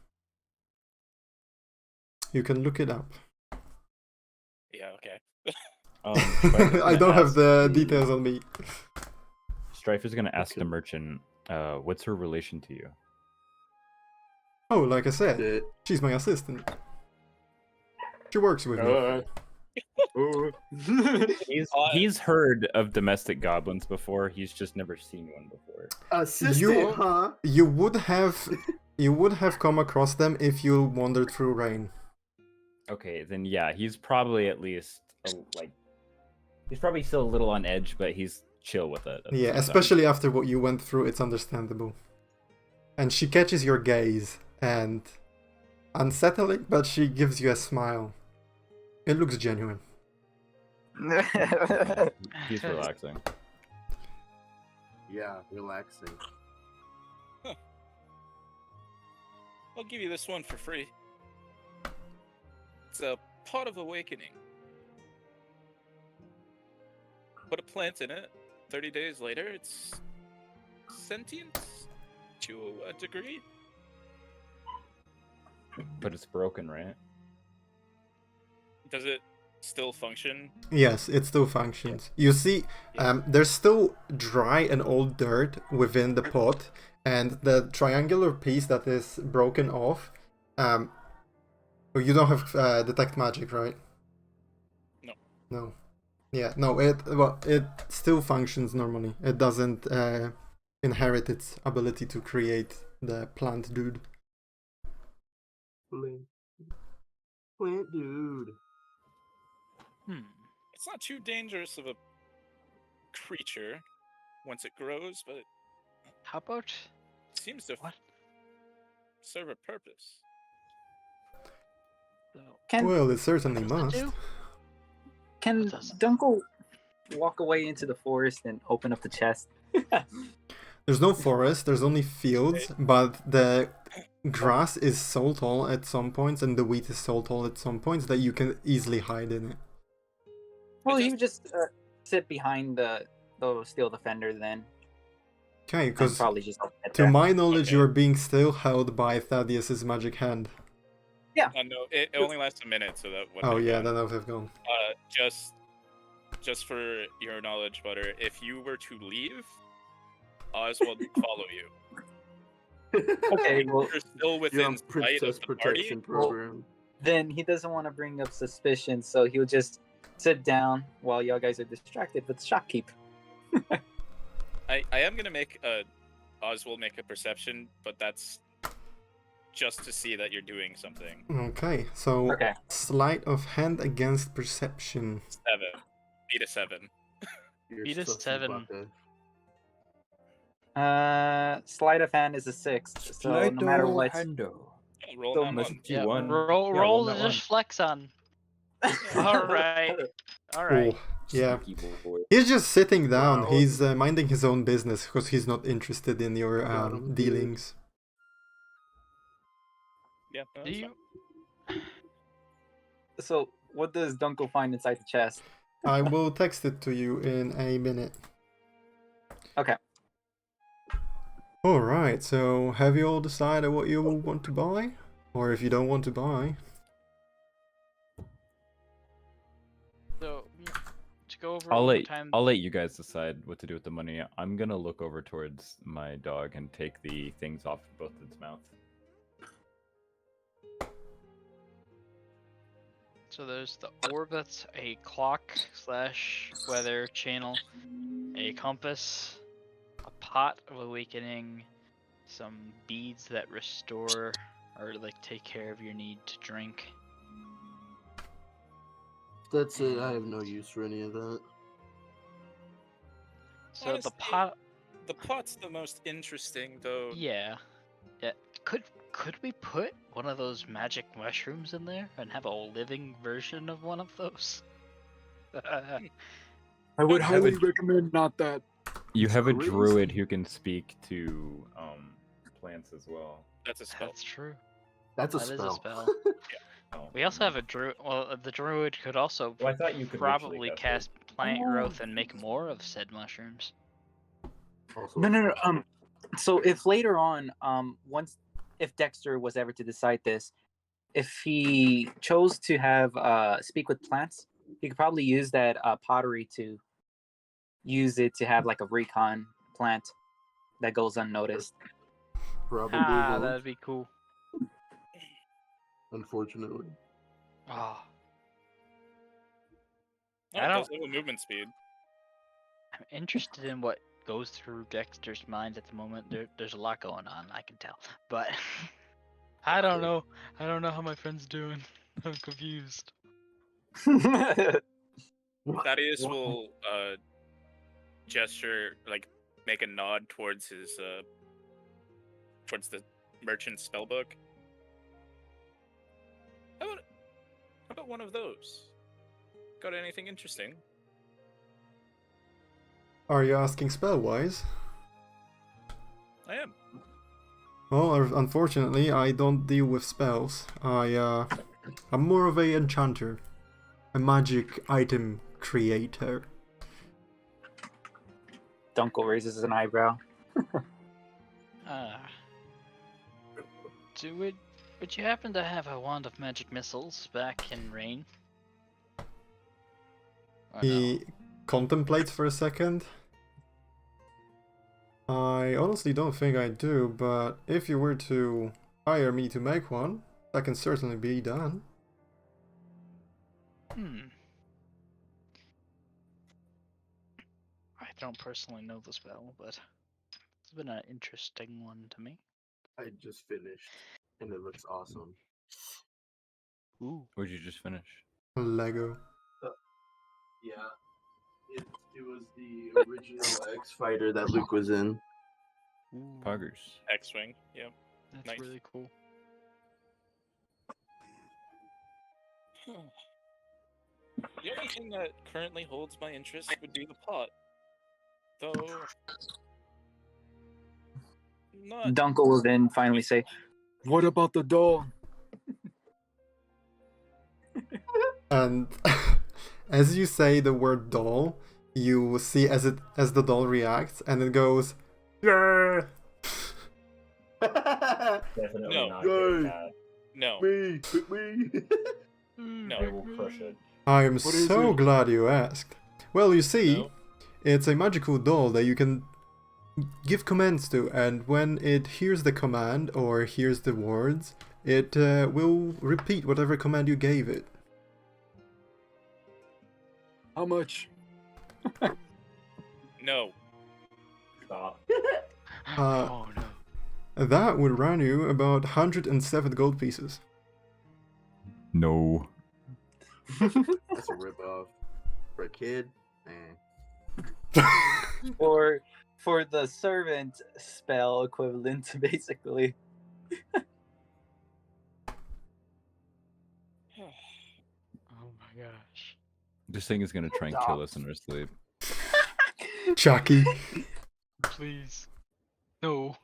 You can look it up. Yeah, okay. Strife is I gonna don't have ask- the details on me. Strife is gonna ask the merchant, "What's her relation to you?" Oh, like I said, Shit. she's my assistant. She works with me. He's heard of domestic goblins before. He's just never seen one before. Assistant, huh? You would have come across them if you wandered through Wrane. Okay, then yeah, he's probably at least he's probably still a little on edge, but he's chill with it. Yeah, especially after what you went through, it's understandable. And she catches your gaze, and unsettling, but she gives you a smile. It looks genuine. He's relaxing. Yeah, relaxing. I'll give you this one for free. It's a pot of awakening. Put a plant in it. 30 days later, it's sentient to a degree. But it's broken, right? Does it still function? Yes, it still functions. You see, there's still dry and old dirt within the pot, and the triangular piece that is broken off. You don't have detect magic, right? No. No. Yeah, no. It still functions normally. It doesn't inherit its ability to create the plant dude. Plant dude. It's not too dangerous of a creature once it grows, but it How about seems to serve a purpose. Well, it certainly what does it must. do? Can What does it- Dunkl walk away into the forest and open up the chest? There's no forest, there's only fields, but the grass is so tall at some points and the wheat is so tall at some points that you can easily hide in it. Well, you just sit behind the steel defender then. Okay, And because probably just get to there. my knowledge, Okay. you're being still held by Thaddeus's magic hand. No, it only lasts a minute, so that. Oh yeah, then I would have gone. Just for your knowledge, Butter, if you were to leave, Oswald would follow you. Okay, well, You're still You're within on sight of Princess the party. Protection Program. then he doesn't want to bring up suspicion, so he'll just sit down while y'all guys are distracted with shopkeep. I am gonna make Oswald make a perception, but that's just to see that you're doing something. Okay, so Okay. sleight of hand against perception. 7. Beat a 7. You're Beat a such a 7. bucka. Sleight of hand is a 6, so no matter what. Roll So that much- one. Yeah, one. roll Yeah, roll roll to that just flex on. All right. All right. Oh, yeah. Sneaky boy. He's just sitting down. Wow. He's minding his own business because he's not interested in your Got him, dude. dealings. Yeah, no, Do that's you? fine. So, what does Dunkl find inside the chest? I will text it to you in a minute. Okay. Alright, so have you all decided what you want to buy? Or if you don't want to buy? So to go over I'll one more let time. I'll let you guys decide what to do with the money. I'm gonna look over towards my dog and take the things off both its mouths. So there's the orb that's a clock / weather channel, a compass, a pot of awakening, some beads that restore or like take care of your need to drink. That's it. I have no use for any of that. So Honestly, the pot, The pot's the most interesting, though. yeah. Could we put one of those magic mushrooms in there and have a living version of one of those? I would Have highly it- recommend not that. You have a crazy. druid who can speak to plants as well. That's a spell. That's true. That's a That is spell. a spell. Oh. We also have a druid. Well, the druid could also Well, I thought you could probably ritually cast cast plant growth and make more of said mushrooms. Also No. a spell. So if later on, if Dexter was ever to decide this, if he chose to have speak with plants, he could probably use that pottery to use it to have like a recon plant that goes unnoticed. Probably Ah, won't. that'd be cool. unfortunately. Oh, Oh, I it does don't- have a movement speed. I'm interested in what goes through Dexter's mind at the moment. There's a lot going on, I can tell. But I don't know. I don't know how my friend's doing. I'm confused. Thaddeus will gesture, like make a nod towards his towards the merchant's spellbook. How about one of those? Got anything interesting? Are you asking spell-wise? I am. Well, unfortunately, I don't deal with spells. I'm more of a enchanter, a magic item creator. Dunkl raises an eyebrow. Would you happen to have a wand of magic missiles back in Wrane? Or He contemplates for a second. I honestly don't think I do, but if you were to hire me to make one, that can certainly be done. no? I don't personally know the spell, but it's been an interesting one to me. I just finished, and it looks awesome. Ooh. What'd you just finish? Lego. Yeah, it was the original X Fighter that Luke was in. Ooh. Poggers. X-wing. Yep. That's Nice. really cool. The only thing that currently holds my interest would be the plot, though. Not. Dunkl will then finally say, What about the doll? And as you say the word doll, you see as the doll reacts, and it goes, yeah. Definitely No. not Yay. getting that. No. Me. No. They will crush it. I am What is so it? glad you asked. Well, you see, No. it's a magical doll that you can give commands to, and when it hears the command or hears the words, it will repeat whatever command you gave it. How much? No. Stop. Oh no. That would run you about 107 gold pieces. No. That's a ripoff. For a kid, eh. for the servant spell equivalent, basically. Oh my gosh. This thing is gonna try and kill us in our sleep. Chucky. Please. No.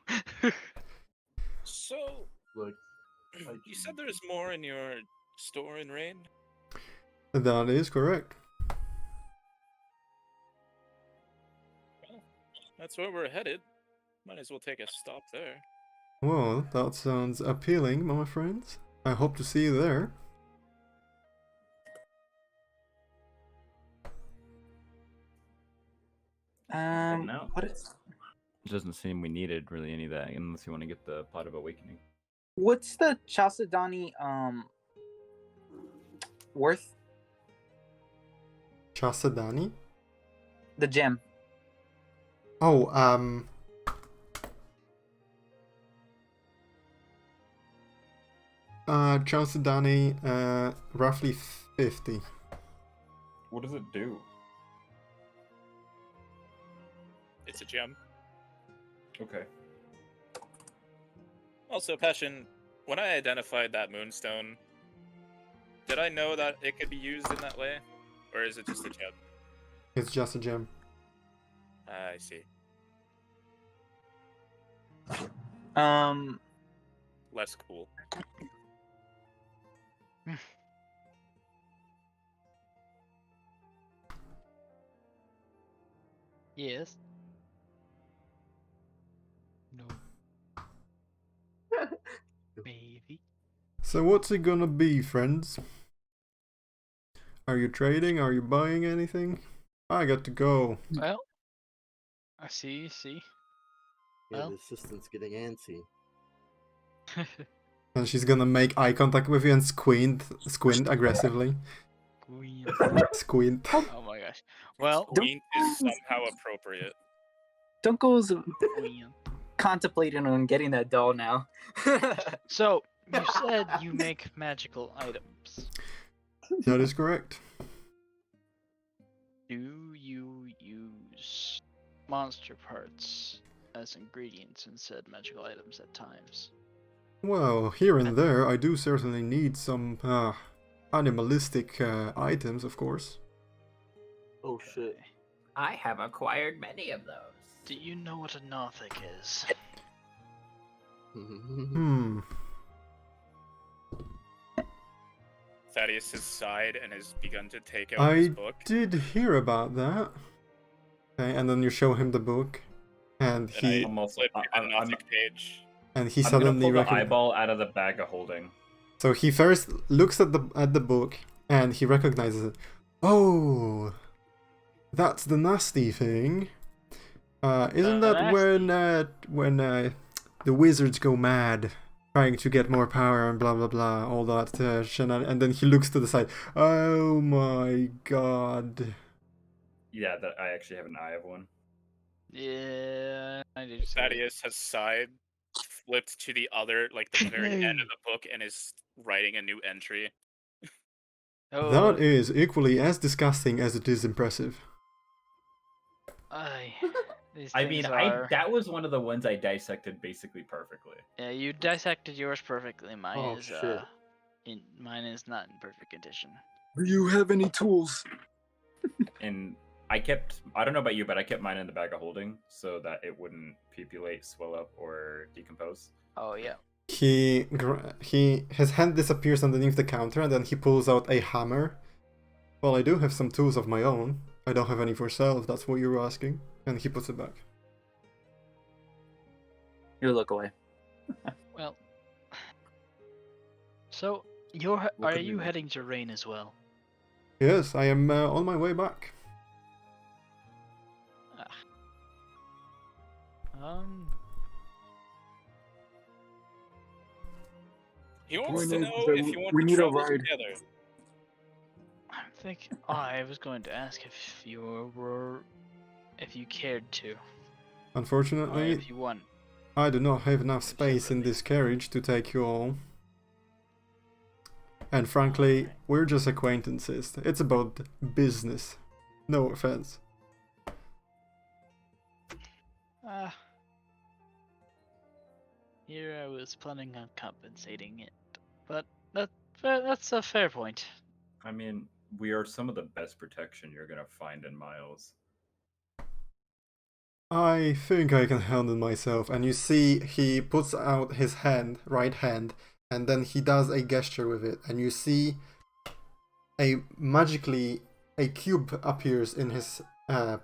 So, Look, you said there's more in your store in Wrane? That is correct. Well, that's where we're headed. Might as well take a stop there. Well, that sounds appealing, my friends. I hope to see you there. No. What is? It doesn't seem we needed really any of that unless you want to get the Pot of Awakening. What's the Chalcedony worth? Chasadani? The gem. Oh, Chasadani, roughly 50. What does it do? It's a gem. Okay. Also, Passion, when I identified that moonstone, did I know that it could be used in that way? Or is it just a gem? It's just a gem. I see. Less cool. Yes. No. Maybe. So what's it gonna be, friends? Are you trading? Are you buying anything? I got to go. Well, I see. Yeah, Well. the assistant's getting antsy. And she's gonna make eye contact with you and squint aggressively. Squint. Oh my gosh. Well, Squint is somehow appropriate. Dunkel's Queen. contemplating on getting that doll now. So you said you make magical items. That is correct. Do you use monster parts as ingredients in said magical items at times? Well, here and there, I do certainly need some animalistic items, of course. Oh shit. Okay. I have acquired many of those. Do you know what a Nothic is? Hmm. Thaddeus has sighed and has begun to take out his I book. did hear about that. Okay, and then you show him the book, and And he I flip to the Nothic page. and he I'm gonna suddenly pull the recognizes. eyeball out of the bag of holding. So he first looks at the book and he recognizes it. Oh, that's the nasty thing. Isn't that when the wizards go mad, trying to get more power and blah blah blah, all that and then he looks to the side. Oh my god. Yeah, that I actually have an eye of one. Yeah, I do. see. Thaddeus has sighed, flipped to the other, like the very end of the book, and is writing a new entry. Oh, That is equally as disgusting as it is impressive. these I mean, things are... that was one of the ones I dissected basically perfectly. Yeah, you dissected yours perfectly. Mine Oh, is shit. mine is not in perfect condition. Do you have any tools? And I don't know about you, but I kept mine in the bag of holding so that it wouldn't pupillate, swell up, or decompose. Oh yeah. His hand disappears underneath the counter and then he pulls out a hammer. Well, I do have some tools of my own. I don't have any for sale, if that's what you were asking. And he puts it back. You look away. Well, so are you heading to Wrane as well? Yes, I am on my way back. He wants to Point is know that if you want we to need a travel ride. together. I was going to ask if you cared to, or Unfortunately, if you want. I do not have enough space in this carriage to take you all. And frankly, we're just acquaintances. It's about business. No offense. Here I was planning on compensating it, but that's a fair point. I mean, we are some of the best protection you're gonna find in Miles. I think I can handle myself. And you see he puts out his hand, right hand, and then he does a gesture with it. And you see a cube appears in his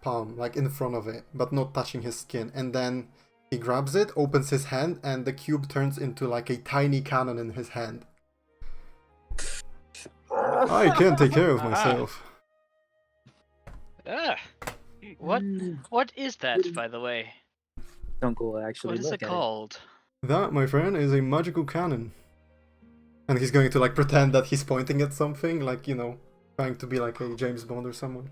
palm, like in front of it, but not touching his skin. And then he grabs it, opens his hand, and the cube turns into like a tiny cannon in his hand. I can take care of myself. What is that, by the way? Dunkel actually What is look it at called? That, my friend, is a magical cannon. And he's going to like pretend that he's pointing at something, like, you know, trying to be like a James Bond or someone.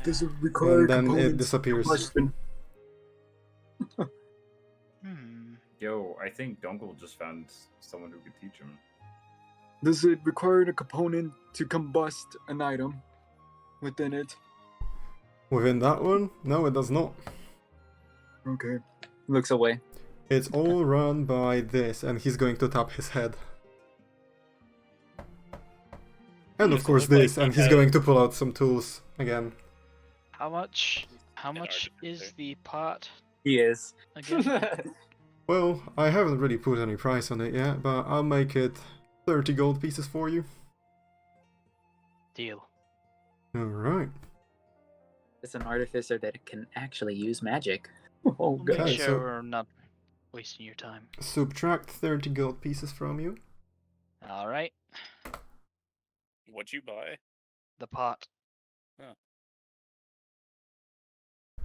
Does it require And then it components? disappears. Question. Yo, I think Dunkl just found someone who could teach him. Does it require a component to combust an item within it? Within that one? No, it does not. Okay. Looks away. It's all run by this, and he's going to tap his head. And of Does it course look like this, he and he's has- going to pull out some tools again. How much is artificer. the pot He is. again? Well, I haven't really put any price on it yet, but I'll make it 30 gold pieces for you. Deal. Alright. It's an artificer that can actually use magic. Oh Make Okay, sure so- we're not wasting your time. Subtract 30 gold pieces from you. All right. What'd you buy? The pot.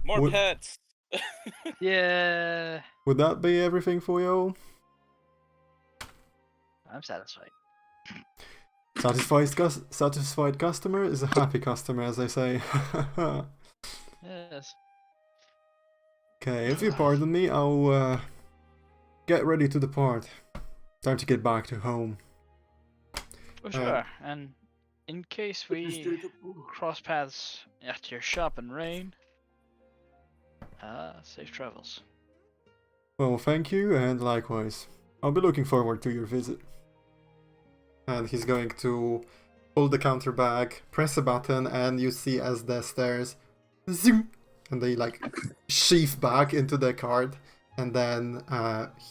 More What- pets! Yeah. Would that be everything for you all? I'm satisfied. Satisfied customer is a happy customer, as they say. Yes. Okay, if you pardon me, I'll get ready to depart. Time to get back to home. Well, sure. And in case we cross paths at your shop in Wrane, safe travels. Well, thank you, and likewise. I'll be looking forward to your visit. And he's going to pull the counter bag, press a button, and you see as the stairs zoom, and they like sheath back into the cart, and then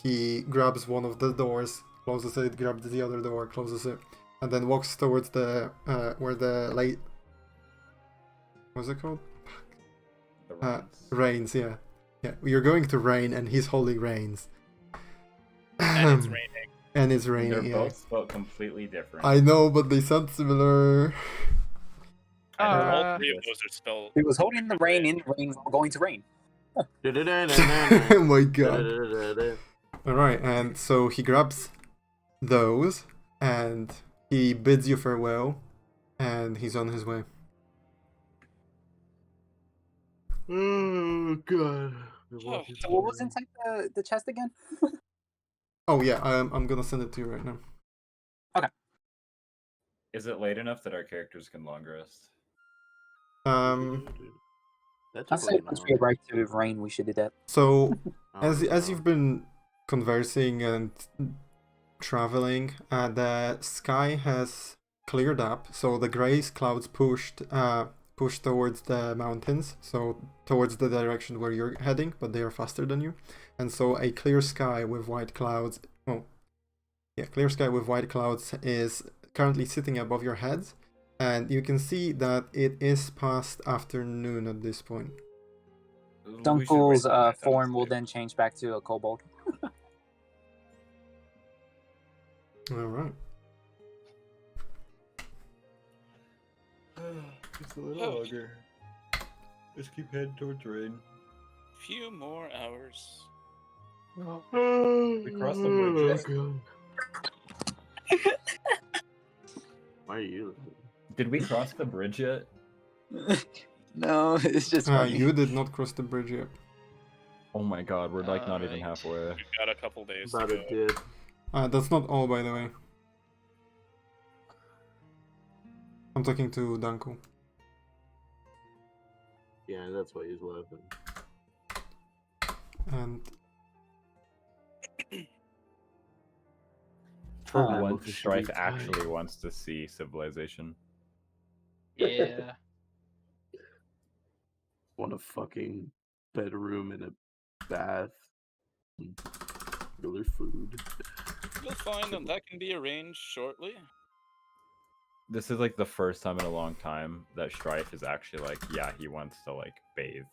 he grabs one of the doors, closes it, grabs the other door, closes it, and then walks towards the where the late what's it called? The reins. Reins, yeah. Yeah, you're going to Wrane, and he's holding reins. And it's raining. And it's They're raining, yeah. both spelled completely different. I know, but they sound similar. And all Uh, three of those are spelled. He was holding the rain in the rain, going to rain. Oh my god. Alright, and so he grabs those, and he bids you farewell, and he's on his way. Oh god. Oh, So what was inside the chest again? Oh yeah, I'm gonna send it to you right now. Is it late enough that our characters can long rest? That's I say once we arrive to rain, we should do that. So as you've been conversing and traveling, the sky has cleared up, so the gray clouds pushed towards the mountains, so towards the direction where you're heading, but they are faster than you. And so a clear sky with white clouds, clear sky with white clouds is currently sitting above your heads, and you can see that it is past afternoon at this point. Dunkl's form will then change back to a kobold. Alright. It's a little longer. Just keep heading towards rain. Few more hours. We crossed the bridge. Why are you? Did we cross the bridge yet? No, it's just funny. You did not cross the bridge yet. Oh my god, we're like not even Alright. halfway. We've got a couple days About to it go. did. That's not all, by the way. I'm talking to Dunkl. Yeah, that's why he's laughing. And For Oh, once, we should Strife be actually tired. wants to see civilization. Yeah. Want a fucking bedroom and a bath. And regular food. You'll find that can be arranged shortly. This is like the first time in a long time that Strife is actually like, yeah, he wants to like bathe.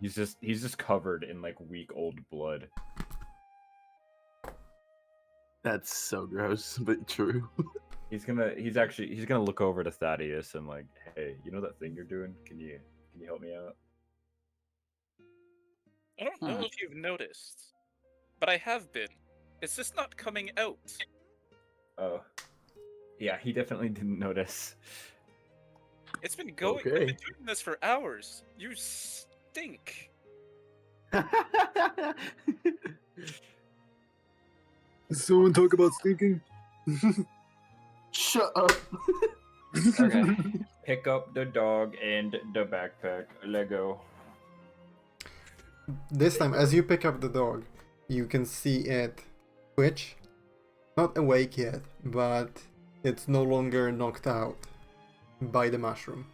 He's just covered in like week old blood. That's so gross, but true. He's gonna look over to Thaddeus and like, hey, you know that thing you're doing? Can you help me out? I don't know if you've noticed, but I have been. It's just not coming out. Oh. Yeah, he definitely didn't notice. It's been going. Okay. I've been doing this for hours. You stink. Someone talk about stinking? Shut up. Okay. Pick up the dog and the backpack. Lego. this time, as you pick up the dog, you can see it twitch. Not awake yet, but it's no longer knocked out by the mushroom.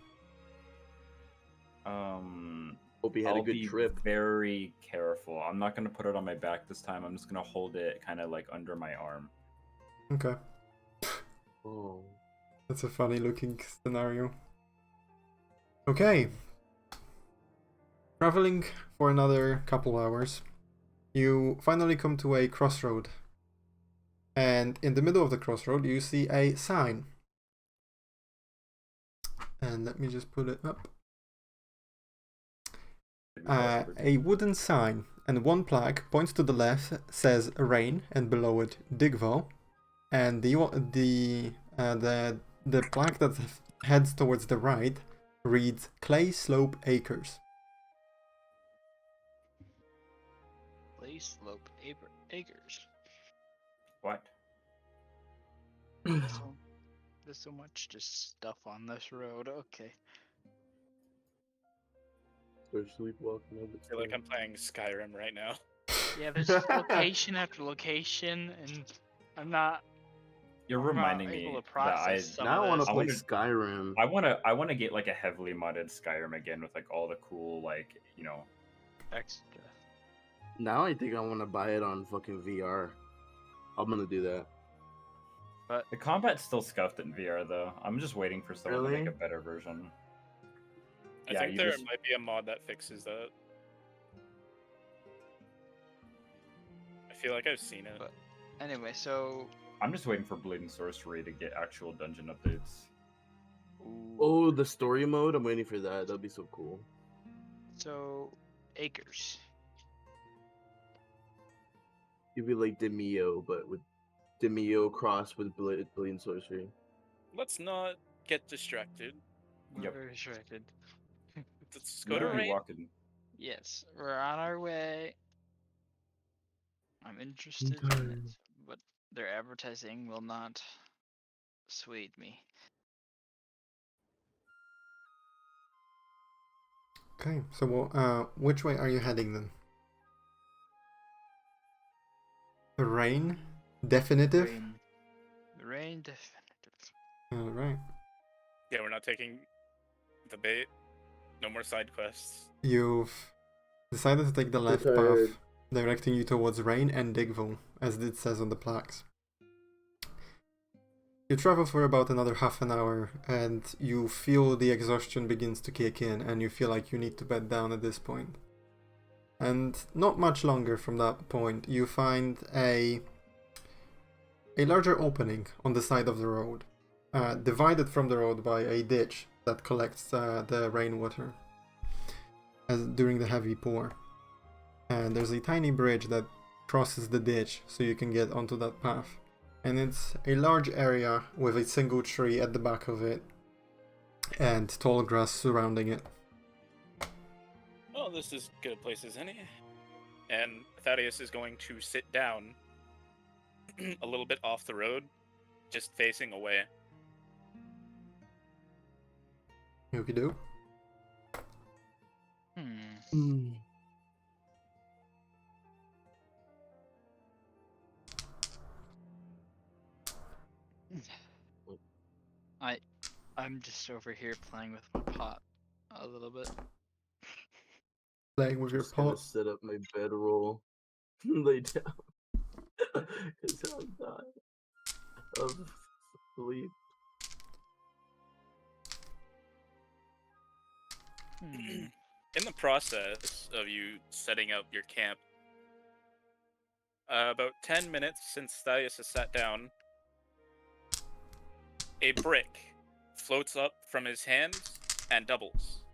Hope he had I'll a good be trip. very careful. I'm not gonna put it on my back this time. I'm just gonna hold it kind of like under my arm. Okay, Oh. that's a funny looking scenario. Okay. Traveling for another couple hours, you finally come to a crossroad. And in the middle of the crossroad, you see a sign. And let me just put it up. A wooden sign and one plaque points to the left, says Wrane, and below it Dunkl, and the plaque that heads towards the right reads Clay Slope Acres. Clay Slope Acres. What? There's so much just stuff on this road. Okay. They're sleepwalking over I feel like I'm playing Skyrim right now. Yeah, there's just location after location, and I'm not You're I'm not reminding able me to process that some Now I of want to this. play wanna- Skyrim. I want to get like a heavily modded Skyrim again with like all the cool like Extra. Now I think I want to buy it on fucking VR. I'm gonna do that. the combat's still scuffed in VR though. I'm just waiting for someone to make Really? a better version. I Yeah, think you there just- might be a mod that fixes that. I feel like I've seen it. But anyway, so I'm just waiting for Blade and Sorcery to get actual dungeon updates. Oh, the story mode. I'm waiting for that. That'd be so cool. so acres. You'd be like Demio, but with Demio crossed with Blade and Sorcery. Let's not get distracted. We're Yep. very distracted. Let's go to Where are you Wrane. walking? Yes, we're on our way. I'm interested in it, but their advertising will not sway me. Okay, so which way are you heading then? The rain? Definitive? Rain definitive. Alright. Yeah, we're not taking the bait. No more side quests. You've decided to take the left tired. path, directing you towards Wrane and Dunkl, as it says on the plaques. You travel for about another half an hour, and you feel the exhaustion begins to kick in, and you feel like you need to bed down at this point. And not much longer from that point, you find a larger opening on the side of the road, divided from the road by a ditch that collects the rainwater during the heavy pour. And there's a tiny bridge that crosses the ditch so you can get onto that path. And it's a large area with a single tree at the back of it and tall grass surrounding it. Oh, this is good a place as any. And Thaddeus is going to sit down a little bit off the road, just facing away. You can do. I'm just over here playing with my pot a little bit. Playing with your Just gonna pot. set up my bedroll, lay down, cause I'm dying of sleep. In the process of you setting up your camp, about 10 minutes since Thaddeus has sat down, a brick floats up from his hands and doubles,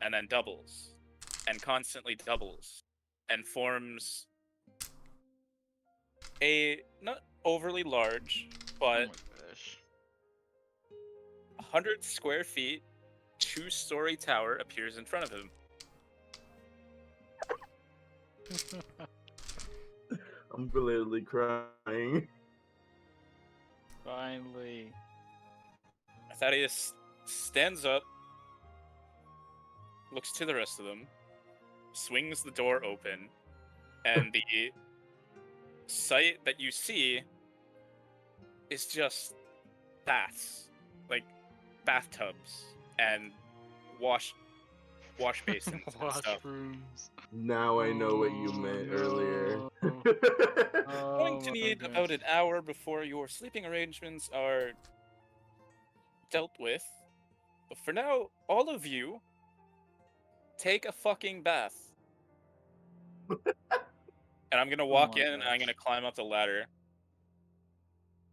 and then doubles, and constantly doubles, and forms a not overly large, but Oh my gosh. 100 square feet, 2-story tower appears in front of him. I'm literally crying. Finally. Thaddeus stands up, looks to the rest of them, swings the door open, and the sight that you see is just baths, like bathtubs and wash basins and stuff. Washrooms. Now I know what you Oh, meant no. earlier. Going to my need gosh. about an hour before your sleeping arrangements are dealt with. But for now, all of you take a fucking bath. And I'm gonna walk my in and I'm gosh. gonna climb up the ladder.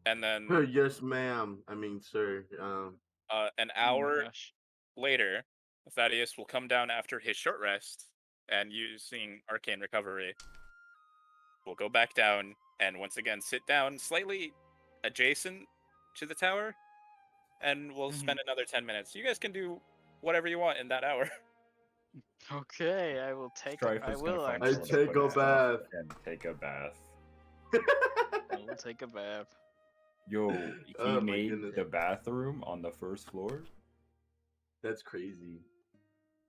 And then Yes, ma'am. I mean, sir. an Oh my hour gosh. later, Thaddeus will come down after his short rest and using Arcane Recovery, we'll go back down and once again sit down slightly adjacent to the tower, and we'll spend another 10 minutes. You guys can do whatever you want in that hour. Okay, I will take. Strife I is gonna will find I actually. somewhere to take put a himself bath. and take a bath. I will take a bath. Yo, he Oh my made goodness. the bathroom on the first floor. That's crazy.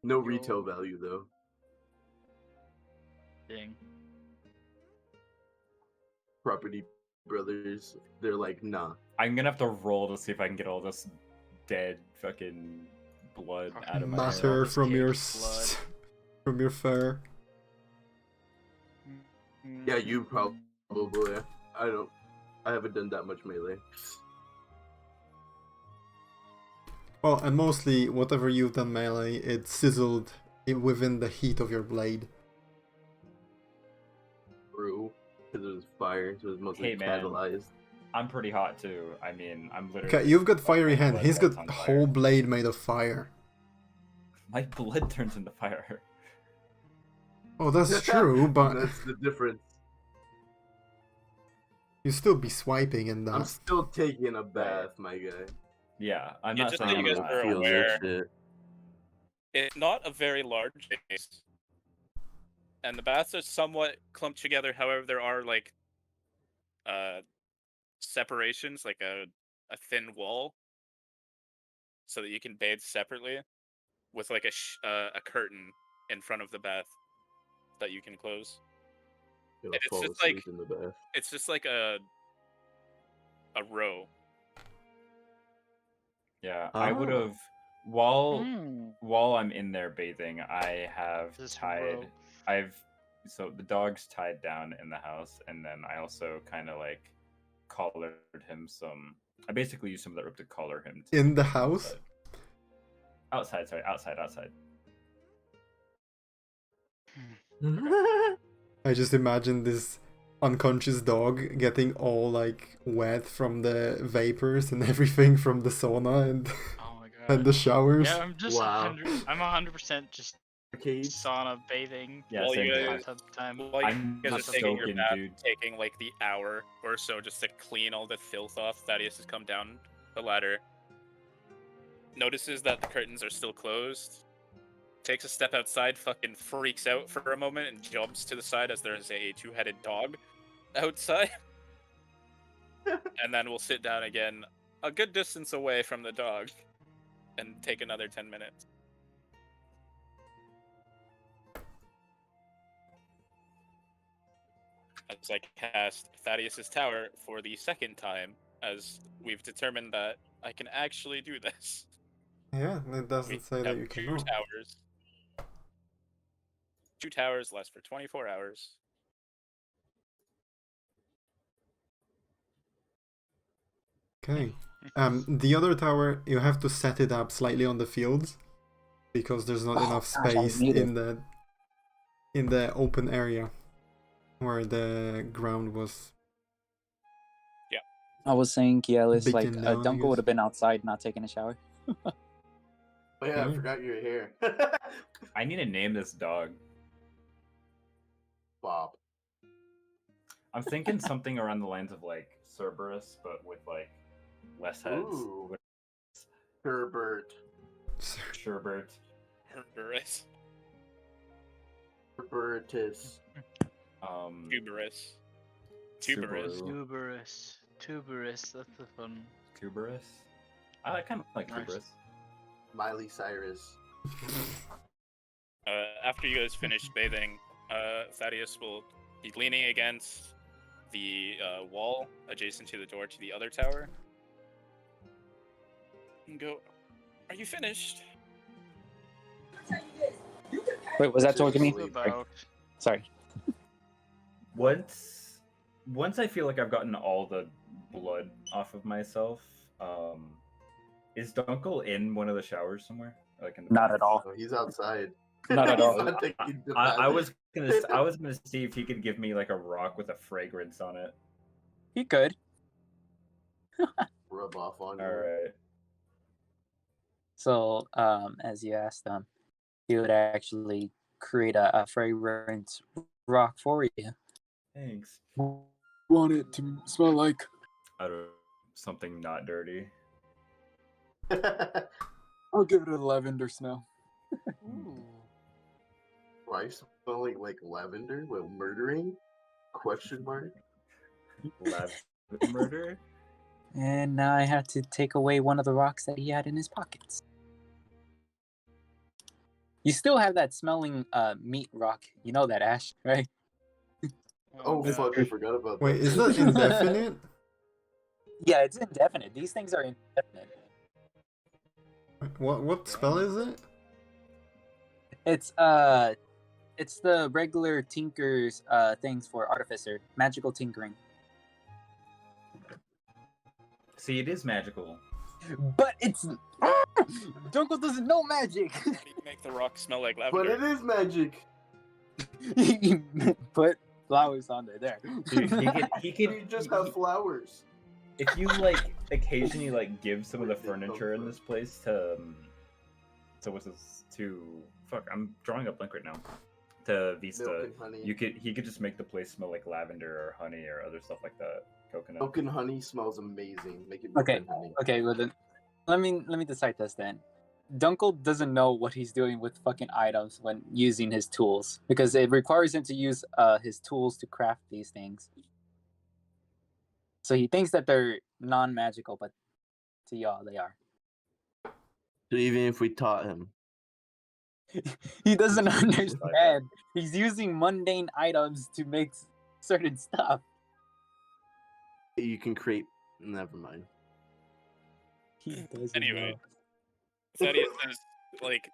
No retail Yo. value though. Ding. Property brothers, they're like, nah. I'm gonna have to roll to see if I can get all this dead fucking blood out of my Matter hair. this from your cave's from your fur. Yeah, you probably. I haven't done that much melee. Well, and mostly whatever you've done melee, it sizzled within the heat of your blade. True. Because it was fire, so it was mostly Hey, man. catalyzed. I'm pretty hot too. I mean, I'm literally. Okay, you've got all fiery my hand. blood He's got lights a on whole fire. blade made of fire. My blood turns into fire. Oh, that's true, but That's the difference. you still be swiping in I'm that. still taking a bath, my guy. Yeah, I'm Yeah, not just saying so you I'm guys not. are Feel aware, that shit. it's not a very large base, and the baths are somewhat clumped together. However, there are like separations, like a thin wall, so that you can bathe separately, with like a curtain in front of the bath that you can close. Gonna And it's fall just asleep like in the bath. it's just like a row. Yeah, I would have while I'm in there bathing, I have This tied. rope. So the dog's tied down in the house, and then I also kind of like collared him some. I basically used some of that rope to collar him. To In the house? outside. Sorry, outside. I just imagine this unconscious dog getting all like wet from the vapors and everything from the sauna and Oh my god. and the showers. Yeah, I'm just Wow. 100. I'm 100% just Cage. sauna bathing. Yeah, While same you thing. guys, Bathtub time. while you I'm guys just are taking your soaking, bath, dude. taking like the hour or so just to clean all the filth off, Thaddeus has come down the ladder, notices that the curtains are still closed, takes a step outside, fucking freaks out for a moment, and jumps to the side as there's a two-headed dog outside. And then we'll sit down again a good distance away from the dog and take another 10 minutes. As I cast Thaddeus' tower for the second time, as we've determined that I can actually do this. Yeah, it doesn't say that have you two cannot. towers. Two towers last for 24 hours. Okay. The other tower, you have to set it up slightly on the fields because there's not Oh, enough gosh, I space need in the open area where the ground was. I was saying, Kielis, like Beaten down, I Dunkl would guess. have been outside not taking a shower. Oh yeah, I Hmm. forgot you're here. I need to name this dog. Bob. I'm thinking something around the lines of like Cerberus, but with like less heads. Ooh. Herbert. Sherbert. Herberus. Herbertus. Tuberous. Tuberous. Subaru. Tuberous. That's the fun. Tuberous. I kind of like Nice. Tuberous. Miley Cyrus. After you guys finish bathing, Thaddeus will be leaning against the wall adjacent to the door to the other tower. And go, "Are you finished?" Wait, was that towards me? About. Sorry. Once I feel like I've gotten all the blood off of myself, is Dunkl in one of the showers somewhere? Like in the Not at all. Oh, he's outside. Not at He's all. not taking the I bath. was gonna see if he could give me like a rock with a fragrance on it. He could. Rub off on you. All right. So, as you asked, he would actually create a fragrant rock for you. Thanks. Want it to smell like? I don't something not dirty. I'll give it a lavender smell. Why smelling like lavender while murdering? Question mark. Murder? And now I have to take away one of the rocks that he had in his pockets. You still have that smelling meat rock. You know that, Ash, right? Oh God. fuck! I forgot about that. Wait, is that indefinite? Yeah, it's indefinite. These things are indefinite. What spell is it? It's the regular tinker's things for artificer, magical tinkering. See, it is magical. But it's Dunkl doesn't know magic. How do you make the rock smell like But lavender? it is magic. Put flowers on there. Dude, he could You just have flowers. if you like occasionally like give some of the furniture in this place to what's this to fuck, I'm drawing a blank right now. To Milk Vista, and honey. he could just make the place smell like lavender or honey or other stuff like that. Coconut. Milk and honey smells amazing. Make it milk Okay, and honey. okay, well then let me decide this then. Dunkl doesn't know what he's doing with fucking items when using his tools because it requires him to use his tools to craft these things. So he thinks that they're non-magical, but to y'all they are. So even if we taught him, He doesn't understand. He's using mundane items to make certain stuff. you can create. Never mind. He doesn't Anyway. know. Thaddeus has like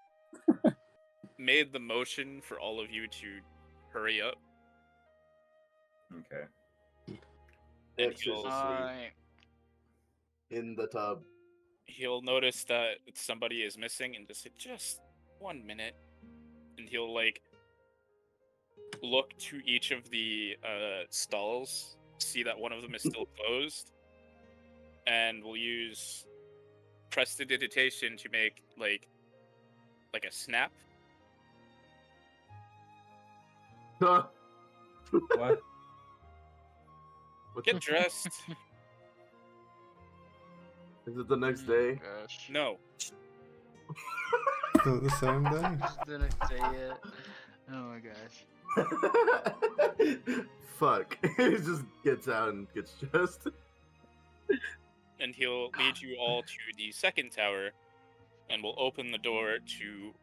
made the motion for all of you to hurry up. Okay. And Dexter's he'll, asleep in the tub. he'll notice that somebody is missing and just 1 minute, and he'll like look to each of the stalls, see that one of them is still closed, and we'll use prestidigitation to make like a snap. What? What Get dressed. Is it the next day? Gosh. No. Still the same day? Just didn't say it. Oh my gosh. Fuck. He just gets out and gets dressed. And he'll lead you all to the second tower, and we'll open the door to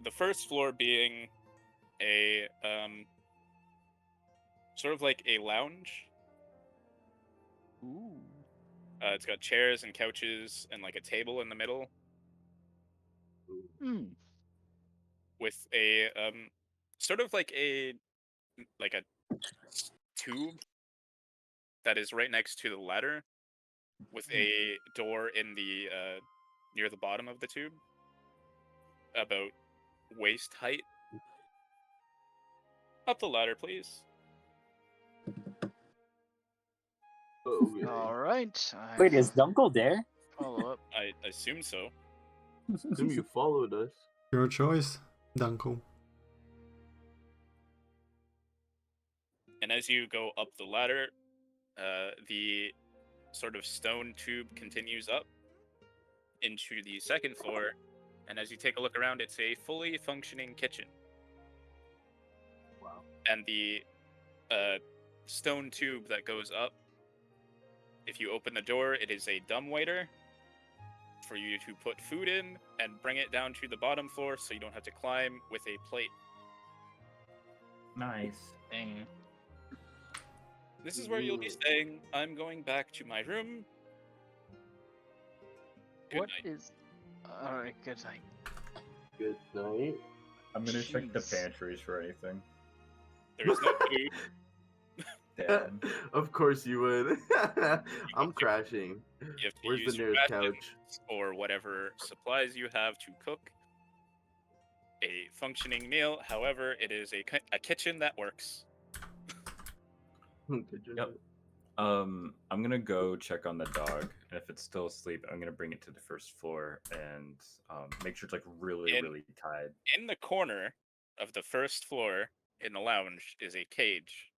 the first floor being a sort of like a lounge. Ooh. It's got chairs and couches and like a table in the middle Hmm. with a sort of like a tube that is right next to the ladder with a door in the near the bottom of the tube about waist height. Up the ladder, please. Okay. All right. Wait, is Dunkl there? Follow up. I assume so. Assume you followed us. Your choice, Dunkl. And as you go up the ladder, the sort of stone tube continues up into the second floor. And as you take a look around, it's a fully functioning kitchen. Wow. And the stone tube that goes up, if you open the door, it is a dumbwaiter for you to put food in and bring it down to the bottom floor so you don't have to climb with a plate. Nice. Dang. This is where you'll be staying. I'm going back to my room. Good What night. is? All right. Good night. Good night. I'm gonna check the Jeez. pantries for anything. There's no food. Damn. Of course you would. I'm crashing. You have to Where's use the your nearest rations couch? or whatever supplies you have to cook a functioning meal. However, it is a kitchen that works. Good job. Yep. I'm gonna go check on the dog, and if it's still asleep, I'm gonna bring it to the first floor and make sure it's like really, In- really tied. In the corner of the first floor in the lounge is a cage.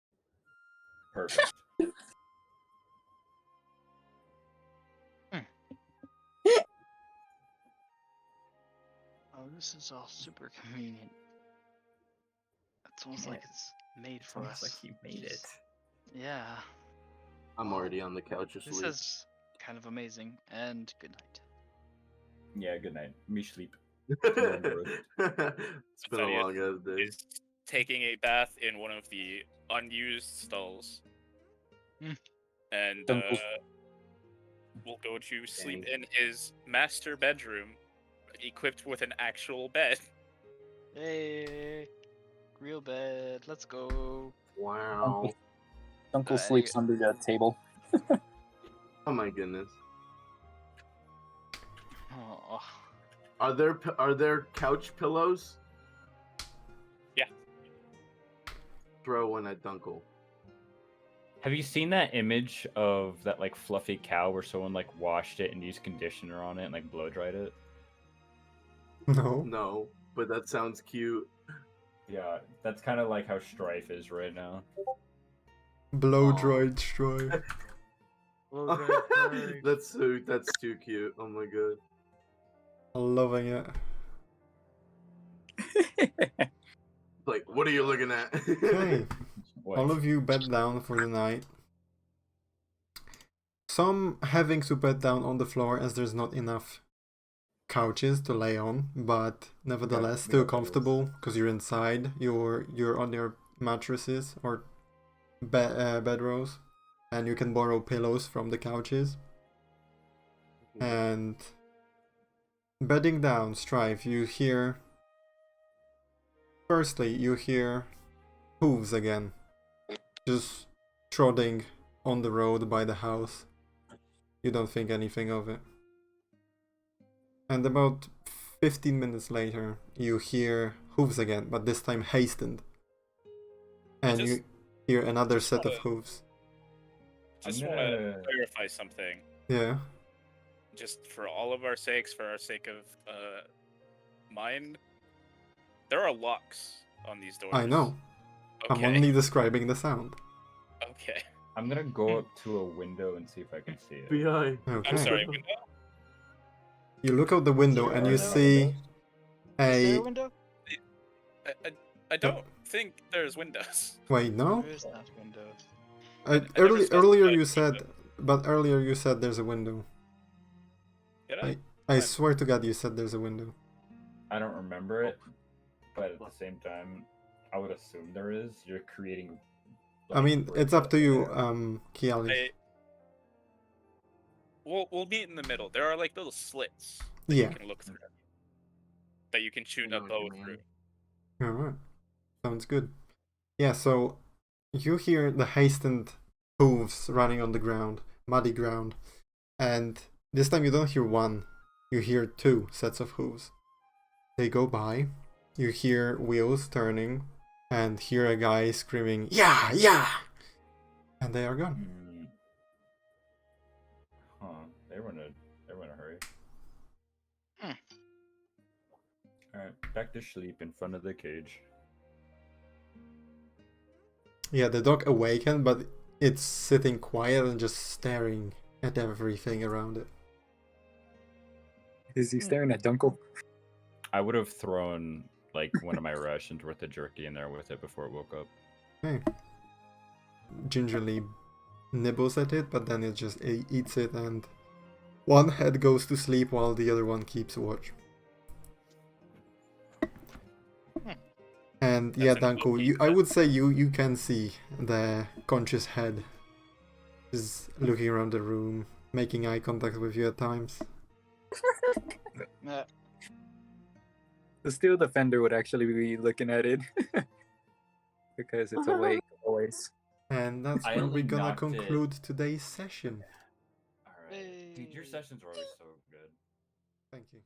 Perfect. Oh, this is all super convenient. It's almost like it's made It's for almost us. like he made it. Yeah. I'm already on the couch This asleep. is kind of amazing. And good night. Yeah. Good night. Me sleep. It's been a Thaddeus long ass day. is taking a bath in one of the unused stalls. And Dunkl. will go to sleep in his master bedroom, equipped with an actual bed. Hey, real bed. Let's go. Wow. Dunkl sleeps under the table. Oh my goodness. Oh, Are there couch pillows? Yeah. Throw one at Dunkl. Have you seen that image of that like fluffy cow where someone like washed it and used conditioner on it and like blow dried it? No. No, but that sounds cute. Yeah, that's kind of like how Strife is right now. Blow Aw. droid Strife. That's too cute. Oh my god. Loving it. Like, what are you looking at? Okay. What? All of you bed down for the night. Some having to bed down on the floor as there's not enough couches to lay on, but nevertheless we still got comfortable because you're inside. You're on your mattresses or bedrolls, and you can borrow pillows from the couches. And bedding down, Strife, you hear. Firstly, you hear hooves again, just trotting on the road by the house. You don't think anything of it. And about 15 minutes later, you hear hooves again, but this time hastened. And you hear another set of hooves. Just I'm want to gonna- clarify something. Yeah. Just for all of our sakes, for our sake of mine, there are locks on these doors. I know. I'm Okay. only describing the sound. Okay. I'm gonna go up to a window and see if I can see it. FBI. Okay. I'm sorry. Window? You look out the window and you window? see Is there a. a window? I don't think there's windows. Wait, no? There is not windows. never Earlier specified you said, window. but earlier you said there's a window. Did I? I swear to God, you said there's a window. I don't remember it, but at the same time, I would assume there is. You're creating. I mean, it's up to you, Yeah. Kiali. We'll meet in the middle. There are like little slits Yeah. you can look through. That you can shoot I a know what bow you mean. through. Alright. Sounds good. Yeah, so you hear the hastened hooves running on the ground, muddy ground, and this time you don't hear one, you hear two sets of hooves. They go by, you hear wheels turning, and hear a guy screaming, "Yeah, yeah!" And they are gone. Hmm. Huh. They were in a hurry. Alright, back to sleep in front of the cage. Yeah, the dog awakened, but it's sitting quiet and just staring at everything around it. Is he staring at Dunkl? I would have thrown like one of my rations worth of jerky in there with it before it woke up. Okay. Gingerly nibbles at it, but then it just eats it, and one head goes to sleep while the other one keeps watch. And yeah, That's an Dunkl, I would say you can see the conscious head is looking around the room, making eye contact with you at times. The Steel Defender would actually be looking at it because it's awake always. And that's I where only we're gonna knocked it. conclude today's session. Alright. Dude, your sessions are always so good. Thank you.